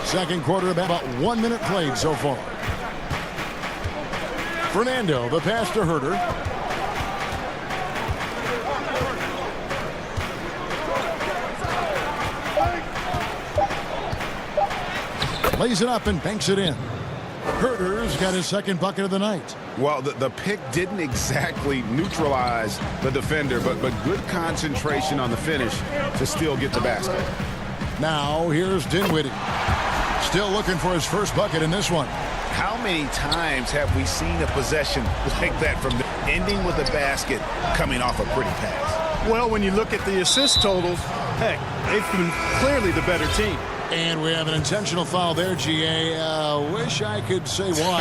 [SPEAKER 1] Second quarter, about 1 minute played so far. Fernando, the pass to Herter. Lays it up and banks it in. Herter's got his second bucket of the night.
[SPEAKER 3] Well, the pick didn't exactly neutralize the defender, but good concentration on the finish to still get the basket.
[SPEAKER 1] Now, here's Dinwiddie. Still looking for his first bucket in this one.
[SPEAKER 3] How many times have we seen a possession like that from the ending with a basket coming off a pretty pass?
[SPEAKER 10] Well, when you look at the assist totals, heck, they've been clearly the better team.
[SPEAKER 1] And we have an intentional foul there, GA. Wish I could say why.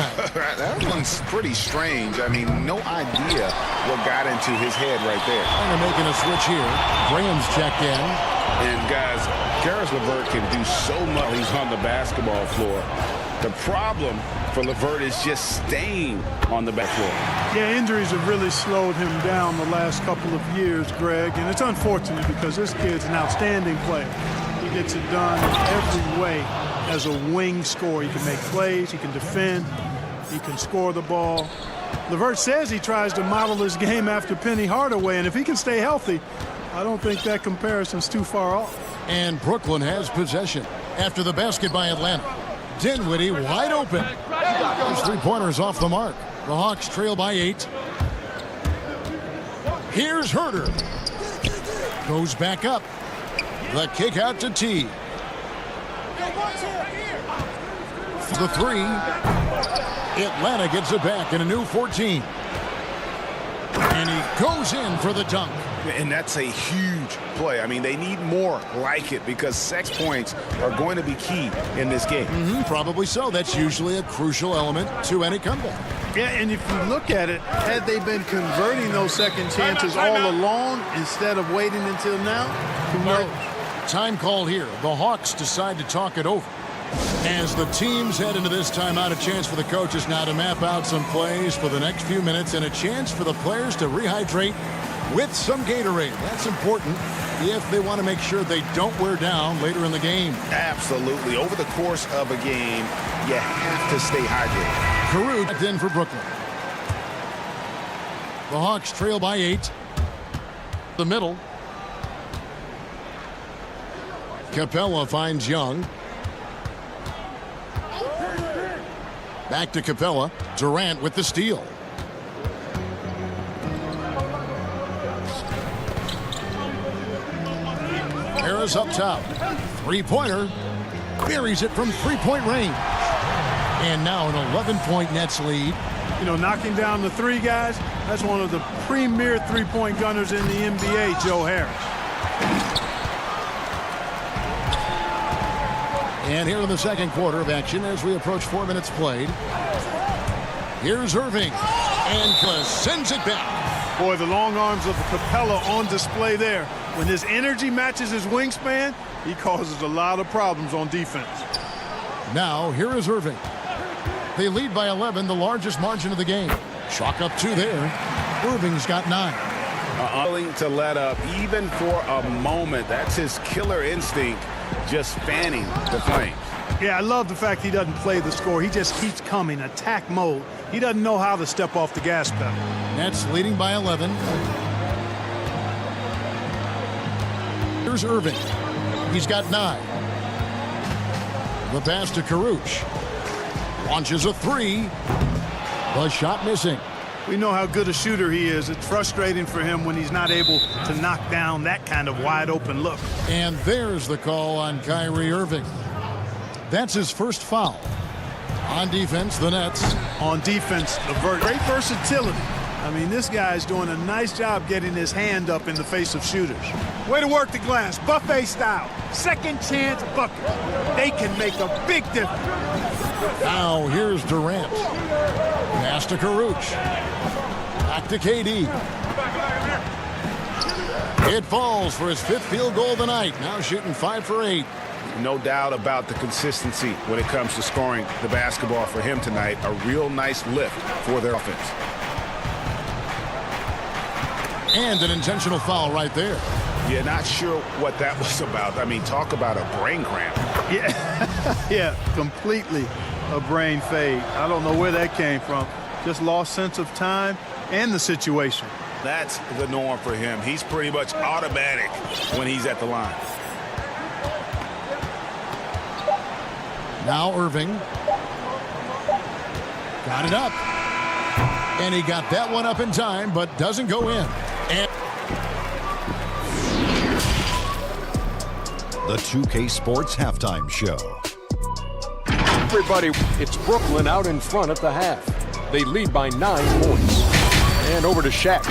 [SPEAKER 3] That one's pretty strange. I mean, no idea what got into his head right there.
[SPEAKER 1] And they're making a switch here. Graham's checked in.
[SPEAKER 3] And guys, Karis LeVert can do so much. He's on the basketball floor. The problem for LeVert is just staying on the back floor.
[SPEAKER 10] Yeah, injuries have really slowed him down the last couple of years, Greg. And it's unfortunate because this kid's an outstanding player. He gets it done in every way as a wing scorer. He can make plays, he can defend, he can score the ball. LeVert says he tries to model his game after Penny Hardaway, and if he can stay healthy, I don't think that comparison's too far off.
[SPEAKER 1] And Brooklyn has possession after the basket by Atlanta. Dinwiddie wide open. Those three-pointers off the mark. The Hawks trail by 8. Here's Herter. Goes back up. The kick out to T. The 3. Atlanta gets it back in a new 14. And he goes in for the dunk.
[SPEAKER 3] And that's a huge play. I mean, they need more like it because 6 points are going to be key in this game.
[SPEAKER 1] Probably so. That's usually a crucial element to any comeback.
[SPEAKER 10] Yeah, and if you look at it, had they been converting those second chances all along instead of waiting until now, who knows?
[SPEAKER 1] Time call here. The Hawks decide to talk it over. As the teams head into this timeout, a chance for the coaches now to map out some plays for the next few minutes and a chance for the players to rehydrate with some Gatorade. That's important if they want to make sure they don't wear down later in the game.
[SPEAKER 3] Absolutely. Over the course of a game, you have to stay hydrated.
[SPEAKER 1] Carew back in for Brooklyn. The Hawks trail by 8. The middle. Capella finds Young. Back to Capella. Durant with the steal. Harris up top. Three-pointer. Buries it from three-point range. And now an 11-point Nets lead.
[SPEAKER 10] You know, knocking down the 3 guys, that's one of the premier three-point gunners in the NBA, Joe Harris.
[SPEAKER 1] And here in the second quarter of action as we approach 4 minutes played. Here's Irving. And sends it back.
[SPEAKER 10] Boy, the long arms of Capella on display there. When his energy matches his wingspan, he causes a lot of problems on defense.
[SPEAKER 1] Now, here is Irving. They lead by 11, the largest margin of the game. Chalk up 2 there. Irving's got 9.
[SPEAKER 3] Unwilling to let up even for a moment. That's his killer instinct just fanning the Flames.
[SPEAKER 10] Yeah, I love the fact he doesn't play the score. He just keeps coming, attack mode. He doesn't know how to step off the gas pedal.
[SPEAKER 1] Nets leading by 11. Here's Irving. He's got 9. The pass to Karuch. Launches a 3. The shot missing.
[SPEAKER 10] We know how good a shooter he is. It's frustrating for him when he's not able to knock down that kind of wide open look.
[SPEAKER 1] And there's the call on Kyrie Irving. That's his first foul. On defense, the Nets.
[SPEAKER 10] On defense, LeVert. Great versatility. I mean, this guy's doing a nice job getting his hand up in the face of shooters. Way to work the glass, buffet style. Second chance bucket. They can make a big difference.
[SPEAKER 1] Now here's Durant. Pass to Karuch. Back to KD. It falls for his 5th field goal of the night. Now shooting 5 for 8.
[SPEAKER 3] No doubt about the consistency when it comes to scoring the basketball for him tonight. A real nice lift for their offense.
[SPEAKER 1] And an intentional foul right there.
[SPEAKER 3] Yeah, not sure what that was about. I mean, talk about a brain cramp.
[SPEAKER 10] Yeah, yeah, completely a brain fade. I don't know where that came from. Just lost sense of time and the situation.
[SPEAKER 3] That's the norm for him. He's pretty much automatic when he's at the line.
[SPEAKER 1] Now Irving. Got it up. And he got that one up in time, but doesn't go in. And
[SPEAKER 6] The 2K Sports Halftime Show.
[SPEAKER 7] Everybody, it's Brooklyn out in front at the half. They lead by 9 points. And over to Shaq.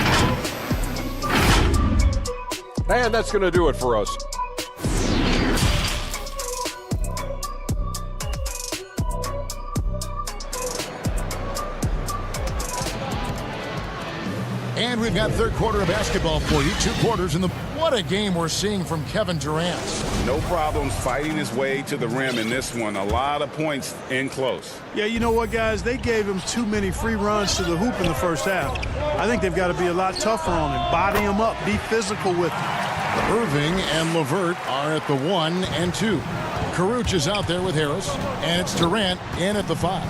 [SPEAKER 7] And that's going to do it for us.
[SPEAKER 1] And we've got third quarter of basketball for you. 2 quarters in the... What a game we're seeing from Kevin Durant.
[SPEAKER 3] No problems fighting his way to the rim in this one. A lot of points in close.
[SPEAKER 10] Yeah, you know what, guys? They gave him too many free runs to the hoop in the first half. I think they've got to be a lot tougher on him. Body him up. Be physical with him.
[SPEAKER 1] Irving and LeVert are at the 1 and 2. Karuch is out there with Harris. And it's Durant in at the 5.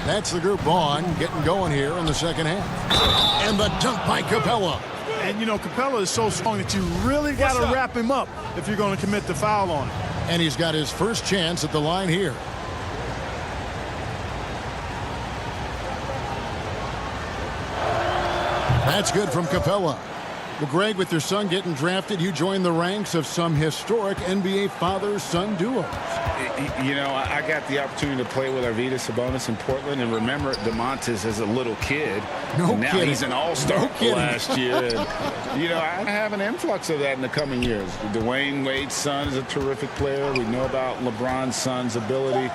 [SPEAKER 1] That's the group on, getting going here in the second half. And the dunk by Capella.
[SPEAKER 10] And, you know, Capella is so strong that you really got to wrap him up if you're going to commit the foul on him.
[SPEAKER 1] And he's got his first chance at the line here. That's good from Capella. Well, Greg, with your son getting drafted, you joined the ranks of some historic NBA father-son duos.
[SPEAKER 3] You know, I got the opportunity to play with Arvydas Sabonis in Portland and remember DeMontis as a little kid.
[SPEAKER 1] No
[SPEAKER 3] now
[SPEAKER 1] kidding.
[SPEAKER 3] He's an all-star
[SPEAKER 1] No
[SPEAKER 3] last year. And, you know, I have an influx of that in the coming years. Dwayne Wade's son is a terrific player. We know about LeBron's son's ability.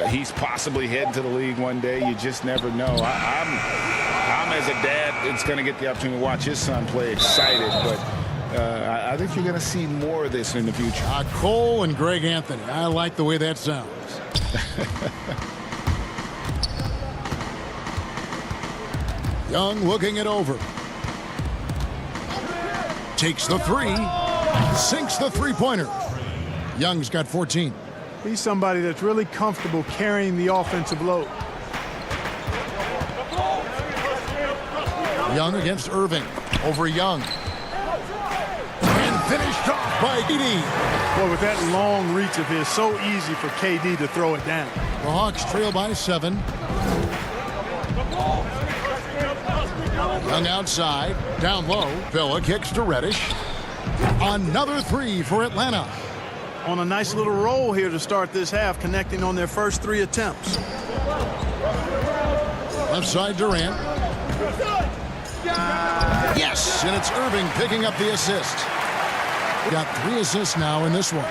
[SPEAKER 3] He's possibly heading to the league one day. You just never know. I'm as a dad that's going to get the opportunity to watch his son play excited, but I think you're going to see more of this in the future.
[SPEAKER 1] Cole and Greg Anthony. I like the way that sounds. Young looking it over. Takes the 3. Sinks the three-pointer. Young's got 14.
[SPEAKER 10] He's somebody that's really comfortable carrying the offensive load.
[SPEAKER 1] Young against Irving. Over Young. And finished off by KD.
[SPEAKER 10] Boy, with that long reach of his, so easy for KD to throw it down.
[SPEAKER 1] The Hawks trail by 7. Young outside. Down low. Villa kicks to Reddish. Another 3 for Atlanta.
[SPEAKER 10] On a nice little roll here to start this half, connecting on their first 3 attempts.
[SPEAKER 1] Left side Durant. Yes, and it's Irving picking up the assist. Got 3 assists now in this one.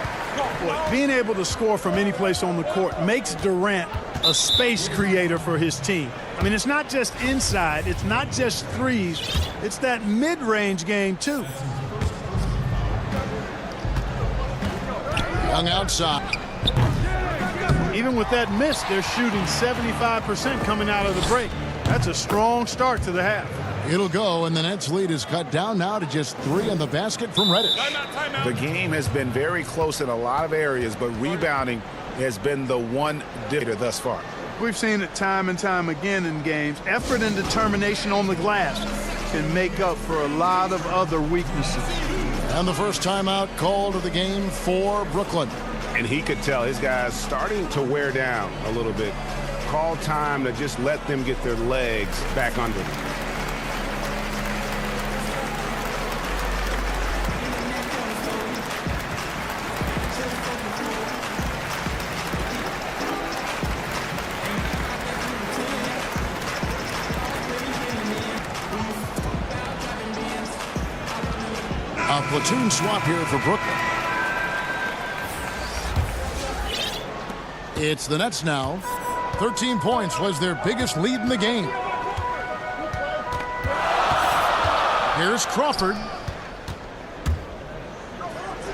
[SPEAKER 10] Boy, being able to score from any place on the court makes Durant a space creator for his team. I mean, it's not just inside, it's not just threes, it's that mid-range game too.
[SPEAKER 1] Young outside.
[SPEAKER 10] Even with that miss, they're shooting 75% coming out of the break. That's a strong start to the half.
[SPEAKER 1] It'll go, and the Nets' lead is cut down now to just 3 on the basket from Reddish.
[SPEAKER 8] The game has been very close in a lot of areas, but rebounding has been the one difference thus far.
[SPEAKER 10] We've seen it time and time again in games. Effort and determination on the glass can make up for a lot of other weaknesses.
[SPEAKER 1] And the first timeout called of the game for Brooklyn.
[SPEAKER 8] And he could tell his guys starting to wear down a little bit. Call time to just let them get their legs back under them.
[SPEAKER 1] A platoon swap here for Brooklyn. It's the Nets now. 13 points was their biggest lead in the game. Here's Crawford.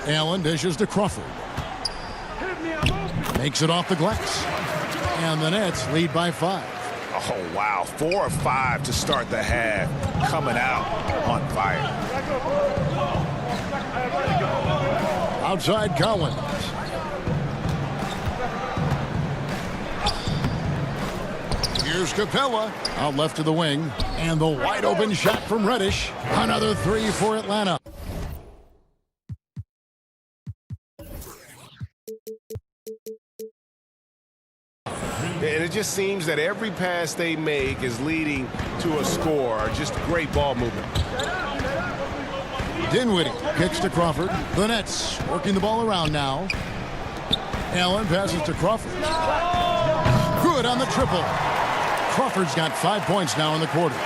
[SPEAKER 1] Allen dishes to Crawford. Makes it off the glass. And the Nets lead by 5.
[SPEAKER 8] Oh, wow. 4 of 5 to start the half. Coming out on fire.
[SPEAKER 1] Outside Collins. Here's Capella out left of the wing. And the wide open shot from Reddish. Another 3 for Atlanta.
[SPEAKER 8] And it just seems that every pass they make is leading to a score. Just great ball movement.
[SPEAKER 1] Dinwiddie kicks to Crawford. The Nets working the ball around now. Allen passes to Crawford. Good on the triple. Crawford's got 5 points now in the quarter.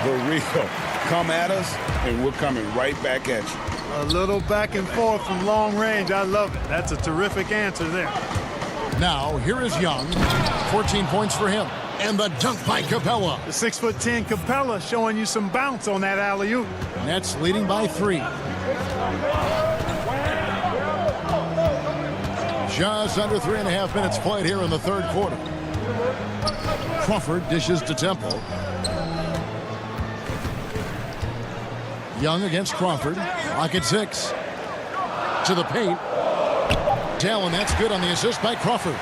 [SPEAKER 8] The real. Come at us, and we're coming right back at you.
[SPEAKER 10] A little back and forth from long range. I love it. That's a terrific answer there.
[SPEAKER 1] Now, here is Young. 14 points for him. And the dunk by Capella.
[SPEAKER 10] The 6'10" Capella showing you some bounce on that alley-oop.
[SPEAKER 1] Nets leading by 3. Just under 3.5 minutes played here in the third quarter. Crawford dishes to Temple. Young against Crawford. Lock at 6. To the paint. Allen, that's good on the assist by Crawford.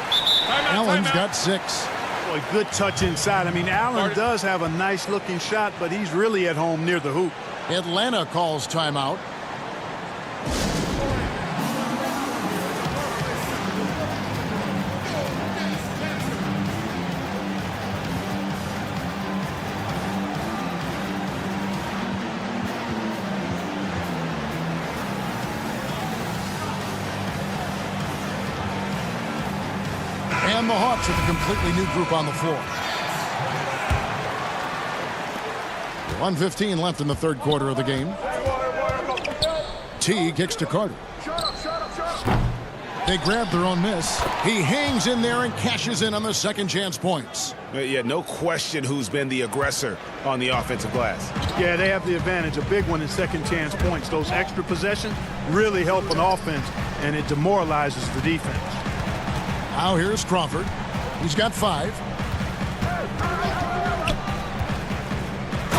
[SPEAKER 1] Allen's got 6.
[SPEAKER 10] Boy, good touch inside. I mean, Allen does have a nice-looking shot, but he's really at home near the hoop.
[SPEAKER 1] Atlanta calls timeout. And the Hawks with a completely new group on the floor. 1:15 left in the third quarter of the game. T kicks to Carter. They grab their own miss. He hangs in there and cashes in on the second chance points.
[SPEAKER 8] Yeah, no question who's been the aggressor on the offensive glass.
[SPEAKER 10] Yeah, they have the advantage. A big one in second chance points. Those extra possessions really help an offense, and it demoralizes the defense.
[SPEAKER 1] Now here's Crawford. He's got 5.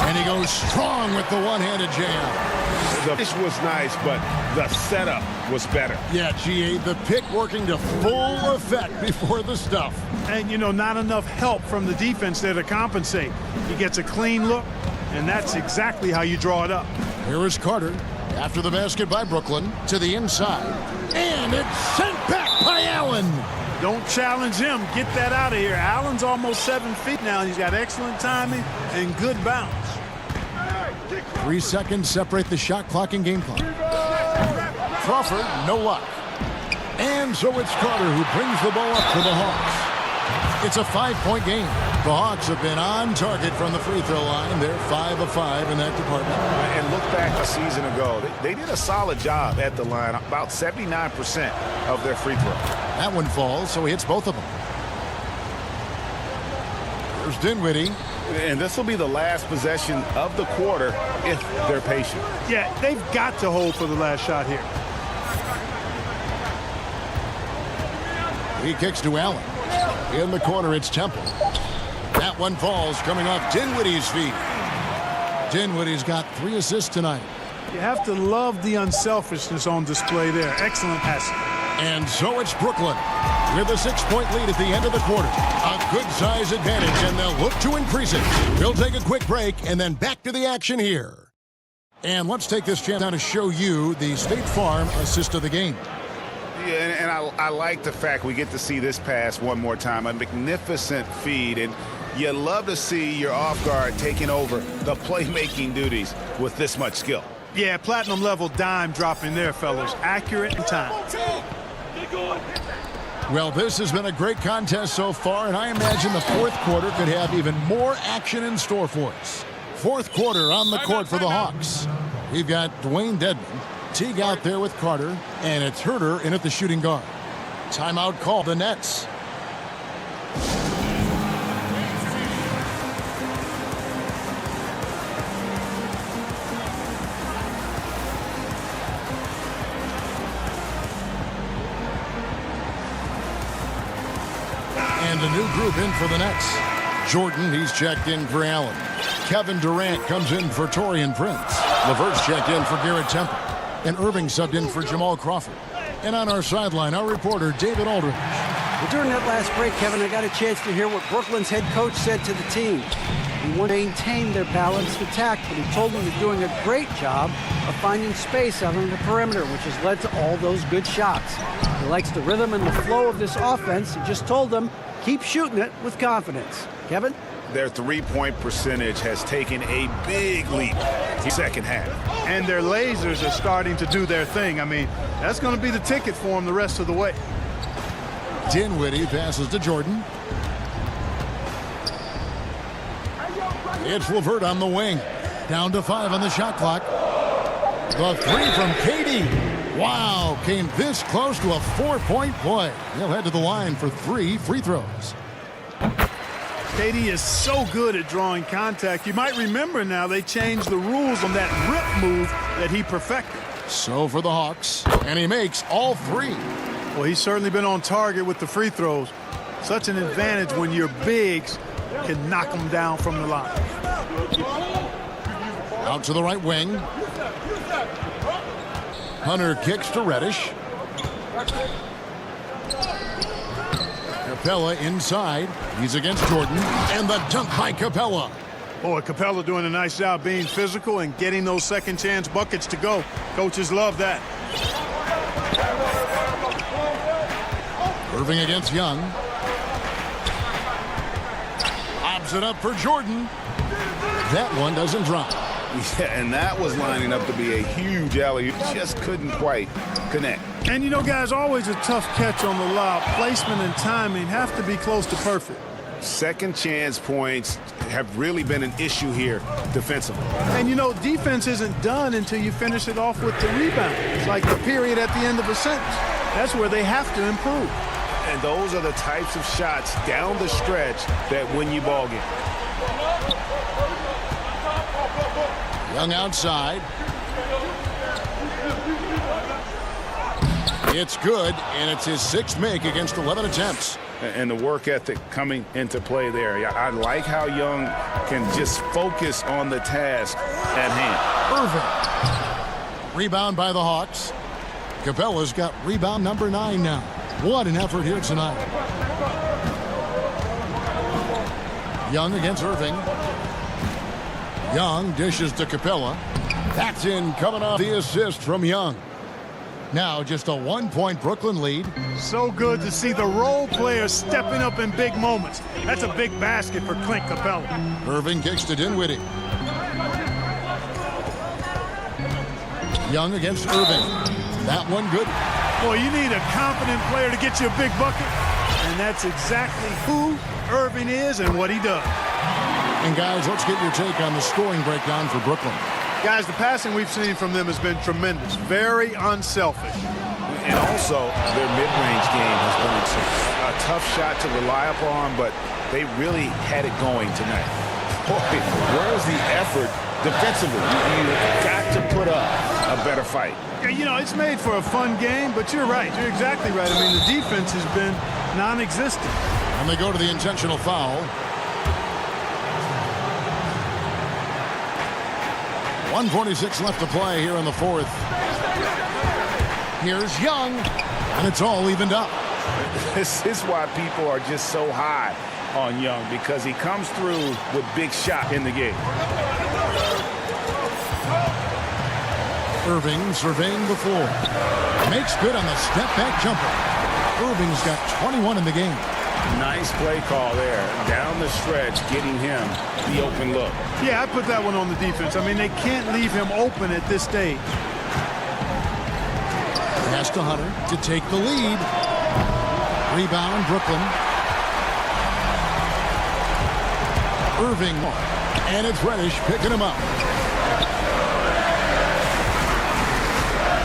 [SPEAKER 1] And he goes strong with the one-handed jam.
[SPEAKER 8] The finish was nice, but the setup was better.
[SPEAKER 1] Yeah, GA, the pick working to full effect before the stuff.
[SPEAKER 10] And, you know, not enough help from the defense there to compensate. He gets a clean look, and that's exactly how you draw it up.
[SPEAKER 1] Here is Carter after the basket by Brooklyn to the inside. And it's sent back by Allen.
[SPEAKER 10] Don't challenge him. Get that out of here. Allen's almost 7 feet now. He's got excellent timing and good bounce.
[SPEAKER 1] 3 seconds separate the shot clock and game clock. Crawford, no luck. And so it's Carter who brings the ball up to the Hawks. It's a 5-point game. The Hawks have been on target from the free throw line. They're 5 of 5 in that department.
[SPEAKER 8] And look back a season ago. They did a solid job at the line. About 79% of their free throw.
[SPEAKER 1] That one falls, so he hits both of them. There's Dinwiddie.
[SPEAKER 8] And this will be the last possession of the quarter if they're patient.
[SPEAKER 10] Yeah, they've got to hold for the last shot here.
[SPEAKER 1] He kicks to Allen. In the corner, it's Temple. That one falls, coming off Dinwiddie's feet. Dinwiddie's got 3 assists tonight.
[SPEAKER 10] You have to love the unselfishness on display there. Excellent pass.
[SPEAKER 1] And so it's Brooklyn with a 6-point lead at the end of the quarter. A good size advantage, and they'll look to increase it. We'll take a quick break and then back to the action here. And let's take this chance now to show you the State Farm assist of the game.
[SPEAKER 3] Yeah, and I like the fact we get to see this pass one more time. A magnificent feed, and you love to see your off guard taking over the playmaking duties with this much skill.
[SPEAKER 10] Yeah, platinum level dime dropping there, fellas. Accurate in time.
[SPEAKER 1] Well, this has been a great contest so far, and I imagine the fourth quarter could have even more action in store for us. Fourth quarter on the court for the Hawks. We've got Dwayne Dedmon. Teague out there with Carter, and it's Herter in at the shooting guard. Timeout call the Nets. And a new group in for the Nets. Jordan, he's checked in for Allen. Kevin Durant comes in for Taurean Prince. LeVert's checked in for Garrett Temple. And Irving subbed in for Jamal Crawford. And on our sideline, our reporter, David Aldridge.
[SPEAKER 5] Well, during that last break, Kevin, I got a chance to hear what Brooklyn's head coach said to the team. He wanted to maintain their balanced attack, but he told them they're doing a great job of finding space out on the perimeter, which has led to all those good shots. He likes the rhythm and the flow of this offense. He just told them, keep shooting it with confidence. Kevin?
[SPEAKER 3] Their three-point percentage has taken a big leap second half.
[SPEAKER 10] And their lasers are starting to do their thing. I mean, that's going to be the ticket for them the rest of the way.
[SPEAKER 1] Dinwiddie passes to Jordan. It's LeVert on the wing. Down to 5 on the shot clock. The 3 from KD. Wow, came this close to a 4-point play. He'll head to the line for 3 free throws.
[SPEAKER 10] KD is so good at drawing contact. You might remember now they changed the rules on that rip move that he perfected.
[SPEAKER 1] So for the Hawks, and he makes all 3.
[SPEAKER 10] Well, he's certainly been on target with the free throws. Such an advantage when your bigs can knock them down from the line.
[SPEAKER 1] Out to the right wing. Hunter kicks to Reddish. Capella inside. He's against Jordan. And the dunk by Capella.
[SPEAKER 10] Boy, Capella doing a nice job being physical and getting those second chance buckets to go. Coaches love that.
[SPEAKER 1] Irving against Young. Lobs it up for Jordan. That one doesn't drop.
[SPEAKER 3] Yeah, and that was lining up to be a huge alley. Just couldn't quite connect.
[SPEAKER 10] And you know, guys, always a tough catch on the lob. Placement and timing have to be close to perfect.
[SPEAKER 3] Second chance points have really been an issue here defensively.
[SPEAKER 10] And you know, defense isn't done until you finish it off with the rebound. It's like the period at the end of a sentence. That's where they have to improve.
[SPEAKER 3] And those are the types of shots down the stretch that win you ball games.
[SPEAKER 1] Young outside. It's good, and it's his 6th make against 11 attempts.
[SPEAKER 3] And the work ethic coming into play there. I like how Young can just focus on the task at hand.
[SPEAKER 1] Irving. Rebound by the Hawks. Capella's got rebound number 9 now. What an effort here tonight. Young against Irving. Young dishes to Capella. That's in, coming off the assist from Young. Now just a 1-point Brooklyn lead.
[SPEAKER 10] So good to see the role players stepping up in big moments. That's a big basket for Clint Capella.
[SPEAKER 1] Irving kicks to Dinwiddie. Young against Irving. That one good.
[SPEAKER 10] Boy, you need a confident player to get you a big bucket. And that's exactly who Irving is and what he does.
[SPEAKER 1] And guys, let's get your take on the scoring breakdown for Brooklyn.
[SPEAKER 10] Guys, the passing we've seen from them has been tremendous. Very unselfish.
[SPEAKER 3] And also, their mid-range game has been a tough shot to rely upon, but they really had it going tonight. Boy, where's the effort defensively? You've got to put up a better fight.
[SPEAKER 10] You know, it's made for a fun game, but you're right. You're exactly right. I mean, the defense has been non-existent.
[SPEAKER 1] And they go to the intentional foul. 1:46 left to play here in the fourth. Here's Young, and it's all evened up.
[SPEAKER 3] This is why people are just so high on Young, because he comes through with big shot in the game.
[SPEAKER 1] Irving surveying the floor. Makes good on the step-back jumper. Irving's got 21 in the game.
[SPEAKER 3] Nice play call there. Down the stretch, getting him the open look.
[SPEAKER 10] Yeah, I put that one on the defense. I mean, they can't leave him open at this stage.
[SPEAKER 1] Pass to Hunter to take the lead. Rebound, Brooklyn. Irving, and it's Reddish picking him up.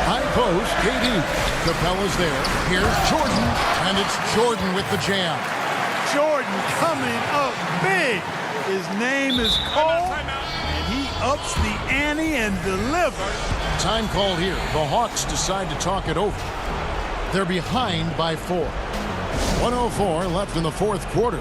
[SPEAKER 1] High post, KD. Capella's there. Here's Jordan, and it's Jordan with the jam.
[SPEAKER 10] Jordan coming up big. His name is Cole, and he ups the ante and delivers.
[SPEAKER 1] Time called here. The Hawks decide to talk it over. They're behind by 4. 1:04 left in the fourth quarter.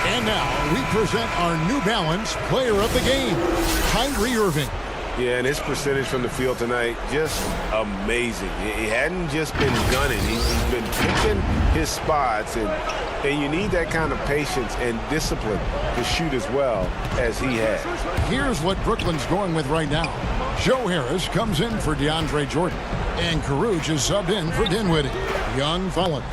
[SPEAKER 1] And now we present our New Balance Player of the Game, Kyrie Irving.
[SPEAKER 8] Yeah, and his percentage from the field tonight, just amazing. He hadn't just been gunning. He's been picking his spots, and you need that kind of patience and discipline to shoot as well as he has.
[SPEAKER 1] Here's what Brooklyn's going with right now. Joe Harris comes in for DeAndre Jordan, and Caruge is subbed in for Dinwiddie. Young Collins.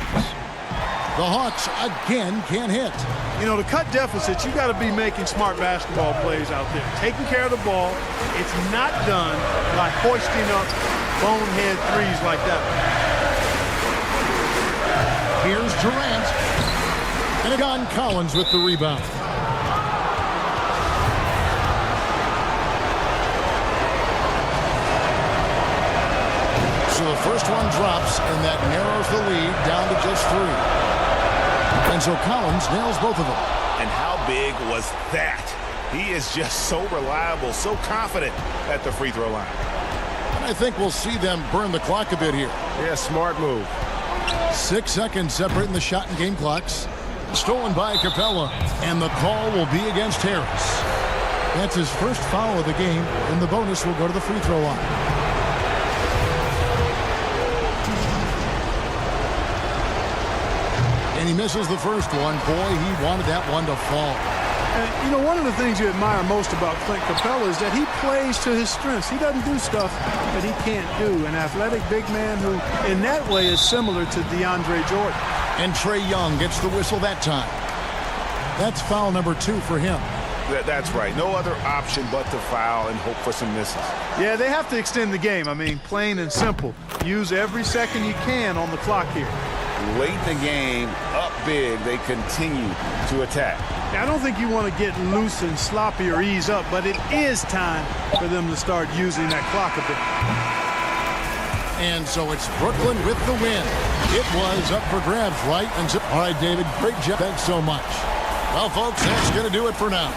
[SPEAKER 1] The Hawks again can't hit.
[SPEAKER 10] You know, to cut deficits, you got to be making smart basketball plays out there. Taking care of the ball. It's not done by hoisting up bonehead threes like that.
[SPEAKER 1] Here's Durant. And again, Collins with the rebound. So the first one drops, and that narrows the lead down to just 3. And so Collins nails both of them.
[SPEAKER 8] And how big was that? He is just so reliable, so confident at the free throw line.
[SPEAKER 1] And I think we'll see them burn the clock a bit here.
[SPEAKER 8] Yeah, smart move.
[SPEAKER 1] 6 seconds separating the shot and game clocks. Stolen by Capella, and the call will be against Harris. That's his first foul of the game, and the bonus will go to the free throw line. And he misses the first one. Boy, he wanted that one to fall.
[SPEAKER 10] And, you know, one of the things you admire most about Clint Capella is that he plays to his strengths. He doesn't do stuff that he can't do. An athletic big man who, in that way, is similar to DeAndre Jordan.
[SPEAKER 1] And Trae Young gets the whistle that time. That's foul number 2 for him.
[SPEAKER 8] That's right. No other option but to foul and hope for some misses.
[SPEAKER 10] Yeah, they have to extend the game. I mean, plain and simple. Use every second you can on the clock here.
[SPEAKER 3] Late in the game, up big, they continue to attack.
[SPEAKER 10] I don't think you want to get loose and sloppy or ease up, but it is time for them to start using that clock a bit.
[SPEAKER 1] And so it's Brooklyn with the win. It was up for grabs, right? And so, all right, David, great job. Thanks so much. Well, folks, that's going to do it for now.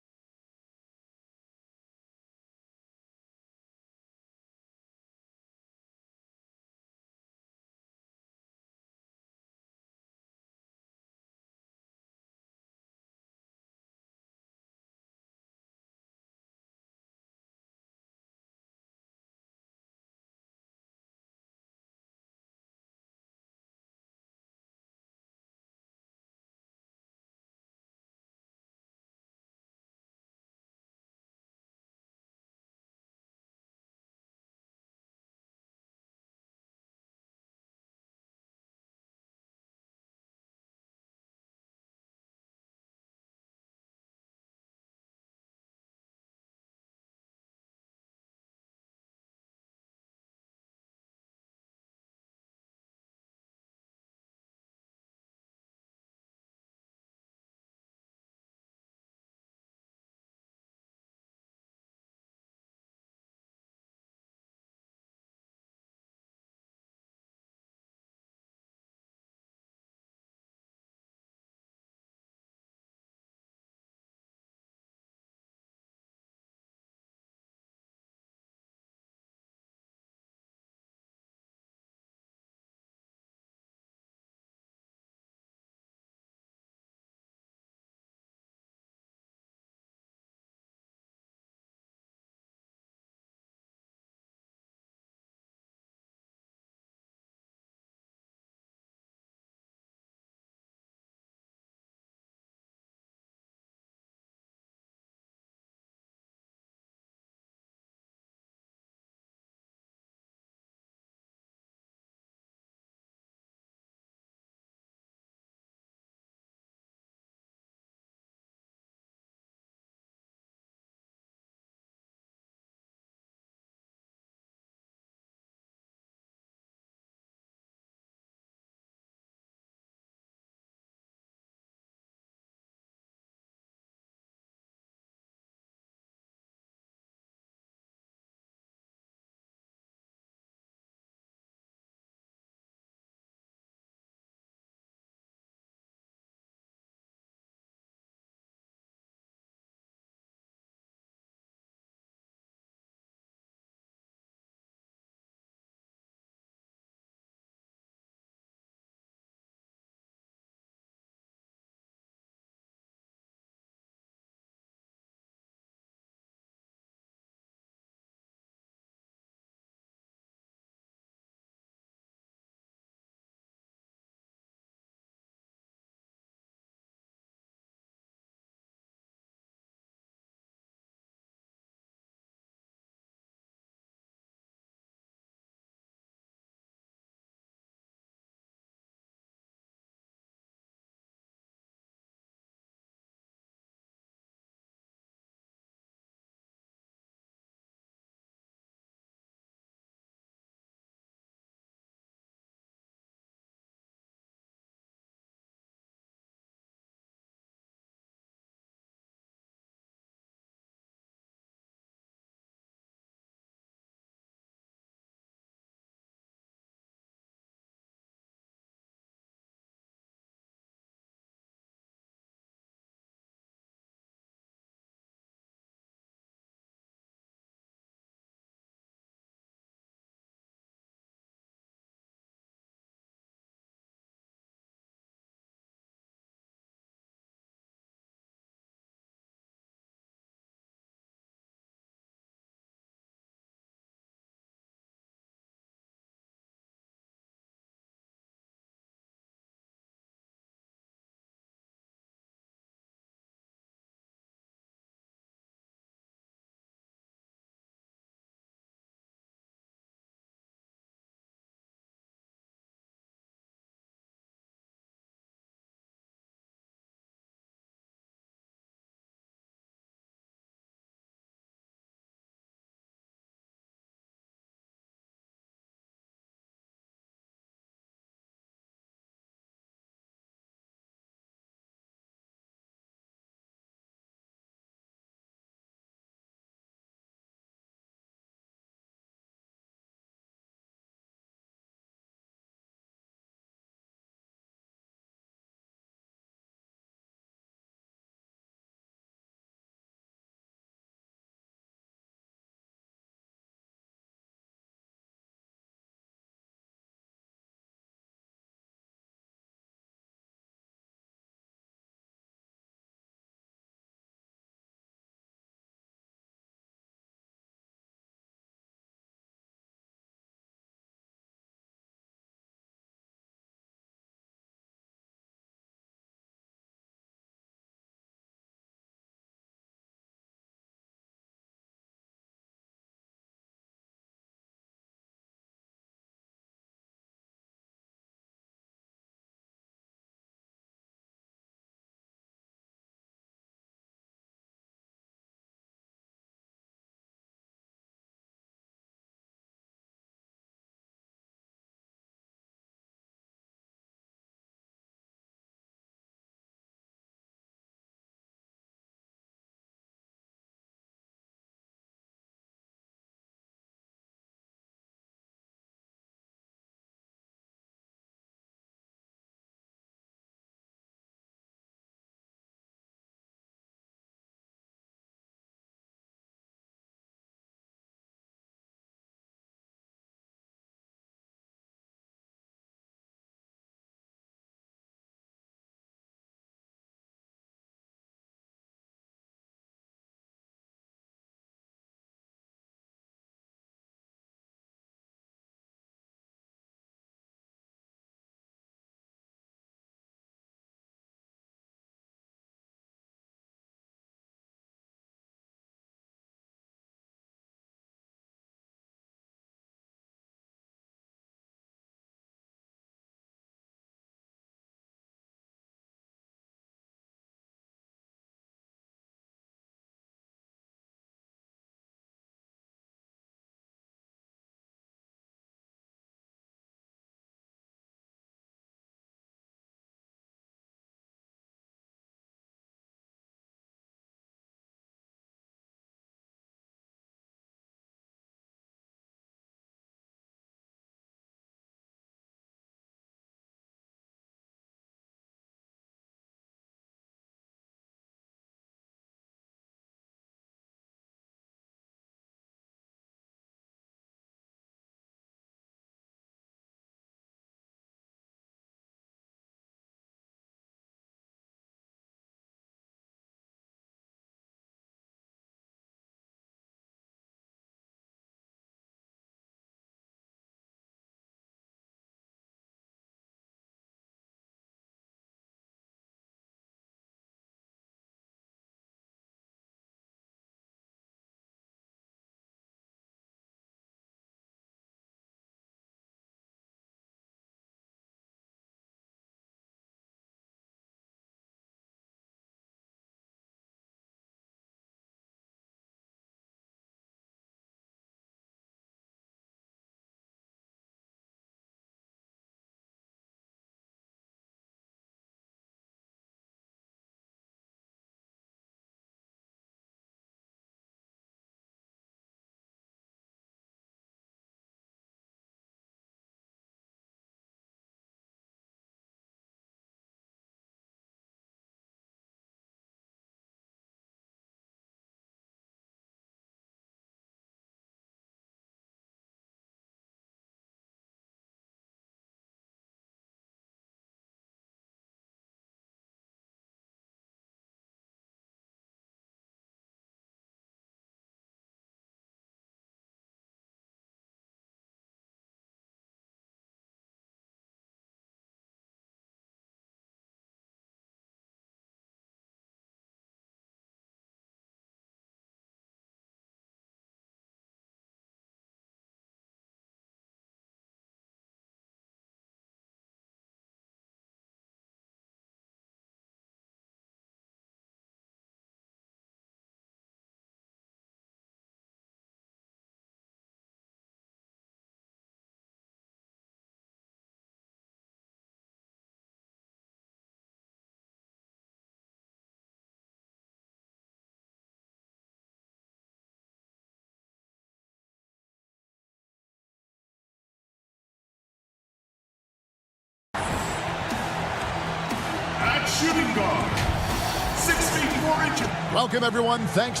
[SPEAKER 15] 5, 6 feet 4 inches.
[SPEAKER 1] Welcome, everyone. Thanks.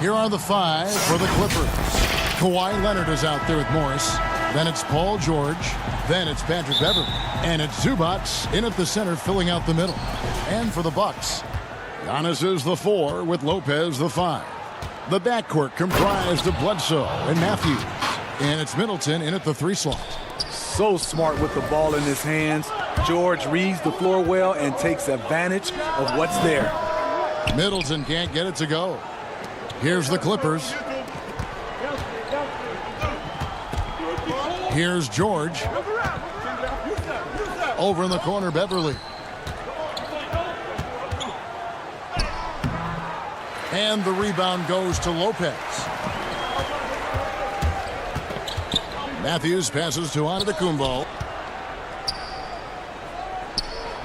[SPEAKER 1] Here are the 5 for the Clippers. Kawhi Leonard is out there with Morris. Then it's Paul George. Then it's Patrick Beverley. And it's Zubac in at the center, filling out the middle. And for the Bucks, Giannis is the 4 with Lopez the 5. The backcourt comprised of Bledsoe and Matthews. And it's Middleton in at the 3 slot.
[SPEAKER 13] So smart with the ball in his hands. George reads the floor well and takes advantage of what's there.
[SPEAKER 1] Middleton can't get it to go. Here's the Clippers. Here's George. Over in the corner, Beverley. And the rebound goes to Lopez. Matthews passes to Antetokounmpo.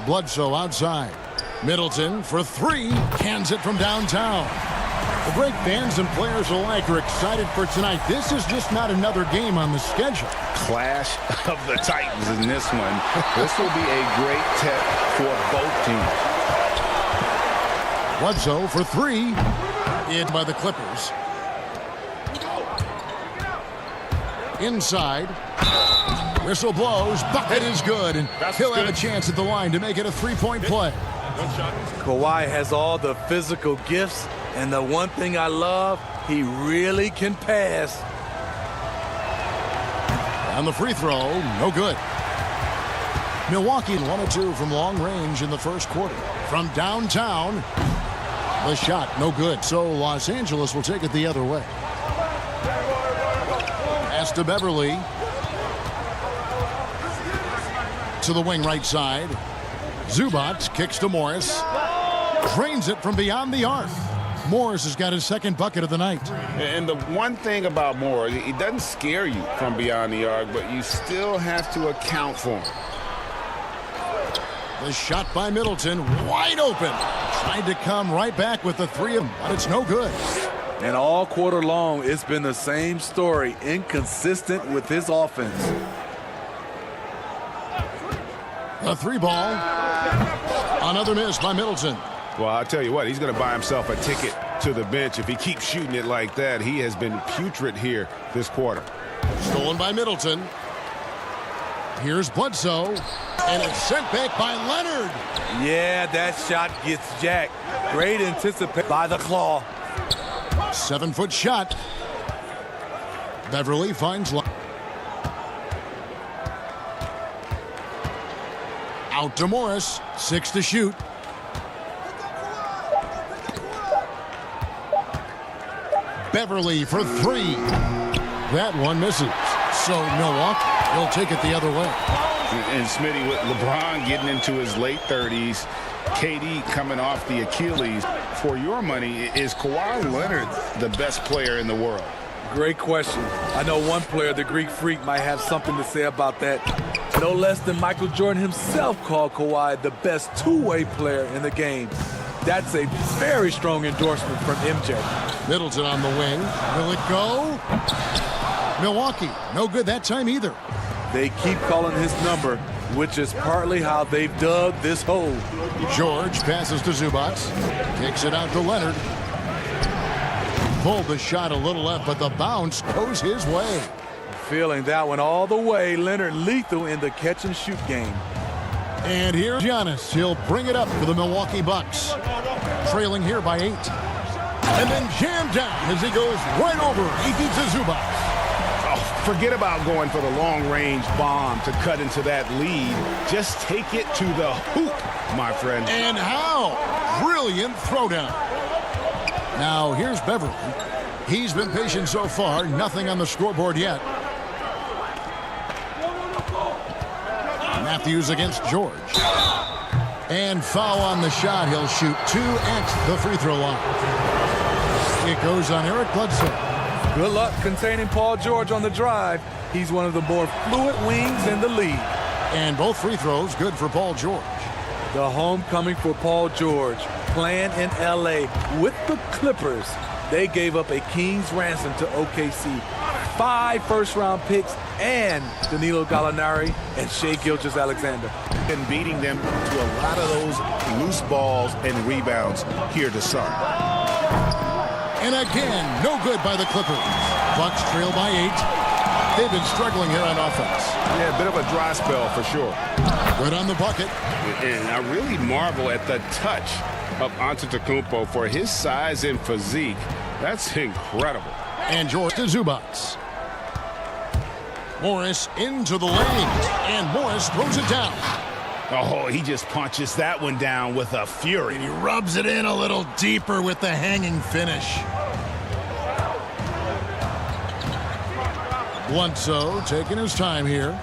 [SPEAKER 1] Bledsoe outside. Middleton for 3. Cans it from downtown. The great fans and players alike are excited for tonight. This is just not another game on the schedule.
[SPEAKER 3] Clash of the Titans in this one. This will be a great test for both teams.
[SPEAKER 1] Bledsoe for 3. In by the Clippers. Inside. Whistle blows. Bucket is good. And he'll have a chance at the line to make it a 3-point play.
[SPEAKER 13] Kawhi has all the physical gifts, and the one thing I love, he really can pass.
[SPEAKER 1] On the free throw, no good. Milwaukee 1 of 2 from long range in the first quarter. From downtown, the shot no good. So Los Angeles will take it the other way. Pass to Beverley. To the wing right side. Zubac kicks to Morris. Drains it from beyond the arc. Morris has got his second bucket of the night.
[SPEAKER 3] And the one thing about Morris, he doesn't scare you from beyond the arc, but you still have to account for him.
[SPEAKER 1] The shot by Middleton, wide open. Tried to come right back with the 3, but it's no good.
[SPEAKER 13] And all quarter long, it's been the same story, inconsistent with his offense.
[SPEAKER 1] The 3 ball. Another miss by Middleton.
[SPEAKER 8] Well, I'll tell you what, he's going to buy himself a ticket to the bench. If he keeps shooting it like that, he has been putrid here this quarter.
[SPEAKER 1] Stolen by Middleton. Here's Bledsoe. And it's sent back by Leonard.
[SPEAKER 13] Yeah, that shot gets jacked. Great anticipation by the claw.
[SPEAKER 1] 7-foot shot. Beverley finds out to Morris. 6 to shoot. Beverley for 3. That one misses. So Milwaukee will take it the other way.
[SPEAKER 3] And Smitty, with LeBron getting into his late 30s, KD coming off the Achilles, for your money, is Kawhi Leonard the best player in the world?
[SPEAKER 13] Great question. I know one player, the Greek Freak, might have something to say about that. No less than Michael Jordan himself called Kawhi the best two-way player in the game. That's a very strong endorsement from MJ.
[SPEAKER 1] Middleton on the wing. Will it go? Milwaukee, no good that time either.
[SPEAKER 13] They keep calling his number, which is partly how they've dug this hole.
[SPEAKER 1] George passes to Zubac. Kicks it out to Leonard. Pulled the shot a little left, but the bounce goes his way.
[SPEAKER 13] Feeling that one all the way. Leonard lethal in the catch-and-shoot game.
[SPEAKER 1] And here's Giannis. He'll bring it up for the Milwaukee Bucks. Trailing here by 8. And then jammed down as he goes right over to Zubac.
[SPEAKER 8] Forget about going for the long-range bomb to cut into that lead. Just take it to the hoop, my friend.
[SPEAKER 1] And how? Brilliant throwdown. Now, here's Beverley. He's been patient so far. Nothing on the scoreboard yet. Matthews against George. And foul on the shot. He'll shoot 2 at the free throw line. It goes on Eric Bledsoe.
[SPEAKER 13] Good luck containing Paul George on the drive. He's one of the more fluid wings in the league.
[SPEAKER 1] And both free throws good for Paul George.
[SPEAKER 13] The homecoming for Paul George, playing in L.A. with the Clippers. They gave up a king's ransom to OKC. 5 first-round picks and Danilo Gallinari and Shai Gilgeous-Alexander.
[SPEAKER 8] And beating them to a lot of those loose balls and rebounds here to start.
[SPEAKER 1] And again, no good by the Clippers. Bucks trail by 8. They've been struggling here on offense.
[SPEAKER 8] Yeah, a bit of a dry spell for sure.
[SPEAKER 1] Good on the bucket.
[SPEAKER 3] And I really marvel at the touch of Antetokounmpo for his size and physique. That's incredible.
[SPEAKER 1] And George to Zubats. Morris into the lane, and Morris throws it down.
[SPEAKER 3] Oh, he just punches that one down with a fury.
[SPEAKER 1] And he rubs it in a little deeper with the hanging finish. Bledsoe taking his time here.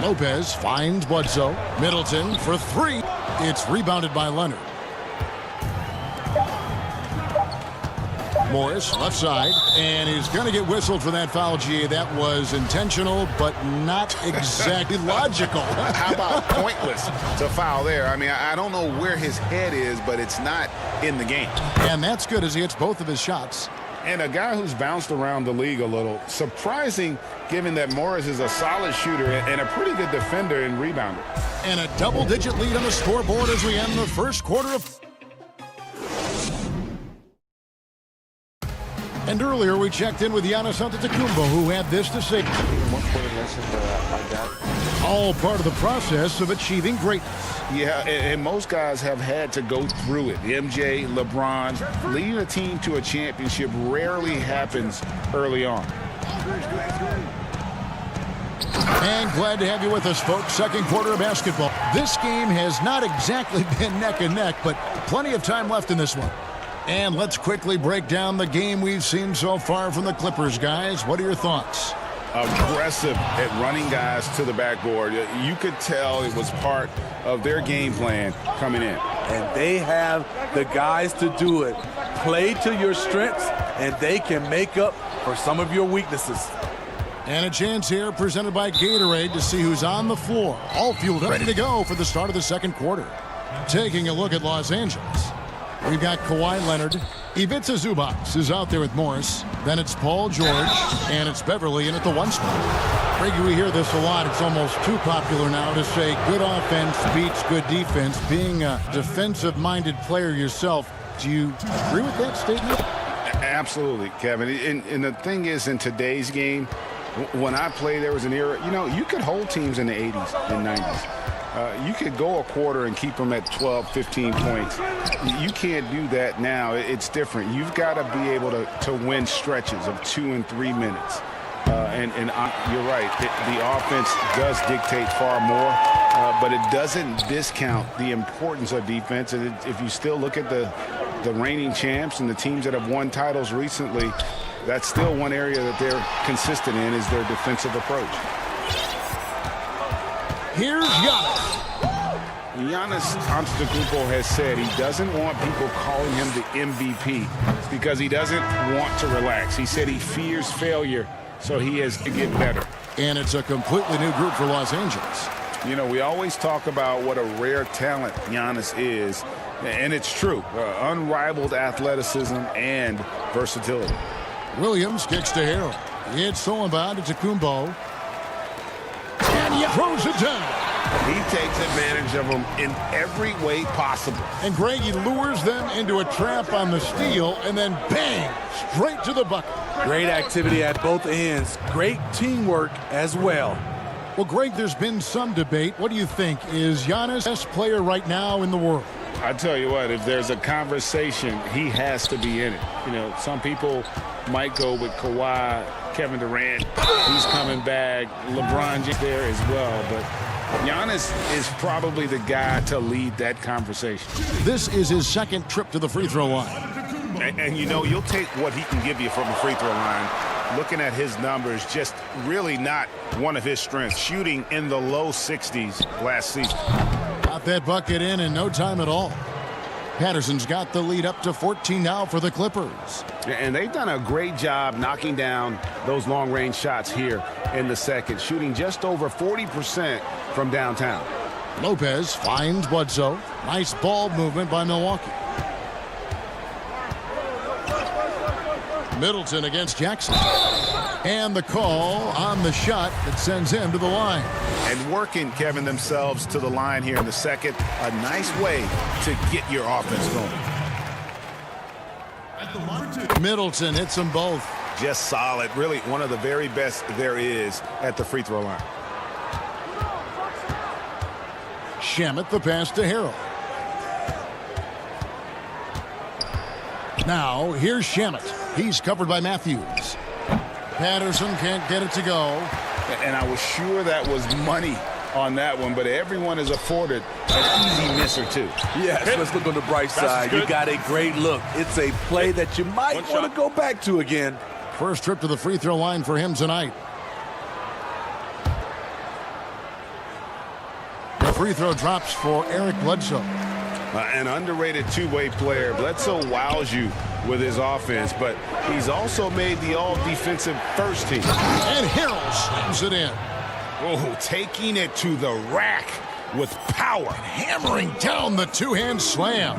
[SPEAKER 1] Lopez finds Bledsoe. Middleton for 3. It's rebounded by Leonard. Morris, left side, and he's going to get whistled for that foul, GA. That was intentional, but not exactly logical.
[SPEAKER 3] How about pointless to foul there? I mean, I don't know where his head is, but it's not in the game.
[SPEAKER 1] And that's good as he hits both of his shots.
[SPEAKER 3] And a guy who's bounced around the league a little. Surprising, given that Morris is a solid shooter and a pretty good defender and rebounder.
[SPEAKER 1] And a double-digit lead on the scoreboard as we end the first quarter of... And earlier we checked in with Giannis Antetokounmpo, who had this to say. All part of the process of achieving greatness.
[SPEAKER 3] Yeah, and most guys have had to go through it. MJ, LeBron, leading a team to a championship rarely happens early on.
[SPEAKER 1] And glad to have you with us, folks. Second quarter of basketball. This game has not exactly been neck and neck, but plenty of time left in this one. And let's quickly break down the game we've seen so far from the Clippers, guys. What are your thoughts?
[SPEAKER 3] Aggressive at running guys to the backboard. You could tell it was part of their game plan coming in.
[SPEAKER 13] And they have the guys to do it. Play to your strengths, and they can make up for some of your weaknesses.
[SPEAKER 1] And a chance here presented by Gatorade to see who's on the floor. All fueled up, ready to go for the start of the second quarter. Taking a look at Los Angeles. We've got Kawhi Leonard. Ivica Zubac is out there with Morris. Then it's Paul George, and it's Beverly in at the 1 spot. Greg, we hear this a lot. It's almost too popular now to say good offense beats good defense. Being a defensive-minded player yourself, do you agree with that statement?
[SPEAKER 3] Absolutely, Kevin. And the thing is, in today's game, when I played, there was an era, you could hold teams in the 80s and 90s. You could go a quarter and keep them at 12, 15 points. You can't do that now. It's different. You've got to be able to win stretches of 2 and 3 minutes. And you're right. The offense does dictate far more, but it doesn't discount the importance of defense. And if you still look at the reigning champs and the teams that have won titles recently, that's still one area that they're consistent in is their defensive approach.
[SPEAKER 1] Here's Giannis.
[SPEAKER 3] Giannis Antetokounmpo has said he doesn't want people calling him the MVP because he doesn't want to relax. He said he fears failure, so he has to get better.
[SPEAKER 1] And it's a completely new group for Los Angeles.
[SPEAKER 3] We always talk about what a rare talent Giannis is, and it's true. Unrivaled athleticism and versatility.
[SPEAKER 1] Williams kicks to Harrell. It's stolen by Antetokounmpo. And he throws it down.
[SPEAKER 3] He takes advantage of them in every way possible.
[SPEAKER 1] And Greg, he lures them into a trap on the steal, and then bang, straight to the bucket.
[SPEAKER 13] Great activity at both ends. Great teamwork as well.
[SPEAKER 1] Well, Greg, there's been some debate. What do you think? Is Giannis the best player right now in the world?
[SPEAKER 3] I tell you what, if there's a conversation, he has to be in it. Some people might go with Kawhi, Kevin Durant. He's coming back. LeBron just there as well. But Giannis is probably the guy to lead that conversation.
[SPEAKER 1] This is his second trip to the free throw line.
[SPEAKER 8] And you'll take what he can give you from the free throw line. Looking at his numbers, just really not one of his strengths. Shooting in the low 60s last season.
[SPEAKER 1] Got that bucket in no time at all. Patterson's got the lead up to 14 now for the Clippers.
[SPEAKER 3] And they've done a great job knocking down those long-range shots here in the second, shooting just over 40% from downtown.
[SPEAKER 1] Lopez finds Bledsoe. Nice ball movement by Milwaukee. Middleton against Jackson. And the call on the shot that sends him to the line.
[SPEAKER 3] And working, Kevin, themselves to the line here in the second. A nice way to get your offense going.
[SPEAKER 1] Middleton hits them both.
[SPEAKER 3] Just solid. Really one of the very best there is at the free throw line.
[SPEAKER 1] Shamet the pass to Harrell. Now, here's Shamet. He's covered by Matthews. Patterson can't get it to go.
[SPEAKER 3] And I was sure that was money on that one, but everyone is afforded an easy miss or two.
[SPEAKER 13] Yes, let's look on the bright side. You got a great look. It's a play that you might want to go back to again.
[SPEAKER 1] First trip to the free throw line for him tonight. The free throw drops for Eric Bledsoe.
[SPEAKER 3] An underrated two-way player. Bledsoe wows you with his offense, but he's also made the all-defensive first team.
[SPEAKER 1] And Harrell slams it in.
[SPEAKER 3] Oh, taking it to the rack with power.
[SPEAKER 1] Hammering down the two-hand slam.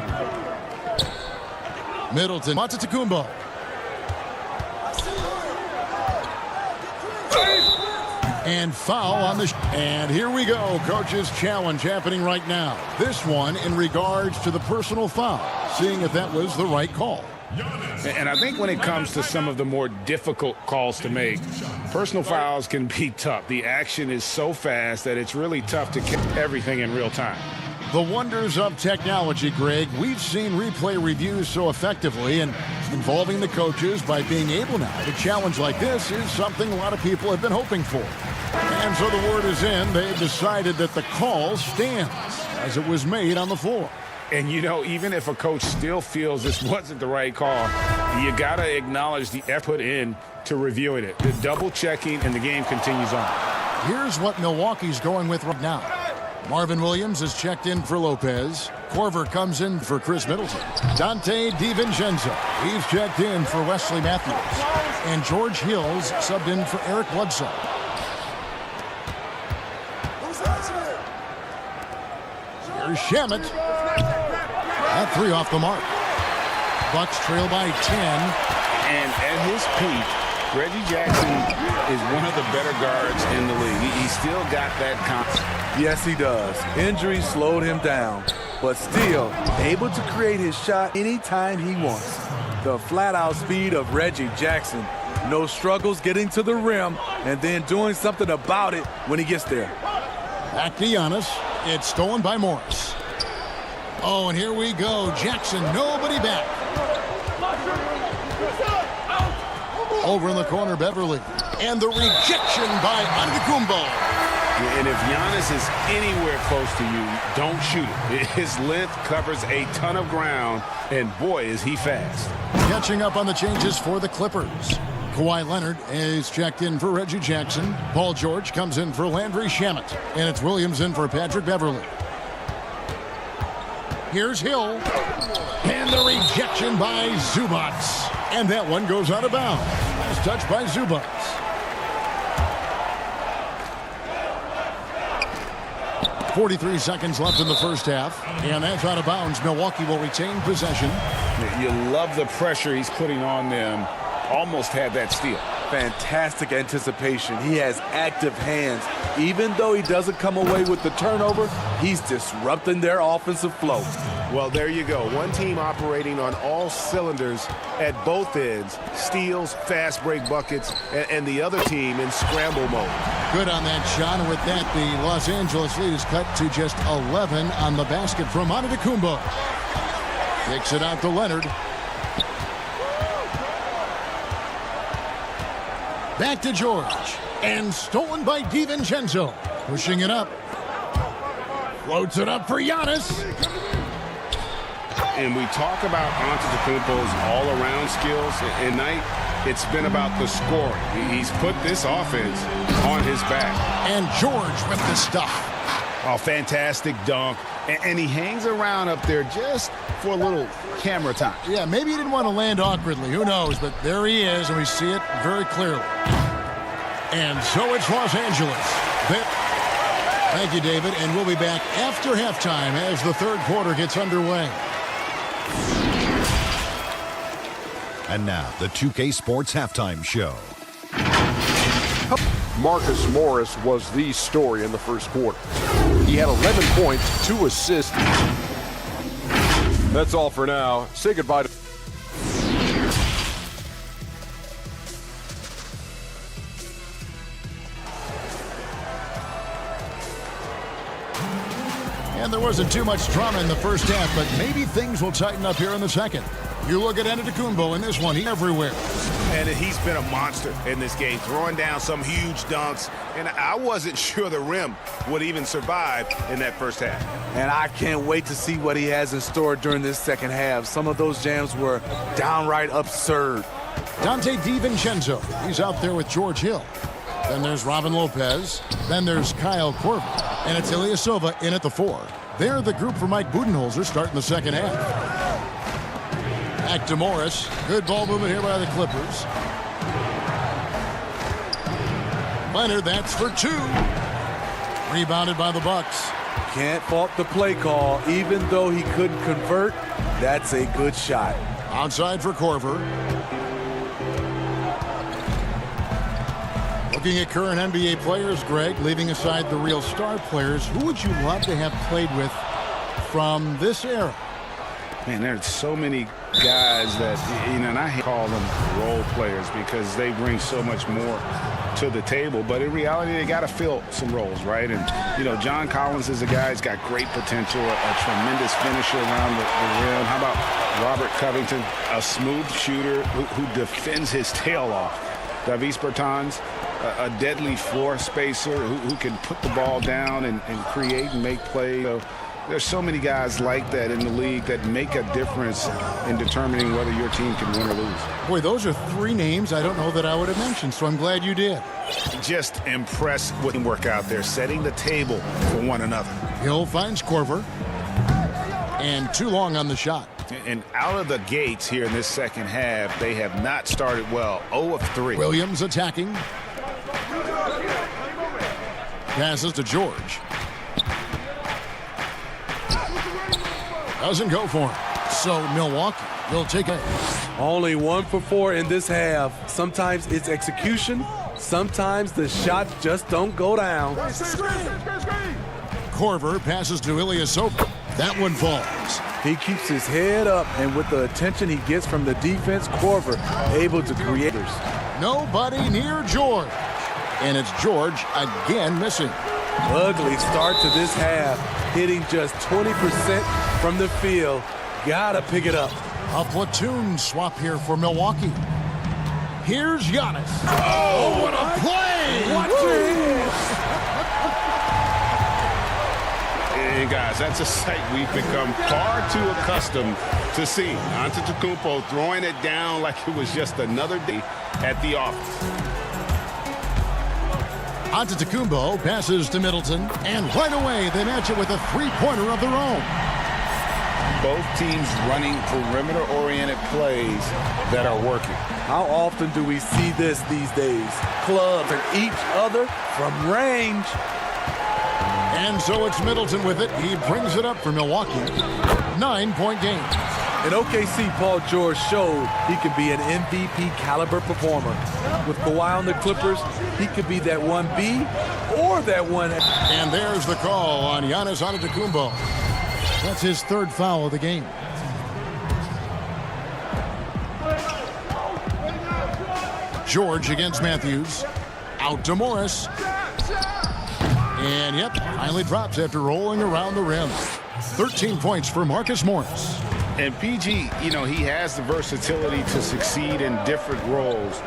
[SPEAKER 1] Middleton, Antetokounmpo. And foul on the and here we go. Coach's challenge happening right now. This one in regards to the personal foul, seeing if that was the right call.
[SPEAKER 3] And I think when it comes to some of the more difficult calls to make, personal fouls can be tough. The action is so fast that it's really tough to catch everything in real time.
[SPEAKER 1] The wonders of technology, Greg. We've seen replay reviews so effectively, and involving the coaches by being able now to challenge like this is something a lot of people have been hoping for. And so the word is in. They've decided that the call stands as it was made on the floor.
[SPEAKER 3] And, you know, even if a coach still feels this wasn't the right call, you got to acknowledge the effort in to reviewing it, the double checking, and the game continues on.
[SPEAKER 1] Here's what Milwaukee's going with right now. Marvin Williams is checked in for Lopez. Korver comes in for Chris Middleton. Dante DiVincenzo, he's checked in for Wesley Matthews. And George Hills subbed in for Eric Bledsoe. Here's Shamet. That three off the mark. Bucks trail by 10.
[SPEAKER 3] And at his peak, Reggie Jackson is one of the better guards in the league. He's still got that confidence.
[SPEAKER 13] Yes, he does. Injury slowed him down, but still able to create his shot anytime he wants. The flat-out speed of Reggie Jackson. No struggles getting to the rim and then doing something about it when he gets there.
[SPEAKER 1] Back to Giannis. It's stolen by Morris. Oh, and here we go. Jackson, nobody back. Over in the corner, Beverly. And the rejection by Antetokounmpo.
[SPEAKER 3] And if Giannis is anywhere close to you, don't shoot it. His length covers a ton of ground, and boy, is he fast.
[SPEAKER 1] Catching up on the changes for the Clippers. Kawhi Leonard is checked in for Reggie Jackson. Paul George comes in for Landry Shamet. And it's Williams in for Patrick Beverly. Here's Hill. And the rejection by Zubats. And that one goes out of bounds. Last touch by Zubats. .43 seconds left in the first half. And that's out of bounds. Milwaukee will retain possession.
[SPEAKER 3] You love the pressure he's putting on them. Almost had that steal.
[SPEAKER 13] Fantastic anticipation. He has active hands. Even though he doesn't come away with the turnover, he's disrupting their offensive flow.
[SPEAKER 8] Well, there you go. One team operating on all cylinders at both ends. Steals, fast break buckets, and the other team in scramble mode.
[SPEAKER 1] Good on that shot. And with that, the Los Angeles lead is cut to just 11 on the basket from Antetokounmpo. Kicks it out to Leonard. Back to George. And stolen by DiVincenzo. Pushing it up. Floats it up for Giannis.
[SPEAKER 3] And we talk about Antetokounmpo's all-around skills. At night, it's been about the scoring. He's put this offense on his back.
[SPEAKER 1] And George with the stuff.
[SPEAKER 3] Oh, fantastic dunk. And he hangs around up there just for a little camera time.
[SPEAKER 1] Yeah, maybe he didn't want to land awkwardly. Who knows? But there he is, and we see it very clearly. And so it's Los Angeles. Thank you, David. And we'll be back after halftime as the third quarter gets underway.
[SPEAKER 6] And now, the 2K Sports Halftime Show.
[SPEAKER 7] Marcus Morris was the story in the first quarter. He had 11 points, 2 assists. That's all for now. Say goodbye to...
[SPEAKER 1] And there wasn't too much drama in the first half, but maybe things will tighten up here in the second. You look at Antetokounmpo in this one, he's everywhere.
[SPEAKER 8] And he's been a monster in this game, throwing down some huge dunks. And I wasn't sure the rim would even survive in that first half.
[SPEAKER 13] And I can't wait to see what he has in store during this second half. Some of those jams were downright absurd.
[SPEAKER 1] Dante DiVincenzo, he's out there with George Hill. Then there's Robin Lopez. Then there's Kyle Korver. And it's Ilyasova in at the 4. They're the group for Mike Budenholzer starting the second half. Back to Morris. Good ball movement here by the Clippers. Leonard, that's for 2. Rebounded by the Bucks.
[SPEAKER 13] Can't fault the play call. Even though he couldn't convert, that's a good shot.
[SPEAKER 1] Outside for Korver. Looking at current NBA players, Greg, leaving aside the real star players, who would you love to have played with from this era?
[SPEAKER 3] Man, there's so many guys that, you know, and I call them role players because they bring so much more to the table. But in reality, they got to fill some roles, right? And, you know, John Collins is a guy who's got great potential, a tremendous finisher around the rim. How about Robert Covington, a smooth shooter who defends his tail off? Davis Bertans, a deadly floor spacer who can put the ball down and create and make plays. So there's so many guys like that in the league that make a difference in determining whether your team can win or lose.
[SPEAKER 1] Boy, those are 3 names I don't know that I would have mentioned, so I'm glad you did.
[SPEAKER 8] Just impressed with the work out there, setting the table for one another.
[SPEAKER 1] Hill finds Korver. And too long on the shot.
[SPEAKER 8] And out of the gates here in this second half, they have not started well. 0 of 3.
[SPEAKER 1] Williams attacking. Passes to George. Doesn't go for him. So Milwaukee will take it.
[SPEAKER 13] Only 1 for 4 in this half. Sometimes it's execution. Sometimes the shots just don't go down.
[SPEAKER 1] Korver passes to Ilyasova. That one falls.
[SPEAKER 13] He keeps his head up, and with the attention he gets from the defense, Korver able to create.
[SPEAKER 1] Nobody near George. And it's George again missing.
[SPEAKER 13] Ugly start to this half, hitting just 20% from the field. Gotta pick it up.
[SPEAKER 1] A platoon swap here for Milwaukee. Here's Giannis.
[SPEAKER 8] Oh, what a play!
[SPEAKER 1] Watch it!
[SPEAKER 3] And guys, that's a sight we've become far too accustomed to seeing. Antetokounmpo throwing it down like it was just another day at the office.
[SPEAKER 1] Antetokounmpo passes to Middleton, and right away they match it with a 3-pointer of their own.
[SPEAKER 3] Both teams running perimeter-oriented plays that are working.
[SPEAKER 13] How often do we see this these days? Clubs and each other from range.
[SPEAKER 1] And so it's Middleton with it. He brings it up for Milwaukee. 9-point game.
[SPEAKER 13] In OKC, Paul George showed he could be an MVP caliber performer. With Kawhi on the Clippers, he could be that 1B or that 1A.
[SPEAKER 1] And there's the call on Giannis Antetokounmpo. That's his 3rd foul of the game. George against Matthews. Out to Morris. And, yep, finally drops after rolling around the rim. 13 points for Marcus Morris.
[SPEAKER 3] And PG, you know, he has the versatility to succeed in different roles.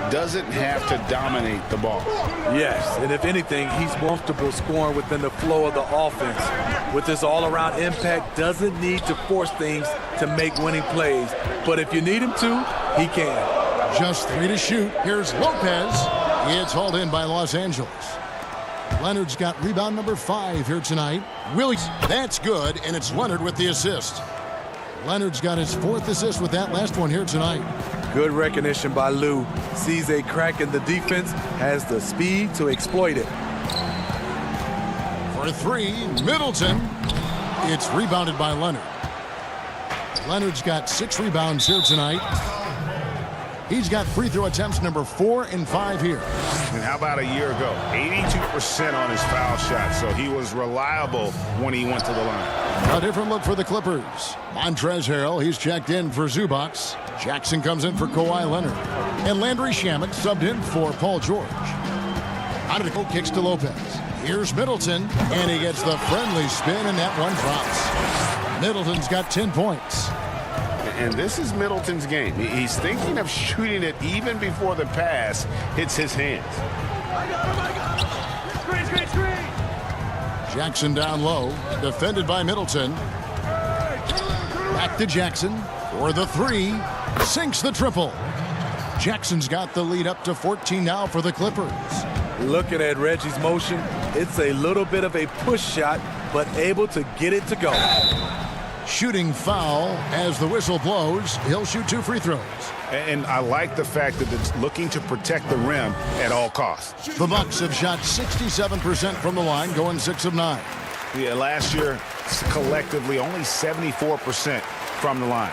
[SPEAKER 3] Doesn't have to dominate the ball.
[SPEAKER 13] Yes, and if anything, he's comfortable scoring within the flow of the offense. With his all-around impact, doesn't need to force things to make winning plays. But if you need him to, he can.
[SPEAKER 1] Just 3 to shoot. Here's Lopez. It's hauled in by Los Angeles. Leonard's got rebound number 5 here tonight. Williams, that's good, and it's Leonard with the assist. Leonard's got his 4th assist with that last one here tonight.
[SPEAKER 13] Good recognition by Lou. Sees a crack in the defense, has the speed to exploit it.
[SPEAKER 1] For 3, Middleton. It's rebounded by Leonard. Leonard's got 6 rebounds here tonight. He's got free throw attempts number 4 and 5 here.
[SPEAKER 3] And how about a year ago? 82% on his foul shot, so he was reliable when he went to the line.
[SPEAKER 1] A different look for the Clippers. Montrezl Harrell, he's checked in for Zubac. Jackson comes in for Kawhi Leonard. And Landry Shamet subbed in for Paul George. Antetokounmpo kicks to Lopez. Here's Middleton, and he gets the friendly spin, and that one drops. Middleton's got 10 points.
[SPEAKER 3] And this is Middleton's game. He's thinking of shooting it even before the pass hits his hands.
[SPEAKER 14] Screen, screen, screen.
[SPEAKER 1] Jackson down low, defended by Middleton. Back to Jackson for the 3. Sinks the triple. Jackson's got the lead up to 14 now for the Clippers.
[SPEAKER 13] Looking at Reggie's motion, it's a little bit of a push shot, but able to get it to go.
[SPEAKER 1] Shooting foul as the whistle blows. He'll shoot 2 free throws.
[SPEAKER 3] And I like the fact that it's looking to protect the rim at all costs.
[SPEAKER 1] The Bucks have shot 67% from the line, going 6 of 9.
[SPEAKER 3] Yeah, last year, collectively, only 74% from the line.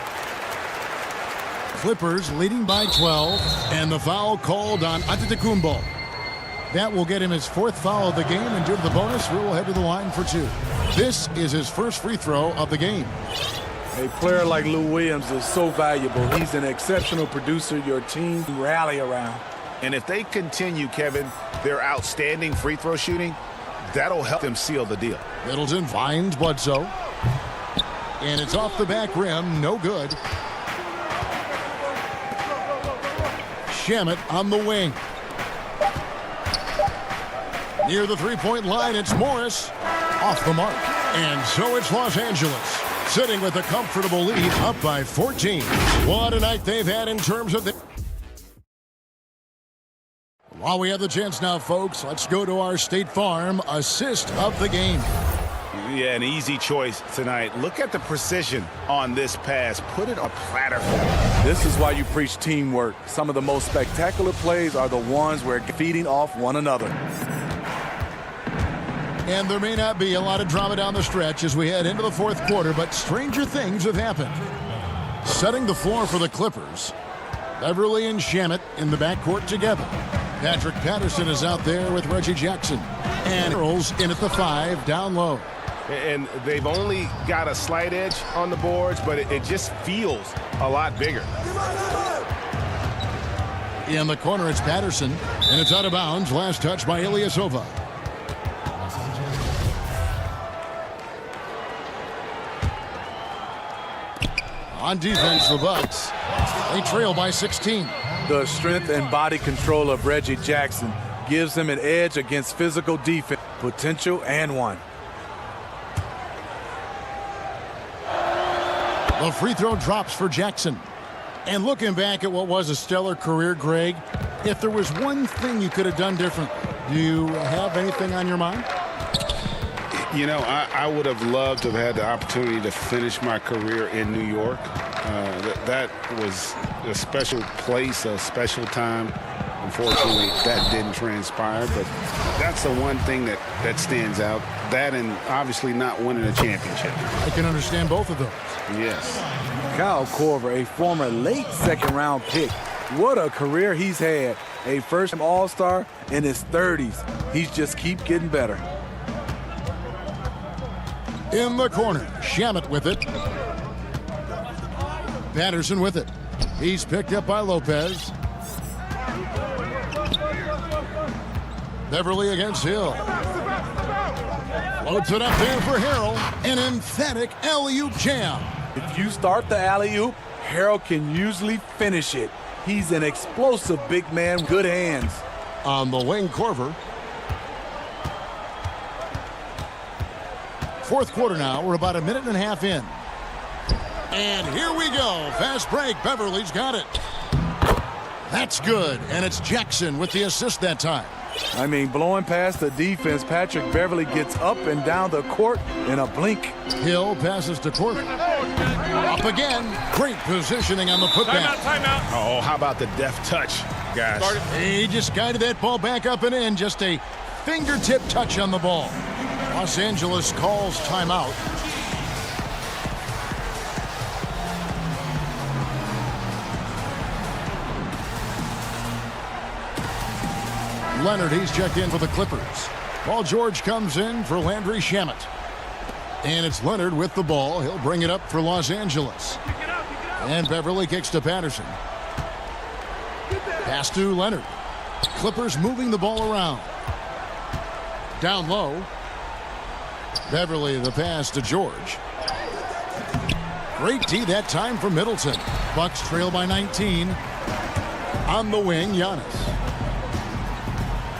[SPEAKER 1] Clippers leading by 12, and the foul called on Antetokounmpo. That will get him his 4th foul of the game, and due to the bonus, we'll head to the line for 2. This is his first free throw of the game.
[SPEAKER 13] A player like Lou Williams is so valuable. He's an exceptional producer your team can rally around.
[SPEAKER 3] And if they continue, Kevin, their outstanding free throw shooting, that'll help them seal the deal.
[SPEAKER 1] Middleton finds Bledsoe. And it's off the back rim, no good. Shamet on the wing. Near the three-point line, it's Morris. Off the mark. And so it's Los Angeles, sitting with a comfortable lead, up by 14. What a night they've had in terms of the... While we have the chance now, folks, let's go to our State Farm assist of the game.
[SPEAKER 3] Yeah, an easy choice tonight. Look at the precision on this pass. Put it on a platter.
[SPEAKER 13] This is why you preach teamwork. Some of the most spectacular plays are the ones where feeding off one another.
[SPEAKER 1] And there may not be a lot of drama down the stretch as we head into the 4th quarter, but stranger things have happened. Setting the floor for the Clippers, Beverly and Shamet in the backcourt together. Patrick Patterson is out there with Reggie Jackson. And Earls in at the 5, down low.
[SPEAKER 8] And they've only got a slight edge on the boards, but it just feels a lot bigger.
[SPEAKER 1] In the corner, it's Patterson, and it's out of bounds. Last touch by Ilyasova. On defense, the Bucks, they trail by 16.
[SPEAKER 13] The strength and body control of Reggie Jackson gives him an edge against physical defense, potential and one.
[SPEAKER 1] The free throw drops for Jackson. And looking back at what was a stellar career, Greg, if there was one thing you could have done differently, do you have anything on your mind?
[SPEAKER 3] You know, I would have loved to have had the opportunity to finish my career in New York. That was a special place, a special time. Unfortunately, that didn't transpire, but that's the one thing that stands out. That and obviously not winning a championship.
[SPEAKER 1] I can understand both of those.
[SPEAKER 3] Yes.
[SPEAKER 13] Kyle Korver, a former late second-round pick. What a career he's had. A first-time All-Star in his 30s. He's just keep getting better.
[SPEAKER 1] In the corner, Shamet with it. Patterson with it. He's picked up by Lopez. Beverly against Hill. Floats it up there for Harrell. An emphatic alley-oop jam.
[SPEAKER 13] If you start the alley-oop, Harrell can usually finish it. He's an explosive big man, good hands.
[SPEAKER 1] On the wing, Korver. 4th quarter now. We're about a minute and a half in. And here we go. Fast break. Beverly's got it. That's good. And it's Jackson with the assist that time.
[SPEAKER 13] I mean, blowing past the defense, Patrick Beverly gets up and down the court in a blink.
[SPEAKER 1] Hill passes to Korver. Up again. Great positioning on the putback.
[SPEAKER 8] Timeout.
[SPEAKER 3] Oh, how about the deft touch, guys?
[SPEAKER 1] He just guided that ball back up and in. Just a fingertip touch on the ball. Los Angeles calls timeout. Leonard, he's checked in for the Clippers. Paul George comes in for Landry Shamet. And it's Leonard with the ball. He'll bring it up for Los Angeles. And Beverly kicks to Patterson. Pass to Leonard. Clippers moving the ball around. Down low. Beverly the pass to George. Great D that time for Middleton. Bucks trail by 19. On the wing, Giannis.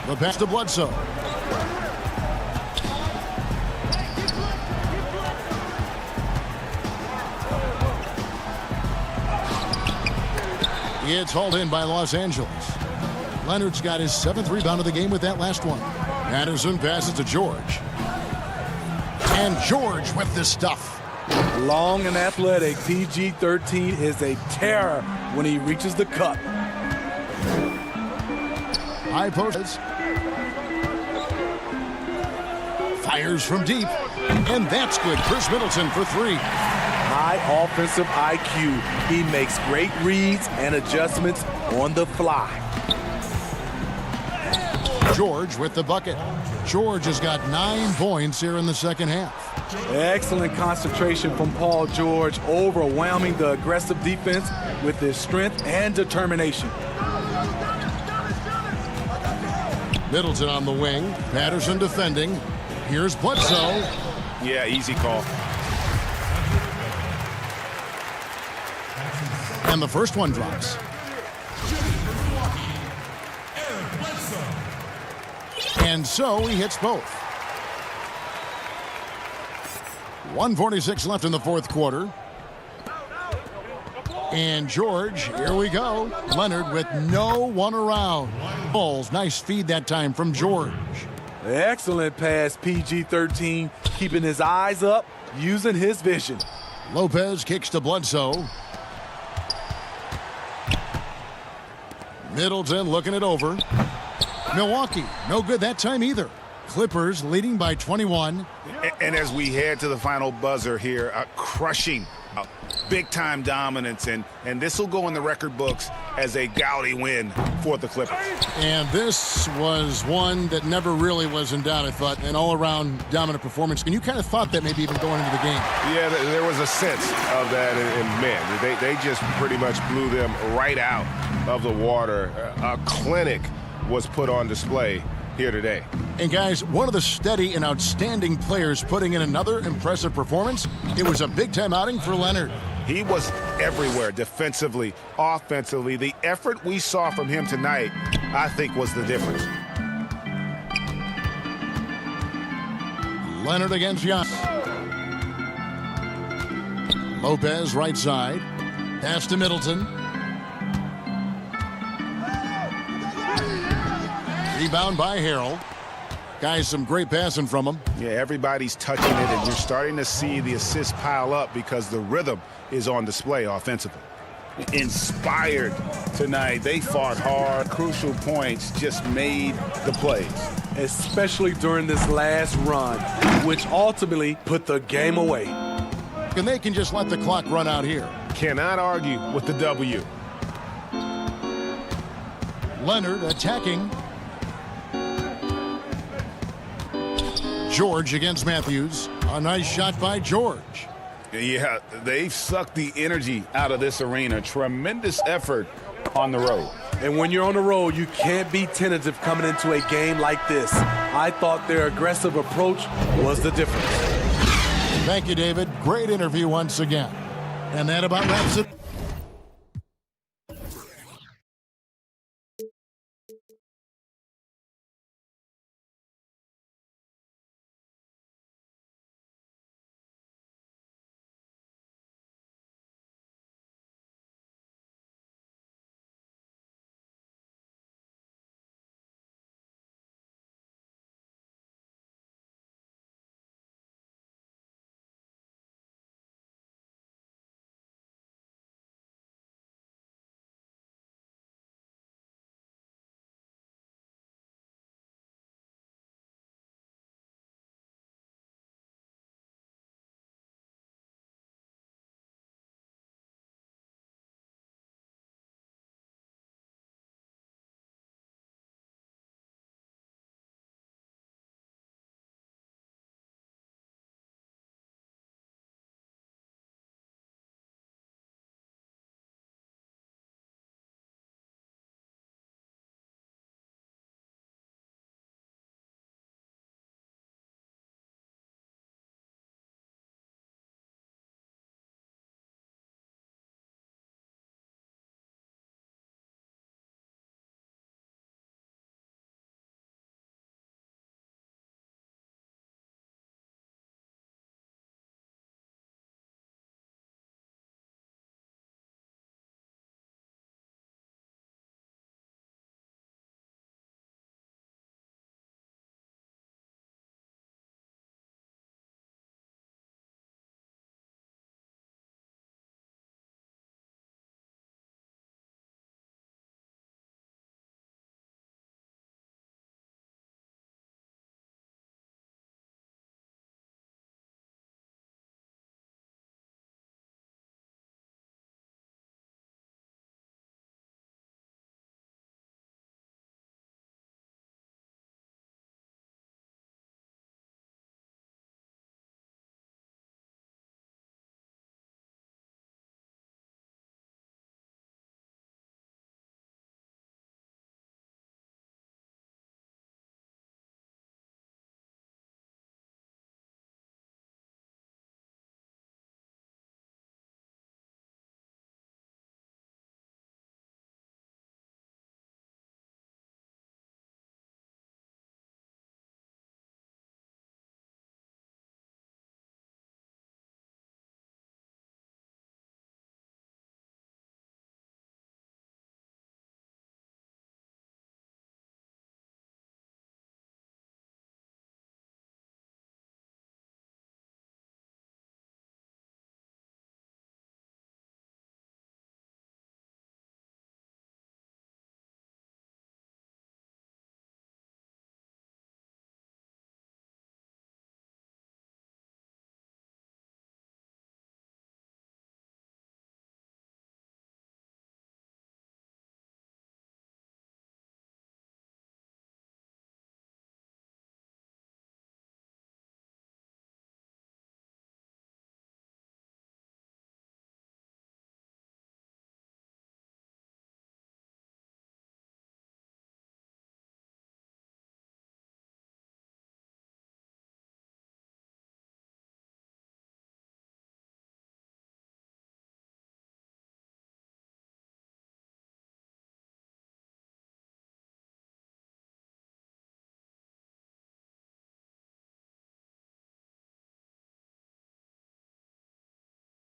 [SPEAKER 1] The pass to Bledsoe. It's hauled in by Los Angeles. Leonard's got his 7th rebound of the game with that last one. Patterson passes to George. And George with the stuff.
[SPEAKER 13] Long and athletic, PG-13 is a terror when he reaches the cup.
[SPEAKER 1] High post. Fires from deep. And that's good. Chris Middleton for 3.
[SPEAKER 13] High offensive IQ. He makes great reads and adjustments on the fly.
[SPEAKER 1] George with the bucket. George has got 9 points here in the second half.
[SPEAKER 13] Excellent concentration from Paul George, overwhelming the aggressive defense with his strength and determination.
[SPEAKER 1] Middleton on the wing. Patterson defending. Here's Bledsoe.
[SPEAKER 8] Yeah, easy call.
[SPEAKER 1] And the first one drops. And so he hits both. 1:46 left in the fourth quarter. And George, here we go. Leonard with no one around. Balls, nice feed that time from George.
[SPEAKER 13] Excellent pass, PG-13, keeping his eyes up, using his vision.
[SPEAKER 1] Lopez kicks to Bledsoe. Middleton looking it over. Milwaukee, no good that time either. Clippers leading by 21.
[SPEAKER 3] And as we head to the final buzzer here, crushing big-time dominance, and this will go in the record books as a gaudy win for the Clippers.
[SPEAKER 1] And this was one that never really was in doubt, I thought, an all-around dominant performance. And you kind of thought that maybe even going into the game.
[SPEAKER 8] Yeah, there was a sense of that, and man, they just pretty much blew them right out of the water. A clinic was put on display here today.
[SPEAKER 1] And guys, one of the steady and outstanding players putting in another impressive performance. It was a big-time outing for Leonard.
[SPEAKER 3] He was everywhere, defensively, offensively. The effort we saw from him tonight, I think, was the difference.
[SPEAKER 1] Leonard against Giannis. Lopez right side. Pass to Middleton. Rebound by Harrell. Guys, some great passing from him.
[SPEAKER 3] Yeah, everybody's touching it, and you're starting to see the assists pile up because the rhythm is on display offensively. Inspired tonight. They fought hard. Crucial points, just made the plays.
[SPEAKER 13] Especially during this last run, which ultimately put the game away.
[SPEAKER 1] And they can just let the clock run out here.
[SPEAKER 8] Cannot argue with the W.
[SPEAKER 1] Leonard attacking. George against Matthews. A nice shot by George.
[SPEAKER 3] Yeah, they've sucked the energy out of this arena. Tremendous effort on the road.
[SPEAKER 13] And when you're on the road, you can't be tentative coming into a game like this. I thought their aggressive approach was the difference.
[SPEAKER 1] Thank you, David. Great interview once again. And that about wraps it.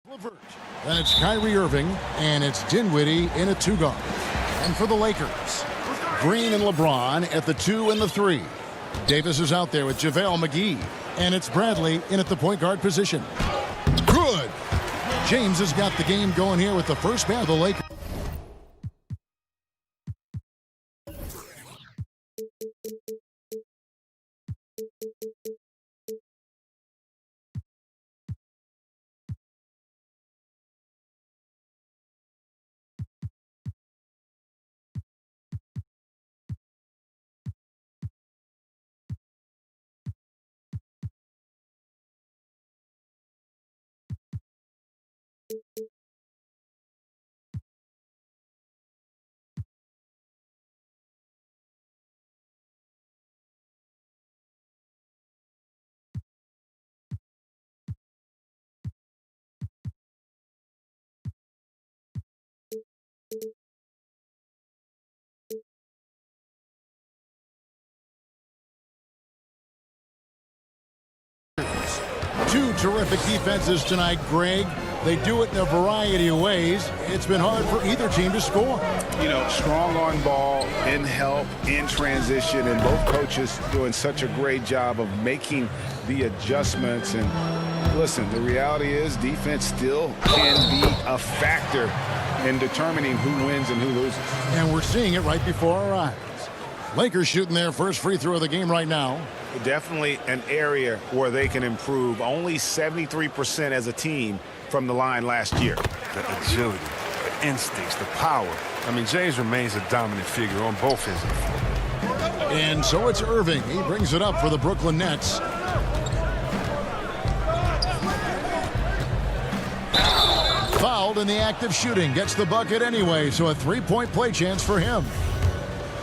[SPEAKER 1] LeVert. Then it's Kyrie Irving, and it's Dinwiddie in a 2-guard. And for the Lakers, Green and LeBron at the 2 and the 3. Davis is out there with JaVale McGee, and it's Bradley in at the point guard position. Good. James has got the game going here with the first pair of the Lakers. Two terrific defenses tonight, Greg. They do it in a variety of ways. It's been hard for either team to score.
[SPEAKER 3] You know, strong on ball, in help, in transition, and both coaches doing such a great job of making the adjustments. And listen, the reality is defense still can be a factor in determining who wins and who loses.
[SPEAKER 1] And we're seeing it right before our eyes. Lakers shooting their first free throw of the game right now.
[SPEAKER 8] Definitely an area where they can improve. Only 73% as a team from the line last year.
[SPEAKER 9] The agility, the instincts, the power. I mean, James remains a dominant figure on both ends of the floor.
[SPEAKER 1] And so it's Irving. He brings it up for the Brooklyn Nets. Fouled in the act of shooting. Gets the bucket anyway, so a three-point play chance for him.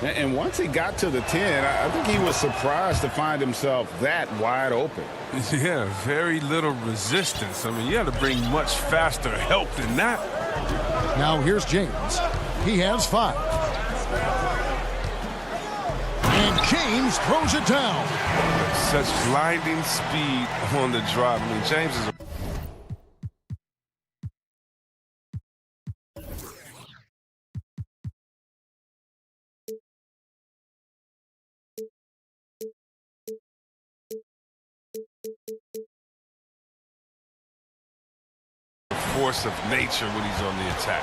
[SPEAKER 3] And once he got to the 10, I think he was surprised to find himself that wide open.
[SPEAKER 9] Yeah, very little resistance. I mean, you had to bring much faster help than that.
[SPEAKER 1] Now here's James. He has 5. And James throws it down.
[SPEAKER 9] Such blinding speed on the drive. I mean, James is a force of nature when he's on the attack.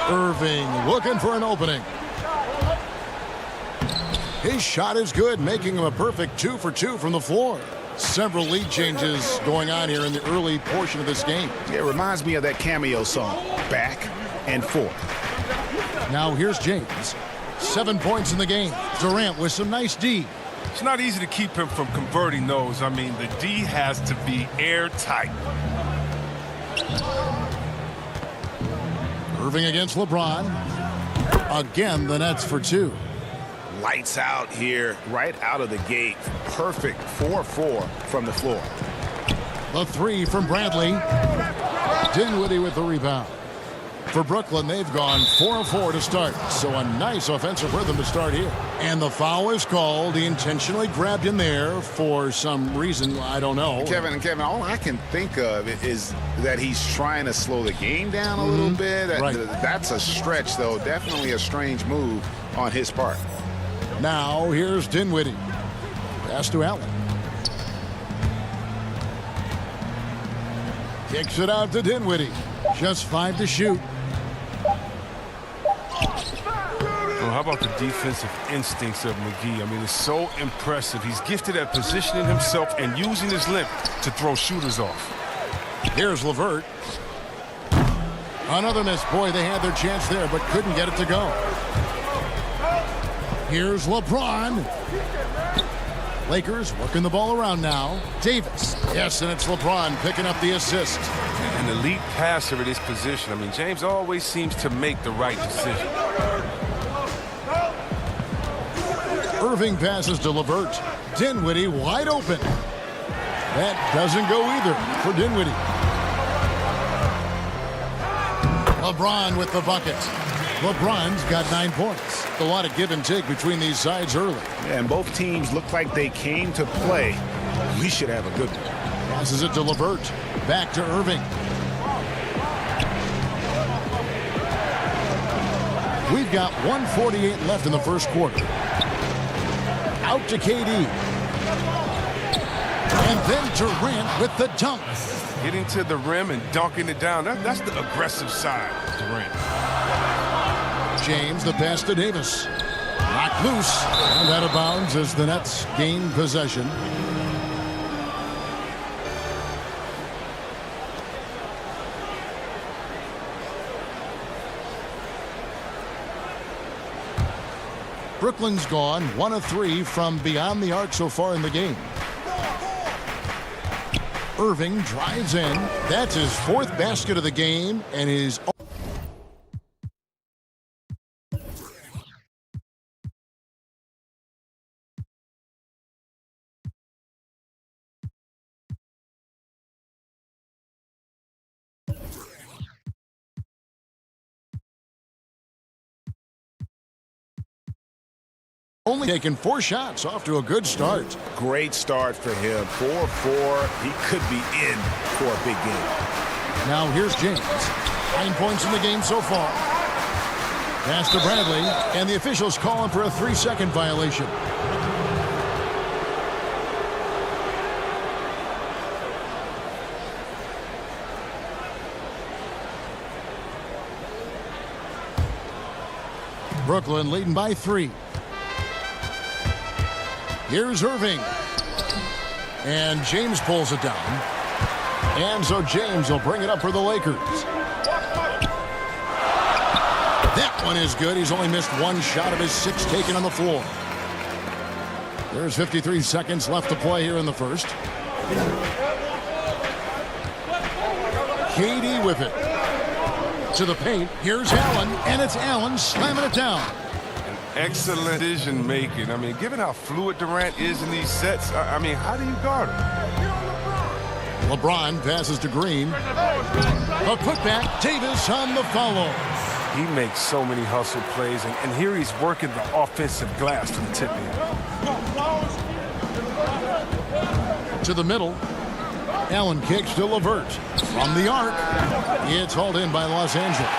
[SPEAKER 1] Irving looking for an opening. His shot is good, making him a perfect 2 for 2 from the floor. Several lead changes going on here in the early portion of this game.
[SPEAKER 3] It reminds me of that Cameo song, Back and Forth.
[SPEAKER 1] Now here's James. 7 points in the game. Durant with some nice D.
[SPEAKER 9] It's not easy to keep him from converting those. I mean, the D has to be airtight.
[SPEAKER 1] Irving against LeBron. Again, the Nets for 2.
[SPEAKER 8] Lights out here, right out of the gate. Perfect 4-4 from the floor.
[SPEAKER 1] The 3 from Bradley. Dinwiddie with the rebound. For Brooklyn, they've gone 4-4 to start. So a nice offensive rhythm to start here. And the foul is called. He intentionally grabbed him there for some reason. I don't know.
[SPEAKER 3] Kevin, all I can think of is that he's trying to slow the game down a little bit.
[SPEAKER 1] Right.
[SPEAKER 3] That's a stretch, though. Definitely a strange move on his part.
[SPEAKER 1] Now here's Dinwiddie. Pass to Allen. Kicks it out to Dinwiddie. Just 5 to shoot.
[SPEAKER 9] Well, how about the defensive instincts of McGee? I mean, it's so impressive. He's gifted at positioning himself and using his length to throw shooters off.
[SPEAKER 1] Here's LeVert. Another miss. Boy, they had their chance there, but couldn't get it to go. Here's LeBron. Lakers working the ball around now. Davis. Yes, and it's LeBron picking up the assist.
[SPEAKER 9] An elite passer at his position. I mean, James always seems to make the right decision.
[SPEAKER 1] Irving passes to LeVert. Dinwiddie wide open. That doesn't go either for Dinwiddie. LeBron with the bucket. LeBron's got 9 points. A lot of give and take between these sides early.
[SPEAKER 8] And both teams look like they came to play. We should have a good one.
[SPEAKER 1] Passes it to LeVert. Back to Irving. We've got 1:48 left in the first quarter. Out to KD. And then Durant with the dunk.
[SPEAKER 9] Getting to the rim and dunking it down. That's the aggressive side of Durant.
[SPEAKER 1] James, the pass to Davis. Knocked loose and out of bounds as the Nets gain possession. Brooklyn's gone 1 of 3 from beyond the arc so far in the game. Irving drives in. That's his 4th basket of the game and his only taken 4 shots, off to a good start.
[SPEAKER 8] Great start for him. 4-4. He could be in for a big game.
[SPEAKER 1] Now here's James. 9 points in the game so far. Pass to Bradley, and the officials calling for a 3-second violation. Brooklyn leading by 3. Here's Irving. And James pulls it down. And so James will bring it up for the Lakers. That one is good. He's only missed 1 shot of his 6 taken on the floor. There's 53 seconds left to play here in the first. KD with it. To the paint. Here's Allen. And it's Allen slamming it down.
[SPEAKER 9] Excellent decision making. I mean, given how fluid Durant is in these sets, I mean, how do you guard him?
[SPEAKER 1] LeBron passes to Green. A putback. Davis on the follow.
[SPEAKER 9] He makes so many hustle plays, and here he's working the offensive glass to the tip in.
[SPEAKER 1] To the middle. Allen kicks to LeVert. From the arc. It's hauled in by Los Angeles.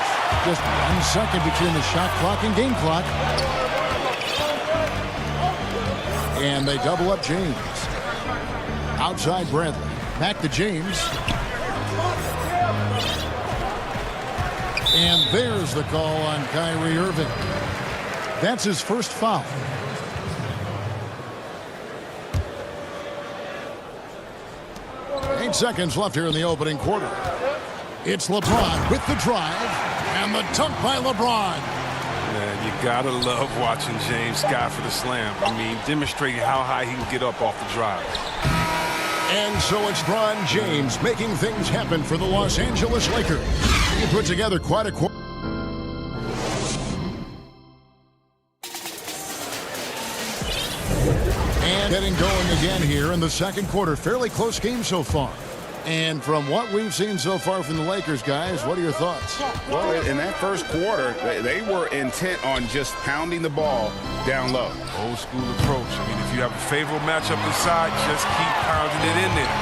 [SPEAKER 1] Just 1 second between the shot clock and game clock. And they double up James. Outside Bradley. Back to James. And there's the call on Kyrie Irving. That's his first foul. Eight seconds left here in the opening quarter. It's LeBron with the drive. And the dunk by LeBron.
[SPEAKER 9] Man, you gotta love watching James Scott for the slam. I mean, demonstrating how high he can get up off the drive.
[SPEAKER 1] And so it's LeBron James making things happen for the Los Angeles Lakers. He put together quite a quarter. And getting going again here in the second quarter. Fairly close game so far. And from what we've seen so far from the Lakers, guys, what are your thoughts?
[SPEAKER 3] Well, in that first quarter, they were intent on just pounding the ball down low.
[SPEAKER 9] Old school approach. I mean, if you have a favorable matchup inside, just keep pounding it in there.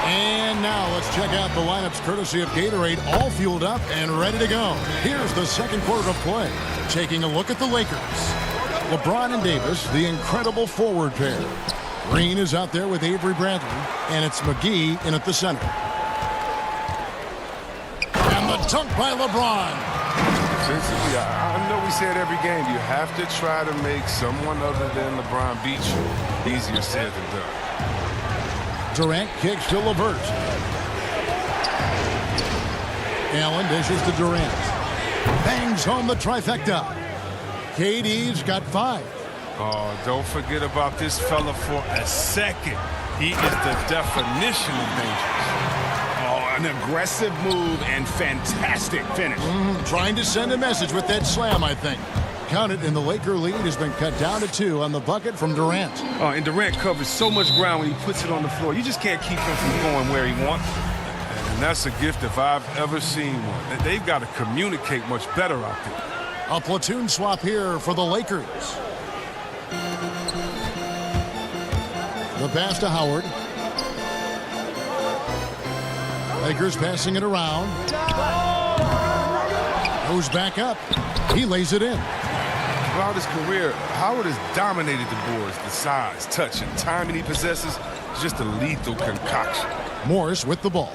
[SPEAKER 1] And now let's check out the lineups courtesy of Gatorade, all fueled up and ready to go. Here's the second quarter of play. Taking a look at the Lakers. LeBron and Davis, the incredible forward pair. Green is out there with Avery Bradley, and it's McGee in at the center. And the dunk by LeBron.
[SPEAKER 9] Defensively, I know we say it every game. You have to try to make someone other than LeBron beat you. Easier said than done.
[SPEAKER 1] Durant kicks to LeVert. Allen dishes to Durant. Bangs home the trifecta. KD's got 5.
[SPEAKER 9] Oh, don't forget about this fella for a second. He is the definition of dangerous.
[SPEAKER 3] Oh, an aggressive move and fantastic finish.
[SPEAKER 1] Trying to send a message with that slam, I think. Count it, and the Laker lead has been cut down to 2 on the bucket from Durant.
[SPEAKER 9] Oh, and Durant covers so much ground when he puts it on the floor. You just can't keep him from going where he wants. And that's a gift if I've ever seen one. They've got to communicate much better out there.
[SPEAKER 1] A platoon swap here for the Lakers. The pass to Howard. Lakers passing it around. Goes back up. He lays it in.
[SPEAKER 9] Throughout his career, Howard has dominated the boards. The size, touch, and timing he possesses is just a lethal concoction.
[SPEAKER 1] Morris with the ball.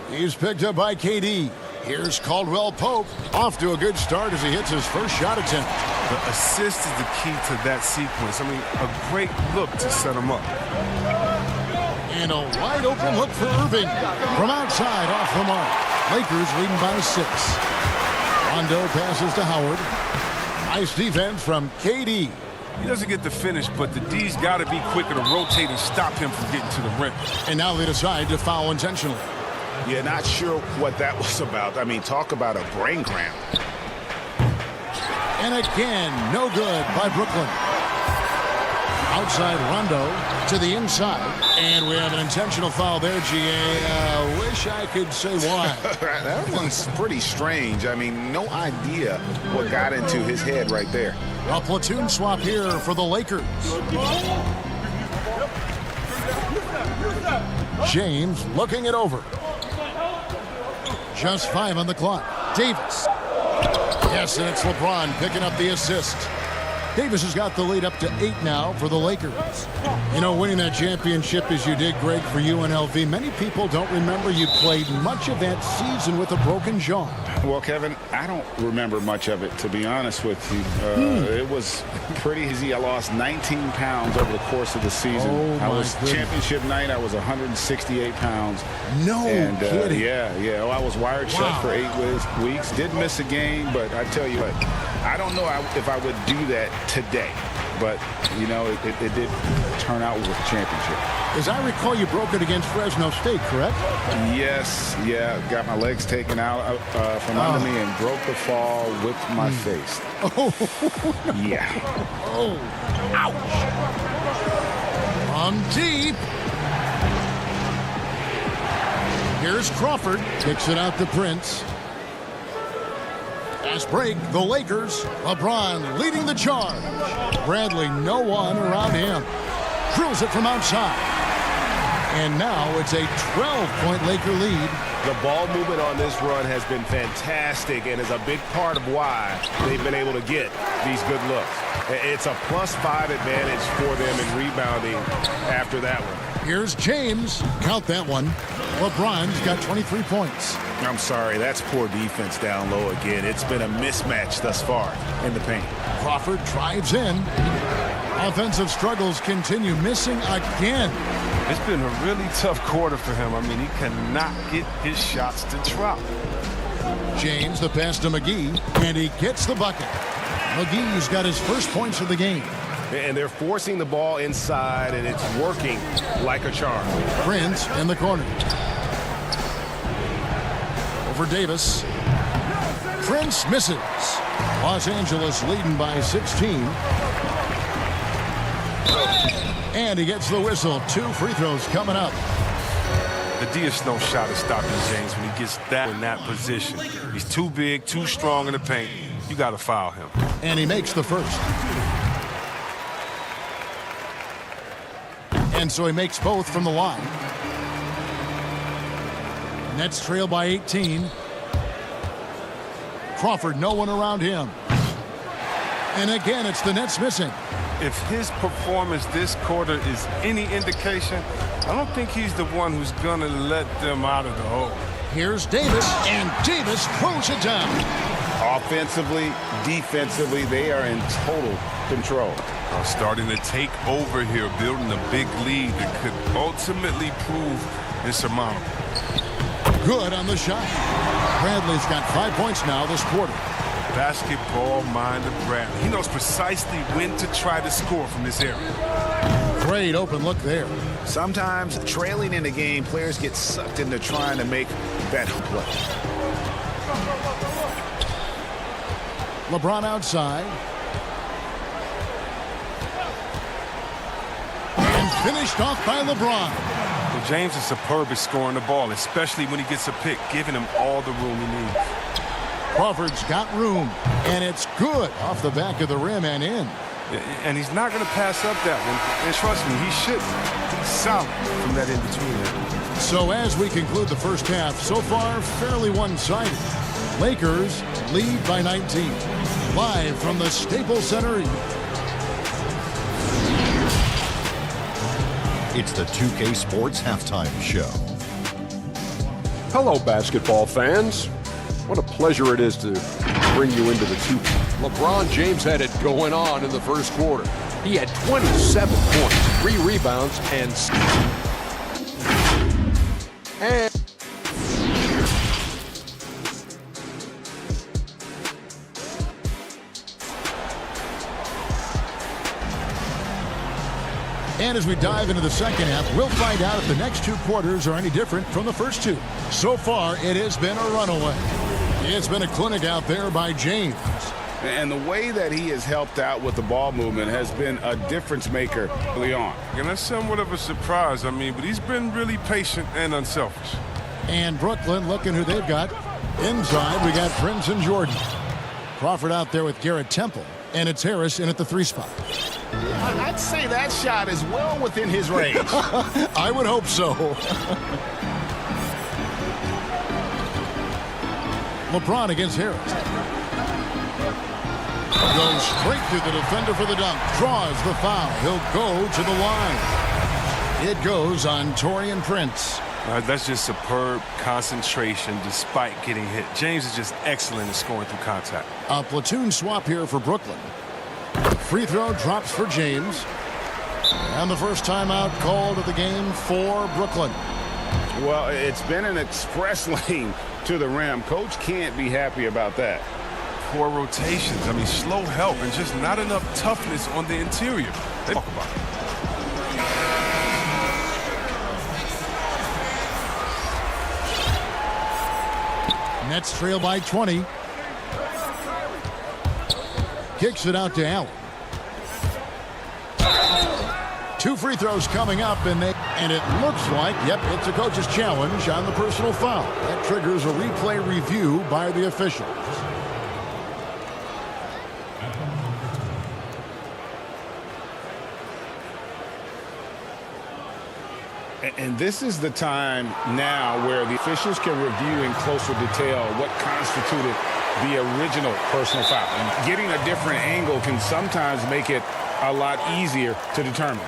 [SPEAKER 1] He's picked up by KD. Here's Caldwell Pope. Off to a good start as he hits his first shot attempt.
[SPEAKER 9] The assist is the key to that sequence. I mean, a great look to set him up.
[SPEAKER 1] And a wide open look for Irving. From outside, off the mark. Lakers leading by 6. Rondo passes to Howard. Nice defense from KD.
[SPEAKER 9] He doesn't get the finish, but the D's got to be quicker to rotate and stop him from getting to the rim.
[SPEAKER 1] And now they decide to foul intentionally.
[SPEAKER 3] Yeah, not sure what that was about. I mean, talk about a brain cramp.
[SPEAKER 1] And again, no good by Brooklyn. Outside Rondo to the inside. And we have an intentional foul there, GA. Wish I could say why.
[SPEAKER 3] That one's pretty strange. I mean, no idea what got into his head right there.
[SPEAKER 1] A platoon swap here for the Lakers. James looking it over. Just 5 on the clock. Davis. Yes, and it's LeBron picking up the assist. Davis has got the lead up to 8 now for the Lakers. You know, winning that championship as you did, Greg, for UNLV, many people don't remember you played much of that season with a broken jaw.
[SPEAKER 3] Well, Kevin, I don't remember much of it, to be honest with you. It was pretty easy. I lost 19 pounds over the course of the season.
[SPEAKER 1] Oh,
[SPEAKER 3] I was
[SPEAKER 1] goodness.
[SPEAKER 3] championship night. I was 168 pounds.
[SPEAKER 1] No
[SPEAKER 3] and,
[SPEAKER 1] kidding.
[SPEAKER 3] Yeah. Oh, I was wired shut for 8 weeks. Did miss a game, but I tell you what, I don't know if I would do that today. But, you know, it did turn out with a championship.
[SPEAKER 1] As I recall, you broke it against Fresno State, correct?
[SPEAKER 3] Yes, yeah. Got my legs taken out from under me and broke the fall with my face.
[SPEAKER 1] Oh,
[SPEAKER 3] yeah.
[SPEAKER 1] Oh, ouch. From deep. Here's Crawford. Kicks it out to Prince. Fast break, the Lakers. LeBron leading the charge. Bradley, no one around him. Drills it from outside. And now it's a 12-point Laker lead.
[SPEAKER 8] The ball movement on this run has been fantastic and is a big part of why they've been able to get these good looks. It's a +5 advantage for them in rebounding after that one.
[SPEAKER 1] Here's James. Count that one. LeBron's got 23 points.
[SPEAKER 3] I'm sorry, that's poor defense down low again. It's been a mismatch thus far in the paint.
[SPEAKER 1] Crawford drives in. Offensive struggles continue, missing again.
[SPEAKER 9] It's been a really tough quarter for him. I mean, he cannot get his shots to drop.
[SPEAKER 1] James, the pass to McGee, and he gets the bucket. McGee's got his first points of the game.
[SPEAKER 8] And they're forcing the ball inside, and it's working like a charm.
[SPEAKER 1] Prince in the corner. Over Davis. Prince misses. Los Angeles leading by 16. And he gets the whistle. 2 free throws coming up.
[SPEAKER 9] The D is no shot at stopping James when he gets that in that position. He's too big, too strong in the paint. You got to foul him.
[SPEAKER 1] And he makes the first. And so he makes both from the line. Nets trail by 18. Crawford, no one around him. And again, it's the Nets missing.
[SPEAKER 9] If his performance this quarter is any indication, I don't think he's the one who's going to let them out of the hole.
[SPEAKER 1] Here's Davis, and Davis throws it down.
[SPEAKER 3] Offensively, defensively, they are in total control.
[SPEAKER 9] Starting to take over here, building a big lead that could ultimately prove insurmountable.
[SPEAKER 1] Good on the shot. Bradley's got 5 points now this quarter.
[SPEAKER 9] Basketball-minded Bradley. He knows precisely when to try to score from this area.
[SPEAKER 1] Great open look there.
[SPEAKER 3] Sometimes trailing in the game, players get sucked into trying to make that play.
[SPEAKER 1] LeBron outside. And finished off by LeBron.
[SPEAKER 9] Well, James is superb at scoring the ball, especially when he gets a pick, giving him all the room he needs.
[SPEAKER 1] Crawford's got room, and it's good off the back of the rim and in.
[SPEAKER 9] And he's not going to pass up that one. And trust me, he shouldn't. Solid from that in-between.
[SPEAKER 1] So as we conclude the first half, so far fairly one-sided. Lakers lead by 19. Live from the Staples Center.
[SPEAKER 6] It's the 2K Sports Halftime Show.
[SPEAKER 7] Hello, basketball fans. What a pleasure it is to bring you into the 2K. LeBron James had it going on in the first quarter. He had 27 points, 3 rebounds, and
[SPEAKER 1] And as we dive into the second half, we'll find out if the next 2 quarters are any different from the first 2. So far, it has been a runaway. It's been a clinic out there by James.
[SPEAKER 3] And the way that he has helped out with the ball movement has been a difference maker early on.
[SPEAKER 9] And that's somewhat of a surprise, but he's been really patient and unselfish.
[SPEAKER 1] And Brooklyn, looking who they've got. Inside, we got Prince and Jordan. Crawford out there with Garrett Temple. And it's Harris in at the 3 spot.
[SPEAKER 3] I'd say that shot is well within his range.
[SPEAKER 1] I would hope so. LeBron against Harris. Goes straight through the defender for the dunk. Draws the foul. He'll go to the line. It goes on Taurean Prince.
[SPEAKER 9] That's just superb concentration despite getting hit. James is just excellent at scoring through contact.
[SPEAKER 1] A platoon swap here for Brooklyn. Free throw drops for James. And the first timeout called of the game for Brooklyn.
[SPEAKER 3] Well, it's been an express lane to the rim. Coach can't be happy about that.
[SPEAKER 9] Poor rotations. Slow help and just not enough toughness on the interior. They talk about it.
[SPEAKER 1] Nets trail by 20. Kicks it out to Allen. 2 free throws coming up, and it looks like, it's a coach's challenge on the personal foul. That triggers a replay review by the officials.
[SPEAKER 3] And this is the time now where the officials can review in closer detail what constituted the original personal foul. And getting a different angle can sometimes make it a lot easier to determine.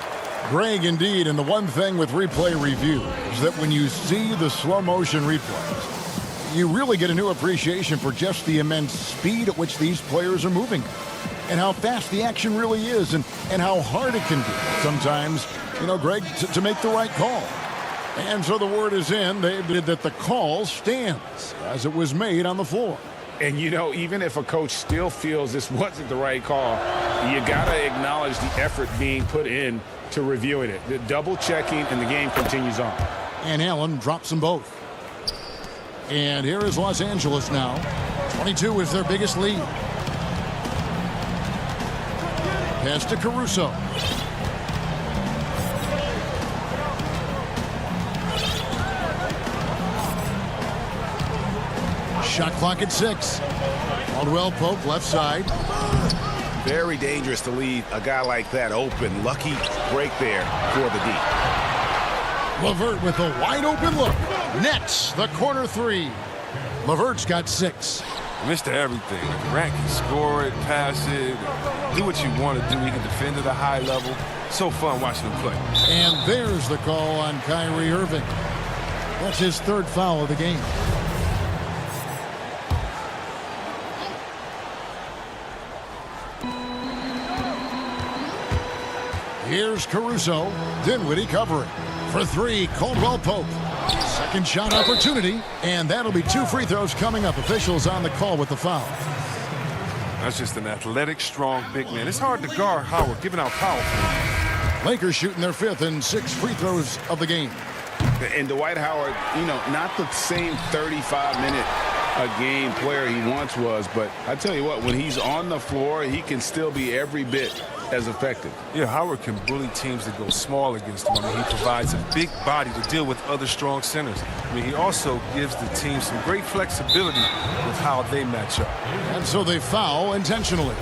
[SPEAKER 1] Greg, indeed, and the one thing with replay review is that when you see the slow motion replays, you really get a new appreciation for just the immense speed at which these players are moving and how fast the action really is and how hard it can be sometimes, Greg, to make the right call. And so the word is in, that the call stands as it was made on the floor.
[SPEAKER 3] And, even if a coach still feels this wasn't the right call, you got to acknowledge the effort being put in to reviewing it. The double checking, and the game continues on.
[SPEAKER 1] And Allen drops them both. And here is Los Angeles now. 22 is their biggest lead. Pass to Caruso. Shot clock at 6. Caldwell Pope left side.
[SPEAKER 3] Very dangerous to leave a guy like that open. Lucky break there for the D.
[SPEAKER 1] LeVert with a wide open look. Nets the corner 3. LeVert's got 6.
[SPEAKER 9] Mr. Everything. Grant can score it, pass it, do what you want to do. He can defend at a high level. So fun watching him play.
[SPEAKER 1] And there's the call on Kyrie Irving. That's his 3rd foul of the game. Here's Caruso. Dinwiddie covering. For 3, Caldwell Pope. Second shot opportunity, and that'll be 2 free throws coming up. Officials on the call with the foul.
[SPEAKER 9] That's just an athletic, strong big man. It's hard to guard Howard, giving out powerful.
[SPEAKER 1] Lakers shooting their 5th and 6th free throws of the game.
[SPEAKER 3] And Dwight Howard, not the same 35-minute-a-game player he once was, but I tell you what, when he's on the floor, he can still be every bit as effective.
[SPEAKER 9] Yeah, Howard can bully teams that go small against him. He provides a big body to deal with other strong centers. He also gives the team some great flexibility with how they match up.
[SPEAKER 1] And so they foul intentionally.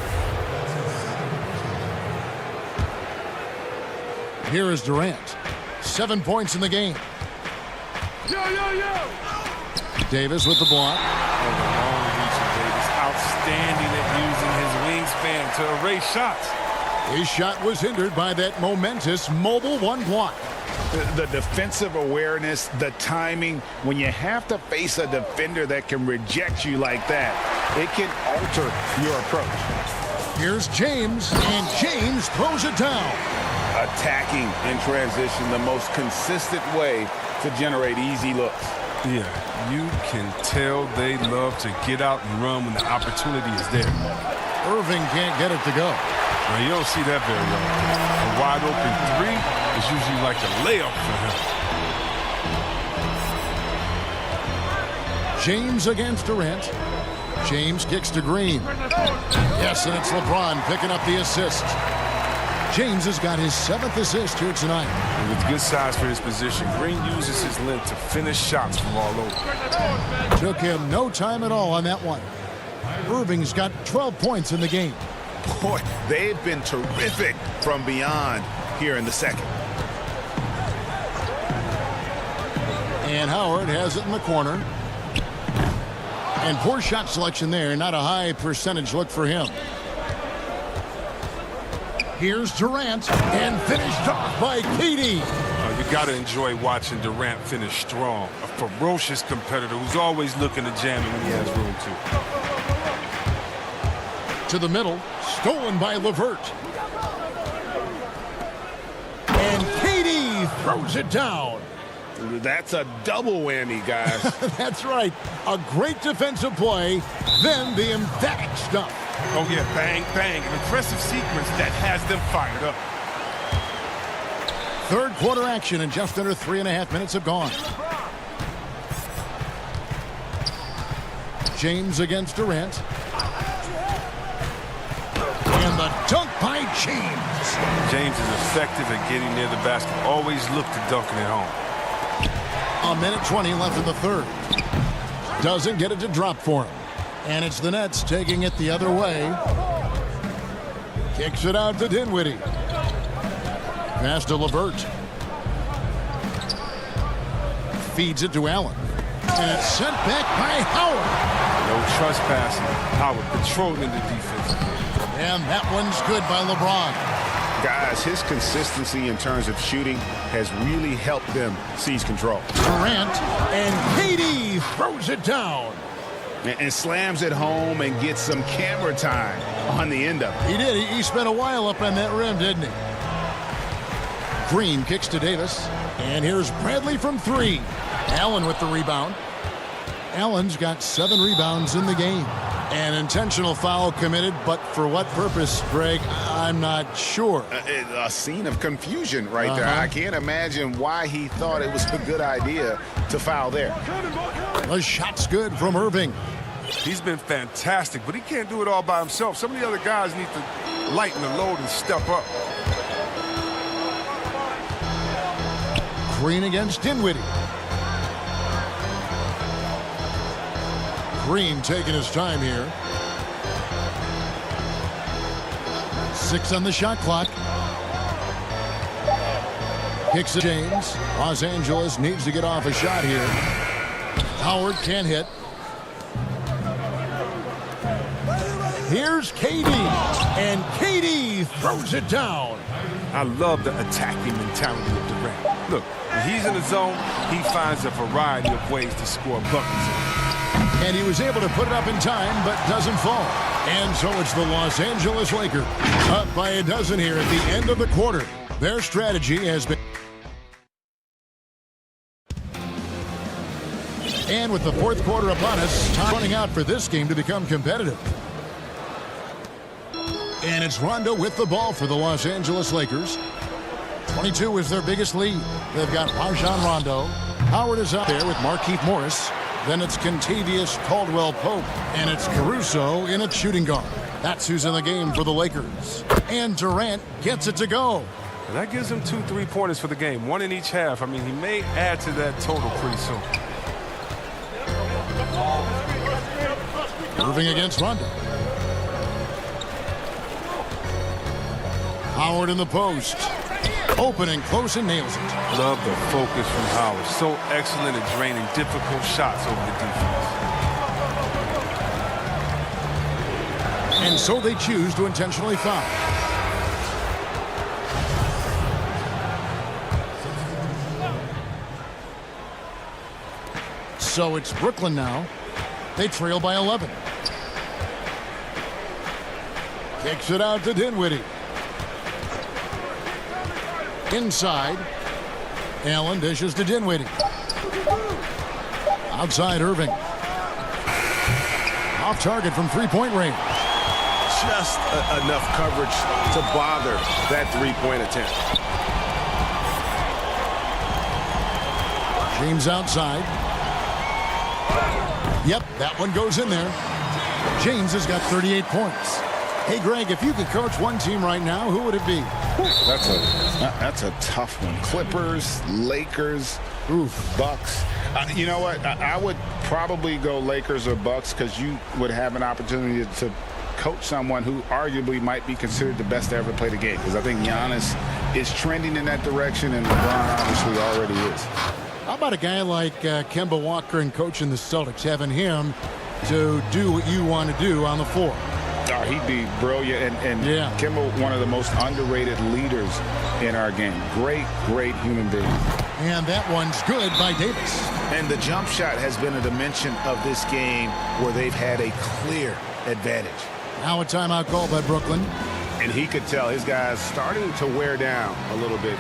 [SPEAKER 1] Here is Durant. 7 points in the game. Davis with the block.
[SPEAKER 9] Outstanding at using his wingspan to erase shots.
[SPEAKER 1] His shot was hindered by that momentous mobile one block.
[SPEAKER 3] The defensive awareness, the timing, when you have to face a defender that can reject you like that, it can alter your approach.
[SPEAKER 1] Here's James, and James throws it down.
[SPEAKER 3] Attacking in transition, the most consistent way to generate easy looks.
[SPEAKER 9] Yeah, you can tell they love to get out and run when the opportunity is there.
[SPEAKER 1] Irving can't get it to go.
[SPEAKER 9] Now, you don't see that very often. A wide open three is usually like a layup for him.
[SPEAKER 1] James against Durant. James kicks to Green. Yes, and it's LeBron picking up the assist. James has got his 7th assist here tonight.
[SPEAKER 9] And with good size for his position, Green uses his length to finish shots from all over.
[SPEAKER 1] Took him no time at all on that one. Irving's got 12 points in the game.
[SPEAKER 3] Boy, they've been terrific from beyond here in the second.
[SPEAKER 1] And Howard has it in the corner. And poor shot selection there. Not a high percentage look for him. Here's Durant, and finished off by KD.
[SPEAKER 9] You got to enjoy watching Durant finish strong. A ferocious competitor who's always looking to jam him when he has room to.
[SPEAKER 1] To the middle, stolen by LeVert. And KD throws it down.
[SPEAKER 3] That's a double whammy, guys.
[SPEAKER 1] That's right. A great defensive play, then the emphatic stuff.
[SPEAKER 9] Oh, yeah, bang, bang. An impressive sequence that has them fired up.
[SPEAKER 1] Third quarter action, and just under 3.5 minutes have gone. James against Durant. And the dunk by James.
[SPEAKER 9] James is effective at getting near the basket. Always look to dunking it home.
[SPEAKER 1] A minute 20 left in the third. Doesn't get it to drop for him. And it's the Nets taking it the other way. Kicks it out to Dinwiddie. Pass to LeVert. Feeds it to Allen. And it's sent back by Howard.
[SPEAKER 9] No trespassing. Howard controlling the defense.
[SPEAKER 1] And that one's good by LeBron.
[SPEAKER 3] Guys, his consistency in terms of shooting has really helped them seize control.
[SPEAKER 1] Durant, and KD throws it down.
[SPEAKER 3] And slams it home and gets some camera time on the end of it.
[SPEAKER 1] He did. He spent a while up on that rim, didn't he? Green kicks to Davis. And here's Bradley from 3. Allen with the rebound. Allen's got 7 rebounds in the game. An intentional foul committed, but for what purpose, Greg, I'm not sure.
[SPEAKER 3] A scene of confusion right there. I can't imagine why he thought it was a good idea to foul there.
[SPEAKER 1] The shot's good from Irving.
[SPEAKER 9] He's been fantastic, but he can't do it all by himself. Some of the other guys need to lighten the load and step up.
[SPEAKER 1] Green against Dinwiddie. Green taking his time here. 6 on the shot clock. Kicks to James. Los Angeles needs to get off a shot here. Howard can't hit. Here's KD. And KD throws it down.
[SPEAKER 9] I love the attacking mentality of Durant. Look, when he's in the zone, he finds a variety of ways to score buckets.
[SPEAKER 1] And he was able to put it up in time, but doesn't fall. And so it's the Los Angeles Lakers up by a dozen here at the end of the quarter. Their strategy has been... And with the fourth quarter upon us, time running out for this game to become competitive. And it's Rondo with the ball for the Los Angeles Lakers. 22 is their biggest lead. They've got Rajon Rondo. Howard is out there with Markieff Morris. Then it's Kentavious Caldwell-Pope. And it's Caruso in at shooting guard. That's who's in the game for the Lakers. And Durant gets it to go.
[SPEAKER 9] And that gives him 2 3-pointers for the game, 1 in each half. I mean, he may add to that total pretty soon.
[SPEAKER 1] Irving against Rondo. Howard in the post. Open and close and nails it.
[SPEAKER 9] Love the focus from Howard. So excellent at draining difficult shots over the defense.
[SPEAKER 1] And so they choose to intentionally foul. So it's Brooklyn now. They trail by 11. Kicks it out to Dinwiddie. Inside. Allen dishes to Dinwiddie. Outside Irving. Off target from three-point range.
[SPEAKER 8] Just enough coverage to bother that three-point attempt.
[SPEAKER 1] James outside. Yep, that one goes in there. James has got 38 points. Hey, Greg, if you could coach one team right now, who would it be?
[SPEAKER 3] That's a tough one. Clippers, Lakers, Bucks. You know what? I would probably go Lakers or Bucks because you would have an opportunity to coach someone who arguably might be considered the best to ever play the game, because I think Giannis is trending in that direction and LeBron obviously already is.
[SPEAKER 1] How about a guy like Kemba Walker and coaching the Celtics, having him to do what you want to do on the floor?
[SPEAKER 3] Oh, he'd be brilliant, and
[SPEAKER 1] yeah.
[SPEAKER 3] Kemba, one of the most underrated leaders in our game. Great human being.
[SPEAKER 1] And that one's good by Davis.
[SPEAKER 8] And the jump shot has been a dimension of this game where they've had a clear advantage.
[SPEAKER 1] Now a timeout called by Brooklyn.
[SPEAKER 8] And he could tell his guys starting to wear down a little bit.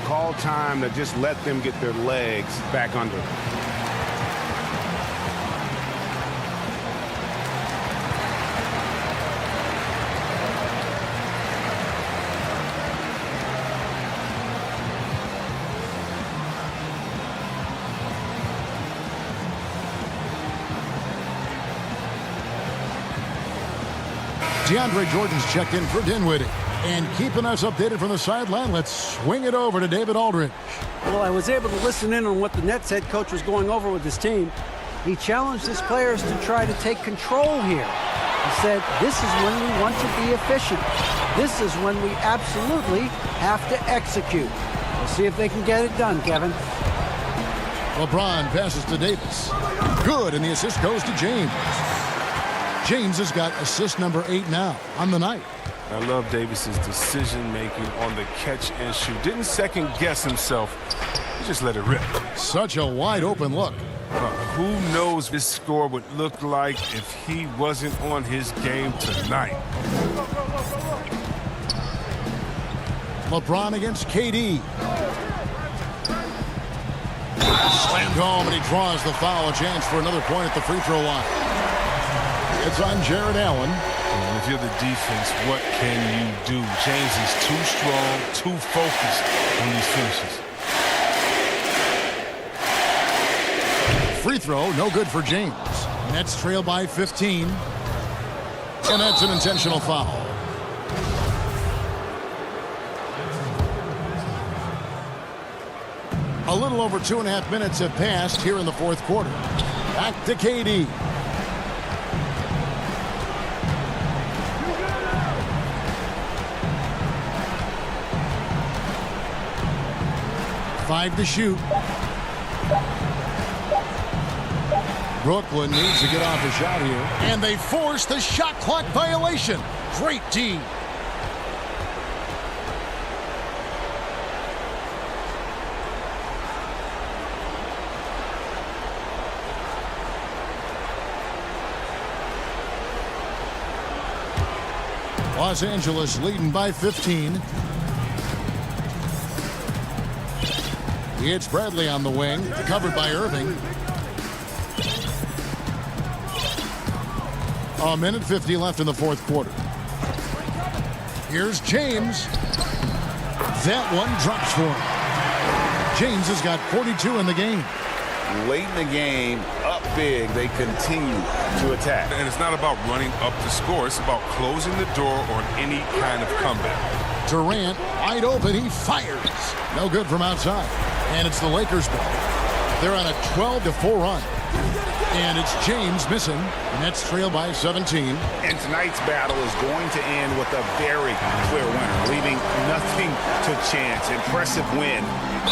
[SPEAKER 8] Call time to just let them get their legs back under.
[SPEAKER 1] DeAndre Jordan's checked in for Dinwiddie. And keeping us updated from the sideline, let's swing it over to David Aldridge.
[SPEAKER 5] Well, I was able to listen in on what the Nets head coach was going over with his team. He challenged his players to try to take control here. He said, this is when we want to be efficient. This is when we absolutely have to execute. We'll see if they can get it done, Kevin.
[SPEAKER 1] LeBron passes to Davis. Good, and the assist goes to James. James has got assist number 8 now on the night.
[SPEAKER 9] I love Davis's decision-making on the catch and shoot. Didn't second-guess himself. He just let it rip.
[SPEAKER 1] Such a wide-open look.
[SPEAKER 9] Who knows this score would look like if he wasn't on his game tonight.
[SPEAKER 1] LeBron against KD. Slammed home, and he draws the foul. A chance for another point at the free throw line. It's on Jared Allen.
[SPEAKER 9] And if you're the defense, what can you do? James is too strong, too focused on these finishes.
[SPEAKER 1] Free throw, no good for James. Nets trail by 15. And that's an intentional foul. A little over 2.5 minutes have passed here in the fourth quarter. Back to KD. Five to shoot. Brooklyn needs to get off a shot here. And they force the shot clock violation. Great D. Los Angeles leading by 15. It's Bradley on the wing, covered by Irving. A minute 50 left in the fourth quarter. Here's James. That one drops for him. James has got 42 in the game.
[SPEAKER 8] Late in the game, up big, they continue to attack.
[SPEAKER 9] And it's not about running up the score. It's about closing the door on any kind of comeback.
[SPEAKER 1] Durant, wide open, he fires. No good from outside. And it's the Lakers' ball. They're on a 12-4 run. And it's James missing. Nets trail by 17.
[SPEAKER 3] And tonight's battle is going to end with a very clear winner, leaving nothing to chance. Impressive win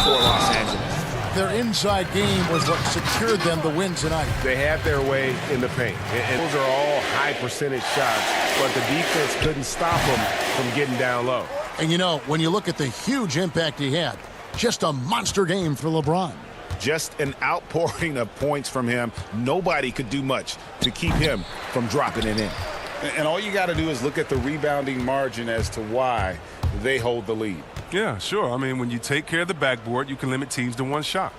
[SPEAKER 3] for Los Angeles.
[SPEAKER 1] Their inside game was what secured them the win tonight.
[SPEAKER 8] They had their way in the paint. And those are all high percentage shots, but the defense couldn't stop them from getting down low.
[SPEAKER 1] And you know, when you look at the huge impact he had, just a monster game for LeBron.
[SPEAKER 8] Just an outpouring of points from him. Nobody could do much to keep him from dropping it in.
[SPEAKER 3] And all you got to do is look at the rebounding margin as to why they hold the lead.
[SPEAKER 9] Yeah, sure. I mean, when you take care of the backboard, you can limit teams to one shot.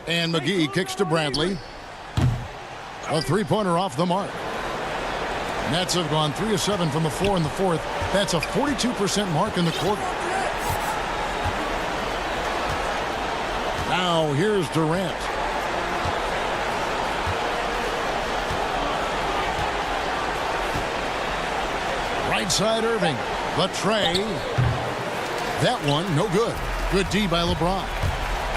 [SPEAKER 1] And McGee kicks to Bradley. A three-pointer off the mark. Nets have gone 3 of 7 from the floor in the fourth. That's a 42% mark in the quarter. Now here's Durant. Right side Irving. The tray. That one, no good. Good D by LeBron.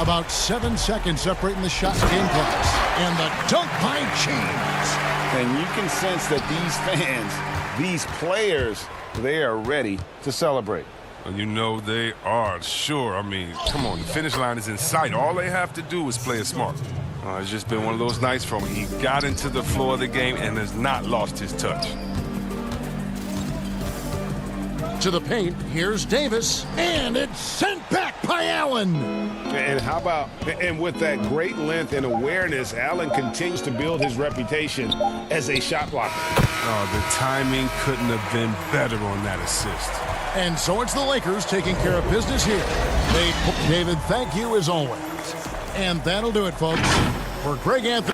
[SPEAKER 1] About 7 seconds separating the shot game clocks. And the dunk by James.
[SPEAKER 3] And you can sense that these fans, these players, they are ready to celebrate.
[SPEAKER 9] You know they are, sure. I mean, come on, the finish line is in sight. All they have to do is play it smart. It's just been one of those nights for him. He got into the floor of the game and has not lost his touch.
[SPEAKER 1] To the paint, here's Davis, and it's sent back by Allen.
[SPEAKER 8] And how about, and with that great length and awareness, Allen continues to build his reputation as a shot blocker.
[SPEAKER 9] Oh, the timing couldn't have been better on that assist.
[SPEAKER 1] And so it's the Lakers taking care of business here. David, thank you as always. And that'll do it, folks. For Greg Anthony.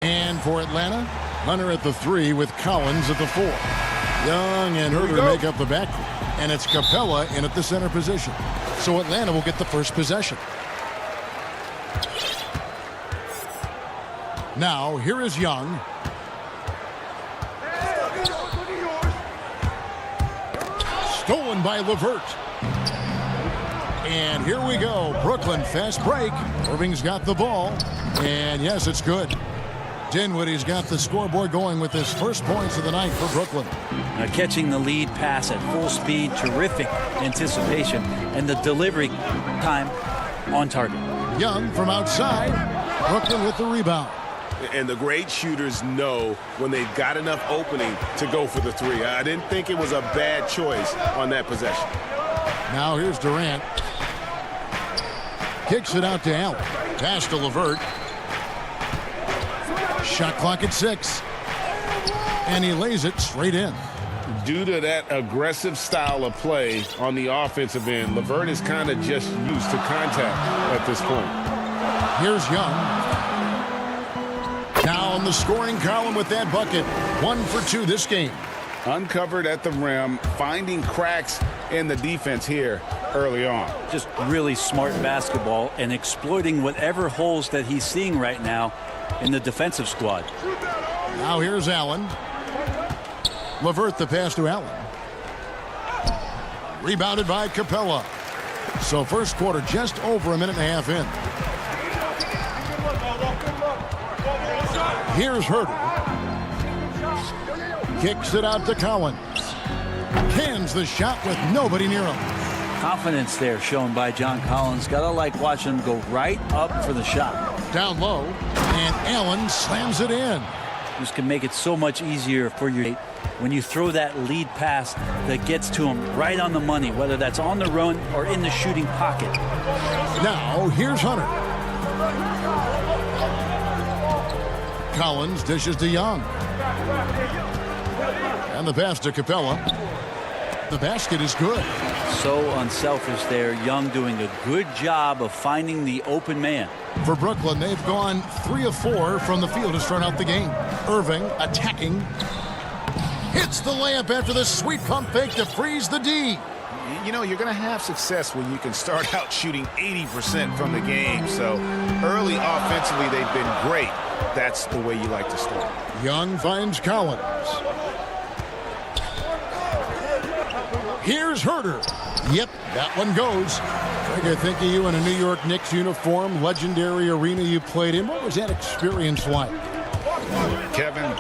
[SPEAKER 1] And for Atlanta, Hunter at the 3 with Collins at the 4. Young and Herder make up the backcourt. And it's Capella in at the center position. So Atlanta will get the first possession. Now, here is Young. Stolen by LeVert. And here we go. Brooklyn fast break. Irving's got the ball. And yes, it's good. Dinwiddie's got the scoreboard going with his first points of the night for Brooklyn.
[SPEAKER 2] Now catching the lead pass at full speed, terrific anticipation, and the delivery time on target.
[SPEAKER 1] Young from outside. Brooklyn with the rebound.
[SPEAKER 8] And the great shooters know when they've got enough opening to go for the 3. I didn't think it was a bad choice on that possession.
[SPEAKER 1] Now here's Durant. Kicks it out to Allen. Pass to LeVert. Shot clock at 6. And he lays it straight in.
[SPEAKER 8] Due to that aggressive style of play on the offensive end, LeVert is kind of just used to contact at this point.
[SPEAKER 1] Here's Young. Now on the scoring column with that bucket. 1 for 2 this game.
[SPEAKER 3] Uncovered at the rim, finding cracks in the defense here early on.
[SPEAKER 2] Just really smart basketball and exploiting whatever holes that he's seeing right now in the defensive squad.
[SPEAKER 1] Now here's Allen. LeVert the pass to Allen. Rebounded by Capella. So first quarter just over a minute and a half in. Here's Herder. Kicks it out to Collins. Cans the shot with nobody near him.
[SPEAKER 2] Confidence there shown by John Collins. Gotta like watching him go right up for the shot.
[SPEAKER 1] Down low, and Allen slams it in.
[SPEAKER 2] This can make it so much easier for you when you throw that lead pass that gets to him right on the money, whether that's on the run or in the shooting pocket.
[SPEAKER 1] Now, here's Hunter. Collins dishes to Young. And the pass to Capella. The basket is good.
[SPEAKER 2] So unselfish there. Young doing a good job of finding the open man.
[SPEAKER 1] For Brooklyn, they've gone 3 of 4 from the field to start out the game. Irving attacking. Hits the layup after the sweet pump fake to freeze the D.
[SPEAKER 3] You know, you're going to have success when you can start out shooting 80% from the game. So early offensively, they've been great. That's the way you like to start.
[SPEAKER 1] Young finds Collins. Here's Herder. Yep, that one goes. Greg, I think of you in a New York Knicks uniform, legendary arena you played in. What was that experience like?
[SPEAKER 3] Kevin,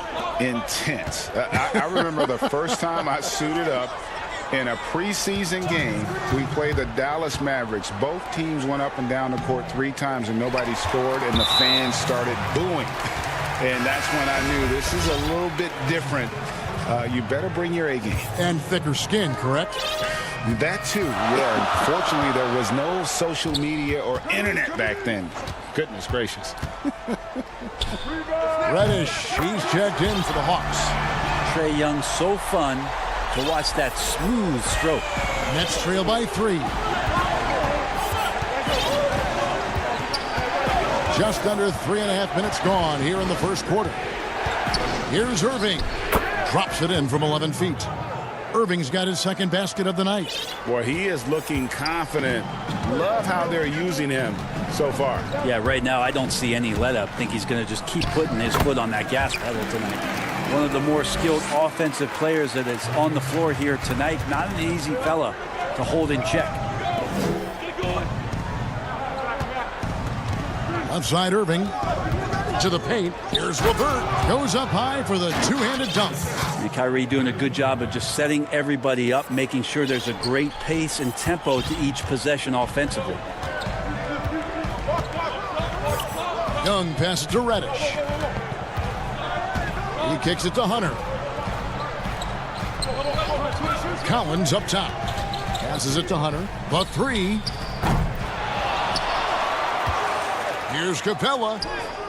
[SPEAKER 3] intense. I remember the first time I suited up in a preseason game. We played the Dallas Mavericks. Both teams went up and down the court 3 times and nobody scored, and the fans started booing. And that's when I knew this is a little bit different. You better bring your A game.
[SPEAKER 1] And thicker skin, correct?
[SPEAKER 3] That too, yeah. Fortunately, there was no social media or internet back then. Goodness gracious.
[SPEAKER 1] Reddish, he's checked in for the Hawks.
[SPEAKER 2] Trae Young, so fun to watch that smooth stroke.
[SPEAKER 1] Nets trail by 3. Just under 3.5 minutes gone here in the first quarter. Here's Irving. Drops it in from 11 feet. Irving's got his second basket of the night.
[SPEAKER 3] Boy, he is looking confident. Love how they're using him so far.
[SPEAKER 2] Yeah, right now I don't see any let up. I think he's going to just keep putting his foot on that gas pedal tonight. One of the more skilled offensive players that is on the floor here tonight. Not an easy fella to hold in check.
[SPEAKER 1] Outside Irving. To the paint. Here's LeVert. Goes up high for the two-handed dunk.
[SPEAKER 2] And Kyrie doing a good job of just setting everybody up, making sure there's a great pace and tempo to each possession offensively.
[SPEAKER 1] Young passes to Reddish. He kicks it to Hunter. Collins up top. Passes it to Hunter. The 3. Here's Capella.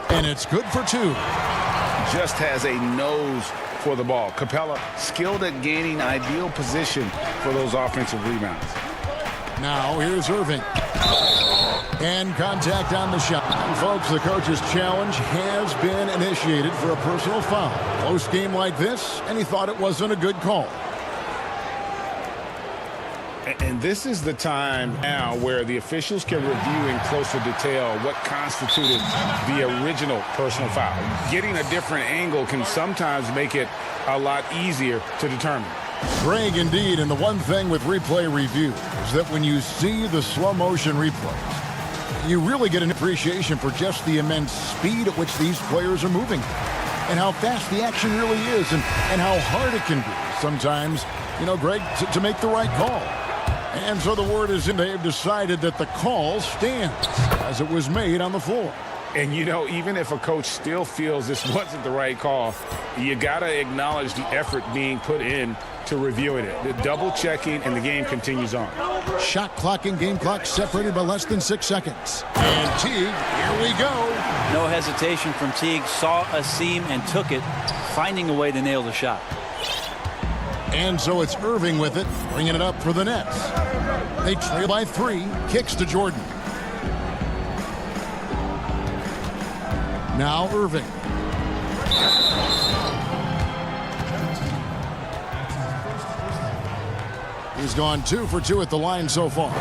[SPEAKER 1] And it's good for 2.
[SPEAKER 3] Just has a nose for the ball. Capella skilled at gaining ideal position for those offensive rebounds.
[SPEAKER 1] Now here's Irving. And contact on the shot. And folks, the coach's challenge has been initiated for a personal foul. Close game like this, and he thought it wasn't a good call.
[SPEAKER 3] And this is the time now where the officials can review in closer detail what constituted the original personal foul. Getting a different angle can sometimes make it a lot easier to determine.
[SPEAKER 1] Greg, indeed, and the one thing with replay review is that when you see the slow motion replays, you really get an appreciation for just the immense speed at which these players are moving and how fast the action really is and how hard it can be sometimes, Greg, to make the right call. And so the word is in, they've decided that the call stands as it was made on the floor.
[SPEAKER 3] And, even if a coach still feels this wasn't the right call, you got to acknowledge the effort being put in to reviewing it. The double checking, and the game continues on.
[SPEAKER 1] Shot clock and game clock separated by less than 6 seconds. And Teague, here we go.
[SPEAKER 2] No hesitation from Teague. Saw a seam and took it, finding a way to nail the shot.
[SPEAKER 1] And so it's Irving with it, bringing it up for the Nets. They trail by 3, kicks to Jordan. Now Irving. He's gone 2 for 2 at the line so far.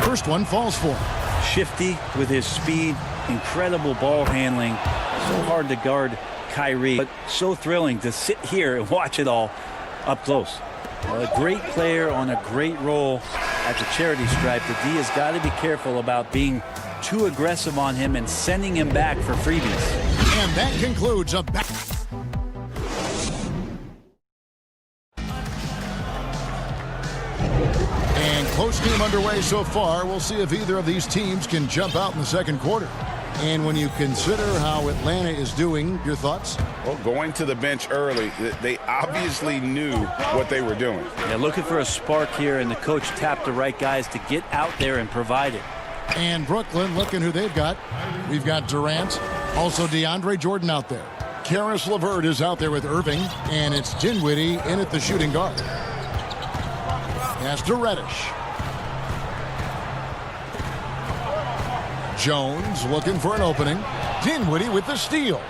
[SPEAKER 1] First one falls for him.
[SPEAKER 2] Shifty with his speed, incredible ball handling. So hard to guard Kyrie, but so thrilling to sit here and watch it all up close. A great player on a great role at the charity stripe. The D has got to be careful about being too aggressive on him and sending him back for freebies.
[SPEAKER 1] And that concludes a back. And close game underway so far. We'll see if either of these teams can jump out in the second quarter. And when you consider how Atlanta is doing, your thoughts?
[SPEAKER 3] Well, going to the bench early, they obviously knew what they were doing.
[SPEAKER 2] Yeah, looking for a spark here, and the coach tapped the right guys to get out there and provide it.
[SPEAKER 1] And Brooklyn, looking who they've got. We've got Durant, also DeAndre Jordan out there. Karis LeVert is out there with Irving, and it's Dinwiddie in at the shooting guard. Pass to Reddish. Jones looking for an opening. Dinwiddie with the steal.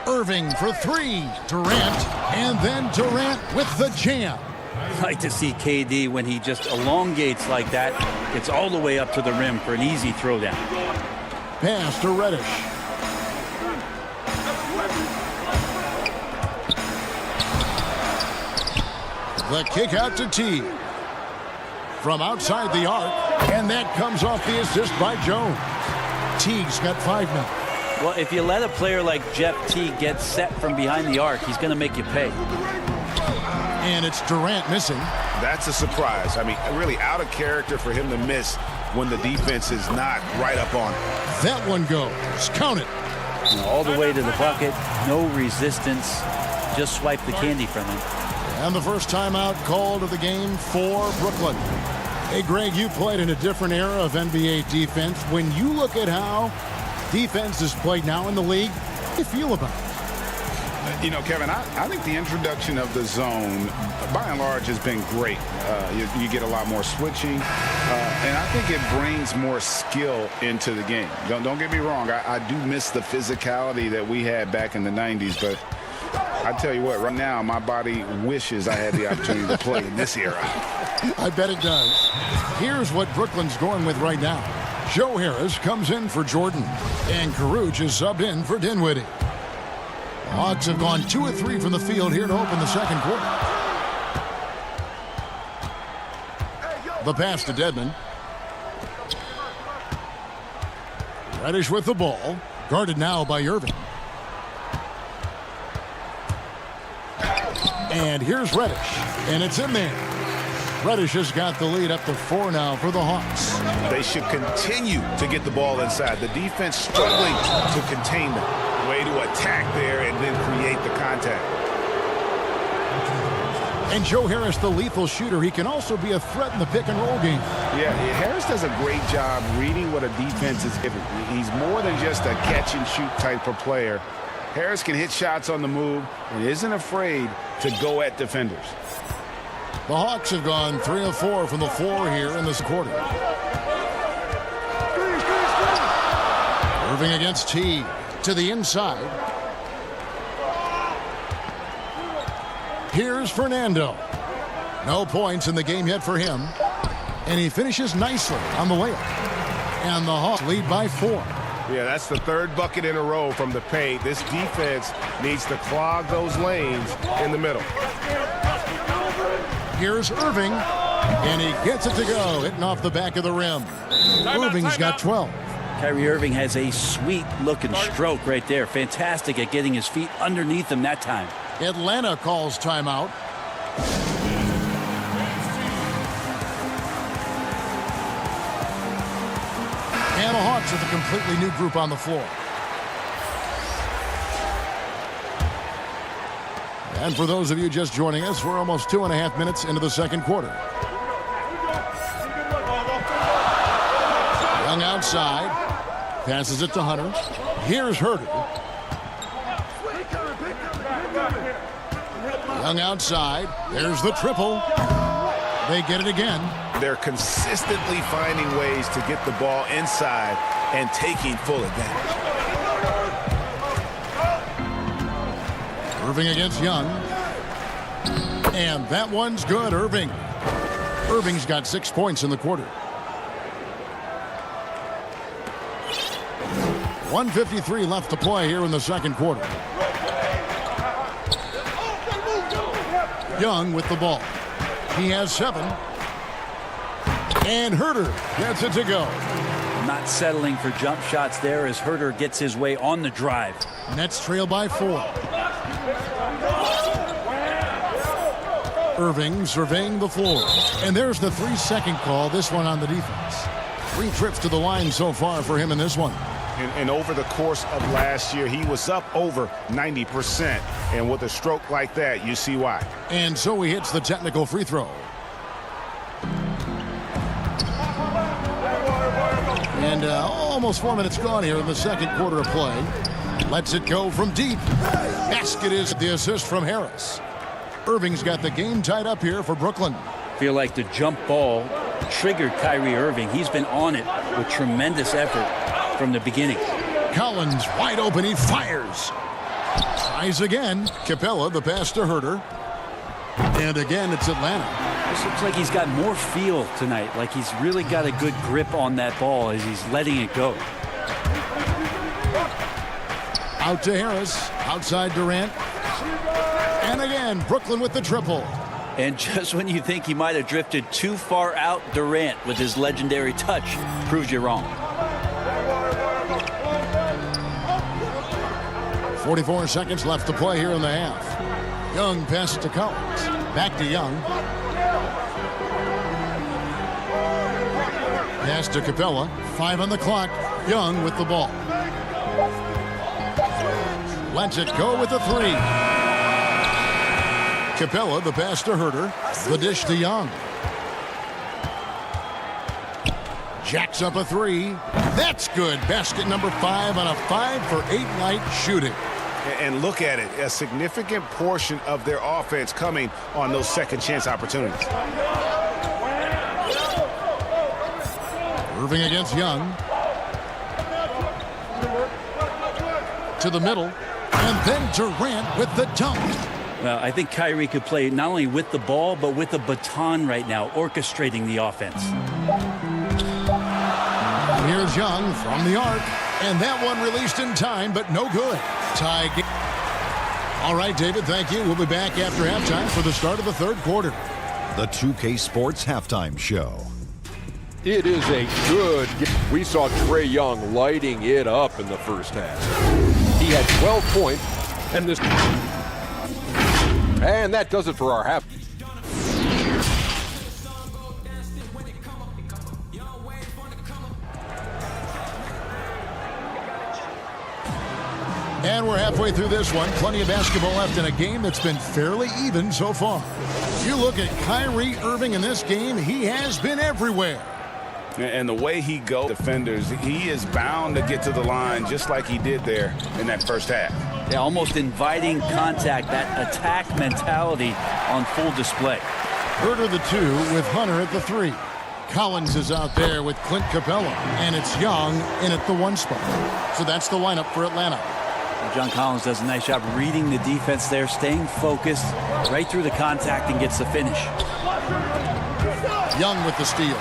[SPEAKER 1] Irving for 3. Durant, and then Durant with the jam.
[SPEAKER 2] I like to see KD when he just elongates like that. It's all the way up to the rim for an easy throwdown.
[SPEAKER 1] Pass to Reddish. The kick out to Teague. From outside the arc, and that comes off the assist by Jones. Teague's got 5 now.
[SPEAKER 2] Well, if you let a player like Jeff Teague get set from behind the arc, he's going to make you pay.
[SPEAKER 1] And it's Durant missing.
[SPEAKER 3] That's a surprise. I mean, really out of character for him to miss when the defense is not right up on him.
[SPEAKER 1] That one goes. Count it.
[SPEAKER 2] All the way to the bucket. No resistance. Just swipe the candy from him.
[SPEAKER 1] And the first timeout called of the game for Brooklyn. Hey, Greg, you played in a different era of NBA defense. When you look at how defense is played now in the league, how do you feel about it?
[SPEAKER 3] Kevin, I think the introduction of the zone, by and large, has been great. You get a lot more switching, and I think it brings more skill into the game. Don't get me wrong. I do miss the physicality that we had back in the 90s, but I tell you what, right now, my body wishes I had the opportunity to play in this era.
[SPEAKER 1] I bet it does. Here's what Brooklyn's going with right now. Joe Harris comes in for Jordan, and Caruth is subbed in for Dinwiddie. The Hawks have gone 2 of 3 from the field here to open the second quarter. The pass to Dedmon. Reddish with the ball, guarded now by Irving. And here's Reddish, and it's in there. Reddish has got the lead up to 4 now for the Hawks.
[SPEAKER 3] They should continue to get the ball inside. The defense struggling to contain them. Way to attack there and then create the contact.
[SPEAKER 1] And Joe Harris, the lethal shooter, he can also be a threat in the pick-and-roll game.
[SPEAKER 3] Yeah, Harris does a great job reading what a defense is giving. He's more than just a catch-and-shoot type of player. Harris can hit shots on the move and isn't afraid to go at defenders.
[SPEAKER 1] The Hawks have gone 3 of 4 from the floor here in this quarter. Irving against T to the inside. Here's Fernando. No points in the game yet for him. And he finishes nicely on the layup. And the Hawks lead by 4.
[SPEAKER 8] Yeah, that's the third bucket in a row from the paint. This defense needs to clog those lanes in the middle.
[SPEAKER 1] Here's Irving, and he gets it to go, hitting off the back of the rim. Irving's got 12.
[SPEAKER 2] Kyrie Irving has a sweet-looking stroke right there. Fantastic at getting his feet underneath him that time.
[SPEAKER 1] Atlanta calls timeout. And the Hawks with a completely new group on the floor. And for those of you just joining us, we're almost 2.5 minutes into the second quarter. Young outside. Passes it to Hunter. Here's Herter. Young outside. There's the triple. They get it again.
[SPEAKER 8] They're consistently finding ways to get the ball inside and taking full advantage.
[SPEAKER 1] Irving against Young. And that one's good, Irving. Irving's got 6 points in the quarter. 1:53 left to play here in the second quarter. Young with the ball. He has 7. And Herter gets it to go.
[SPEAKER 2] Not settling for jump shots there as Herter gets his way on the drive.
[SPEAKER 1] Nets trail by 4. Irving surveying the floor. And there's the 3-second call, this one on the defense. 3 trips to the line so far for him in this one.
[SPEAKER 8] And over the course of last year, he was up over 90%. And with a stroke like that, you see why.
[SPEAKER 1] And so he hits the technical free throw. And almost 4 minutes gone here in the second quarter of play. Lets it go from deep. Basket is the assist from Harris. Irving's got the game tied up here for Brooklyn.
[SPEAKER 2] Feel like the jump ball triggered Kyrie Irving. He's been on it with tremendous effort from the beginning.
[SPEAKER 1] Collins wide open. He fires. Tries again. Capella, the pass to Herter. And again, it's Atlanta.
[SPEAKER 2] This looks like he's got more feel tonight. Like he's really got a good grip on that ball as he's letting it go.
[SPEAKER 1] Out to Harris. Outside Durant. And again, Brooklyn with the triple.
[SPEAKER 2] And just when you think he might have drifted too far out, Durant with his legendary touch proves you wrong.
[SPEAKER 1] 44 seconds left to play here in the half. Young passes to Collins. Back to Young. Pass to Capella. 5 on the clock. Young with the ball. Lets it go with the 3. Capella, the pass to Herter. The dish to Young. Jacks up a 3. That's good. Basket number 5 on a 5-for-8 night shooting.
[SPEAKER 8] And look at it. A significant portion of their offense coming on those second chance opportunities.
[SPEAKER 1] Irving against Young. To the middle. And then Durant with the dunk.
[SPEAKER 2] Well, I think Kyrie could play not only with the ball, but with the baton right now, orchestrating the offense.
[SPEAKER 1] Here's Young from the arc. And that one released in time, but no good. Tie game. All right, David, thank you. We'll be back after halftime for the start of the third quarter.
[SPEAKER 6] The 2K Sports Halftime Show.
[SPEAKER 7] It is a good game. We saw Trae Young lighting it up in the first half. He had 12 points, and that does it for our half.
[SPEAKER 1] And we're halfway through this one. Plenty of basketball left in a game that's been fairly even so far. You look at Kyrie Irving in this game, he has been everywhere.
[SPEAKER 8] And the way he goes, defenders, he is bound to get to the line just like he did there in that first half.
[SPEAKER 2] Yeah, almost inviting contact, that attack mentality on full display.
[SPEAKER 1] Herder the 2 with Hunter at the 3. Collins is out there with Clint Capella, and it's Young in at the 1 spot. So that's the lineup for Atlanta.
[SPEAKER 2] John Collins does a nice job reading the defense there, staying focused right through the contact and gets the finish.
[SPEAKER 1] Young with the steal.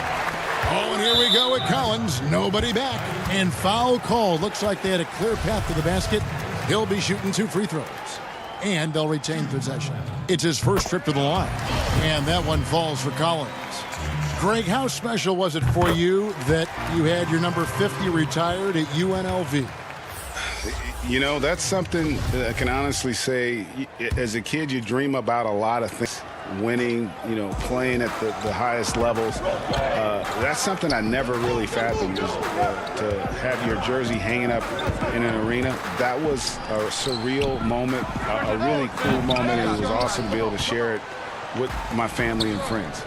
[SPEAKER 1] Oh, and here we go with Collins. Nobody back. And foul call. Looks like they had a clear path to the basket. He'll be shooting 2 free throws. And they'll retain possession. It's his first trip to the line. And that one falls for Collins. Greg, how special was it for you that you had your number 50 retired at UNLV?
[SPEAKER 3] You know, that's something that I can honestly say. As a kid, you dream about a lot of things. Winning, you know, playing at the highest levels. That's something I never really fathomed, is to have your jersey hanging up in an arena. That was a surreal moment, a really cool moment, and it was awesome to be able to share it with my family and friends.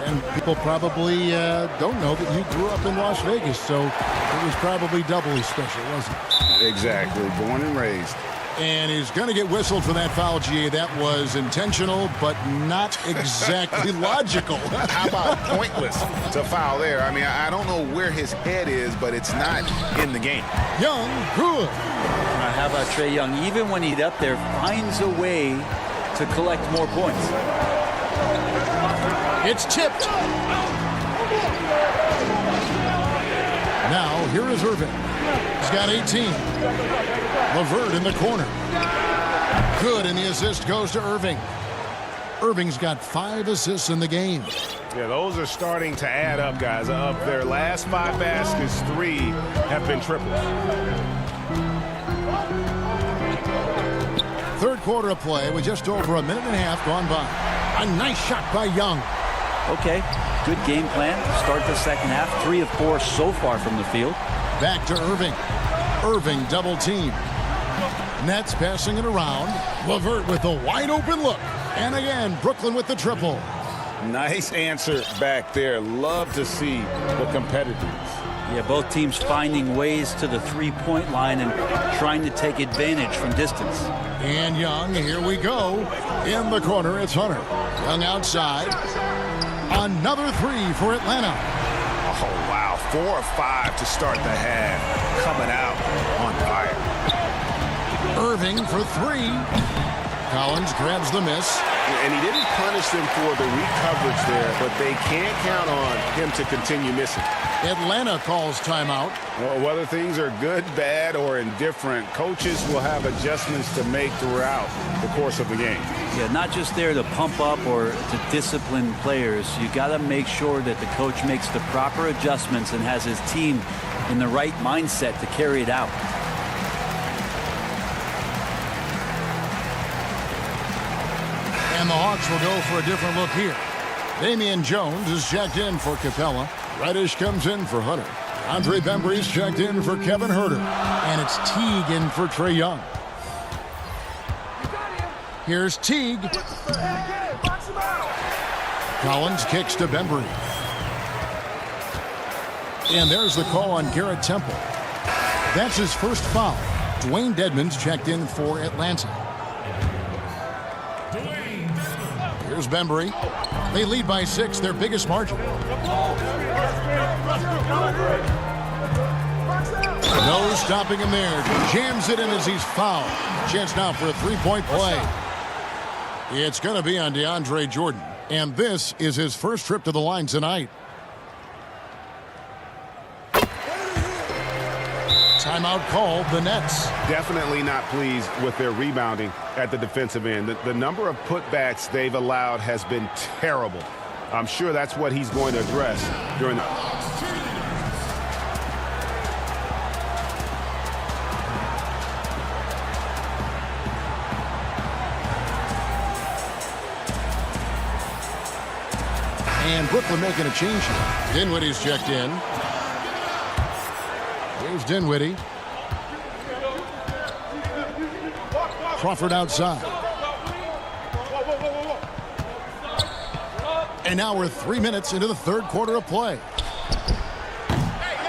[SPEAKER 1] And people probably don't know that you grew up in Las Vegas, so it was probably doubly special, wasn't it?
[SPEAKER 3] Exactly. Born and raised.
[SPEAKER 1] And he's going to get whistled for that foul, GA. That was intentional, but not exactly logical.
[SPEAKER 3] How about pointless to foul there? I mean, I don't know where his head is, but it's not in the game.
[SPEAKER 1] Young, good.
[SPEAKER 2] How about Trae Young? Even when he's up there, finds a way to collect more points.
[SPEAKER 1] It's tipped. Now, here is Irving. He's got 18. LeVert in the corner. Good, and the assist goes to Irving. Irving's got 5 assists in the game.
[SPEAKER 8] Yeah, those are starting to add up, guys. Of their last 5 baskets, 3 have been triples.
[SPEAKER 1] Third quarter of play with just over a minute and a half gone by. A nice shot by Young.
[SPEAKER 2] Okay, good game plan. Start the second half. 3 of 4 so far from the field.
[SPEAKER 1] Back to Irving. Irving double team. Nets passing it around. LeVert with a wide open look. And again, Brooklyn with the triple.
[SPEAKER 8] Nice answer back there. Love to see the competitiveness.
[SPEAKER 2] Yeah, both teams finding ways to the 3-point line and trying to take advantage from distance.
[SPEAKER 1] And Young, here we go. In the corner, it's Hunter. Young outside. Another 3 for Atlanta.
[SPEAKER 8] Oh, wow. 4 or 5 to start the half. Coming out on fire.
[SPEAKER 1] Irving for 3. Collins grabs the miss.
[SPEAKER 8] And he didn't punish them for the recoverage there, but they can't count on him to continue missing.
[SPEAKER 1] Atlanta calls timeout.
[SPEAKER 3] Well, whether things are good, bad, or indifferent, coaches will have adjustments to make throughout the course of the game.
[SPEAKER 2] Yeah, not just there to pump up or to discipline players. You got to make sure that the coach makes the proper adjustments and has his team in the right mindset to carry it out.
[SPEAKER 1] And the Hawks will go for a different look here. Damian Jones is checked in for Capella. Reddish comes in for Hunter. Andre Bembry's checked in for Kevin Herter. And it's Teague in for Trae Young. Here's Teague. Collins kicks to Bembry. And there's the call on Garrett Temple. That's his first foul. Dwayne Dedmon's checked in for Atlanta. Here's Bembry. They lead by 6, their biggest margin. No stopping him there. Jams it in as he's fouled. Chance now for a 3-point play. It's going to be on DeAndre Jordan. And this is his first trip to the line tonight. Timeout called, the Nets.
[SPEAKER 3] Definitely not pleased with their rebounding at the defensive end. The number of putbacks they've allowed has been terrible. I'm sure that's what he's going to address during the...
[SPEAKER 1] And Brooklyn making a change here. Dinwiddie's checked in. Here's Dinwiddie. Crawford outside. And now we're 3 minutes into the third quarter of play.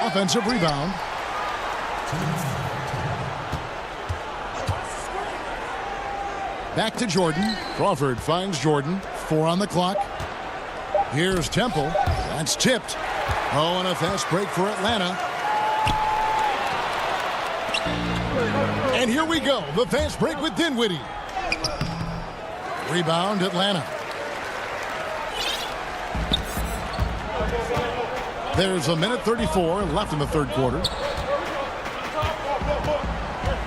[SPEAKER 1] Offensive rebound. Back to Jordan. Crawford finds Jordan. 4 on the clock. Here's Temple. That's tipped. Oh, and a fast break for Atlanta. And here we go. The fast break with Dinwiddie. Rebound, Atlanta. There's a minute 34 left in the third quarter.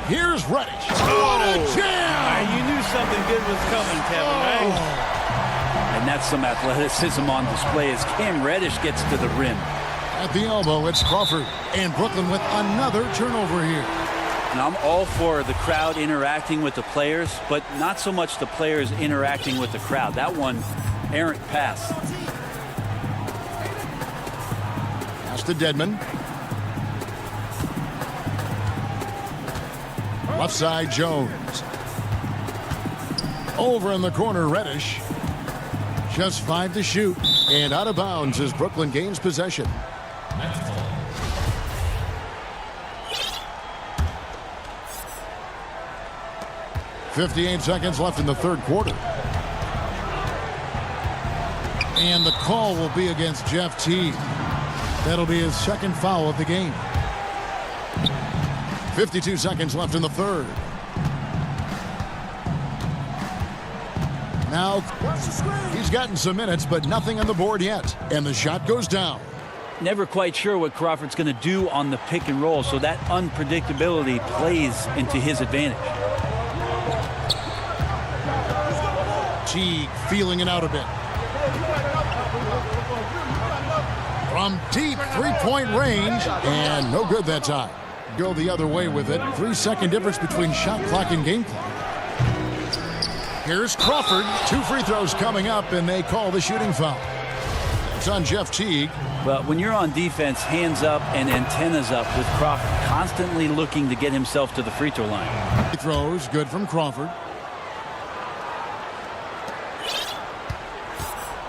[SPEAKER 1] Here's Reddish. What a jam!
[SPEAKER 2] You knew something good was coming, Kevin, right? And that's some athleticism on display as Cam Reddish gets to the rim.
[SPEAKER 1] At the elbow, it's Crawford. And Brooklyn with another turnover here.
[SPEAKER 2] And I'm all for the crowd interacting with the players, but not so much the players interacting with the crowd. That one, errant pass.
[SPEAKER 1] Pass to Dedmon. Left side, Jones. Over in the corner, Reddish. Just 5 to shoot. And out of bounds as Brooklyn gains possession. 58 seconds left in the third quarter. And the call will be against Jeff Teague. That'll be his second foul of the game. 52 seconds left in the third. Now, he's gotten some minutes, but nothing on the board yet. And the shot goes down.
[SPEAKER 2] Never quite sure what Crawford's going to do on the pick and roll, so that unpredictability plays into his advantage.
[SPEAKER 1] Teague feeling it out a bit. From deep three-point range, and no good that time. Go the other way with it. 3-second difference between shot clock and game clock. Here's Crawford. 2 free throws coming up, and they call the shooting foul. It's on Jeff Teague.
[SPEAKER 2] Well, when you're on defense, hands up and antennas up with Crawford constantly looking to get himself to the free throw line.
[SPEAKER 1] Free throws, good from Crawford.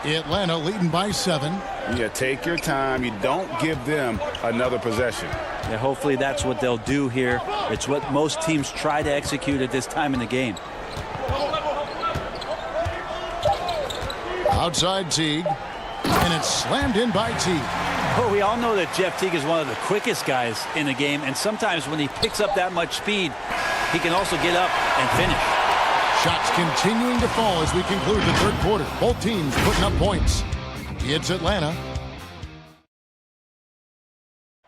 [SPEAKER 1] Atlanta leading by 7.
[SPEAKER 3] Yeah, take your time. You don't give them another possession.
[SPEAKER 2] Yeah, hopefully that's what they'll do here. It's what most teams try to execute at this time in the game.
[SPEAKER 1] Outside Teague, and it's slammed in by Teague.
[SPEAKER 2] Well, we all know that Jeff Teague is one of the quickest guys in the game, and sometimes when he picks up that much speed, he can also get up and finish.
[SPEAKER 1] Shots continuing to fall as we conclude the third quarter. Both teams putting up points. It's Atlanta.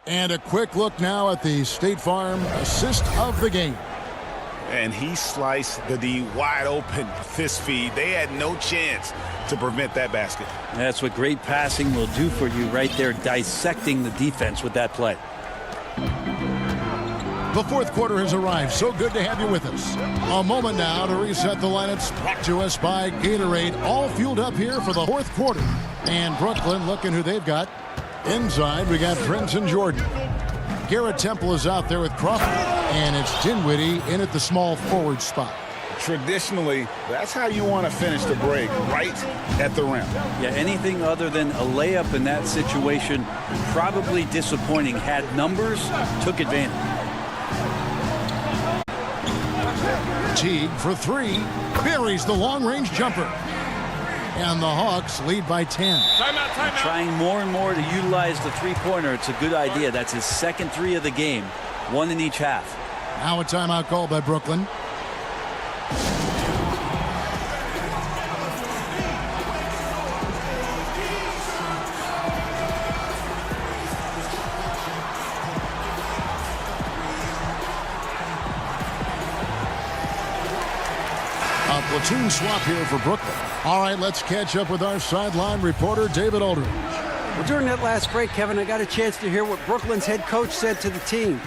[SPEAKER 1] And a quick look now at the State Farm assist of the game.
[SPEAKER 3] And he sliced the D wide open fist feed. They had no chance to prevent that basket.
[SPEAKER 2] That's what great passing will do for you right there, dissecting the defense with that play.
[SPEAKER 1] The fourth quarter has arrived. So good to have you with us. A moment now to reset the lineups. Brought to us by Gatorade. All fueled up here for the fourth quarter. And Brooklyn looking who they've got. Inside, we got Prince and Jordan. Garrett Temple is out there with Crawford. And it's Dinwiddie in at the small forward spot.
[SPEAKER 3] Traditionally, that's how you want to finish the break, right at the rim.
[SPEAKER 2] Yeah, anything other than a layup in that situation, probably disappointing. Had numbers, took advantage.
[SPEAKER 1] Teague for 3. Buries the long-range jumper. And the Hawks lead by 10.
[SPEAKER 2] Timeout. Trying more and more to utilize the three-pointer. It's a good idea. That's his second 3 of the game. 1 in each half.
[SPEAKER 1] Now a timeout called by Brooklyn. A platoon swap here for Brooklyn. All right, let's catch up with our sideline reporter, David Aldridge.
[SPEAKER 5] Well, during that last break, Kevin, I got a chance to hear what Brooklyn's head coach said to the team.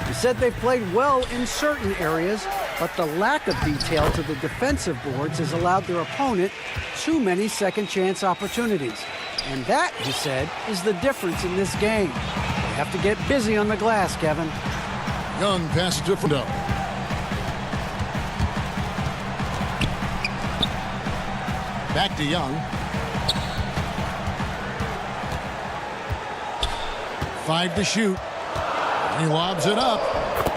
[SPEAKER 5] He said they've played well in certain areas, but the lack of detail to the defensive boards has allowed their opponent too many second-chance opportunities. And that, he said, is the difference in this game. They have to get busy on the glass, Kevin.
[SPEAKER 1] Young passes to Fundo. Back to Young. 5 to shoot. He lobs it up.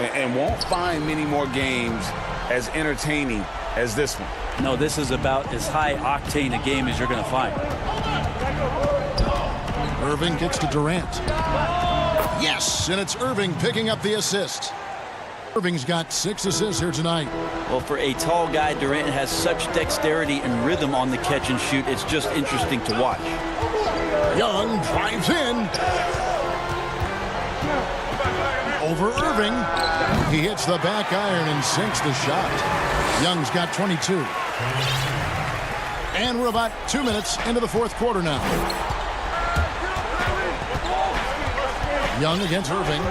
[SPEAKER 3] And won't find many more games as entertaining as this one.
[SPEAKER 2] No, this is about as high octane a game as you're going to find.
[SPEAKER 1] Irving gets to Durant. Yes, and it's Irving picking up the assist. Irving's got 6 assists here tonight.
[SPEAKER 2] Well, for a tall guy, Durant has such dexterity and rhythm on the catch and shoot. It's just interesting to watch.
[SPEAKER 1] Young drives in. Over Irving. He hits the back iron and sinks the shot. Young's got 22. And we're about 2 minutes into the fourth quarter now. Young against Irving.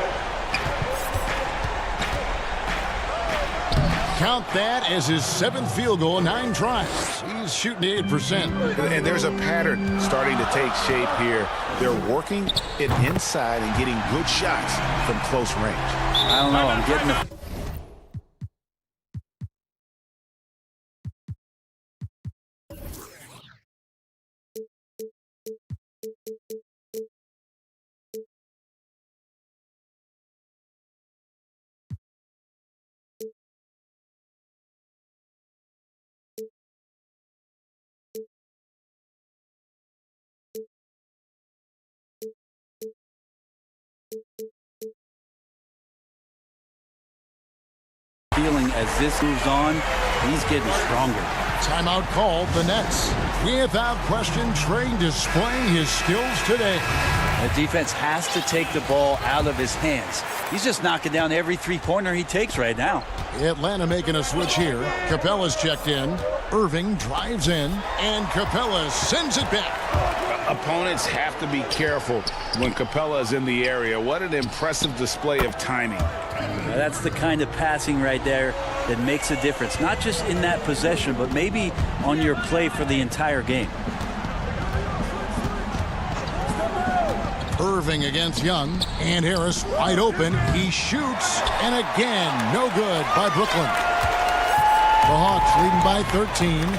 [SPEAKER 1] Count that as his 7th field goal, 9 tries. He's shooting 8%.
[SPEAKER 3] And there's a pattern starting to take shape here. They're working it inside and getting good shots from close range.
[SPEAKER 2] I don't know. I'm getting the... feeling as this moves on, he's getting stronger.
[SPEAKER 1] Timeout called, the Nets. Without question, Trae displaying his skills today.
[SPEAKER 2] The defense has to take the ball out of his hands. He's just knocking down every three-pointer he takes right now.
[SPEAKER 1] Atlanta making a switch here. Capella's checked in. Irving drives in, and Capella sends it back.
[SPEAKER 3] Opponents have to be careful when Capella is in the area. What an impressive display of timing.
[SPEAKER 2] Now that's the kind of passing right there that makes a difference, not just in that possession, but maybe on your play for the entire game.
[SPEAKER 1] Irving against Young, and Harris wide open. He shoots, and again, no good by Brooklyn. The Hawks leading by 13.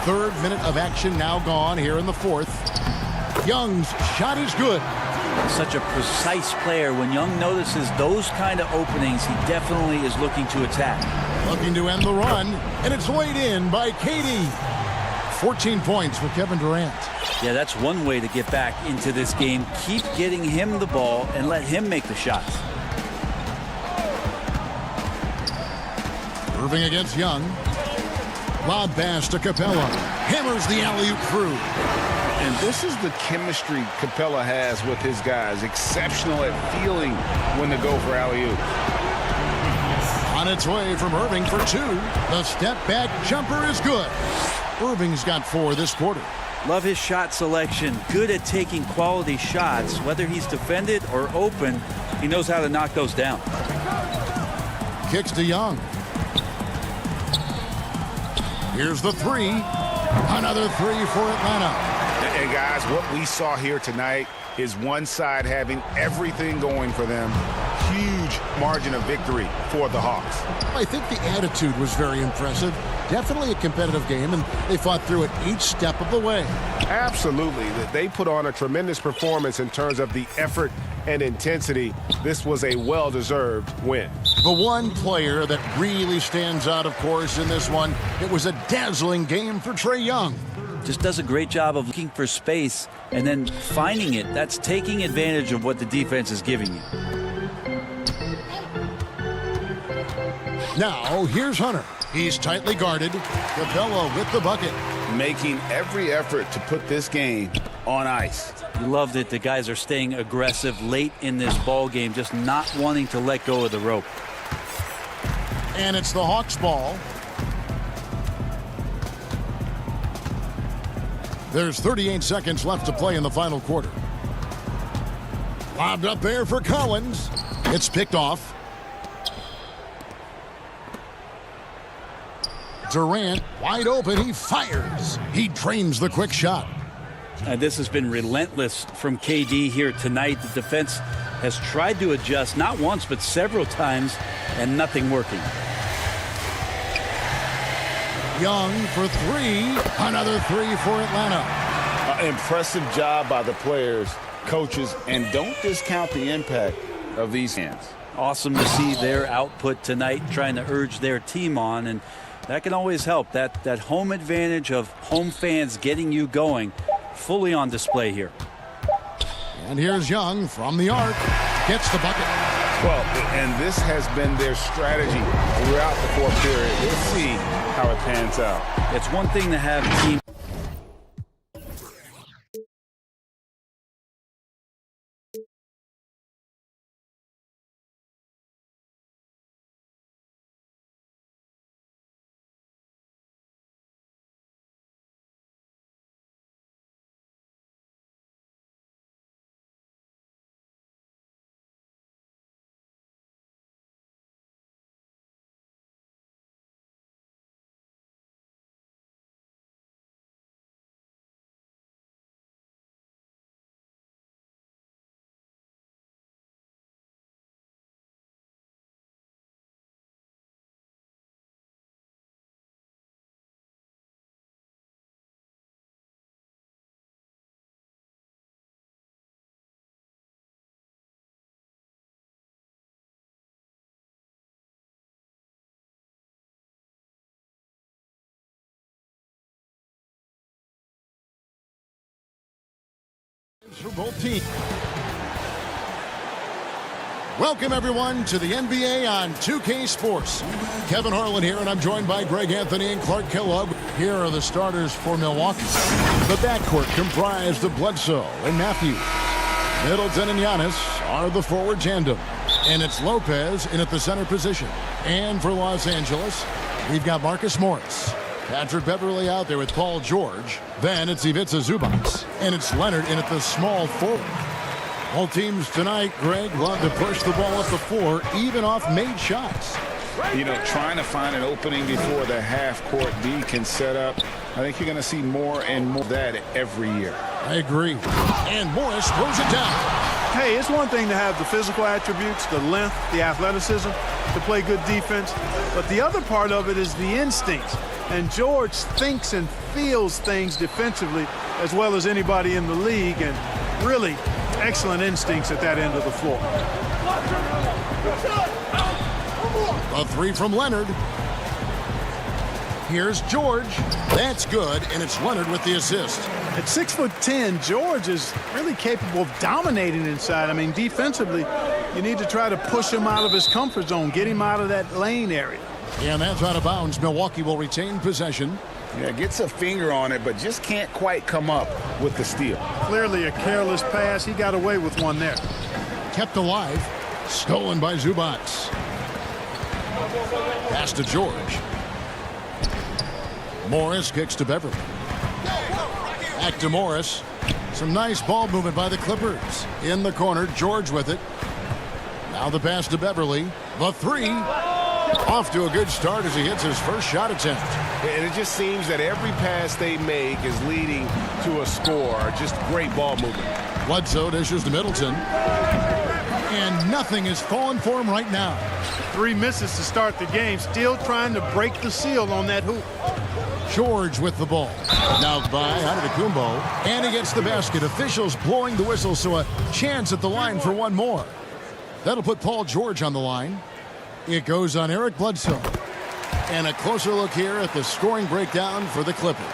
[SPEAKER 1] Third minute of action now gone here in the fourth. Young's shot is good.
[SPEAKER 2] Such a precise player. When Young notices those kind of openings, he definitely is looking to attack.
[SPEAKER 1] Looking to end the run, and it's laid in by KD. 14 points for Kevin Durant.
[SPEAKER 2] Yeah, that's one way to get back into this game. Keep getting him the ball and let him make the shots.
[SPEAKER 1] Irving against Young. Lob pass to Capella. Hammers the alley-oop through.
[SPEAKER 3] And this is the chemistry Capella has with his guys. Exceptional at feeling when to go for alley-oop.
[SPEAKER 1] On its way from Irving for 2. The step-back jumper is good. Irving's got 4 this quarter.
[SPEAKER 2] Love his shot selection. Good at taking quality shots. Whether he's defended or open, he knows how to knock those down.
[SPEAKER 1] Kicks to Young. Here's the 3. Another 3 for Atlanta.
[SPEAKER 3] And guys, what we saw here tonight is one side having everything going for them. Huge margin of victory for the Hawks.
[SPEAKER 1] I think the attitude was very impressive. Definitely a competitive game, and they fought through it each step of the way.
[SPEAKER 8] Absolutely. They put on a tremendous performance in terms of the effort and intensity. This was a well-deserved win.
[SPEAKER 1] The one player that really stands out, of course, in this one, it was a dazzling game for Trae Young.
[SPEAKER 2] Just does a great job of looking for space and then finding it. That's taking advantage of what the defense is giving you.
[SPEAKER 1] Now, here's Hunter. He's tightly guarded. Capella with the bucket.
[SPEAKER 3] Making every effort to put this game on ice.
[SPEAKER 2] You love that the guys are staying aggressive late in this ball game, just not wanting to let go of the rope.
[SPEAKER 1] And it's the Hawks ball. There's 38 seconds left to play in the final quarter. Lobbed up there for Collins. It's picked off. Durant wide open. He fires. He drains the quick shot.
[SPEAKER 2] This has been relentless from KD here tonight. The defense has tried to adjust not once but several times and nothing working.
[SPEAKER 1] Young for 3. Another 3 for Atlanta.
[SPEAKER 3] Impressive job by the players, coaches, and don't discount the impact of these hands.
[SPEAKER 2] Awesome to see their output tonight, trying to urge their team on. And That can always help. That home advantage of home fans getting you going fully on display here.
[SPEAKER 1] And here's Young from the arc. Gets the bucket.
[SPEAKER 3] Well, and this has been their strategy throughout the fourth period. We'll see how it pans out.
[SPEAKER 2] It's one thing to have team.
[SPEAKER 1] For both teams. Welcome, everyone, to the NBA on 2K Sports. Kevin Harlan here, and I'm joined by Greg Anthony and Clark Kellogg. Here are the starters for Milwaukee. The backcourt comprised of Bledsoe and Matthews. Middleton and Giannis are the forward tandem. And it's Lopez in at the center position. And for Los Angeles, we've got Marcus Morris. Patrick Beverley out there with Paul George. Then it's Ivica Zubac. And it's Leonard in at the small forward. All teams tonight, Greg, love to push the ball up the floor, even off made shots.
[SPEAKER 3] You know, trying to find an opening before the half-court D can set up. I think you're going to see more and more of that every year.
[SPEAKER 1] I agree. And Morris throws it down.
[SPEAKER 10] Hey, it's one thing to have the physical attributes, the length, the athleticism, to play good defense. But the other part of it is the instincts. And George thinks and feels things defensively as well as anybody in the league, and really excellent instincts at that end of the floor.
[SPEAKER 1] A three from Leonard. Here's George. That's good, and it's Leonard with the assist.
[SPEAKER 10] At 6'10", George is really capable of dominating inside. I mean, defensively, you need to try to push him out of his comfort zone, get him out of that lane area.
[SPEAKER 1] And that's out of bounds. Milwaukee will retain possession.
[SPEAKER 3] Yeah, gets a finger on it, but just can't quite come up with the steal.
[SPEAKER 10] Clearly a careless pass. He got away with one there.
[SPEAKER 1] Kept alive. Stolen by Zubac. Pass to George. Morris kicks to Beverley. Back to Morris. Some nice ball movement by the Clippers. In the corner, George with it. Now the pass to Beverley. The three. Off to a good start as he hits his first shot attempt.
[SPEAKER 8] And it just seems that every pass they make is leading to a score. Just great ball movement.
[SPEAKER 1] Bledsoe dishes to Middleton. And nothing is falling for him right now.
[SPEAKER 10] 3 misses to start the game. Still trying to break the seal on that hoop.
[SPEAKER 1] George with the ball. Now by Antetokounmpo. And he gets the basket. Officials blowing the whistle, so a chance at the line for one more. That'll put Paul George on the line. It goes on Eric Bledsoe. And a closer look here at the scoring breakdown for the Clippers.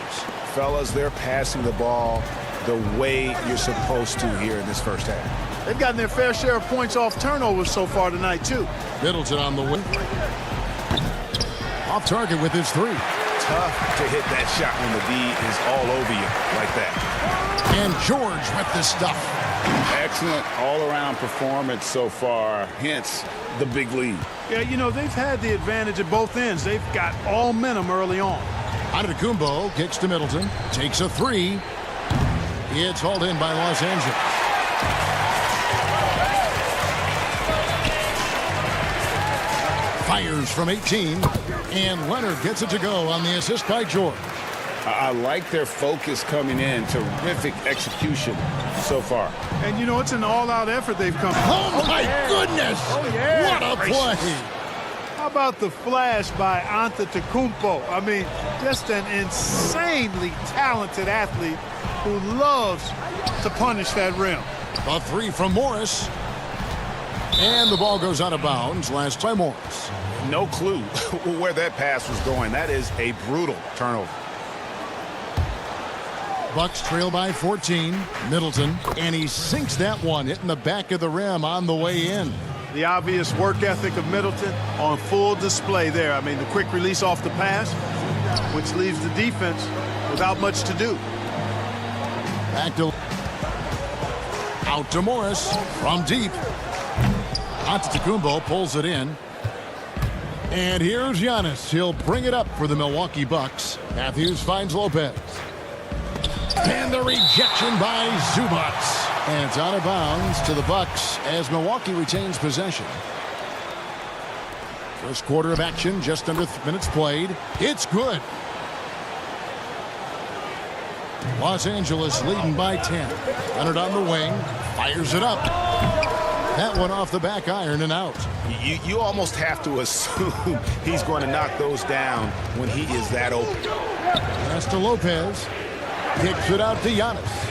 [SPEAKER 3] Fellas, they're passing the ball the way you're supposed to here in this first half.
[SPEAKER 10] They've gotten their fair share of points off turnovers so far tonight, too.
[SPEAKER 1] Middleton on the wing. Off target with his three.
[SPEAKER 3] Tough to hit that shot when the D is all over you like that.
[SPEAKER 1] And George with the stuff.
[SPEAKER 3] Excellent all-around performance so far, hence the big lead.
[SPEAKER 10] Yeah, you know, they've had the advantage at both ends. They've got all momentum early on.
[SPEAKER 1] Antetokounmpo kicks to Middleton, takes a three. It's hauled in by Los Angeles. Fires from 18, and Leonard gets it to go on the assist by George.
[SPEAKER 3] I like their focus coming in. Terrific execution so far.
[SPEAKER 10] And, you know, it's an all-out effort they've come.
[SPEAKER 1] Oh, my goodness!
[SPEAKER 10] Oh, yeah!
[SPEAKER 1] What a play!
[SPEAKER 10] How about the flash by Antetokounmpo? I mean, just an insanely talented athlete who loves to punish that rim.
[SPEAKER 1] A three from Morris. And the ball goes out of bounds. Last by Morris.
[SPEAKER 3] No clue where that pass was going. That is a brutal turnover.
[SPEAKER 1] Bucks trail by 14. Middleton, and he sinks that one, hitting the back of the rim on the way in.
[SPEAKER 10] The obvious work ethic of Middleton on full display there. I mean, the quick release off the pass, which leaves the defense without much to do.
[SPEAKER 1] Back to out to Morris from deep. Antetokounmpo pulls it in. And here's Giannis. He'll bring it up for the Milwaukee Bucks. Matthews finds Lopez. And the rejection by Zubac. And it's out of bounds to the Bucks as Milwaukee retains possession. First quarter of action, just under minutes played. It's good. Los Angeles leading by 10. Leonard on the wing. Fires it up. That one off the back iron and out.
[SPEAKER 3] You almost have to assume he's going to knock those down when he is that open.
[SPEAKER 1] Pass to Lopez. Kicks it out to Giannis.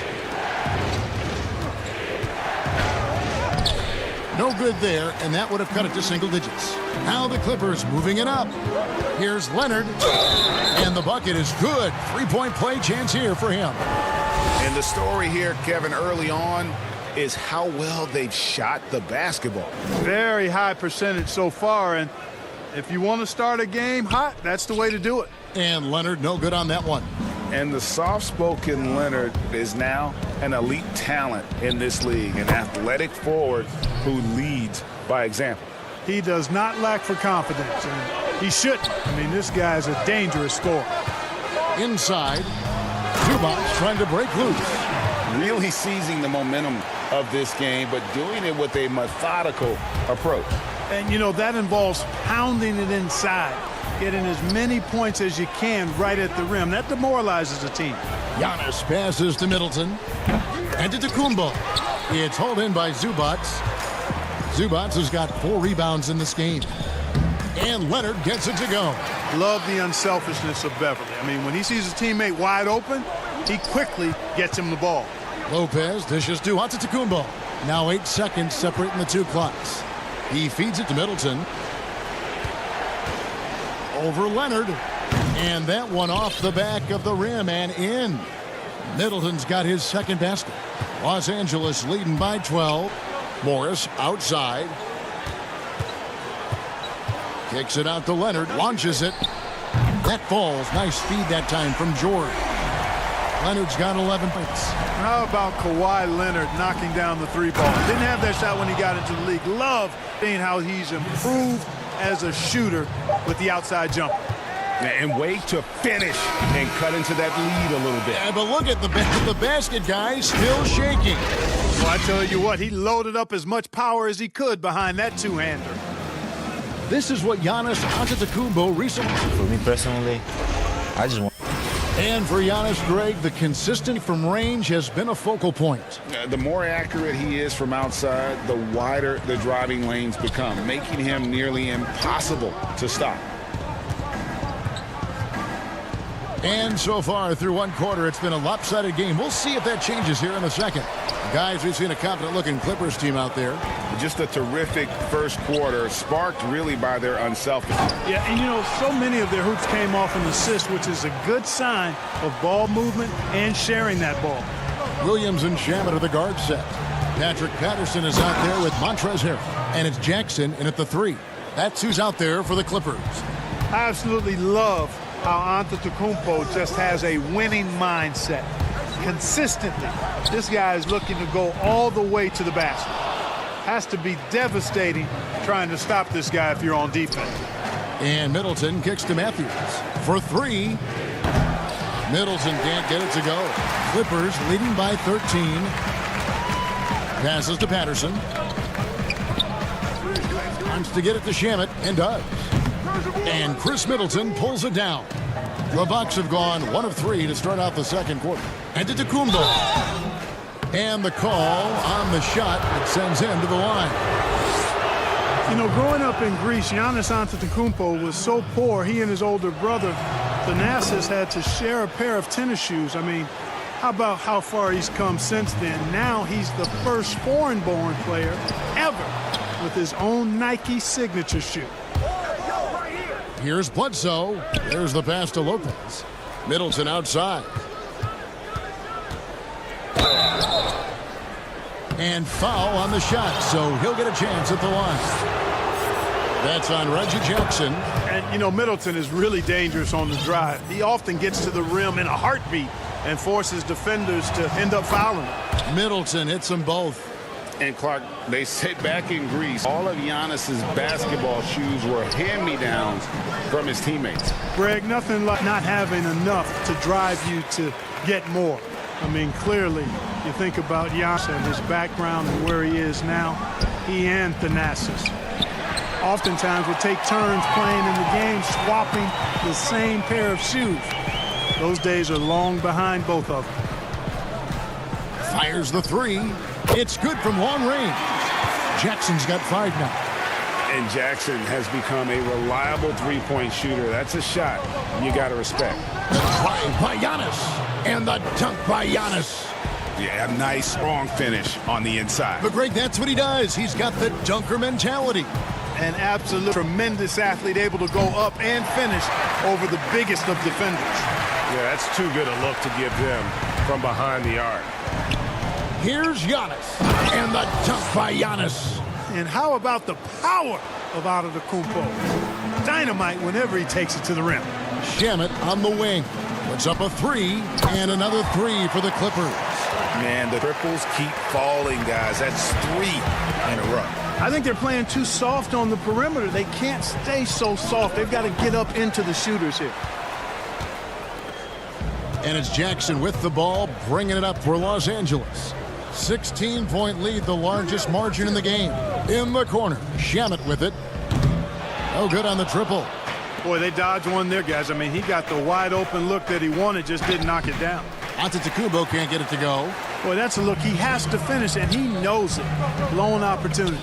[SPEAKER 1] No good there, and that would have cut it to single digits. Now the Clippers moving it up. Here's Leonard, and the bucket is good. Three-point play chance here for him.
[SPEAKER 3] And the story here, Kevin, early on is how well they've shot the basketball.
[SPEAKER 10] Very high percentage so far, and if you want to start a game hot, that's the way to do it.
[SPEAKER 1] And Leonard no good on that one.
[SPEAKER 3] And the soft-spoken Leonard is now an elite talent in this league, an athletic forward who leads by example.
[SPEAKER 10] He does not lack for confidence, and he shouldn't. I mean, this guy's a dangerous scorer.
[SPEAKER 1] Inside, Zubac trying to break loose.
[SPEAKER 3] Really seizing the momentum of this game, but doing it with a methodical approach.
[SPEAKER 10] And, you know, that involves pounding it inside, getting as many points as you can right at the rim. That demoralizes the team.
[SPEAKER 1] Giannis passes to Middleton. And to Antetokounmpo. It's hauled in by Zubac. Zubac has got 4 rebounds in this game. And Leonard gets it to go.
[SPEAKER 10] Love the unselfishness of Beverly. I mean, when he sees his teammate wide open, he quickly gets him the ball.
[SPEAKER 1] Lopez dishes to Antetokounmpo. Now 8 seconds separating the two clocks. He feeds it to Middleton. Over Leonard. And that one off the back of the rim and in. Middleton's got his second basket. Los Angeles leading by 12. Morris outside. Kicks it out to Leonard. Launches it. That falls. Nice feed that time from George. Leonard's got 11 points.
[SPEAKER 10] How about Kawhi Leonard knocking down the 3-ball? Didn't have that shot when he got into the league. Love seeing how he's improved as a shooter with the outside jumper.
[SPEAKER 3] And wait to finish and cut into that lead a little bit.
[SPEAKER 1] Yeah, but look at the basket, guys, still shaking.
[SPEAKER 10] Well, I tell you what, he loaded up as much power as he could behind that two-hander.
[SPEAKER 1] This is what Giannis Antetokounmpo recently.
[SPEAKER 15] For me personally, I just want.
[SPEAKER 1] And for Giannis, Greg, the consistency from range has been a focal point.
[SPEAKER 3] The more accurate he is from outside, the wider the driving lanes become, making him nearly impossible to stop.
[SPEAKER 1] And so far through one quarter, it's been a lopsided game. We'll see if that changes here in a second. Guys, we've seen a confident-looking Clippers team out there.
[SPEAKER 3] Just a terrific first quarter, sparked really by their unselfishness.
[SPEAKER 10] Yeah, and you know, so many of their hoops came off an assist, which is a good sign of ball movement and sharing that ball.
[SPEAKER 1] Williams and Shamet are the guard set. Patrick Patterson is out there with Montrezl Harrell. And it's Jackson in at the 3. That's who's out there for the Clippers.
[SPEAKER 10] I absolutely love how Antetokounmpo just has a winning mindset. Consistently, this guy is looking to go all the way to the basket. Has to be devastating trying to stop this guy if you're on defense.
[SPEAKER 1] And Middleton kicks to Matthews for 3. Middleton can't get it to go. Clippers leading by 13. Passes to Patterson. Wants to get it to Shamet and does. And Chris Middleton pulls it down. The Bucks have gone 1 of 3 to start out the second quarter. And to Antetokounmpo. And the call on the shot that sends him to the line.
[SPEAKER 10] You know, growing up in Greece, Giannis Antetokounmpo was so poor, he and his older brother, Thanasis, had to share a pair of tennis shoes. I mean, how about how far he's come since then? Now he's the first foreign-born player ever with his own Nike signature shoe.
[SPEAKER 1] Here's Bledsoe. There's the pass to Lopez. Middleton outside. And foul on the shot, so he'll get a chance at the line. That's on Reggie Jackson.
[SPEAKER 10] And, you know, Middleton is really dangerous on the drive. He often gets to the rim in a heartbeat and forces defenders to end up fouling him.
[SPEAKER 1] Middleton hits them both.
[SPEAKER 3] And Clark, they sit back in Greece. All of Giannis's basketball shoes were hand-me-downs from his teammates.
[SPEAKER 10] Greg, nothing like not having enough to drive you to get more. I mean, clearly, you think about Giannis and his background and where he is now, he and Thanasis oftentimes would take turns playing in the game, swapping the same pair of shoes. Those days are long behind both of them.
[SPEAKER 1] Fires the three. It's good from long range. Jackson's got 5 now.
[SPEAKER 3] And Jackson has become a reliable three-point shooter. That's a shot you got to respect.
[SPEAKER 1] The drive by Giannis. And the dunk by Giannis.
[SPEAKER 3] Yeah, a nice, strong finish on the inside.
[SPEAKER 1] But, Greg, that's what he does. He's got the dunker mentality.
[SPEAKER 10] An absolute tremendous athlete, able to go up and finish over the biggest of defenders.
[SPEAKER 8] Yeah, that's too good a look to give them from behind the arc.
[SPEAKER 1] Here's Giannis. And the dunk by Giannis.
[SPEAKER 10] And how about the power of Antetokounmpo? Dynamite whenever he takes it to the rim.
[SPEAKER 1] Shamet on the wing. Puts up a 3 and another 3 for the Clippers.
[SPEAKER 8] Man, the triples keep falling, guys. That's 3 in a row.
[SPEAKER 10] I think they're playing too soft on the perimeter. They can't stay so soft. They've got to get up into the shooters here.
[SPEAKER 1] And it's Jackson with the ball, bringing it up for Los Angeles. 16-point lead, the largest margin in the game. In the corner, Shamet with it. No good on the triple.
[SPEAKER 10] Boy, they dodged one there, guys. I mean, he got the wide open look that he wanted, just didn't knock it down.
[SPEAKER 1] Antetokounmpo can't get it to go.
[SPEAKER 10] Boy, that's a look he has to finish, and he knows it. Blown opportunity.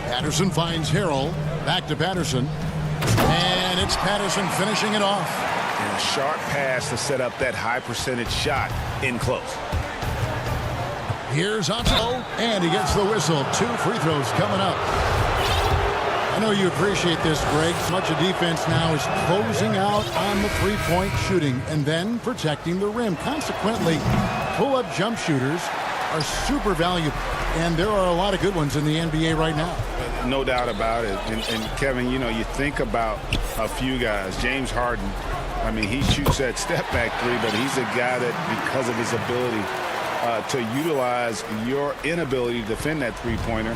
[SPEAKER 1] Patterson finds Harrell. Back to Patterson. And it's Patterson finishing it off.
[SPEAKER 8] And a sharp pass to set up that high percentage shot in close.
[SPEAKER 1] Here's Otto, and he gets the whistle. 2 free throws coming up. I know you appreciate this, Greg. Much of defense now is closing out on the three-point shooting and then protecting the rim. Consequently, pull-up jump shooters are super valuable, and there are a lot of good ones in the NBA right now.
[SPEAKER 3] No doubt about it. And Kevin, you know, you think about a few guys. James Harden, I mean, he shoots that step-back 3, but he's a guy that, because of his ability to utilize your inability to defend that three-pointer.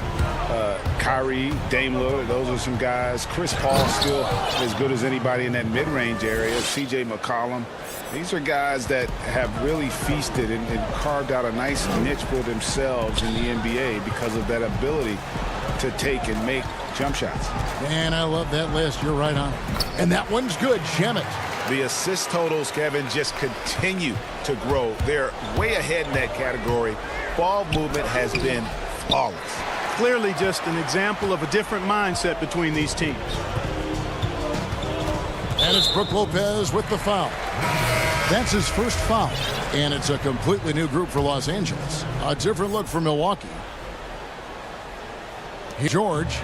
[SPEAKER 3] Kyrie, Dame Lillard, those are some guys. Chris Paul still as good as anybody in that mid-range area. C.J. McCollum. These are guys that have really feasted and carved out a nice niche for themselves in the NBA because of that ability to take and make jump shots.
[SPEAKER 1] And I love that list. You're right on. And that one's good. Shamet.
[SPEAKER 8] The assist totals, Kevin, just continue to grow. They're way ahead in that category. Ball movement has been flawless.
[SPEAKER 10] Clearly just an example of a different mindset between these teams.
[SPEAKER 1] And it's Brook Lopez with the foul. That's his first foul. And it's a completely new group for Los Angeles. A different look for Milwaukee. George.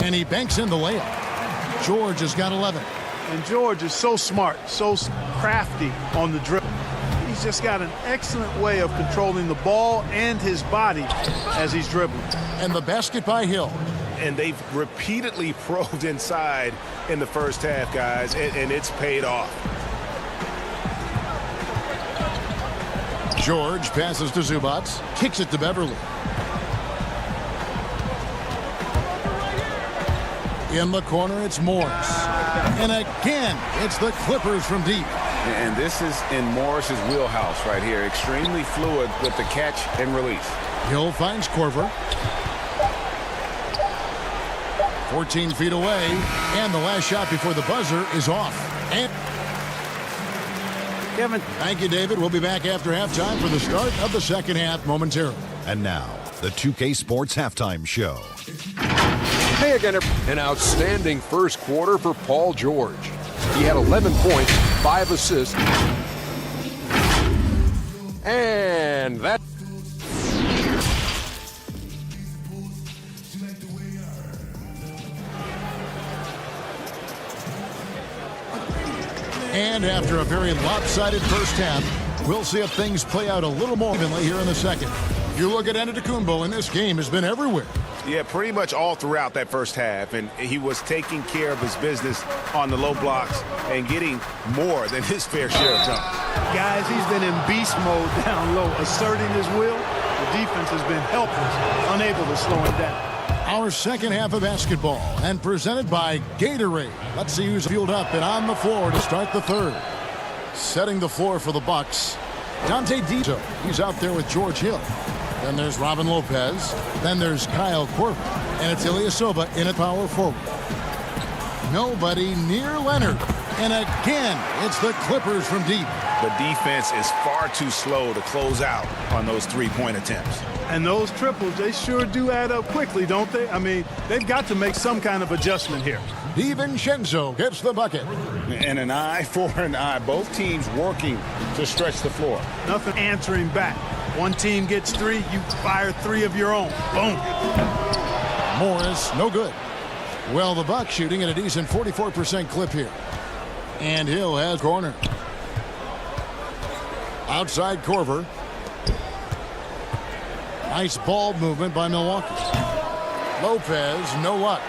[SPEAKER 1] And he banks in the layup. George has got 11.
[SPEAKER 10] And George is so smart, so crafty on the dribble. He's just got an excellent way of controlling the ball and his body as he's dribbling.
[SPEAKER 1] And the basket by Hill.
[SPEAKER 8] And they've repeatedly probed inside in the first half, guys, and it's paid off.
[SPEAKER 1] George passes to Zubac, kicks it to Beverly. In the corner, it's Morris. And again, it's the Clippers from deep.
[SPEAKER 3] And this is in Morris's wheelhouse right here. Extremely fluid with the catch and release.
[SPEAKER 1] Hill finds Korver. 14 feet away. And the last shot before the buzzer is off. And
[SPEAKER 5] Kevin.
[SPEAKER 1] Thank you, David. We'll be back after halftime for the start of the second half momentarily.
[SPEAKER 6] And now, the 2K Sports Halftime Show.
[SPEAKER 7] Hey again, an outstanding first quarter for Paul George. He had 11 points, 5 assists, And that.
[SPEAKER 1] And after a very lopsided first half, we'll see if things play out a little more evenly here in the second. If you look at Antetokounmpo, and this game has been everywhere.
[SPEAKER 8] Yeah, pretty much all throughout that first half, and he was taking care of his business on the low blocks and getting more than his fair share of dunks.
[SPEAKER 10] Guys, he's been in beast mode down low, asserting his will. The defense has been helpless, unable to slow him down.
[SPEAKER 1] Our second half of basketball, and presented by Gatorade. Let's see who's fueled up and on the floor to start the third. Setting the floor for the Bucks, Dante Dito. He's out there with George Hill. Then there's Robin Lopez. Then there's Kyle Korver. And it's Ilyasova in at power forward. Nobody near Leonard. And again, it's the Clippers from deep.
[SPEAKER 8] The defense is far too slow to close out on those three-point attempts.
[SPEAKER 10] And those triples, they sure do add up quickly, don't they? I mean, they've got to make some kind of adjustment here.
[SPEAKER 1] DiVincenzo gets the bucket.
[SPEAKER 3] And an eye for an eye. Both teams working to stretch the floor.
[SPEAKER 10] Nothing answering back. One team gets three, you fire three of your own. Boom.
[SPEAKER 1] Morris, no good. Well, the Bucks shooting at a decent 44% clip here. And Hill has corner. Outside Korver. Nice ball movement by Milwaukee. Lopez, no luck.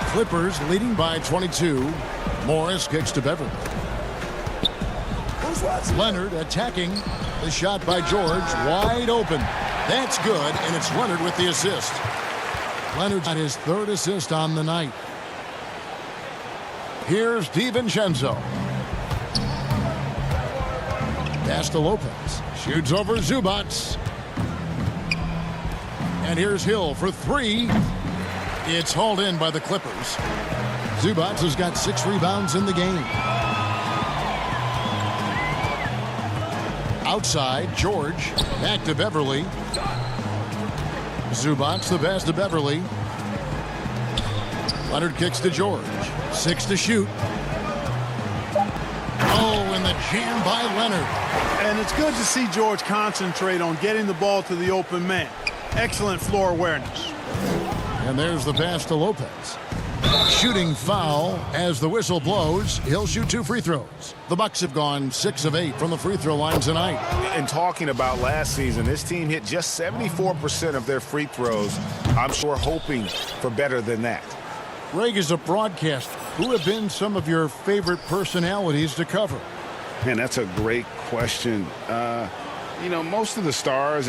[SPEAKER 1] Clippers leading by 22. Morris kicks to Beverly. Leonard attacking. The shot by George, wide open. That's good, and it's Leonard with the assist. Leonard got his third assist on the night. Here's DiVincenzo. Pass to Lopez. Shoots over Zubac. And here's Hill for three. It's hauled in by the Clippers. Zubac has got 6 rebounds in the game. Outside, George. Back to Beverly. Zubac, the pass to Beverly. Leonard kicks to George. 6 to shoot. Oh, and the jam by Leonard.
[SPEAKER 10] And it's good to see George concentrate on getting the ball to the open man. Excellent floor awareness.
[SPEAKER 1] And there's the pass to Lopez. Shooting foul as the whistle blows. He'll shoot 2 free throws. The Bucks have gone 6 of 8 from the free throw line tonight.
[SPEAKER 8] And talking about last season, this team hit just 74% of their free throws. I'm sure hoping for better than that.
[SPEAKER 1] Greg is a broadcaster. Who have been some of your favorite personalities to cover?
[SPEAKER 3] Man, that's a great question. You know, most of the stars,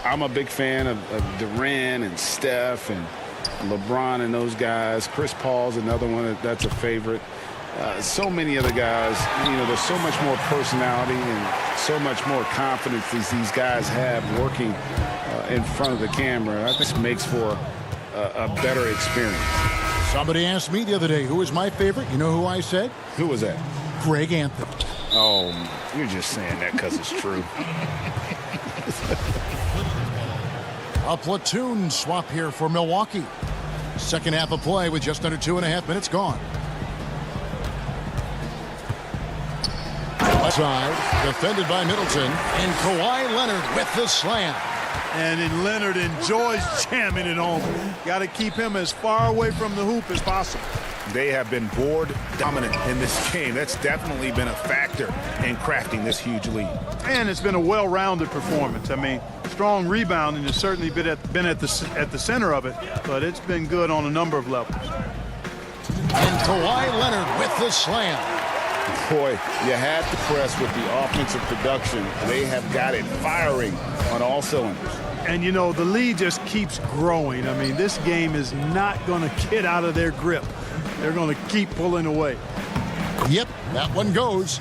[SPEAKER 3] I'm a big fan of Durant and Steph and LeBron and those guys. Chris Paul's another one that's a favorite. So many other guys, you know, there's so much more personality and so much more confidence these guys have working in front of the camera. I think this makes for a better experience.
[SPEAKER 1] Somebody asked me the other day, who was my favorite? You know who I said?
[SPEAKER 3] Who was that?
[SPEAKER 1] Greg Anthony.
[SPEAKER 3] Oh, you're just saying that because it's true.
[SPEAKER 1] A platoon swap here for Milwaukee. Second half of play with just under 2.5 minutes gone. Left side, defended by Middleton, and Kawhi Leonard with the slam.
[SPEAKER 10] And Leonard enjoys jamming it home. Got to keep him as far away from the hoop as possible.
[SPEAKER 8] They have been board dominant in this game. That's definitely been a factor in crafting this huge lead.
[SPEAKER 10] And it's been a well-rounded performance. I mean, strong rebounding has certainly been at the center of it, but it's been good on a number of levels.
[SPEAKER 1] And Kawhi Leonard with the slam.
[SPEAKER 3] Boy, you have to press with the offensive production. They have got it firing on all cylinders.
[SPEAKER 10] And, you know, the lead just keeps growing. I mean, this game is not going to get out of their grip. They're going to keep pulling away.
[SPEAKER 1] Yep, that one goes.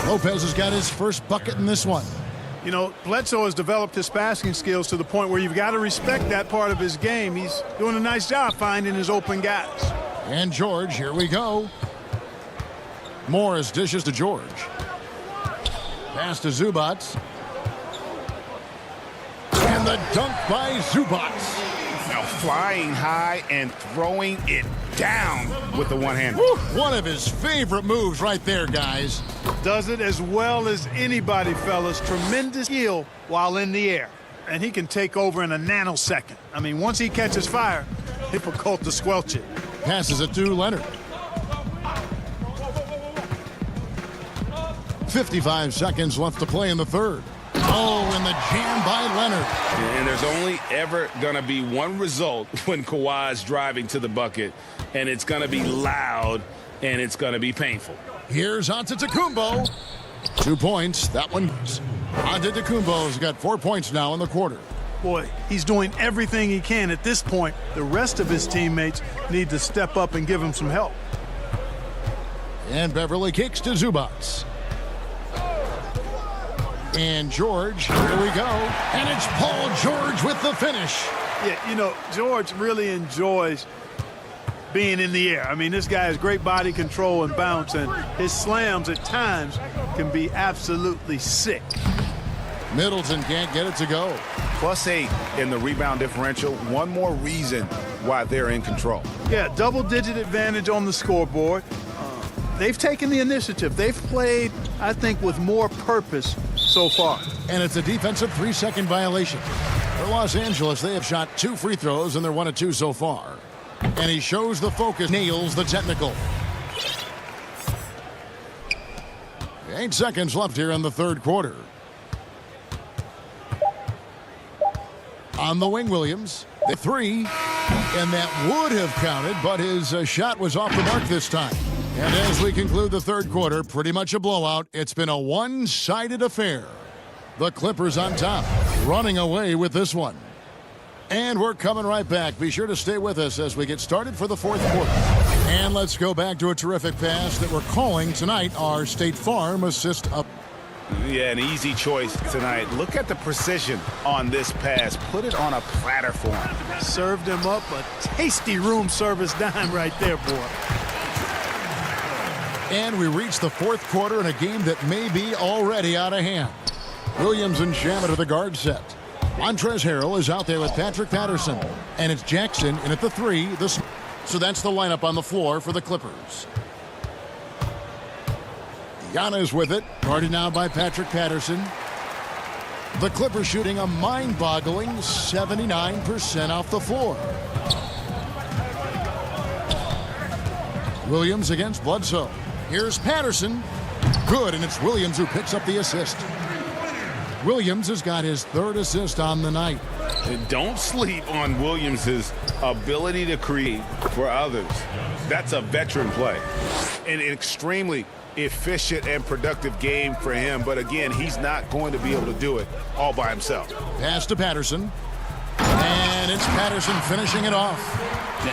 [SPEAKER 1] Lopez has got his first bucket in this one.
[SPEAKER 10] You know, Bledsoe has developed his passing skills to the point where you've got to respect that part of his game. He's doing a nice job finding his open guys.
[SPEAKER 1] And George, here we go. Morris dishes to George. Pass to Zubac. And the dunk by Zubac.
[SPEAKER 3] Now flying high and throwing it down with the one-hander.
[SPEAKER 1] One of his favorite moves right there, guys.
[SPEAKER 10] Does it as well as anybody, fellas. Tremendous skill while in the air. And he can take over in a nanosecond. I mean, once he catches fire, difficult to squelch it.
[SPEAKER 1] Passes it to Leonard. 55 seconds left to play in the third. Oh, and the jam by Leonard.
[SPEAKER 8] And there's only ever going to be one result when Kawhi's driving to the bucket, and it's going to be loud, and it's going to be painful.
[SPEAKER 1] Here's Antetokounmpo. 2 points. That one. Antetokounmpo's got 4 points now in the quarter.
[SPEAKER 10] Boy, he's doing everything he can at this point. The rest of his teammates need to step up and give him some help.
[SPEAKER 1] And Beverly kicks to Zubats. And George, here we go. And it's Paul George with the finish.
[SPEAKER 10] Yeah, you know, George really enjoys being in the air. I mean, this guy has great body control and bounce, and his slams at times can be absolutely sick.
[SPEAKER 1] Middleton can't get it to go.
[SPEAKER 4] +8 in the rebound differential. One more reason why they're in control.
[SPEAKER 10] Yeah, double-digit advantage on the scoreboard. They've taken the initiative. They've played, I think, with more purpose so far.
[SPEAKER 1] And it's a defensive 3-second violation. For Los Angeles, they have shot 2 free throws, and they're 1 of 2 so far. And he shows the focus, nails the technical. 8 seconds left here in the third quarter. On the wing, Williams. The 3, and that would have counted, but his shot was off the mark this time. And as we conclude the third quarter, pretty much a blowout. It's been a one-sided affair. The Clippers on top, running away with this one. And we're coming right back. Be sure to stay with us as we get started for the fourth quarter. And let's go back to a terrific pass that we're calling tonight our State Farm assist up.
[SPEAKER 4] Yeah, an easy choice tonight. Look at the precision on this pass. Put it on a platter for him.
[SPEAKER 10] Served him up a tasty room service dime right there, boy.
[SPEAKER 1] And we reach the fourth quarter in a game that may be already out of hand. Williams and Shamet are the guard set. Montrezl Harrell is out there with Patrick Patterson. And it's Jackson in at the 3. So that's the lineup on the floor for the Clippers. Giannis with it, guarded now by Patrick Patterson. The Clippers shooting a mind-boggling 79% off the floor. Williams against Bledsoe. Here's Patterson. Good, and it's Williams who picks up the assist. Williams has got his 3rd assist on the night.
[SPEAKER 3] And don't sleep on Williams' ability to create for others. That's a veteran play.
[SPEAKER 4] An extremely efficient and productive game for him, but again, he's not going to be able to do it all by himself.
[SPEAKER 1] Pass to Patterson. And it's Patterson finishing it off.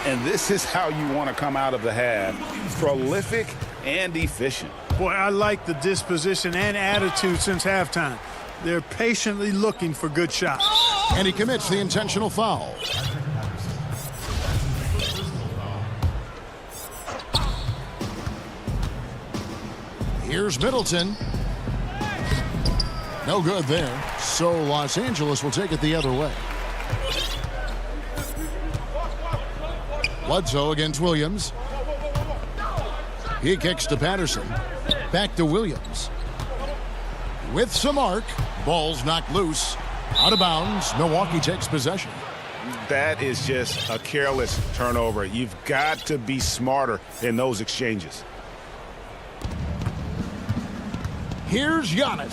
[SPEAKER 3] And this is how you want to come out of the half. Prolific and efficient.
[SPEAKER 10] Boy, I like the disposition and attitude since halftime. They're patiently looking for good shots.
[SPEAKER 1] And he commits the intentional foul. Here's Middleton. No good there. So Los Angeles will take it the other way. Bledsoe against Williams. He kicks to Patterson. Back to Williams. With some arc. Ball's knocked loose. Out of bounds. Milwaukee takes possession.
[SPEAKER 4] That is just a careless turnover. You've got to be smarter in those exchanges.
[SPEAKER 1] Here's Giannis.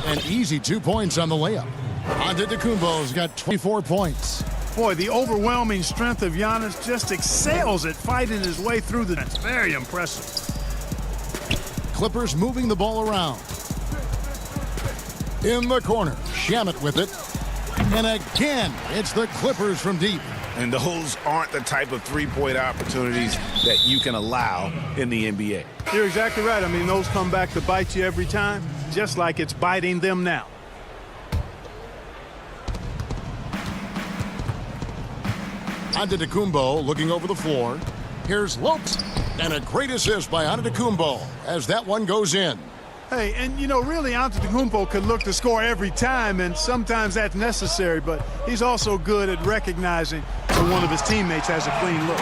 [SPEAKER 1] An easy 2 points on the layup. Antetokounmpo's got 24 points.
[SPEAKER 10] Boy, the overwhelming strength of Giannis just excels at fighting his way through the net. Very impressive.
[SPEAKER 1] Clippers moving the ball around. In the corner, Shamet with it. And again, it's the Clippers from deep.
[SPEAKER 4] And those aren't the type of three-point opportunities that you can allow in the NBA.
[SPEAKER 10] You're exactly right. I mean, those come back to bite you every time, just like it's biting them now.
[SPEAKER 1] Antetokounmpo looking over the floor. Here's Lopes. And a great assist by Antetokounmpo as that one goes in.
[SPEAKER 10] Hey, and you know, really, Antetokounmpo could look to score every time, and sometimes that's necessary, but he's also good at recognizing that one of his teammates has a clean look.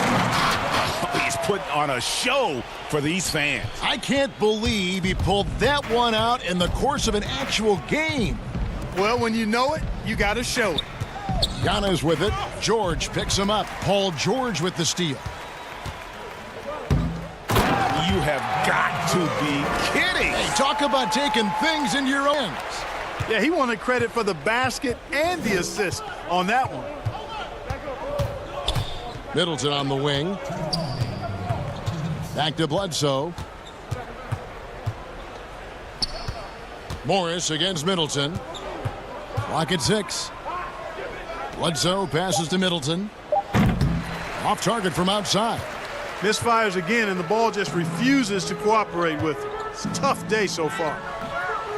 [SPEAKER 8] He's putting on a show for these fans.
[SPEAKER 1] I can't believe he pulled that one out in the course of an actual game.
[SPEAKER 10] Well, when you know it, you got to show it.
[SPEAKER 1] Giannis with it. George picks him up. Paul George with the steal.
[SPEAKER 8] You have got to be kidding.
[SPEAKER 1] Hey, talk about taking things into your hands.
[SPEAKER 10] Yeah, he wanted credit for the basket and the assist on that one.
[SPEAKER 1] Middleton on the wing. Back to Bledsoe. Morris against Middleton. Clock at 6. Bledsoe passes to Middleton. Off target from outside.
[SPEAKER 10] Misfires again, and the ball just refuses to cooperate with him. It's a tough day so far.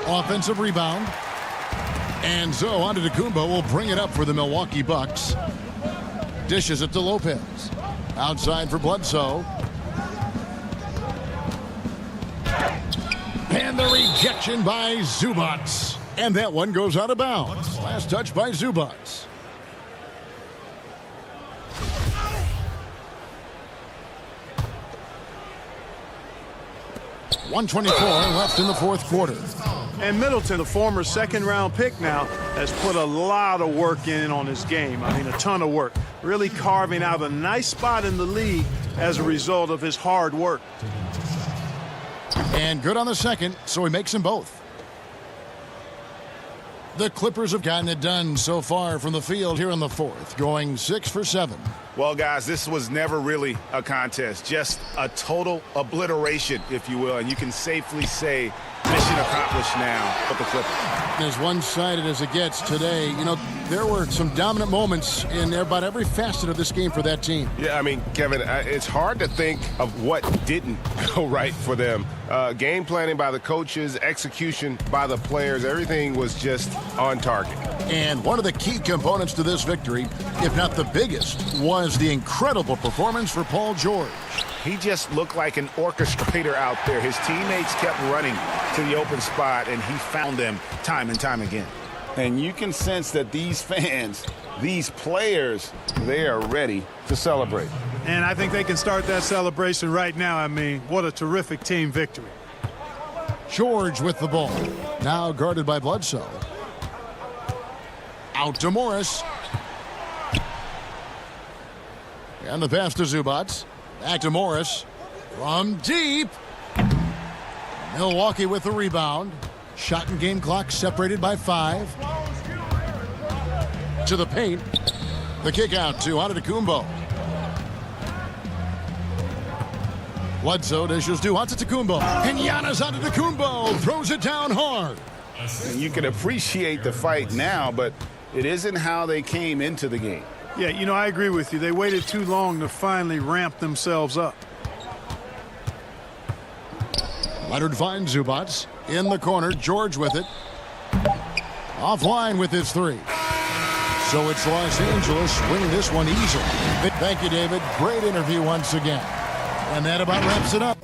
[SPEAKER 1] Offensive rebound. And so Antetokounmpo will bring it up for the Milwaukee Bucks. Dishes it to Lopez. Outside for Bledsoe. And the rejection by Zubats. And that one goes out of bounds. Last touch by Zubats. .124 left in the fourth quarter.
[SPEAKER 10] And Middleton, the former second-round pick now, has put a lot of work in on his game. I mean, a ton of work. Really carving out a nice spot in the league as a result of his hard work.
[SPEAKER 1] And good on the second, so he makes them both. The Clippers have gotten it done so far from the field here in the fourth, going 6 for 7.
[SPEAKER 8] Well, guys, this was never really a contest, just a total obliteration, if you will, and you can safely say mission accomplished now for the Clippers.
[SPEAKER 1] As one-sided as it gets today, you know, there were some dominant moments in about every facet of this game for that team.
[SPEAKER 8] Yeah, I mean, Kevin, it's hard to think of what didn't go right for them. Game planning by the coaches, execution by the players, everything was just on target.
[SPEAKER 1] And one of the key components to this victory, if not the biggest, was the incredible performance for Paul George.
[SPEAKER 8] He just looked like an orchestrator out there. His teammates kept running to the open spot, and he found them time and time again.
[SPEAKER 3] And you can sense that these fans, these players, they are ready to celebrate.
[SPEAKER 10] And I think they can start that celebration right now. I mean, what a terrific team victory.
[SPEAKER 1] George with the ball. Now guarded by Bledsoe. Out to Morris. And the pass to Zubats. Back to Morris. From deep. Milwaukee with the rebound. Shot and game clock separated by 5. To the paint. The kick out to Antetokounmpo. Bledsoe dishes to Antetokounmpo. And Giannis Antetokounmpo throws it down hard.
[SPEAKER 3] And you can appreciate the fight now, but it isn't how they came into the game.
[SPEAKER 10] Yeah, you know, I agree with you. They waited too long to finally ramp themselves up.
[SPEAKER 1] Leonard finds Zubats. In the corner, George with it. Offline with his 3. So it's Los Angeles winning this one easily. Thank you, David. Great interview once again. And that about wraps it up.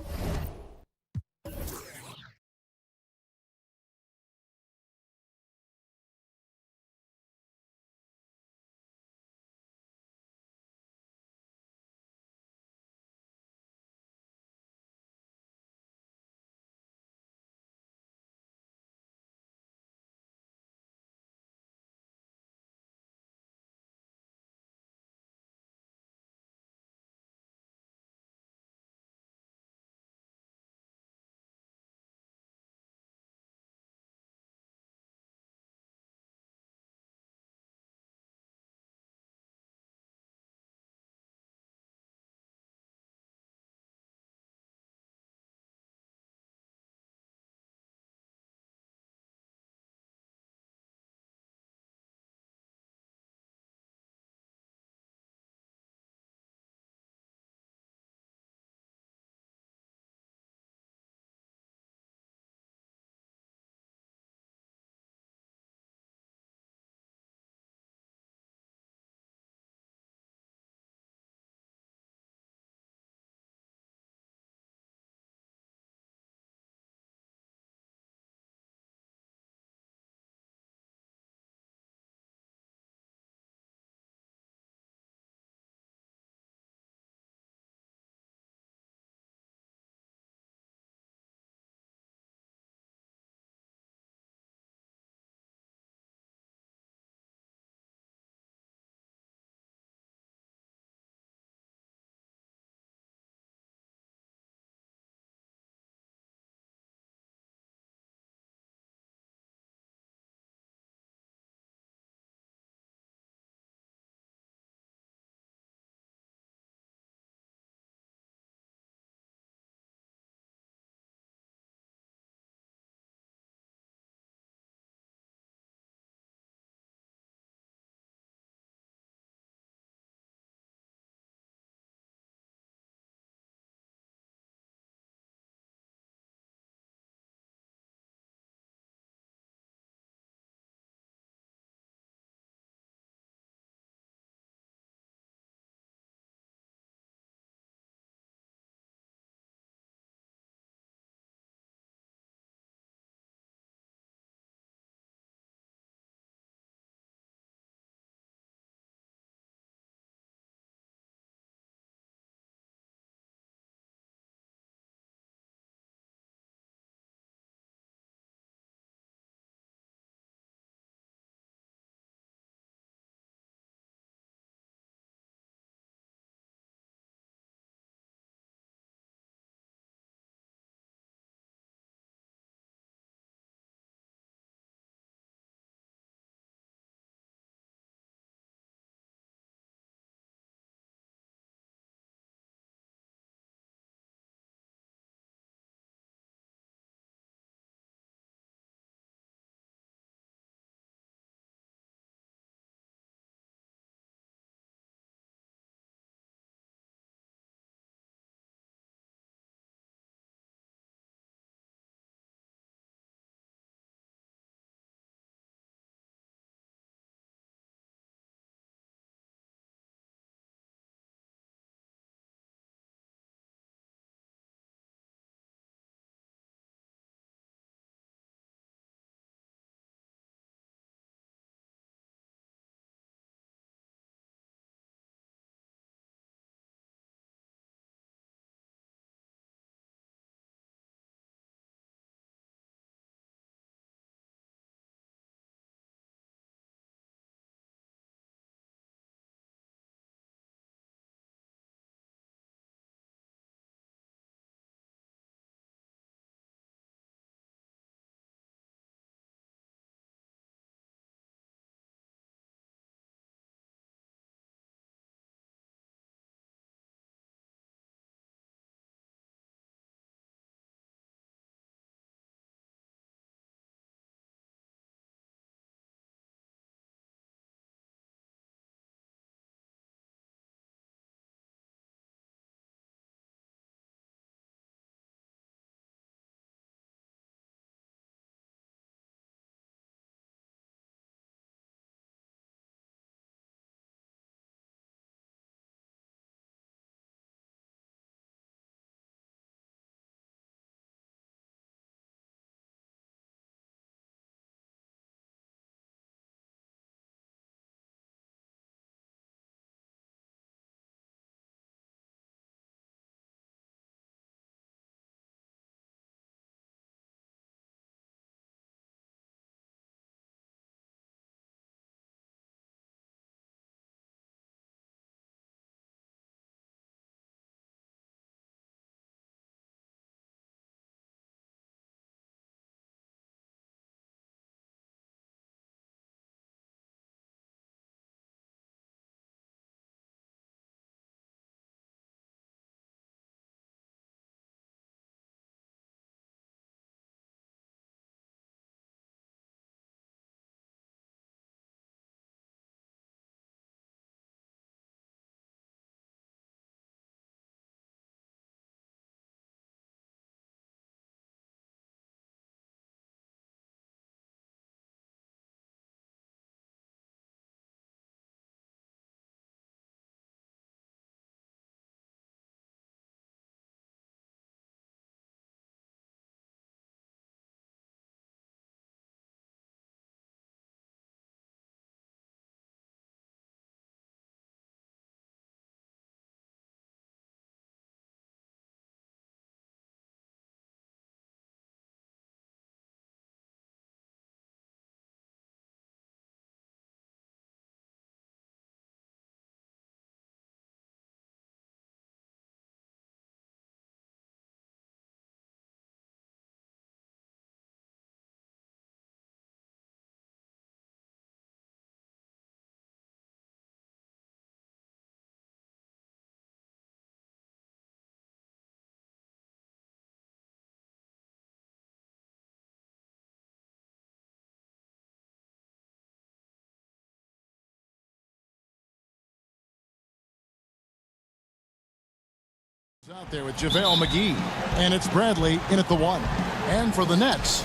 [SPEAKER 1] Out there with JaVale McGee, and it's Bradley in at the 1. And for the Nets,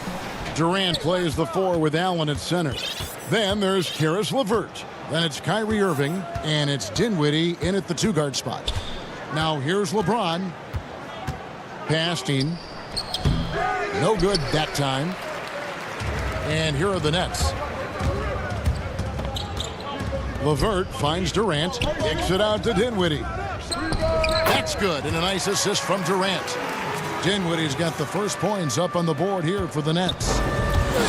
[SPEAKER 1] Durant plays the 4 with Allen at center. Then there's Karis LeVert. Then it's Kyrie Irving, and it's Dinwiddie in at the 2-guard spot. Now here's LeBron. Passed him. No good that time. And here are the Nets. LeVert finds Durant, kicks it out to Dinwiddie. That's good, and a nice assist from Durant. Dinwiddie's got the first points up on the board here for the Nets.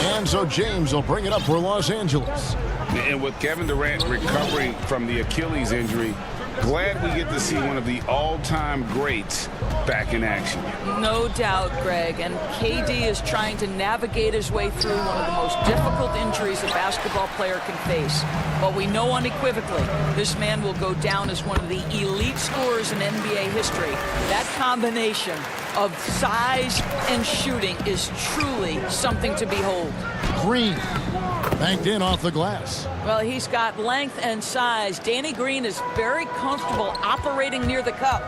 [SPEAKER 1] And so James will bring it up for Los Angeles.
[SPEAKER 3] And with Kevin Durant recovering from the Achilles injury, glad we get to see one of the all-time greats back in action.
[SPEAKER 12] No doubt, Greg. And KD is trying to navigate his way through one of the most difficult injuries a basketball player can face. But we know unequivocally this man will go down as one of the elite scorers in NBA history. That combination of size and shooting is truly something to behold.
[SPEAKER 1] Green banked in off the glass.
[SPEAKER 12] Well, he's got length and size. Danny Green is very comfortable operating near the cup.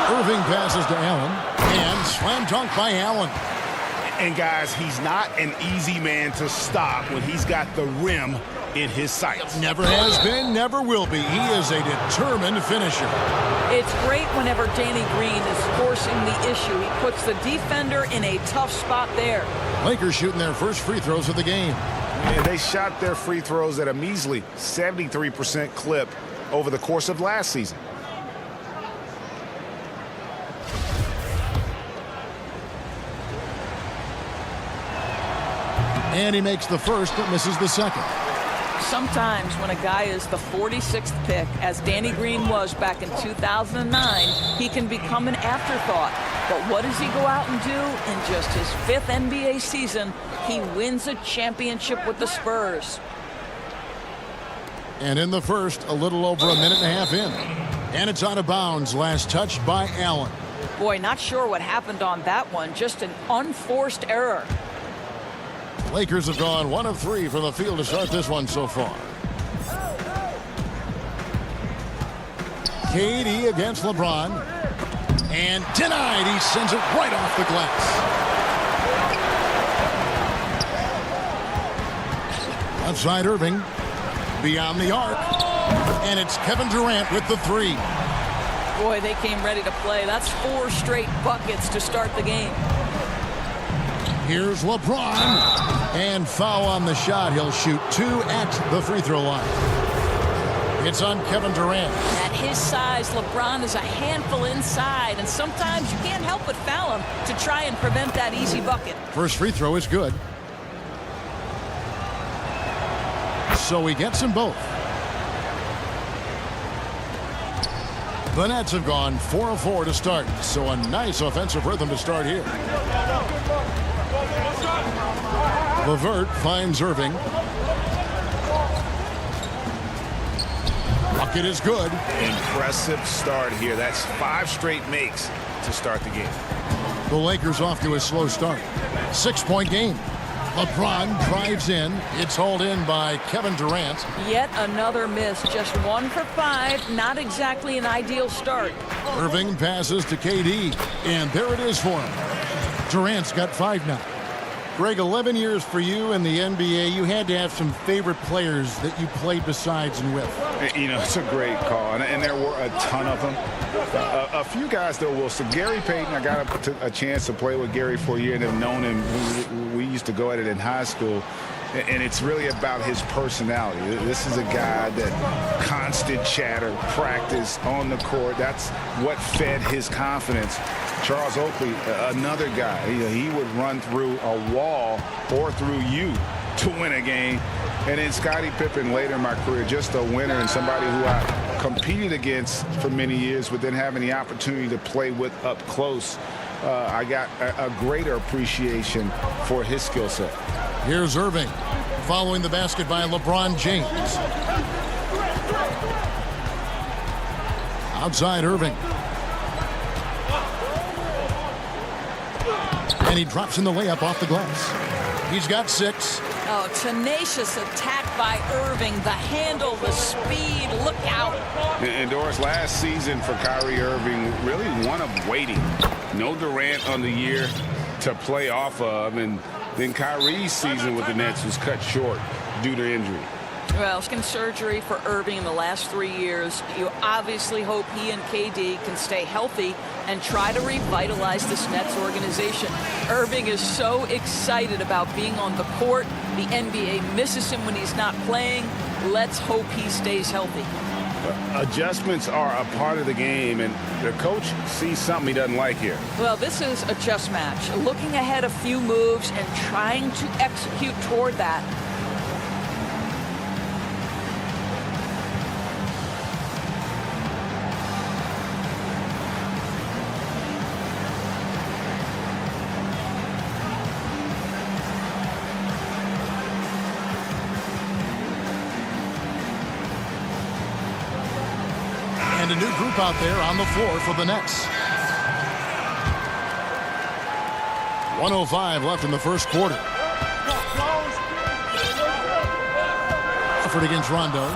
[SPEAKER 1] Irving passes to Allen, and slam dunk by Allen.
[SPEAKER 8] And guys, he's not an easy man to stop when he's got the rim in his sights.
[SPEAKER 1] Never has been, never will be. He is a determined finisher.
[SPEAKER 12] It's great whenever Danny Green is forcing the issue. He puts the defender in a tough spot there.
[SPEAKER 1] Lakers shooting their first free throws of the game.
[SPEAKER 3] And they shot their free throws at a measly 73% clip over the course of last season.
[SPEAKER 1] And he makes the first but misses the second.
[SPEAKER 12] Sometimes when a guy is the 46th pick, as Danny Green was back in 2009, he can become an afterthought. But what does he go out and do? In just his 5th NBA season, he wins a championship with the Spurs.
[SPEAKER 1] And in the first, a little over a minute and a half in. And it's out of bounds, last touched by Allen.
[SPEAKER 12] Boy, not sure what happened on that one. Just an unforced error.
[SPEAKER 1] Lakers have gone 1 of 3 from the field to start this one so far. KD against LeBron. And denied. He sends it right off the glass. Outside Irving. Beyond the arc. And it's Kevin Durant with the 3.
[SPEAKER 12] Boy, they came ready to play. That's 4 straight buckets to start the game.
[SPEAKER 1] Here's LeBron. And foul on the shot. He'll shoot 2 at the free throw line. It's on Kevin Durant.
[SPEAKER 12] At his size, LeBron is a handful inside, and sometimes you can't help but foul him to try and prevent that easy bucket.
[SPEAKER 1] First free throw is good. So he gets them both. The Nets have gone 4 of 4 to start, so a nice offensive rhythm to start here. LeVert finds Irving. Bucket is good.
[SPEAKER 3] Impressive start here. That's 5 straight makes to start the game.
[SPEAKER 1] The Lakers off to a slow start. 6-point game. LeBron drives in. It's hauled in by Kevin Durant.
[SPEAKER 12] Yet another miss. Just 1 for 5. Not exactly an ideal start.
[SPEAKER 1] Irving passes to KD. And there it is for him. Durant's got 5 now. Greg, 11 years for you in the NBA. You had to have some favorite players that you played besides and with.
[SPEAKER 3] You know, it's a great call, and there were a ton of them. A few guys, though, Wilson. Gary Payton, I got a chance to play with Gary for a year and have known him. We used to go at it in high school. And it's really about his personality. This is a guy that constant chatter, practice on the court. That's what fed his confidence. Charles Oakley, another guy. He would run through a wall or through you to win a game. And then Scottie Pippen later in my career, just a winner and somebody who I competed against for many years, but then having the opportunity to play with up close, I got a greater appreciation for his skill set.
[SPEAKER 1] Here's Irving following the basket by LeBron James. Outside Irving. And he drops in the layup off the glass. He's got 6.
[SPEAKER 12] Oh, tenacious attack by Irving. The handle, the speed, look out.
[SPEAKER 3] And Doris, last season for Kyrie Irving, really one of waiting. No Durant on the year to play off of, and then Kyrie's season with the Nets was cut short due to injury.
[SPEAKER 12] Well, skin surgery for Irving in the last 3 years. You obviously hope he and KD can stay healthy and try to revitalize this Nets organization. Irving is so excited about being on the court. The NBA misses him when he's not playing. Let's hope he stays healthy.
[SPEAKER 3] Adjustments are a part of the game, and the coach sees something he doesn't like here.
[SPEAKER 12] Well, this is a chess match. Looking ahead a few moves and trying to execute toward that.
[SPEAKER 1] And a new group out there on the floor for the Nets. 1:05 left in the first quarter. Effort against Rondo.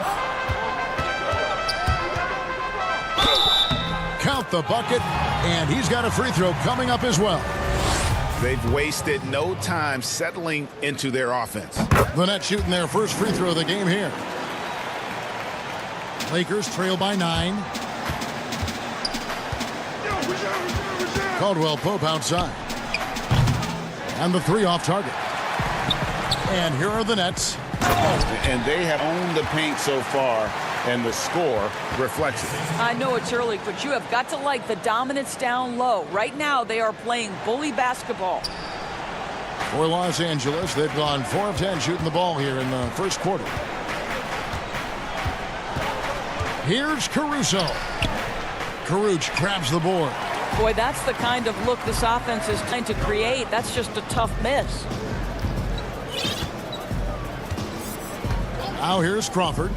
[SPEAKER 1] Count the bucket, and he's got a free throw coming up as well.
[SPEAKER 3] They've wasted no time settling into their offense.
[SPEAKER 1] The Nets shooting their first free throw of the game here. Lakers trail by 9. Caldwell Pope outside. And the 3 off target. And here are the Nets.
[SPEAKER 3] And they have owned the paint so far, and the score reflects it.
[SPEAKER 12] I know it's early, but you have got to like the dominance down low. Right now, they are playing bully basketball.
[SPEAKER 1] For Los Angeles, they've gone 4 of 10 shooting the ball here in the first quarter. Here's Caruso. Caruso grabs the board.
[SPEAKER 12] Boy, that's the kind of look this offense is trying to create. That's just a tough miss.
[SPEAKER 1] Now here's Crawford.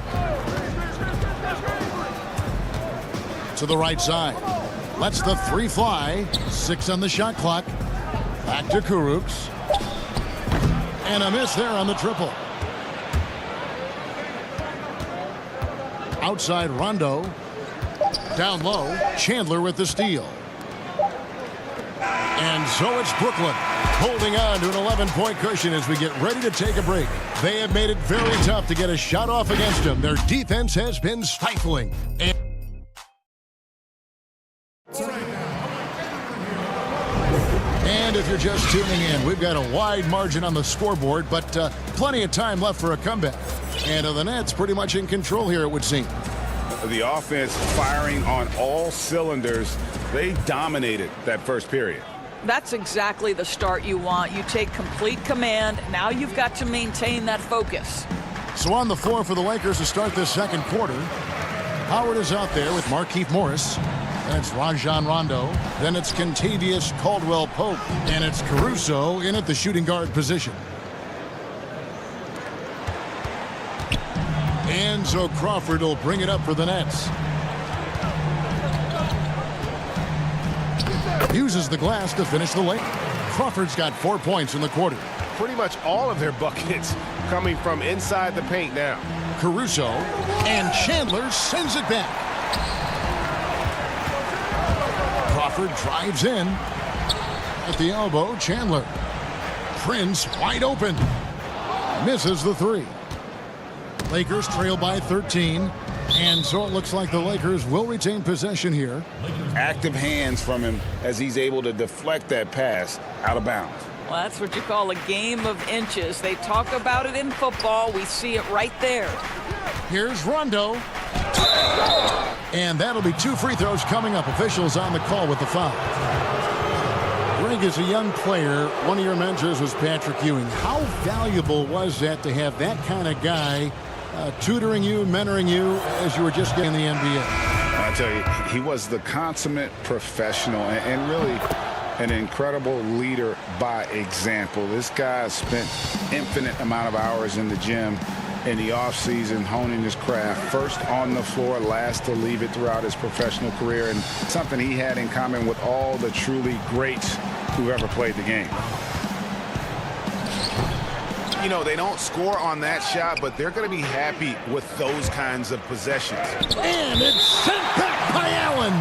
[SPEAKER 1] To the right side. Lets the 3 fly. 6 on the shot clock. Back to Caruso. And a miss there on the triple. Outside Rondo. Down low, Chandler with the steal. And so it's Brooklyn holding on to an 11-point cushion as we get ready to take a break. They have made it very tough to get a shot off against them. Their defense has been stifling. And if you're just tuning in, we've got a wide margin on the scoreboard, but plenty of time left for a comeback. And the Nets pretty much in control here, it would seem.
[SPEAKER 3] The offense firing on all cylinders. They dominated that first period.
[SPEAKER 12] That's exactly the start you want. You take complete command. Now you've got to maintain that focus.
[SPEAKER 1] So on the floor for the Lakers to start this second quarter, Howard is out there with Markieff Morris. And it's Rajon Rondo. Then it's Kentavious Caldwell-Pope. And it's Caruso in at the shooting guard position. And so Crawford will bring it up for the Nets. Uses the glass to finish the lane. Crawford's got 4 points in the quarter.
[SPEAKER 8] Pretty much all of their buckets coming from inside the paint now.
[SPEAKER 1] Caruso, and Chandler sends it back. Crawford drives in. At the elbow, Chandler. Prince wide open. Misses the 3. Lakers trail by 13. And so it looks like the Lakers will retain possession here.
[SPEAKER 3] Active hands from him as he's able to deflect that pass out of bounds.
[SPEAKER 12] Well, that's what you call a game of inches. They talk about it in football. We see it right there.
[SPEAKER 1] Here's Rondo. And that'll be 2 free throws coming up. Officials on the call with the foul. Greg, as a young player, one of your mentors was Patrick Ewing. How valuable was that to have that kind of guy tutoring you, mentoring you as you were just getting the NBA?
[SPEAKER 3] I tell you, he was the consummate professional and really an incredible leader by example. This guy spent infinite amount of hours in the gym in the offseason honing his craft. First on the floor, last to leave it throughout his professional career, and something he had in common with all the truly greats who ever played the game. You know, they don't score on that shot, but they're going to be happy with those kinds of possessions.
[SPEAKER 1] And it's sent back by Allen.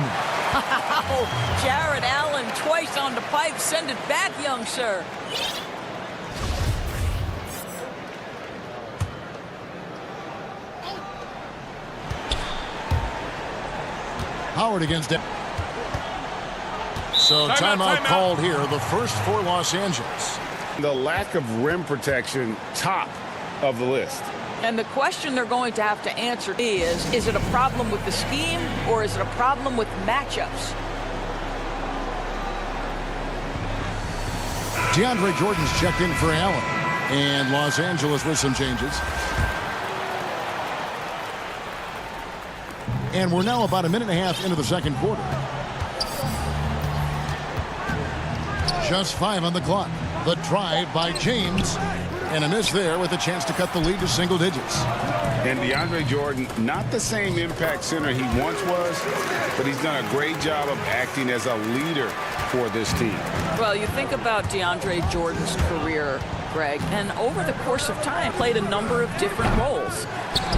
[SPEAKER 12] Wow, Jared Allen twice on the pipe. Send it back, young sir.
[SPEAKER 1] Howard against it. So timeout called here, the first for Los Angeles.
[SPEAKER 3] The lack of rim protection, top of the list.
[SPEAKER 12] And the question they're going to have to answer is it a problem with the scheme or is it a problem with matchups?
[SPEAKER 1] DeAndre Jordan's checked in for Allen. And Los Angeles with some changes. And we're now about a minute and a half into the second quarter. Just 5 on the clock. The drive by James. And a miss there with a chance to cut the lead to single digits.
[SPEAKER 3] And DeAndre Jordan, not the same impact center he once was, but he's done a great job of acting as a leader for this team.
[SPEAKER 12] Well, you think about DeAndre Jordan's career, Greg, and over the course of time played a number of different roles.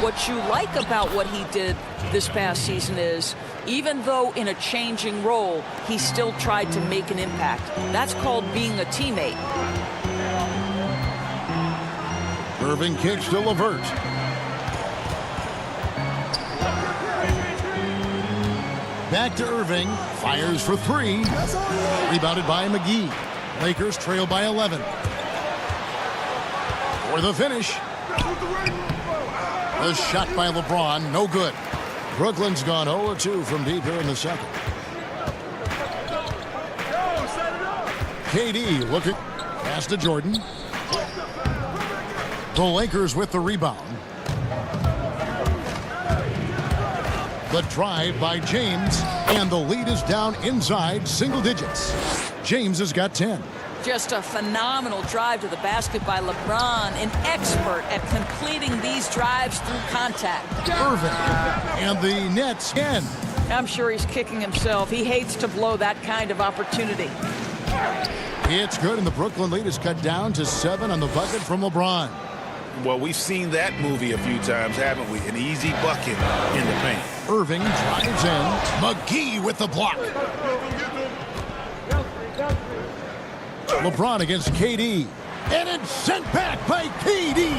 [SPEAKER 12] What you like about what he did this past season is, even though in a changing role, he still tried to make an impact. That's called being a teammate.
[SPEAKER 1] Irving kicks to LeVert. Back to Irving. Fires for 3. Rebounded by McGee. Lakers trail by 11. For the finish. The shot by LeBron. No good. Brooklyn's gone 0-2 from deep here in the second. KD looking. Pass to Jordan. The Lakers with the rebound. The drive by James, and the lead is down inside single digits. James has got 10.
[SPEAKER 12] Just a phenomenal drive to the basket by LeBron, an expert at completing these drives through contact.
[SPEAKER 1] Irving, and the Nets again.
[SPEAKER 12] I'm sure he's kicking himself. He hates to blow that kind of opportunity.
[SPEAKER 1] It's good, and the Brooklyn lead is cut down to 7 on the bucket from LeBron.
[SPEAKER 3] Well, we've seen that movie a few times, haven't we? An easy bucket in the paint.
[SPEAKER 1] Irving drives in. McGee with the block. LeBron against KD. And it's sent back by KD.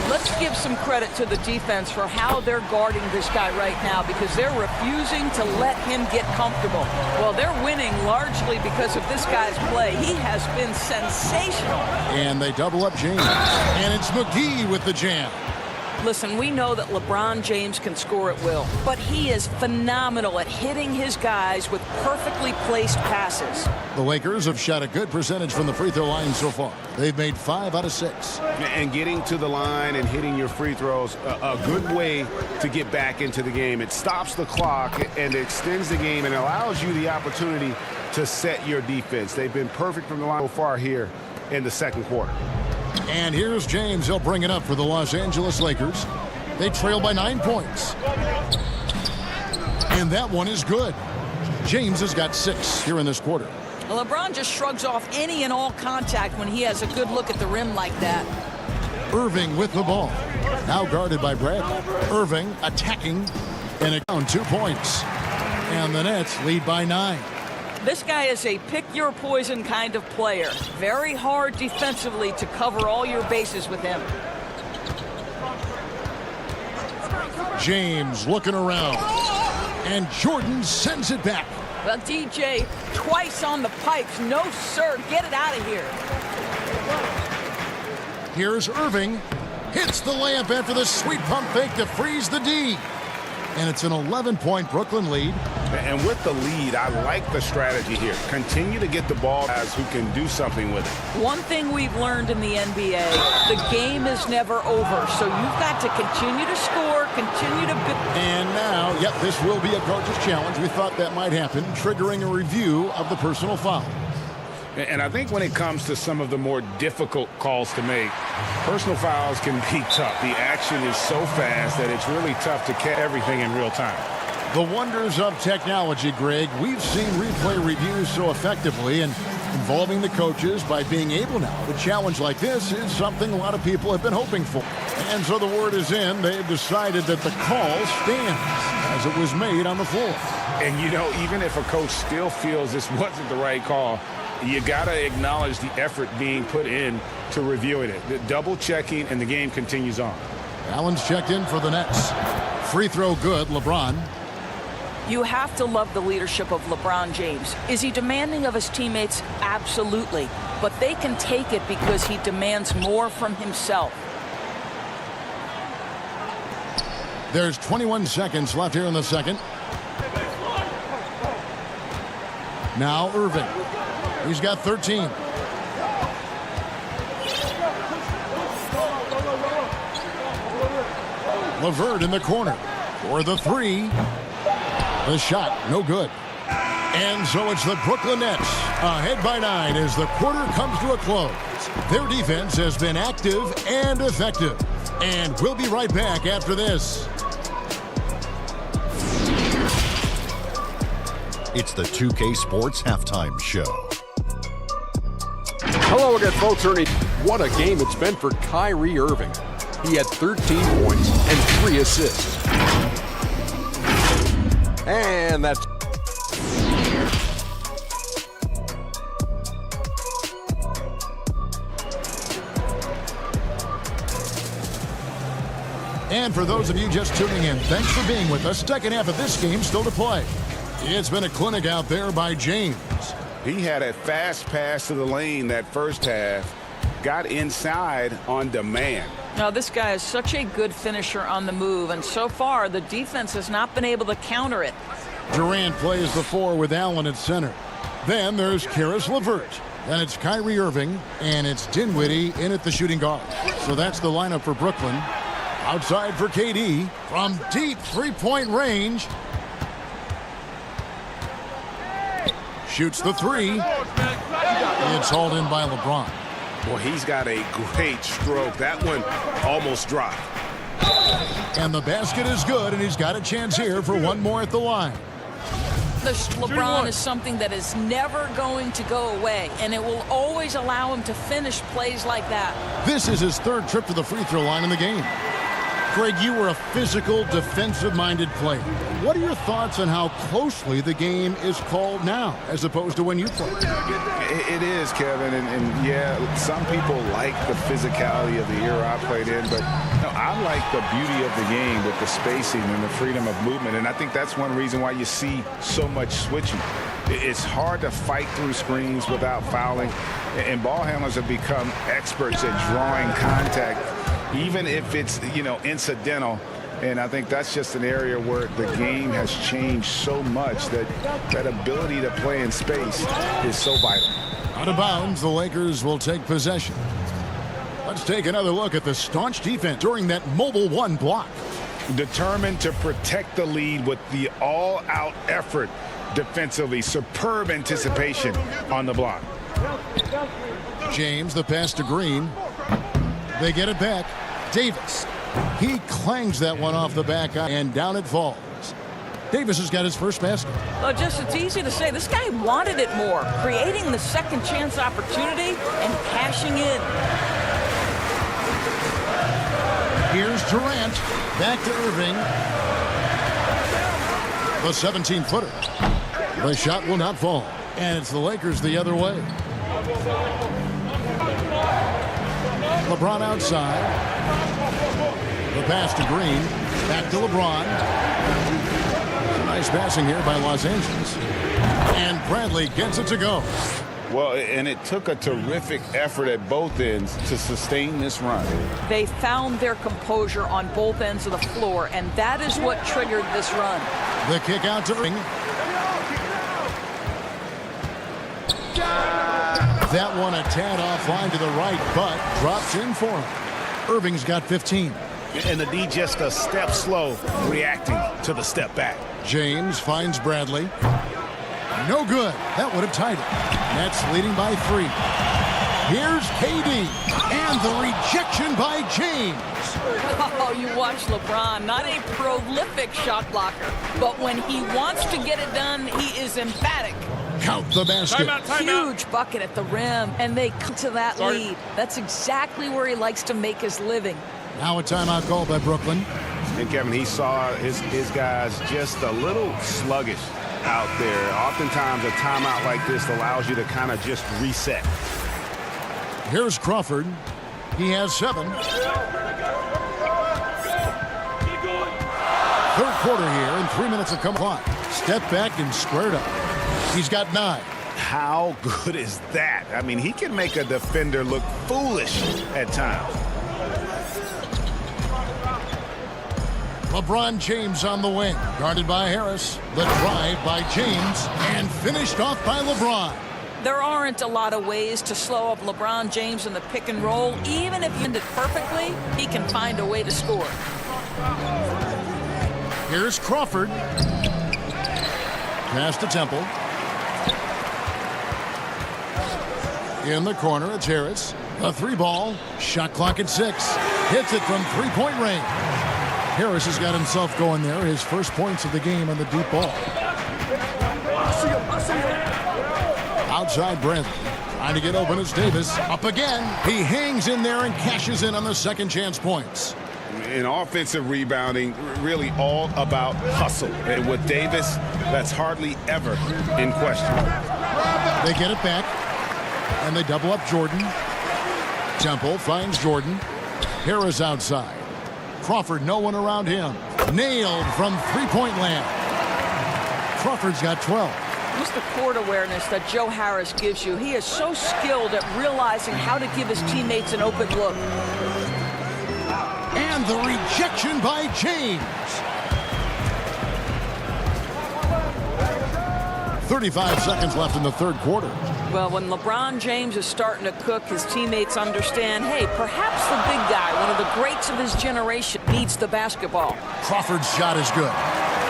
[SPEAKER 12] Let's give some credit to the defense for how they're guarding this guy right now because they're refusing to let him get comfortable. Well, they're winning largely because of this guy's play. He has been sensational.
[SPEAKER 1] And they double up James. And it's McGee with the jam.
[SPEAKER 12] Listen, we know that LeBron James can score at will, but he is phenomenal at hitting his guys with perfectly placed passes.
[SPEAKER 1] The Lakers have shot a good percentage from the free throw line so far. They've made 5 out of 6.
[SPEAKER 3] And getting to the line and hitting your free throws, a good way to get back into the game. It stops the clock and extends the game and allows you the opportunity to set your defense. They've been perfect from the line so far here in the second quarter.
[SPEAKER 1] And here's James. He'll bring it up for the Los Angeles Lakers. They trail by 9 points. And that one is good. James has got 6 here in this quarter.
[SPEAKER 12] Well, LeBron just shrugs off any and all contact when he has a good look at the rim like that.
[SPEAKER 1] Irving with the ball. Now guarded by Bradley. Irving attacking. And it down 2 points. And the Nets lead by 9.
[SPEAKER 12] This guy is a pick-your-poison kind of player. Very hard defensively to cover all your bases with him.
[SPEAKER 1] James looking around. And Jordan sends it back.
[SPEAKER 12] Well, DJ, twice on the pipes. No, sir. Get it out of here.
[SPEAKER 1] Here's Irving. Hits the layup after the sweet pump fake to freeze the D. And it's an 11-point Brooklyn lead.
[SPEAKER 3] And with the lead, I like the strategy here. Continue to get the ball guys who can do something with it.
[SPEAKER 12] One thing we've learned in the NBA, the game is never over. So you've got to continue to score, continue to...
[SPEAKER 1] And now, yep, this will be a coach's challenge. We thought that might happen, triggering a review of the personal foul.
[SPEAKER 3] And I think when it comes to some of the more difficult calls to make, personal fouls can be tough. The action is so fast that it's really tough to catch everything in real time.
[SPEAKER 1] The wonders of technology, Greg. We've seen replay reviews so effectively, and Involving the coaches by being able now to challenge like this is something a lot of people have been hoping for. And so the word is in. They've decided that the call stands as it was made on the floor.
[SPEAKER 3] And, you know, even if a coach still feels this wasn't the right call, you got to acknowledge the effort being put in to reviewing it. The double checking, and the game continues on.
[SPEAKER 1] Allen's checked in for the Nets. Free throw good, LeBron.
[SPEAKER 12] You have to love the leadership of LeBron James. Is he demanding of his teammates? Absolutely. But they can take it because he demands more from himself.
[SPEAKER 1] There's 21 seconds left here in the second. Now Irving. He's got 13. LeVert in the corner for the three. The shot, no good. And so it's the Brooklyn Nets ahead by 9 as the quarter comes to a close. Their defense has been active and effective. And we'll be right back after this.
[SPEAKER 6] It's the 2K Sports Halftime Show.
[SPEAKER 7] Hello again, folks. Ernie, what a game it's been for Kyrie Irving. He had 13 points and 3 assists. And that's...
[SPEAKER 1] And for those of you just tuning in, thanks for being with us. Second half of this game still to play. It's been a clinic out there by James.
[SPEAKER 3] He had a fast pass to the lane that first half, got inside on demand.
[SPEAKER 12] Now, this guy is such a good finisher on the move, and so far the defense has not been able to counter it.
[SPEAKER 1] Durant plays the 4 with Allen at center. Then there's Karis LeVert. Then it's Kyrie Irving, and it's Dinwiddie in at the shooting guard. So that's the lineup for Brooklyn. Outside for KD from deep three-point range. Shoots the 3. It's hauled in by LeBron.
[SPEAKER 3] Well, he's got a great stroke. That one almost dropped.
[SPEAKER 1] And the basket is good, and he's got a chance here for one more at the line.
[SPEAKER 12] This LeBron is something that is never going to go away, and it will always allow him to finish plays like that.
[SPEAKER 1] This is his 3rd trip to the free throw line in the game. Craig, you were a physical, defensive-minded player. What are your thoughts on how closely the game is called now, as opposed to when you played?
[SPEAKER 3] It is, Kevin, and yeah, some people like the physicality of the era I played in, but I like the beauty of the game with the spacing and the freedom of movement, and I think that's one reason why you see so much switching. It's hard to fight through screens without fouling, and ball handlers have become experts at drawing contact, even if it's, incidental. And I think that's just an area where the game has changed so much that that ability to play in space is so vital.
[SPEAKER 1] Out of bounds, the Lakers will take possession. Let's take another look at the staunch defense during that mobile 1 block.
[SPEAKER 3] Determined to protect the lead with the all-out effort defensively. Superb anticipation on the block.
[SPEAKER 1] James, the pass to Green. They get it back. Davis. He clangs that one off the back and down it falls. Davis has got his first basket.
[SPEAKER 12] It's easy to say. This guy wanted it more, creating the second chance opportunity and cashing in.
[SPEAKER 1] Here's Durant. Back to Irving. The 17-footer. The shot will not fall. And it's the Lakers the other way. LeBron outside. The pass to Green. Back to LeBron. Nice passing here by Los Angeles. And Bradley gets it to go.
[SPEAKER 3] Well, and it took a terrific effort at both ends to sustain this run.
[SPEAKER 12] They found their composure on both ends of the floor, and that is what triggered this run.
[SPEAKER 1] The kick out to Irving. That one a tad offline to the right, but drops in for him. Irving's got 15.
[SPEAKER 3] And the D just a step slow, reacting to the step back.
[SPEAKER 1] James finds Bradley. No good. That would have tied it. Nets leading by 3. Here's KD. And the rejection by James.
[SPEAKER 12] Oh, you watch LeBron, not a prolific shot blocker, but when he wants to get it done, he is emphatic.
[SPEAKER 1] Count the basket.
[SPEAKER 12] Huge bucket at the rim, and they come to that lead. That's exactly where he likes to make his living.
[SPEAKER 1] Now a timeout called by Brooklyn.
[SPEAKER 3] And Kevin, he saw his guys just a little sluggish out there. Oftentimes a timeout like this allows you to kind of just reset.
[SPEAKER 1] Here's Crawford. He has 7. Third quarter here, and 3 minutes have come on. Step back and squared up. He's got 9.
[SPEAKER 3] How good is that? I mean, he can make a defender look foolish at times.
[SPEAKER 1] LeBron James on the wing, guarded by Harris. The drive by James, and finished off by LeBron.
[SPEAKER 12] There aren't a lot of ways to slow up LeBron James in the pick and roll. Even if you end it perfectly, he can find a way to score.
[SPEAKER 1] Here's Crawford. Pass to Temple. In the corner, it's Harris. A 3-ball. Shot clock at 6. Hits it from 3-point range. Harris has got himself going there. His first points of the game on the deep ball. Outside Brantley. Trying to get open as Davis. Up again. He hangs in there and cashes in on the second chance points.
[SPEAKER 3] In offensive rebounding, really all about hustle. And with Davis, that's hardly ever in question.
[SPEAKER 1] They get it back. And they double up Jordan. Temple finds Jordan. Harris outside. Crawford, no one around him. Nailed from 3-point land. Crawford's got 12.
[SPEAKER 12] Just the court awareness that Joe Harris gives you. He is so skilled at realizing how to give his teammates an open look.
[SPEAKER 1] And the rejection by James. 35 seconds left in the third quarter.
[SPEAKER 12] Well, when LeBron James is starting to cook, his teammates understand, hey, perhaps the big guy, one of the greats of his generation, needs the basketball.
[SPEAKER 1] Crawford's shot is good.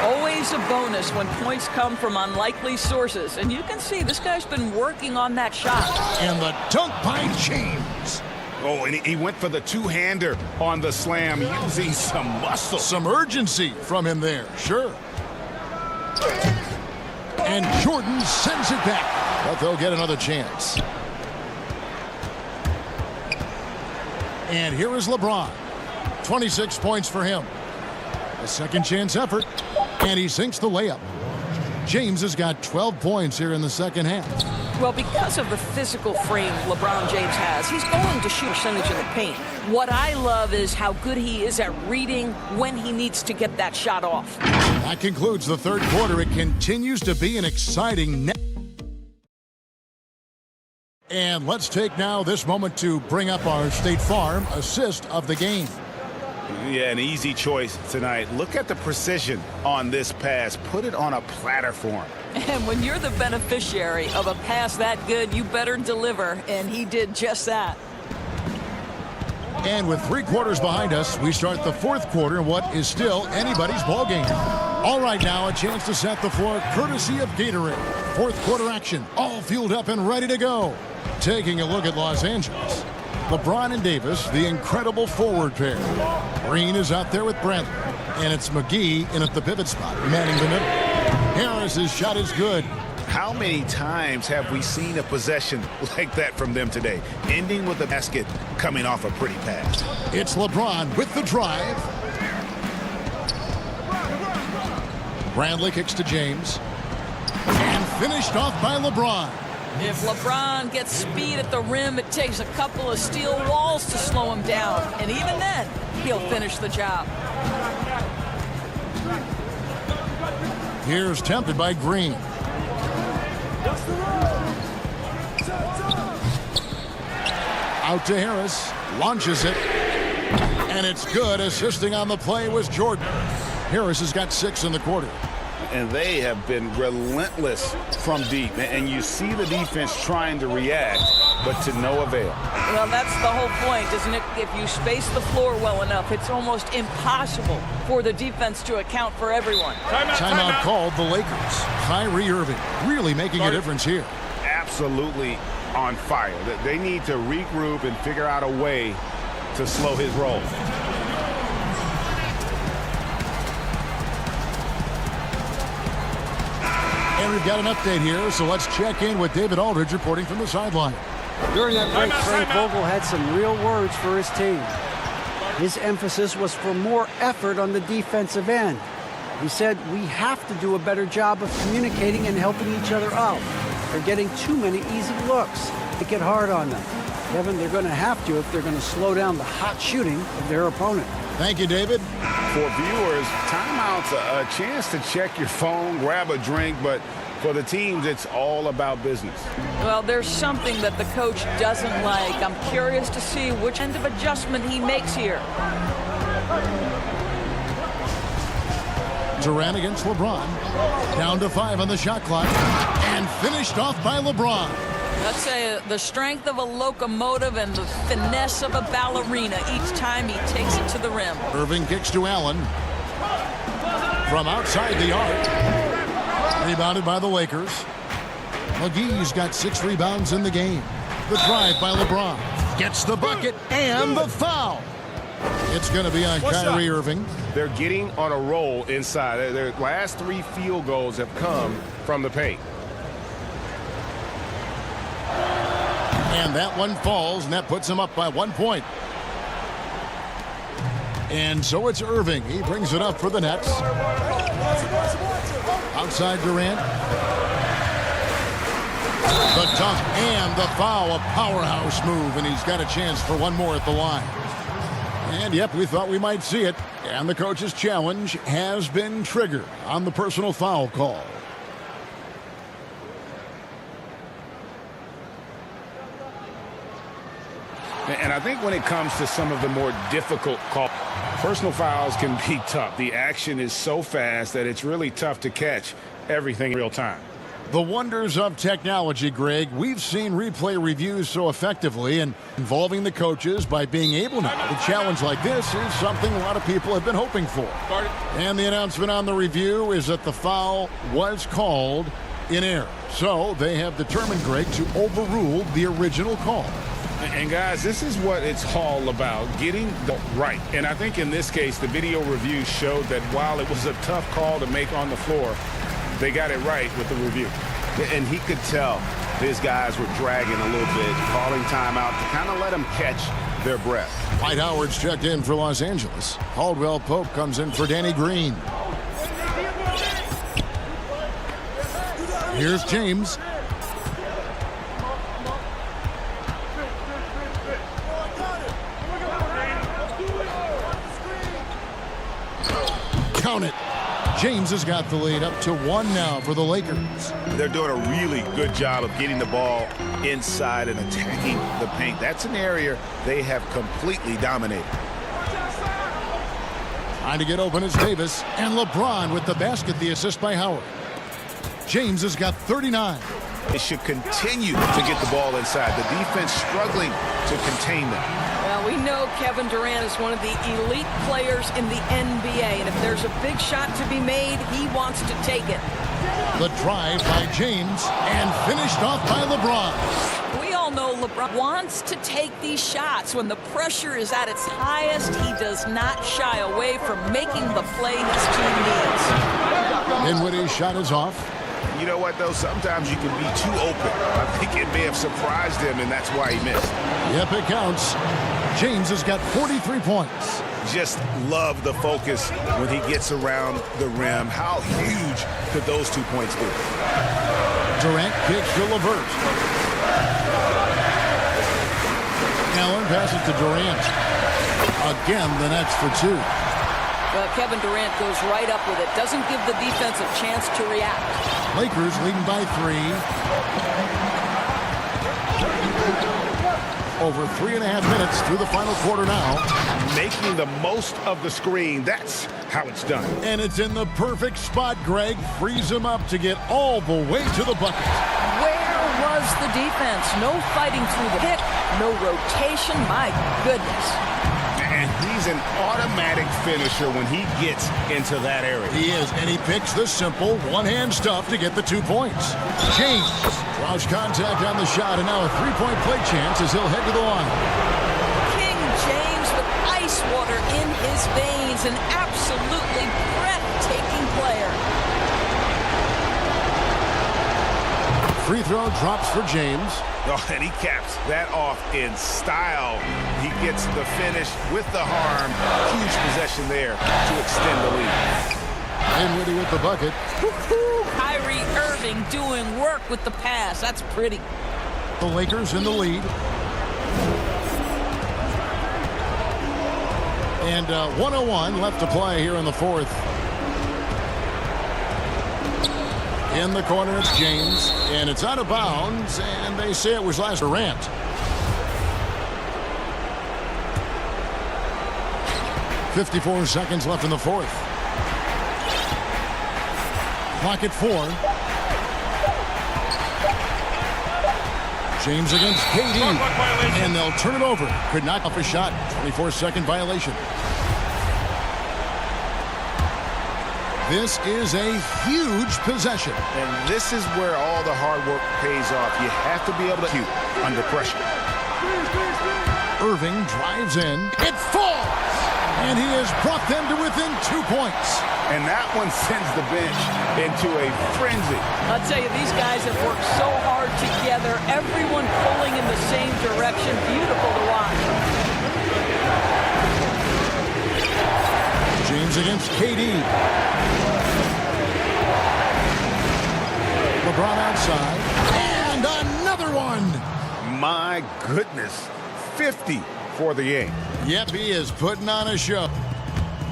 [SPEAKER 12] Always a bonus when points come from unlikely sources. And you can see this guy's been working on that shot.
[SPEAKER 1] And the dunk by James.
[SPEAKER 3] Oh, and he went for the two-hander on the slam, using some muscle.
[SPEAKER 1] Some urgency from him there, sure. And Jordan sends it back. But they'll get another chance. And here is LeBron. 26 points for him. A second chance effort. And he sinks the layup. James has got 12 points here in the second half.
[SPEAKER 12] Well, because of the physical frame LeBron James has, he's going to shoot percentage in the paint. What I love is how good he is at reading when he needs to get that shot off.
[SPEAKER 1] That concludes the third quarter. It continues to be an exciting net. And let's take now this moment to bring up our State Farm assist of the game.
[SPEAKER 3] Yeah, an easy choice tonight. Look at the precision on this pass. Put it on a platter for him.
[SPEAKER 12] And when you're the beneficiary of a pass that good, you better deliver, and he did just that.
[SPEAKER 1] And with 3 quarters behind us, we start the fourth quarter in what is still anybody's ball game. All right, now a chance to set the floor courtesy of Gatorade. Fourth quarter action, all fueled up and ready to go. Taking a look at Los Angeles. LeBron and Davis, the incredible forward pair. Green is out there with Brantley. And it's McGee in at the pivot spot, manning the middle. Harris's shot is good.
[SPEAKER 3] How many times have we seen a possession like that from them today, ending with a basket coming off a pretty pass?
[SPEAKER 1] It's LeBron with the drive. Brantley kicks to James. And finished off by LeBron.
[SPEAKER 12] If LeBron gets speed at the rim, it takes a couple of steel walls to slow him down. And even then, he'll finish the job.
[SPEAKER 1] Here's tempted by Green. Out to Harris. Launches it. And it's good. Assisting on the play was Jordan. Harris has got 6 in the quarter.
[SPEAKER 3] And they have been relentless from deep. And you see the defense trying to react, but to no avail.
[SPEAKER 12] Well, that's the whole point, isn't it? If you space the floor well enough, it's almost impossible for the defense to account for everyone.
[SPEAKER 1] Timeout called the Lakers. Kyrie Irving really making a difference here.
[SPEAKER 3] Absolutely on fire. They need to regroup and figure out a way to slow his roll.
[SPEAKER 1] And we've got an update here, so let's check in with David Aldridge reporting from the sideline.
[SPEAKER 5] During that break, Frank Vogel had some real words for his team. His emphasis was for more effort on the defensive end. He said, we have to do a better job of communicating and helping each other out. They're getting too many easy looks. Make it hard on them. Kevin, they're going to have to if they're going to slow down the hot shooting of their opponent.
[SPEAKER 1] Thank you, David.
[SPEAKER 3] For viewers, timeout's a chance to check your phone, grab a drink, but for the teams, it's all about business.
[SPEAKER 12] Well, there's something that the coach doesn't like. I'm curious to see which end of adjustment he makes here.
[SPEAKER 1] Durant against LeBron. Down to 5 on the shot clock. And finished off by LeBron.
[SPEAKER 12] Let's say the strength of a locomotive and the finesse of a ballerina each time he takes it to the rim.
[SPEAKER 1] Irving kicks to Allen. From outside the arc. Rebounded by the Lakers. McGee's got 6 rebounds in the game. The drive by LeBron. Gets the bucket and the foul. It's going to be on Kyrie Irving.
[SPEAKER 8] They're getting on a roll inside. Their last 3 field goals have come from the paint.
[SPEAKER 1] And that one falls, and that puts him up by 1 point. And so it's Irving. He brings it up for the Nets. Outside Durant. The dunk and the foul, a powerhouse move, and he's got a chance for one more at the line. And yep, we thought we might see it. And the coach's challenge has been triggered on the personal foul call.
[SPEAKER 3] And I think when it comes to some of the more difficult calls, personal fouls can be tough. The action is so fast that it's really tough to catch everything in real time.
[SPEAKER 1] The wonders of technology, Greg. We've seen replay reviews so effectively, and involving the coaches by being able now to challenge like this is something a lot of people have been hoping for. And the announcement on the review is that the foul was called in error. So they have determined, Greg, to overrule the original call.
[SPEAKER 3] And guys, this is what it's all about, getting the right. And I think in this case, the video review showed that while it was a tough call to make on the floor, they got it right with the review.
[SPEAKER 4] And he could tell his guys were dragging a little bit, calling timeout to kind of let them catch their breath.
[SPEAKER 1] Dwight Howard's checked in for Los Angeles. Caldwell Pope comes in for Danny Green. Here's James. Count it. James has got the lead up to 1 now for the Lakers.
[SPEAKER 4] They're doing a really good job of getting the ball inside and attacking the paint. That's an area they have completely dominated.
[SPEAKER 1] Trying to get open is Davis, and LeBron with the basket, the assist by Howard. James has got 39.
[SPEAKER 4] They should continue to get the ball inside. The defense struggling to contain them.
[SPEAKER 12] Well, we know Kevin Durant is one of the elite players in the NBA, and if there's a big shot to be made, he wants to take it.
[SPEAKER 1] The drive by James, and finished off by LeBron.
[SPEAKER 12] We all know LeBron wants to take these shots. When the pressure is at its highest, he does not shy away from making the play his team needs.
[SPEAKER 1] Dinwiddie's shot is off.
[SPEAKER 4] You know what, though? Sometimes you can be too open. I think it may have surprised him, and that's why he missed.
[SPEAKER 1] Yep, it counts. James has got 43 points.
[SPEAKER 4] Just love the focus when he gets around the rim. How huge could those 2 points be?
[SPEAKER 1] Durant kicks to LeVert. Allen passes to Durant. Again, the Nets for 2.
[SPEAKER 12] Well, Kevin Durant goes right up with it. Doesn't give the defense a chance to react.
[SPEAKER 1] Lakers leading by 3. Over 3.5 minutes through the final quarter now.
[SPEAKER 4] Making the most of the screen. That's how it's done.
[SPEAKER 1] And it's in the perfect spot, Greg. Frees him up to get all the way to the bucket.
[SPEAKER 12] Where was the defense? No fighting through the pick. No rotation. My goodness.
[SPEAKER 4] And he's an automatic finisher when he gets into that area.
[SPEAKER 1] He is, and he picks the simple one-hand stuff to get the 2 points. James draws contact on the shot, and now a 3-point play chance as he'll head to the line.
[SPEAKER 12] King James with ice water in his veins, an absolutely breathtaking player.
[SPEAKER 1] Free throw drops for James.
[SPEAKER 8] Oh, and he caps that off in style. He gets the finish with the harm. Huge possession there to extend the lead.
[SPEAKER 1] Dinwiddie with the bucket.
[SPEAKER 12] Kyrie Irving doing work with the pass. That's pretty.
[SPEAKER 1] The Lakers in the lead. And 1:01 left to play here in the fourth. In the corner, it's James, and it's out of bounds, and they say it was last Durant. .54 seconds left in the fourth. Clock at 4. James against KD, and they'll turn it over. Could knock off a shot. 24-second violation. This is a huge possession.
[SPEAKER 3] And this is where all the hard work pays off. You have to be able to shoot under pressure.
[SPEAKER 1] Irving drives in. It falls! And he has brought them to within 2 points.
[SPEAKER 3] And that one sends the bench into a frenzy.
[SPEAKER 12] I'll tell you, these guys have worked so hard together. Everyone pulling in the same direction. Beautiful to watch.
[SPEAKER 1] James against KD. LeBron outside. And another one.
[SPEAKER 3] My goodness. 50 for the game.
[SPEAKER 1] Yep, he is putting on a show.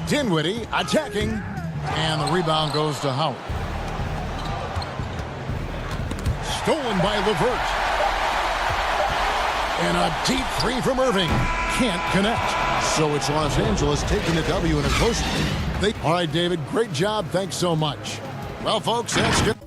[SPEAKER 1] Dinwiddie attacking. And the rebound goes to Howard. Stolen by LeVert. And a deep three from Irving. Can't connect. So it's Los Angeles taking the W in a close one. All right, David, great job. Thanks so much. Well, folks, that's good.